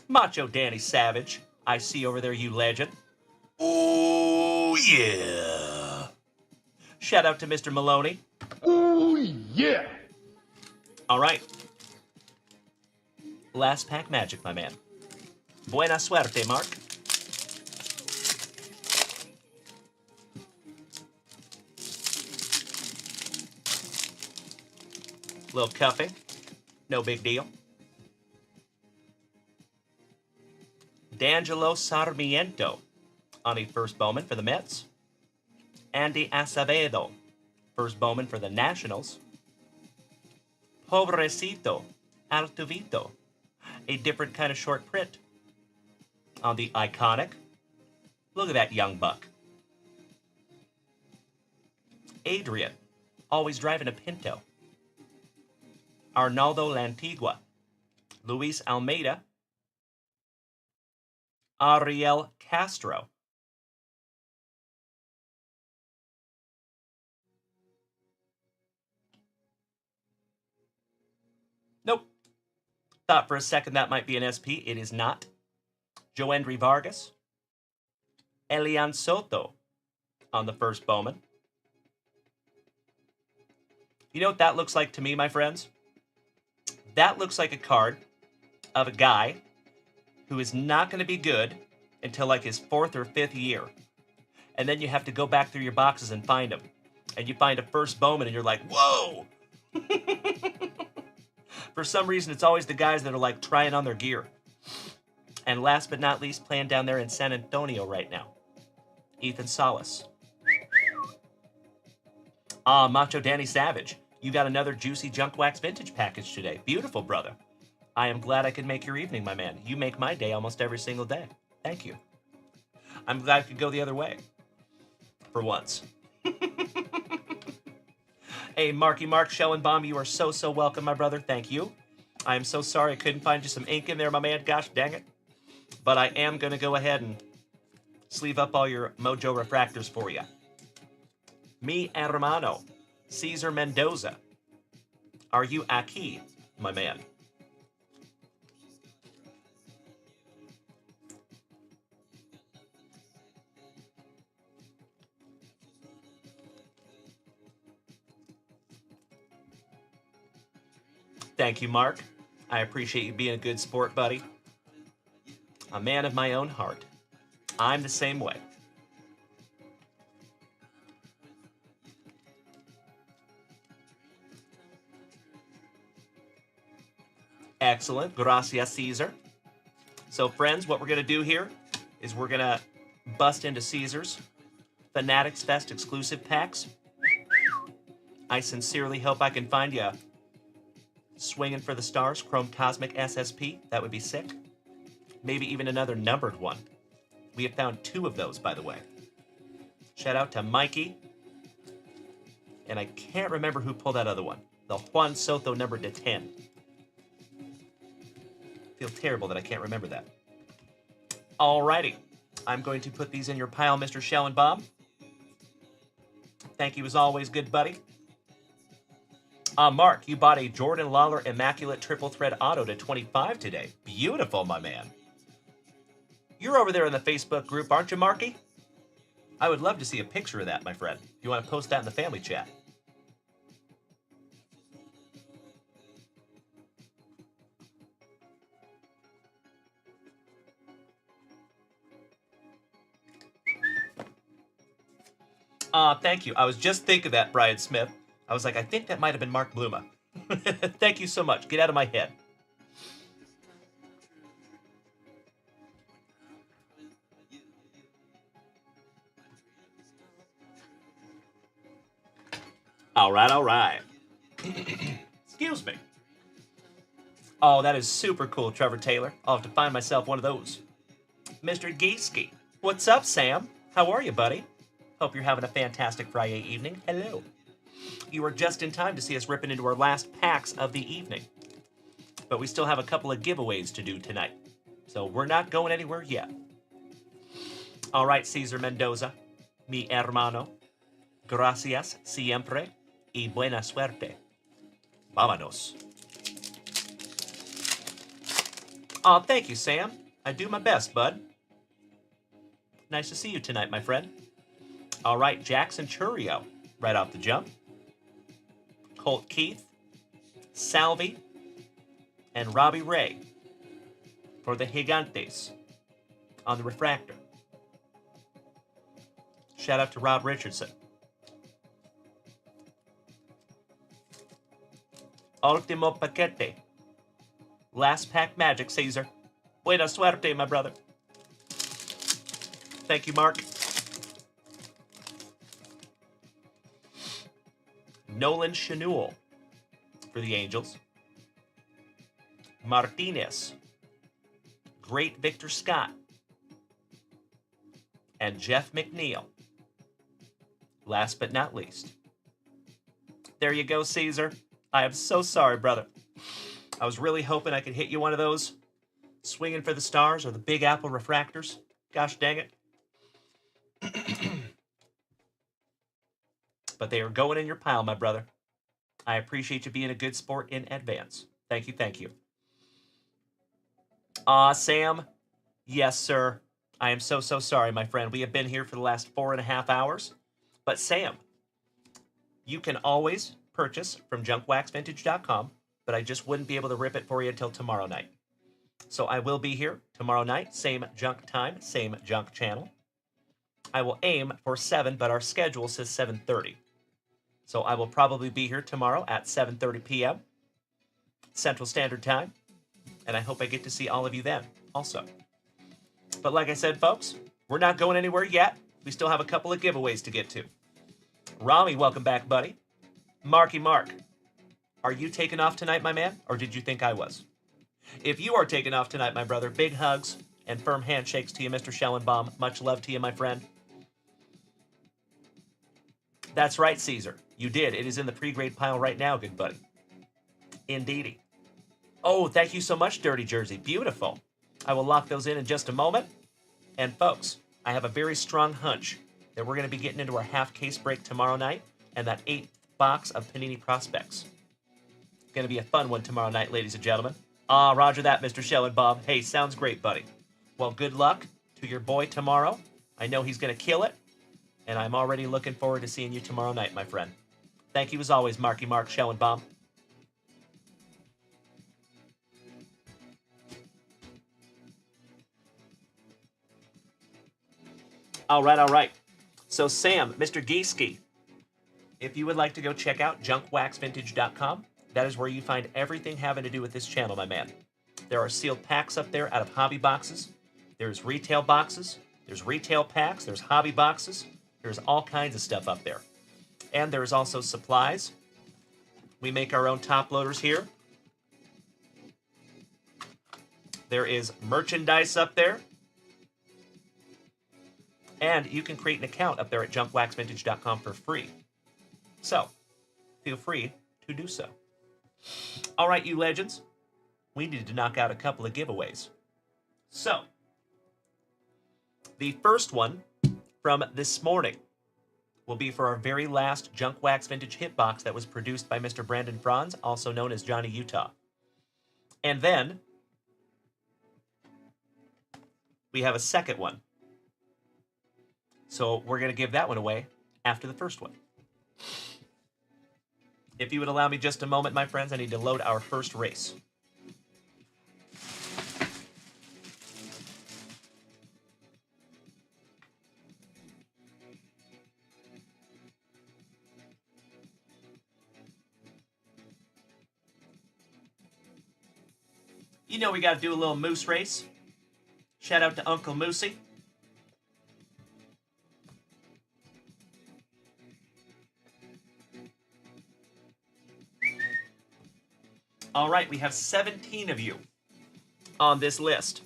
Macho Danny Savage, I see over there, you legend. Oh, yeah. Shout out to Mr. Maloney. Oh, yeah. All right. Last pack magic, my man. Buena suerte, Mark. Little cuffing. No big deal. D'Angelo Sarmiento on a first Bowman for the Mets. Andy Acevedo, first Bowman for the Nationals. Pobrecito Altuvito, a different kind of short print on the iconic. Look at that young buck. Adrian, always driving a Pinto. Arnaldo Lantigua, Luis Almeida, Ariel Castro, nope. Thought for a second that might be an SP. It is not. Joendry Vargas, Elian Soto on the first Bowman. You know what that looks like to me, my friends? That looks like a card of a guy who is not going to be good until like his 4th or 5th year. And then you have to go back through your boxes and find him. And you find a first Bowman and you're like, whoa! For some reason, it's always the guys that are like trying on their gear. And last but not least, playing down there in San Antonio right now, Ethan Salas. Macho Danny Savage. You got another juicy Junk Wax Vintage package today. Beautiful, brother. I am glad I could make your evening, my man. You make my day almost every single day. Thank you. I'm glad I could go the other way. For once. Hey, Marky Mark Schellenbaum, you are so, so welcome, my brother. Thank you. I am so sorry I couldn't find you some ink in there, my man. Gosh dang it. But I am going to go ahead and sleeve up all your Mojo refractors for you. Mi hermano, Cesar Mendoza. Are you aquí, my man? Thank you, Mark. I appreciate you being a good sport, buddy. A man of my own heart. I'm the same way. Excellent. Gracias, Caesar. So, friends, what we're going to do here is we're going to bust into Caesar's Fanatics Fest exclusive packs. I sincerely hope I can find you Swinging for the Stars Chrome Cosmic SSP. That would be sick. Maybe even another numbered one. We have found 2 of those, by the way. Shout out to Mikey. And I can't remember who pulled that other one. The Juan Soto numbered to 10. Feel terrible that I can't remember that. Alrighty. I'm going to put these in your pile, Mr. Schellenbaum. Thank you as always, good buddy. Mark, you bought a Jordan Lawler Immaculate Triple Thread Auto to 25 today. Beautiful, my man. You're over there in the Facebook group, aren't you, Marky? I would love to see a picture of that, my friend. You want to post that in the family chat? Thank you. I was just thinking that, Brian Smith. I was like, I think that might have been Mark Bluma. Thank you so much. Get out of my head. All right. Excuse me. Oh, that is super cool, Trevor Taylor. I'll have to find myself one of those. Mr. Gieske. What's up, Sam? How are you, buddy? Hope you're having a fantastic Friday evening. Hello. You are just in time to see us ripping into our last packs of the evening. But we still have a couple of giveaways to do tonight. So we're not going anywhere yet. All right, Cesar Mendoza. Mi hermano. Gracias siempre. Y buena suerte. Vámonos. Oh, thank you, Sam. I do my best, bud. Nice to see you tonight, my friend. All right, Jackson Churio, right off the jump. Colt Keith, Salvi, and Robbie Ray for the Gigantes on the refractor. Shout out to Rob Richardson. Ultimo paquete. Last pack magic, Caesar. Buena suerte, my brother. Thank you, Mark. Nolan Chanul for the Angels. Martinez. Great Victor Scott. And Jeff McNeil. Last but not least. There you go, Caesar. I am so sorry, brother. I was really hoping I could hit you one of those Swinging for the Stars or the Big Apple refractors. Gosh dang it. But they are going in your pile, my brother. I appreciate you being a good sport in advance. Thank you, thank you. Sam. Yes, sir. I am so sorry, my friend. We have been here for the last 4.5 hours. But Sam, you can always purchase from junkwaxvintage.com, but I just wouldn't be able to rip it for you until tomorrow night. So I will be here tomorrow night, same junk time, same junk channel. I will aim for 7, but our schedule says 7:30. So I will probably be here tomorrow at 7:30 p.m. Central Standard Time, and I hope I get to see all of you then also. But like I said, folks, we're not going anywhere yet. We still have a couple of giveaways to get to. Rami, welcome back, buddy. Marky Mark, are you taking off tonight, my man, or did you think I was? If you are taking off tonight, my brother, big hugs and firm handshakes to you, Mr. Schellenbaum. Much love to you, my friend. That's right, Caesar. You did. It is in the pre-grade pile right now, good buddy. Indeedy. Oh, thank you so much, Dirty Jersey. Beautiful. I will lock those in just a moment. And folks, I have a very strong hunch that we're going to be getting into our half-case break tomorrow night and that 8th box of Panini Prospects. It's going to be a fun one tomorrow night, ladies and gentlemen. Roger that, Mr. Schellenbaum. Hey, sounds great, buddy. Well, good luck to your boy tomorrow. I know he's going to kill it, and I'm already looking forward to seeing you tomorrow night, my friend. Thank you as always, Marky Mark Schellenbaum. All right. So, Sam, Mr. Gieske, if you would like to go check out junkwaxvintage.com, That is where you find everything having to do with this channel, my man. There are sealed packs up there out of hobby boxes. There's retail boxes. There's retail packs. There's hobby boxes. There's all kinds of stuff up there. And there's also supplies. We make our own top loaders here. There is merchandise up there. And you can create an account up there at junkwaxvintage.com for free. So, feel free to do so. All right, you legends. We need to knock out a couple of giveaways. So, the first one from this morning will be for our very last Junk Wax Vintage Hitbox that was produced by Mr. Brandon Franz, also known as Johnny Utah. And then we have a second one. So we're going to give that one away after the first one. If you would allow me just a moment, my friends, I need to load our first race. You know we got to do a little moose race. Shout out to Uncle Moosey. All right, we have 17 of you on this list.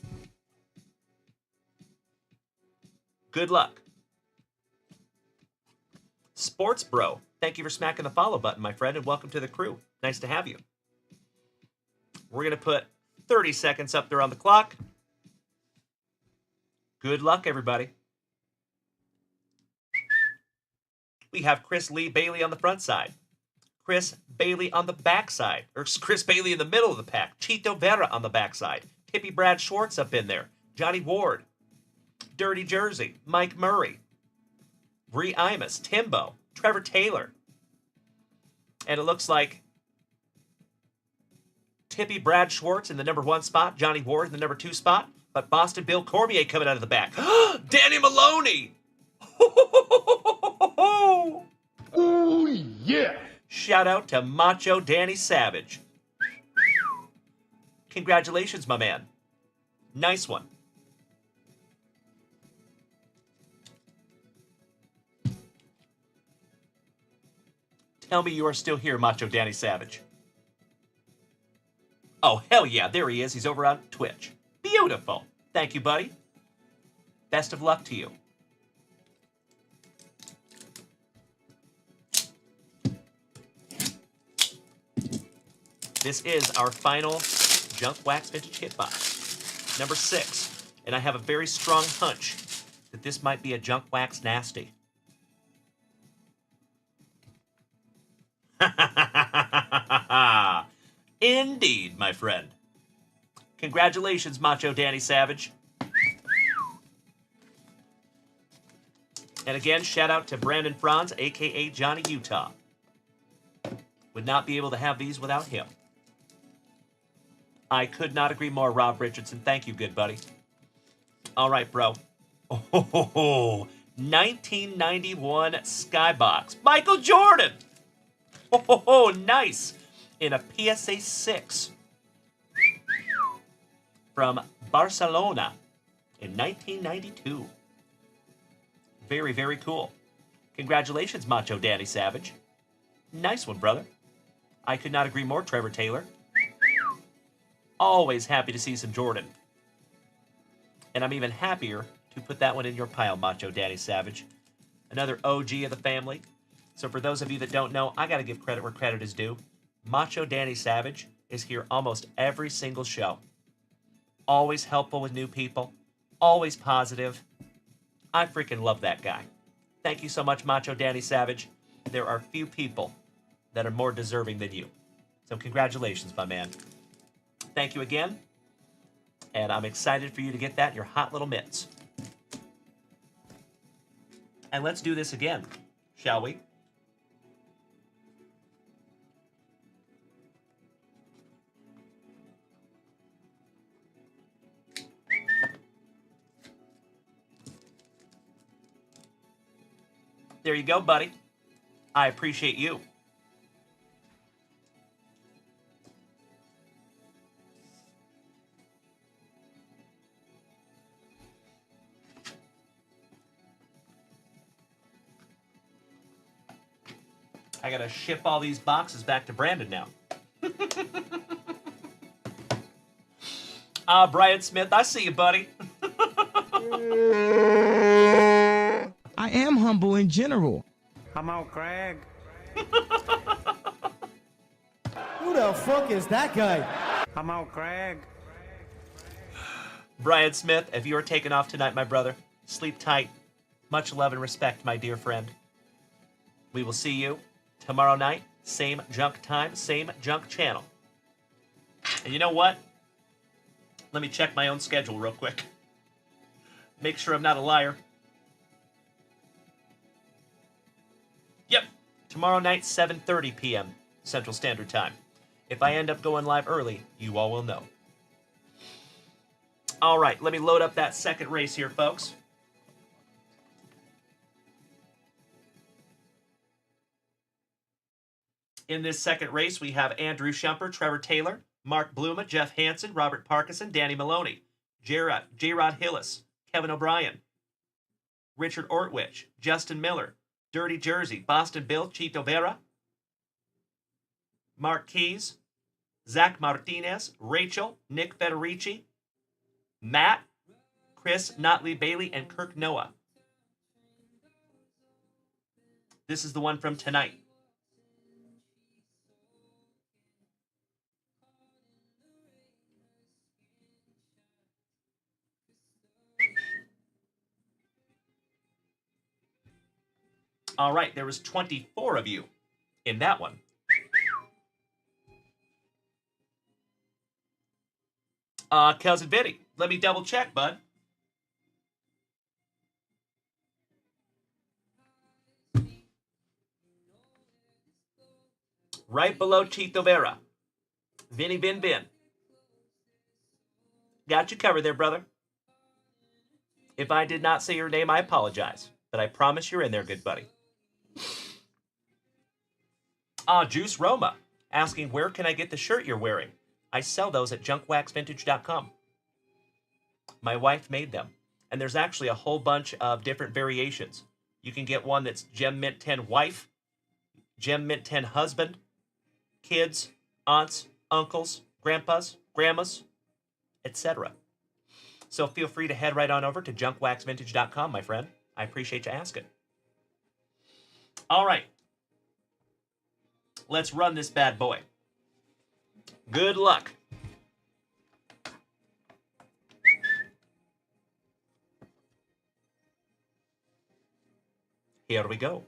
Good luck. Sports Bro, thank you for smacking the follow button, my friend, and welcome to the crew. Nice to have you. We're going to put 30 seconds up there on the clock. Good luck, everybody. We have Chris Lee Bailey on the front side. Chris Bailey on the backside, or Chris Bailey in the middle of the pack. Chito Vera on the backside. Tippy Brad Schwartz up in there. Johnny Ward. Dirty Jersey. Mike Murray. Bree Imus. Timbo. Trevor Taylor. And it looks like Tippy Brad Schwartz in the number 1 spot. Johnny Ward in the number 2 spot. But Boston Bill Cormier coming out of the back. Danny Maloney! Oh, yeah! Shout out to Macho Danny Savage. Congratulations, my man. Nice one. Tell me you are still here, Macho Danny Savage. Oh, hell yeah, there he is. He's over on Twitch. Beautiful. Thank you, buddy. Best of luck to you. This is our final Junk Wax Vintage Hitbox, number 6. And I have a very strong hunch that this might be a Junk Wax Nasty. Indeed, my friend. Congratulations, Macho Danny Savage. And again, shout out to Brandon Franz, a.k.a. Johnny Utah. Would not be able to have these without him. I could not agree more, Rob Richardson. Thank you, good buddy. All right, bro. Oh, 1991 Skybox. Michael Jordan. Oh, nice. In a PSA 6. From Barcelona in 1992. Very, very cool. Congratulations, Macho Danny Savage. Nice one, brother. I could not agree more, Trevor Taylor. Always happy to see some Jordan. And I'm even happier to put that one in your pile, Macho Danny Savage. Another OG of the family. So for those of you that don't know, I got to give credit where credit is due. Macho Danny Savage is here almost every single show. Always helpful with new people. Always positive. I freaking love that guy. Thank you so much, Macho Danny Savage. There are few people that are more deserving than you. So congratulations, my man. Thank you again. And I'm excited for you to get that in your hot little mitts. And let's do this again, shall we? There you go, buddy. I appreciate you. I gotta ship all these boxes back to Brandon now. Brian Smith, I see you, buddy. I am humble in general. I'm out, Craig. Who the fuck is that guy? I'm out, Craig. Brian Smith, if you are taking off tonight, my brother, sleep tight. Much love and respect, my dear friend. We will see you tomorrow night, same junk time, same junk channel. And you know what? Let me check my own schedule real quick. Make sure I'm not a liar. Yep, tomorrow night, 7:30 p.m. Central Standard Time. If I end up going live early, you all will know. All right, let me load up that second race here, folks. In this second race, we have Andrew Shumper, Trevor Taylor, Mark Bluma, Jeff Hansen, Robert Parkinson, Danny Maloney, J-Rod Hillis, Kevin O'Brien, Richard Ortwich, Justin Miller, Dirty Jersey, Boston Bill, Chito Vera, Mark Keys, Zach Martinez, Rachel, Nick Federici, Matt, Chris Notley Bailey, and Kirk Noah. This is the one from tonight. All right, there was 24 of you in that one. Cousin Vinny, let me double check, bud. Right below Chito Vera. Vinny Vin Vin. Got you covered there, brother. If I did not say your name, I apologize. But I promise you're in there, good buddy. Juice Roma, asking where can I get the shirt you're wearing? I sell those at junkwaxvintage.com. My wife made them, and there's actually a whole bunch of different variations. You can get one that's Gem Mint 10 wife, Gem Mint 10 husband, kids, aunts, uncles, grandpas, grandmas, etc. So feel free to head right on over to junkwaxvintage.com, my friend. I appreciate you asking. All right. Let's run this bad boy. Good luck. Here we go.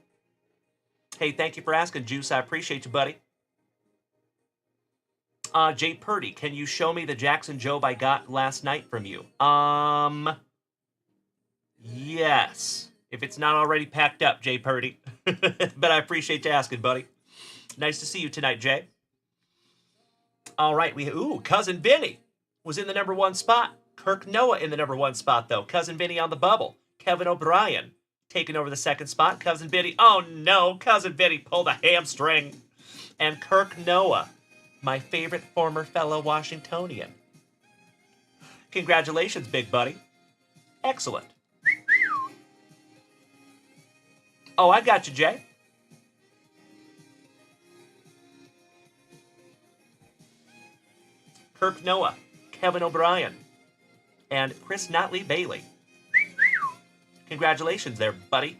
Hey, thank you for asking, Juice. I appreciate you, buddy. Jay Purdy, can you show me the Jackson Jobe I got last night from you? Yes. If it's not already packed up, Jay Purdy. But I appreciate you asking, buddy. Nice to see you tonight, Jay. All right, Cousin Vinny was in the number 1 spot. Kirk Noah in the number 1 spot, though. Cousin Vinny on the bubble. Kevin O'Brien taking over the 2nd spot. Cousin Vinny, oh no, Cousin Vinny pulled a hamstring. And Kirk Noah, my favorite former fellow Washingtonian. Congratulations, big buddy. Excellent. Oh, I got you, Jay. Kirk Noah, Kevin O'Brien, and Chris Notley Bailey. Congratulations there, buddy.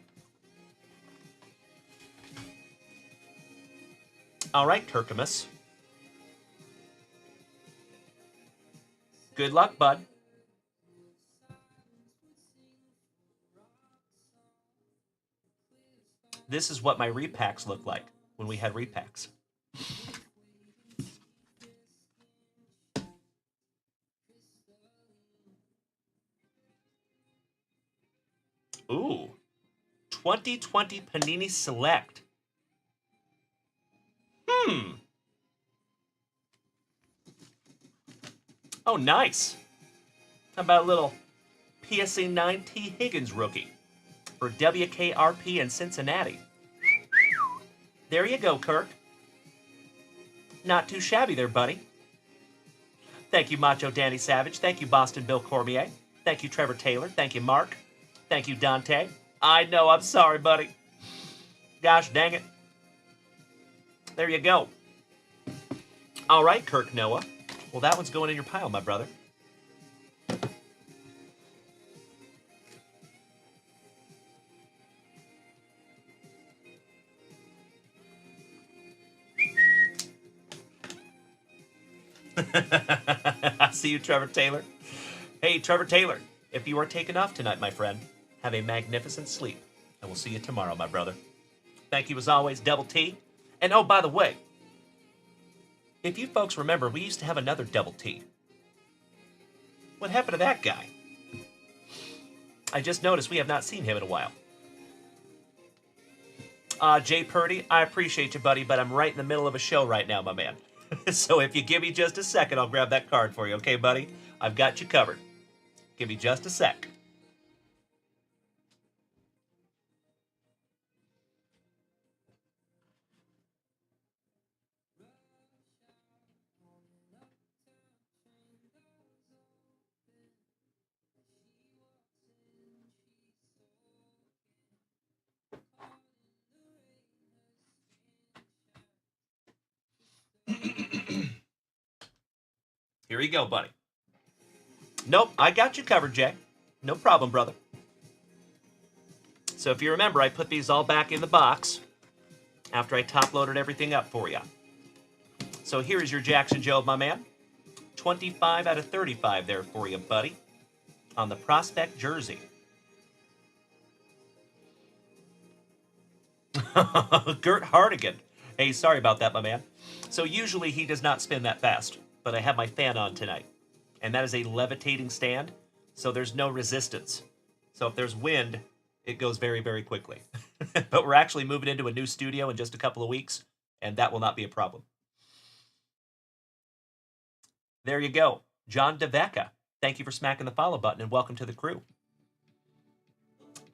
All right, Kirkamus. Good luck, bud. This is what my repacks look like when we had repacks. Ooh, 2020 Panini Select. Oh, nice. How about a little PSA 9 T. Higgins rookie for WKRP in Cincinnati? There you go, Kirk. Not too shabby there, buddy. Thank you, Macho Danny Savage. Thank you, Boston Bill Cormier. Thank you, Trevor Taylor. Thank you, Mark. Thank you, Dante. I know, I'm sorry, buddy. Gosh dang it. There you go. All right, Kirk Noah. Well, that one's going in your pile, my brother. I see you, Trevor Taylor. Hey, Trevor Taylor, if you are taking off tonight, my friend, have a magnificent sleep, and we'll see you tomorrow, my brother. Thank you as always, Double T. And oh, by the way, if you folks remember, we used to have another Double T. What happened to that guy? I just noticed we have not seen him in a while. Jay Purdy, I appreciate you, buddy, but I'm right in the middle of a show right now, my man. So if you give me just a second, I'll grab that card for you, okay, buddy? I've got you covered. Give me just a sec. Here you go, buddy. Nope, I got you covered, Jay. No problem, brother. So if you remember, I put these all back in the box after I top-loaded everything up for you. So here is your Jackson Jobe, my man. 25 out of 35 there for you, buddy, on the Prospect jersey. Gert Hardigan. Hey, sorry about that, my man. So usually he does not spin that fast, but I have my fan on tonight. And that is a levitating stand, so there's no resistance. So if there's wind, it goes very, very quickly. But we're actually moving into a new studio in just a couple of weeks, and that will not be a problem. There you go. John DeVecca, thank you for smacking the follow button, and welcome to the crew.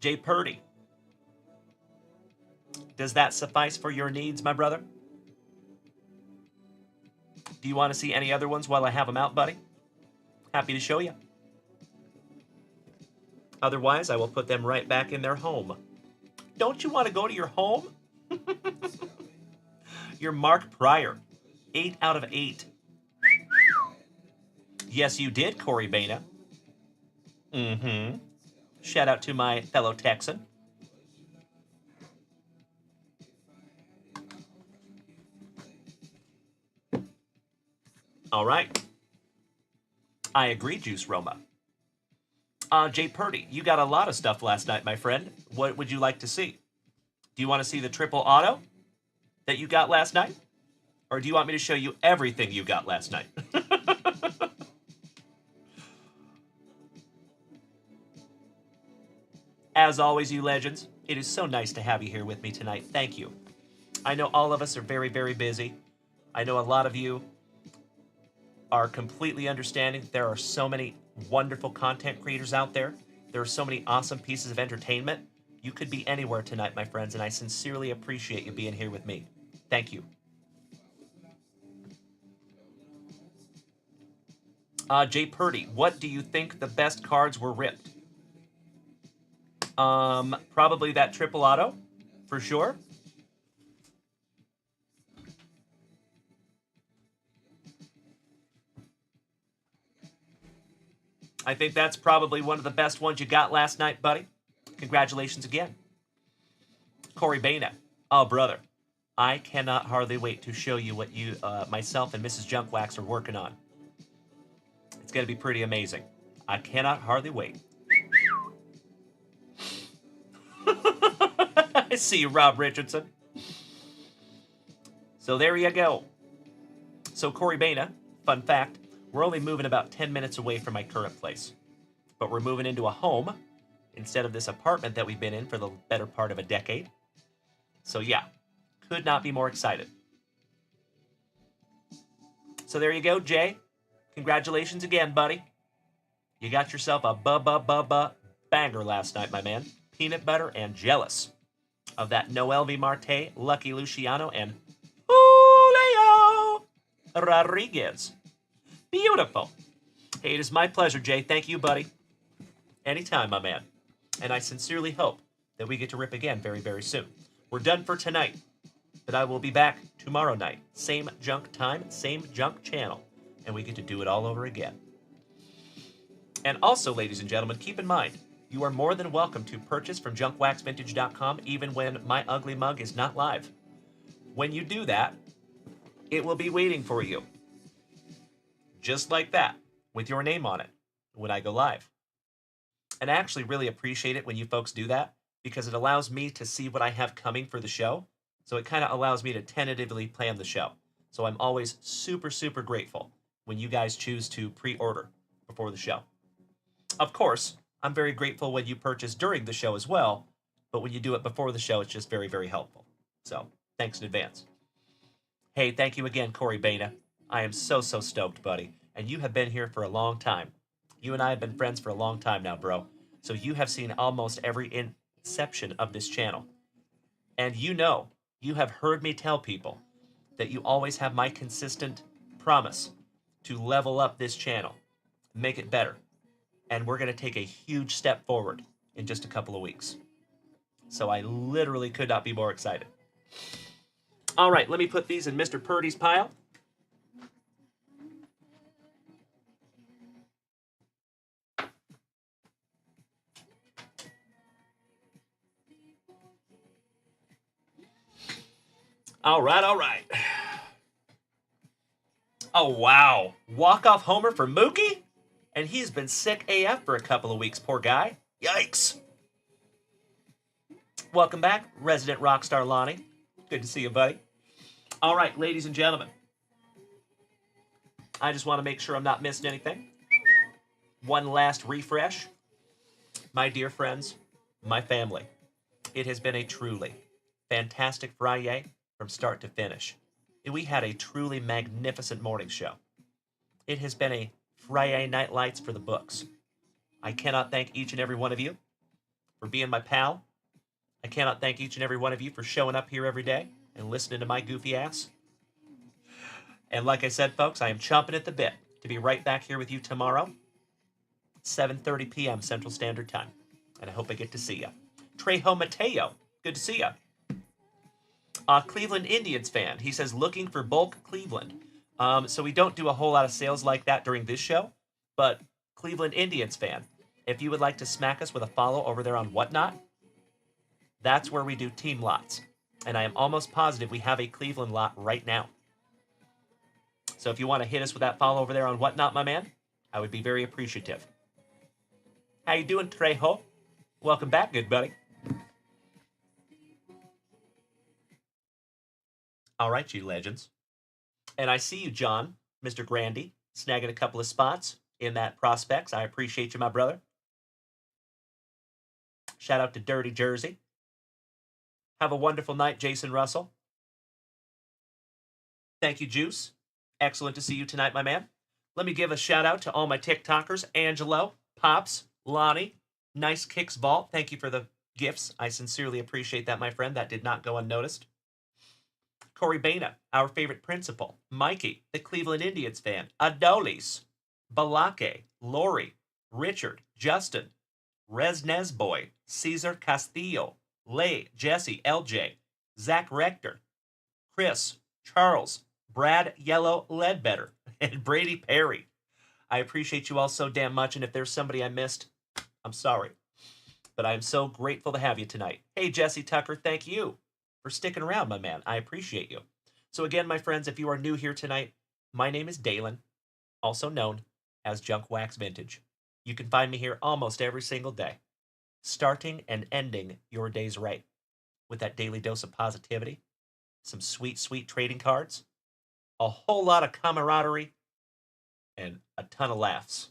Jay Purdy, does that suffice for your needs, my brother? Do you want to see any other ones while I have them out, buddy? Happy to show you. Otherwise, I will put them right back in their home. Don't you want to go to your home? Your Mark Pryor, 8 out of 8. Yes, you did, Corey Bana. Mm-hmm. Shout out to my fellow Texan. All right. I agree, Juice Roma. Jay Purdy, you got a lot of stuff last night, my friend. What would you like to see? Do you want to see the triple auto that you got last night? Or do you want me to show you everything you got last night? As always, you legends, it is so nice to have you here with me tonight. Thank you. I know all of us are very, very busy. I know a lot of you are completely understanding. There are so many wonderful content creators out there. There are so many awesome pieces of entertainment. You could be anywhere tonight, my friends, and I sincerely appreciate you being here with me. Thank you. Jay Purdy, what do you think the best cards were ripped? Probably that triple auto, for sure. I think that's probably one of the best ones you got last night, buddy. Congratulations again. Corey Bana. Oh, brother. I cannot hardly wait to show you what you, myself and Mrs. Junkwax are working on. It's going to be pretty amazing. I cannot hardly wait. I see you, Rob Richardson. So there you go. So Corey Bana, fun fact, we're only moving about 10 minutes away from my current place. But we're moving into a home instead of this apartment that we've been in for the better part of a decade. So yeah, could not be more excited. So there you go, Jay. Congratulations again, buddy. You got yourself a banger last night, my man. Peanut butter and jealous of that Noel V. Marte, Lucky Luciano, and Julio Rodriguez. Beautiful. Hey, it is my pleasure, Jay. Thank you, buddy. Anytime, my man. And I sincerely hope that we get to rip again very, very soon. We're done for tonight. that I will be back tomorrow night. Same junk time, same junk channel. And we get to do it all over again. And also, ladies and gentlemen, keep in mind, you are more than welcome to purchase from junkwaxvintage.com even when My Ugly Mug is not live. When you do that, it will be waiting for you. Just like that, with your name on it, when I go live. And I actually really appreciate it when you folks do that, because it allows me to see what I have coming for the show. So it kind of allows me to tentatively plan the show. So I'm always super, super grateful when you guys choose to pre-order before the show. Of course, I'm very grateful when you purchase during the show as well, but when you do it before the show, it's just very, very helpful. So, thanks in advance. Hey, thank you again, Corey Baina. I am so, so stoked, buddy. And you have been here for a long time. You and I have been friends for a long time now, bro. So you have seen almost every inception of this channel. And you know, you have heard me tell people that you always have my consistent promise to level up this channel, make it better. And we're going to take a huge step forward in just a couple of weeks. So I literally could not be more excited. All right, let me put these in Mr. Purdy's pile. All right, all right. Oh, wow. Walk-off homer for Mookie? And he's been sick AF for a couple of weeks, poor guy. Yikes. Welcome back, resident rockstar Lonnie. Good to see you, buddy. All right, ladies and gentlemen. I just want to make sure I'm not missing anything. One last refresh. My dear friends, my family, it has been a truly fantastic FriYAY from start to finish. We had a truly magnificent morning show. It has been a FriYAY Night Lights for the books. I cannot thank each and every one of you for being my pal. I cannot thank each and every one of you for showing up here every day and listening to my goofy ass. And like I said, folks, I am chomping at the bit to be right back here with you tomorrow, 7:30 p.m. Central Standard Time. And I hope I get to see you. Trejo Mateo, good to see you. Cleveland Indians fan. He says, looking for bulk Cleveland. So we don't do a whole lot of sales like that during this show. But Cleveland Indians fan, if you would like to smack us with a follow over there on Whatnot, that's where we do team lots. And I am almost positive we have a Cleveland lot right now. So if you want to hit us with that follow over there on Whatnot, my man, I would be very appreciative. How you doing, Trejo? Welcome back, good buddy. All right, you legends. And I see you, John, Mr. Grandy, snagging a couple of spots in that prospects. I appreciate you, my brother. Shout out to Dirty Jersey. Have a wonderful night, Jason Russell. Thank you, Juice. Excellent to see you tonight, my man. Let me give a shout out to all my TikTokers. Angelo, Pops, Lonnie, Nice Kicks Vault. Thank you for the gifts. I sincerely appreciate that, my friend. That did not go unnoticed. Corey Baina, our favorite principal. Mikey, the Cleveland Indians fan. Adolis, Balake, Lori, Richard, Justin, Resnez Boy, Cesar Castillo, Lay, Jesse, LJ, Zach Rector, Chris, Charles, Brad Yellow Ledbetter, and Brady Perry. I appreciate you all so damn much, and if there's somebody I missed, I'm sorry. But I am so grateful to have you tonight. Hey, Jesse Tucker, thank you for sticking around, my man. I appreciate you. So again, my friends, if you are new here tonight, my name is Dalen, also known as Junkwax Vintage. You can find me here almost every single day, starting and ending your days right with that daily dose of positivity, some sweet, sweet trading cards, a whole lot of camaraderie, and a ton of laughs.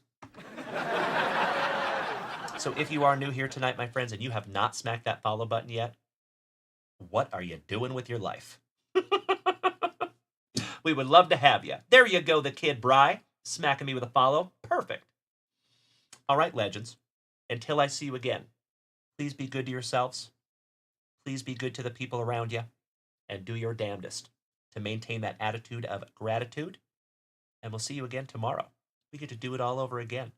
So if you are new here tonight, my friends, and you have not smacked that follow button yet, what are you doing with your life? We would love to have you. There you go, the kid Bry, smacking me with a follow. Perfect. All right, legends. Until I see you again, please be good to yourselves. Please be good to the people around you. And do your damnedest to maintain that attitude of gratitude. And we'll see you again tomorrow. We get to do it all over again.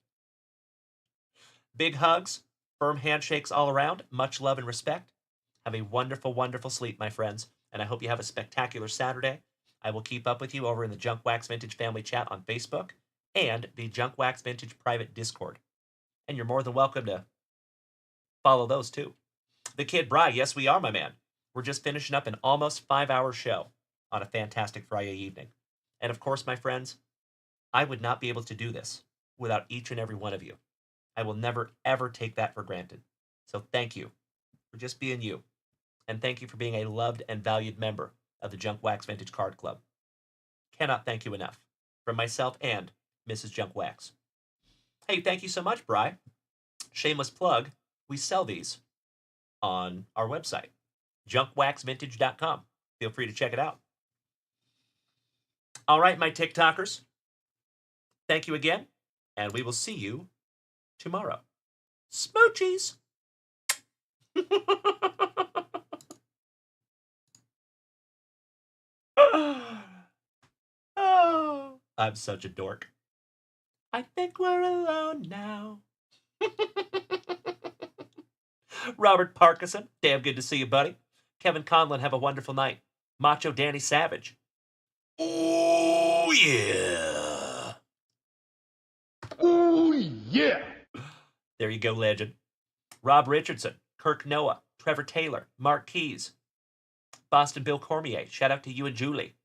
Big hugs, firm handshakes all around. Much love and respect. Have a wonderful, wonderful sleep, my friends. and I hope you have a spectacular Saturday. I will keep up with you over in the JWVCC Vintage Family Chat on Facebook and the JWVCC Vintage Private Discord. And you're more than welcome to follow those too. The Kid Bry, yes we are, my man. We're just finishing up an almost 5-hour show on a fantastic Friday evening. And of course, my friends, I would not be able to do this without each and every one of you. I will never, ever take that for granted. So thank you for just being you. And thank you for being a loved and valued member of the JWVCC Vintage Card Club. Cannot thank you enough. From myself and Mrs. JWVCC. Hey, thank you so much, Bri. Shameless plug, we sell these on our website, junkwaxvintage.com. Feel free to check it out. All right, my TikTokers. Thank you again, and we will see you tomorrow. Smoochies! Oh, I'm such a dork. I think we're alone now. Robert Parkinson, damn good to see you, buddy. Kevin Conlon, have a wonderful night. Macho Danny Savage. Oh, yeah. Oh, yeah. There you go, legend. Rob Richardson, Kirk Noah, Trevor Taylor, Mark Keys, Boston Bill Cormier. Shout out to you and Julie.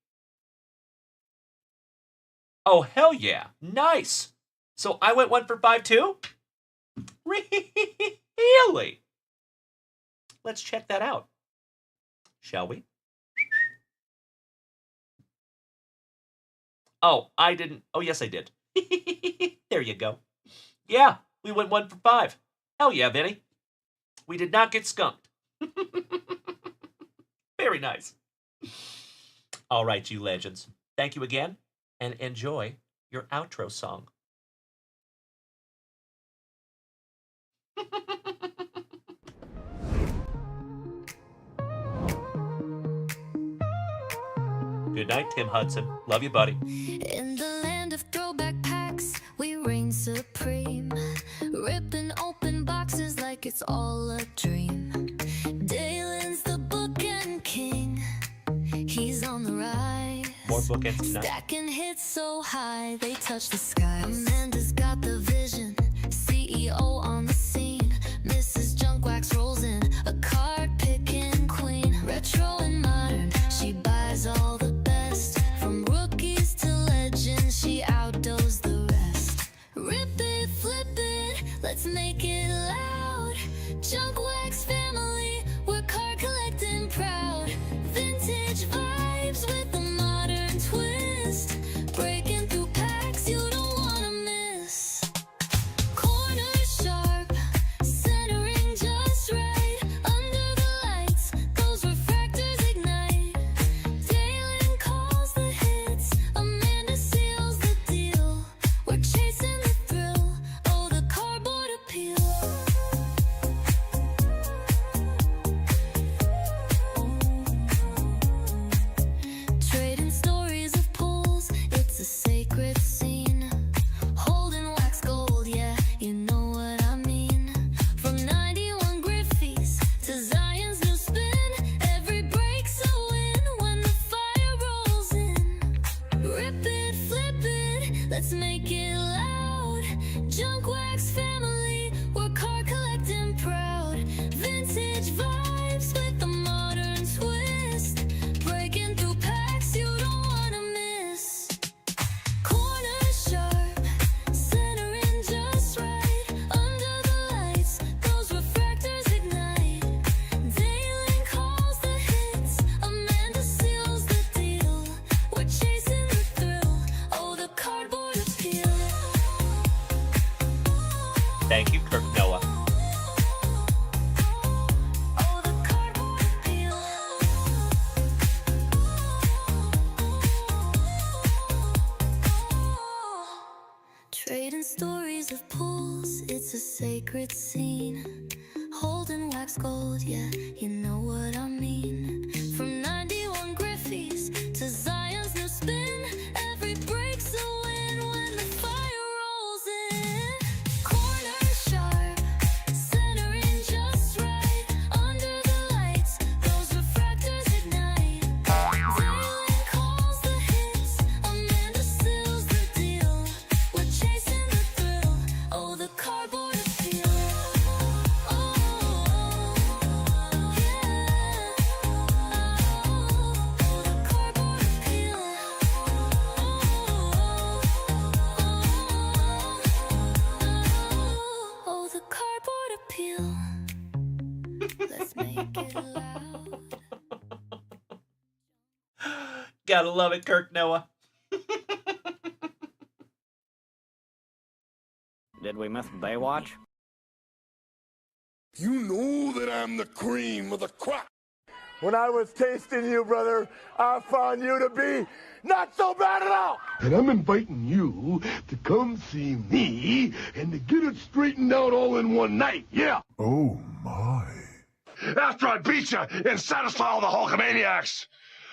Oh, hell yeah. Nice. So I went 1 for 5 too? Really? Let's check that out. Shall we? Oh, I didn't. Oh, yes, I did. There you go. Yeah, we went 1 for 5. Hell yeah, Vinny. We did not get skunked. Very nice. All right, you legends. Thank you again, and enjoy your outro song. Good night, Tim Hudson. Love you, buddy. In the land of throwback packs, we reign supreme, ripping open boxes like it's all a dream. Dalen's the bookend king, he's on the rise. More bookends tonight. Stacking hits so high, they touch the sky. Amanda's got the vision, CEO on the scene. Mrs. Junkwax rolls in, a card picking queen. Retro and modern, she buys all the best. From rookies to legends, she outdoes the rest. Rip it, flip it, let's make it loud. JWVCC Family, we're card collecting proud. Vintage vibes with a modern twist. Breaking through packs you don't wanna miss. Corners sharp, centering just right. Under the lights, those refractors ignite. Dalen calls the hits, Amanda seals the deal. We're chasing the thrill, oh the cardboard appeal. Trading stories of pulls, it's a sacred scene. Holding wax gold, yeah, you know what I mean. From 91 Griffies to Zion's new spin, every break's a win when the fire rolls in. Rip it, flip it, let's make it loud. JWVCC Family, we're card collecting proud. Vintage vibes with a modern twist. Breaking through packs you don't wanna miss. Corners sharp, centering just right. Under the lights, those refractors ignite. Dalen calls the hits, Amanda seals the deal. We're chasing the thrill, oh the cardboard appeal. Thank you, Kirk Noah. Oh the cardboard appeal. Trading stories of pulls, it's a sacred scene. Holding wax gold, yeah, you know what I mean. From 91 Griffies to Zion's new spin, every break's a win when the fire rolls in. Corners sharp, centering just right. Under the lights, those refractors ignite. Gotta love it, Kirk Noah. Did we miss Baywatch? You know that I'm the cream of the crop. When I was tasting you, brother, I found you to be not so bad at all. And I'm inviting you to come see me and to get it straightened out all in one night, yeah. Oh, my. After I beat you and satisfy all the Hulkamaniacs,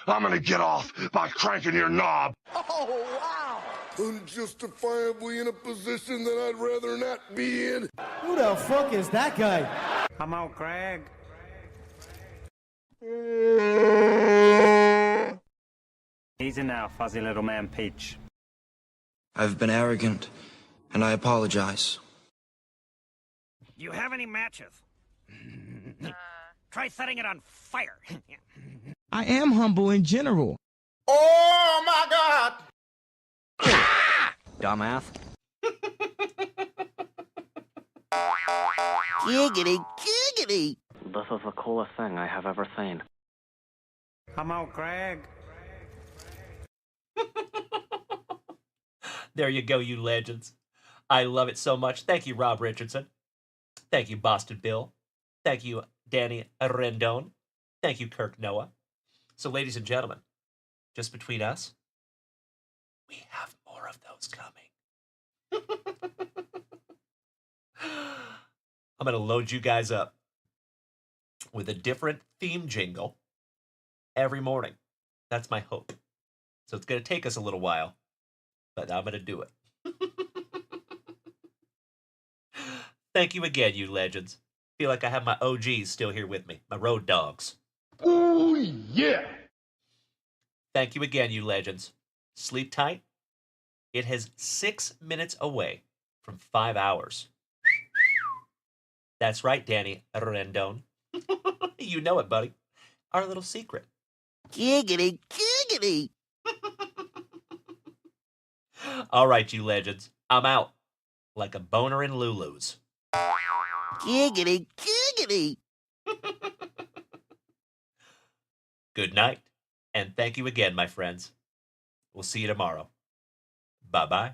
I'm gonna get off by cranking your knob. Oh, wow. Unjustifiably in a position that I'd rather not be in. Who the fuck is that guy? Come out, Craig. Easy now, fuzzy little man Peach. I've been arrogant, and I apologize. Do you have any matches? Try setting it on fire. I am humble in general. Oh, my God. Dumbass. Giggity, giggity. This is the coolest thing I have ever seen. Come out, Craig. There you go, you legends. I love it so much. Thank you, Rob Richardson. Thank you, Boston Bill. Thank you, Danny Rendon. Thank you, Kirk Noah. So, ladies and gentlemen, just between us, we have more of those coming. I'm going to load you guys up with a different theme jingle every morning. That's my hope. So it's going to take us a little while, but I'm going to do it. Thank you again, you legends. Feel like I have my OGs still here with me, my road dogs. Oh, yeah. Thank you again, you legends. Sleep tight. It has 6 minutes away from 5 hours. That's right, Danny Rendon. You know it, buddy. Our little secret. Giggity, giggity. All right, you legends. I'm out. Like a boner in Lulu's. Giggity, giggity. Good night, and thank you again, my friends. We'll see you tomorrow. Bye-bye.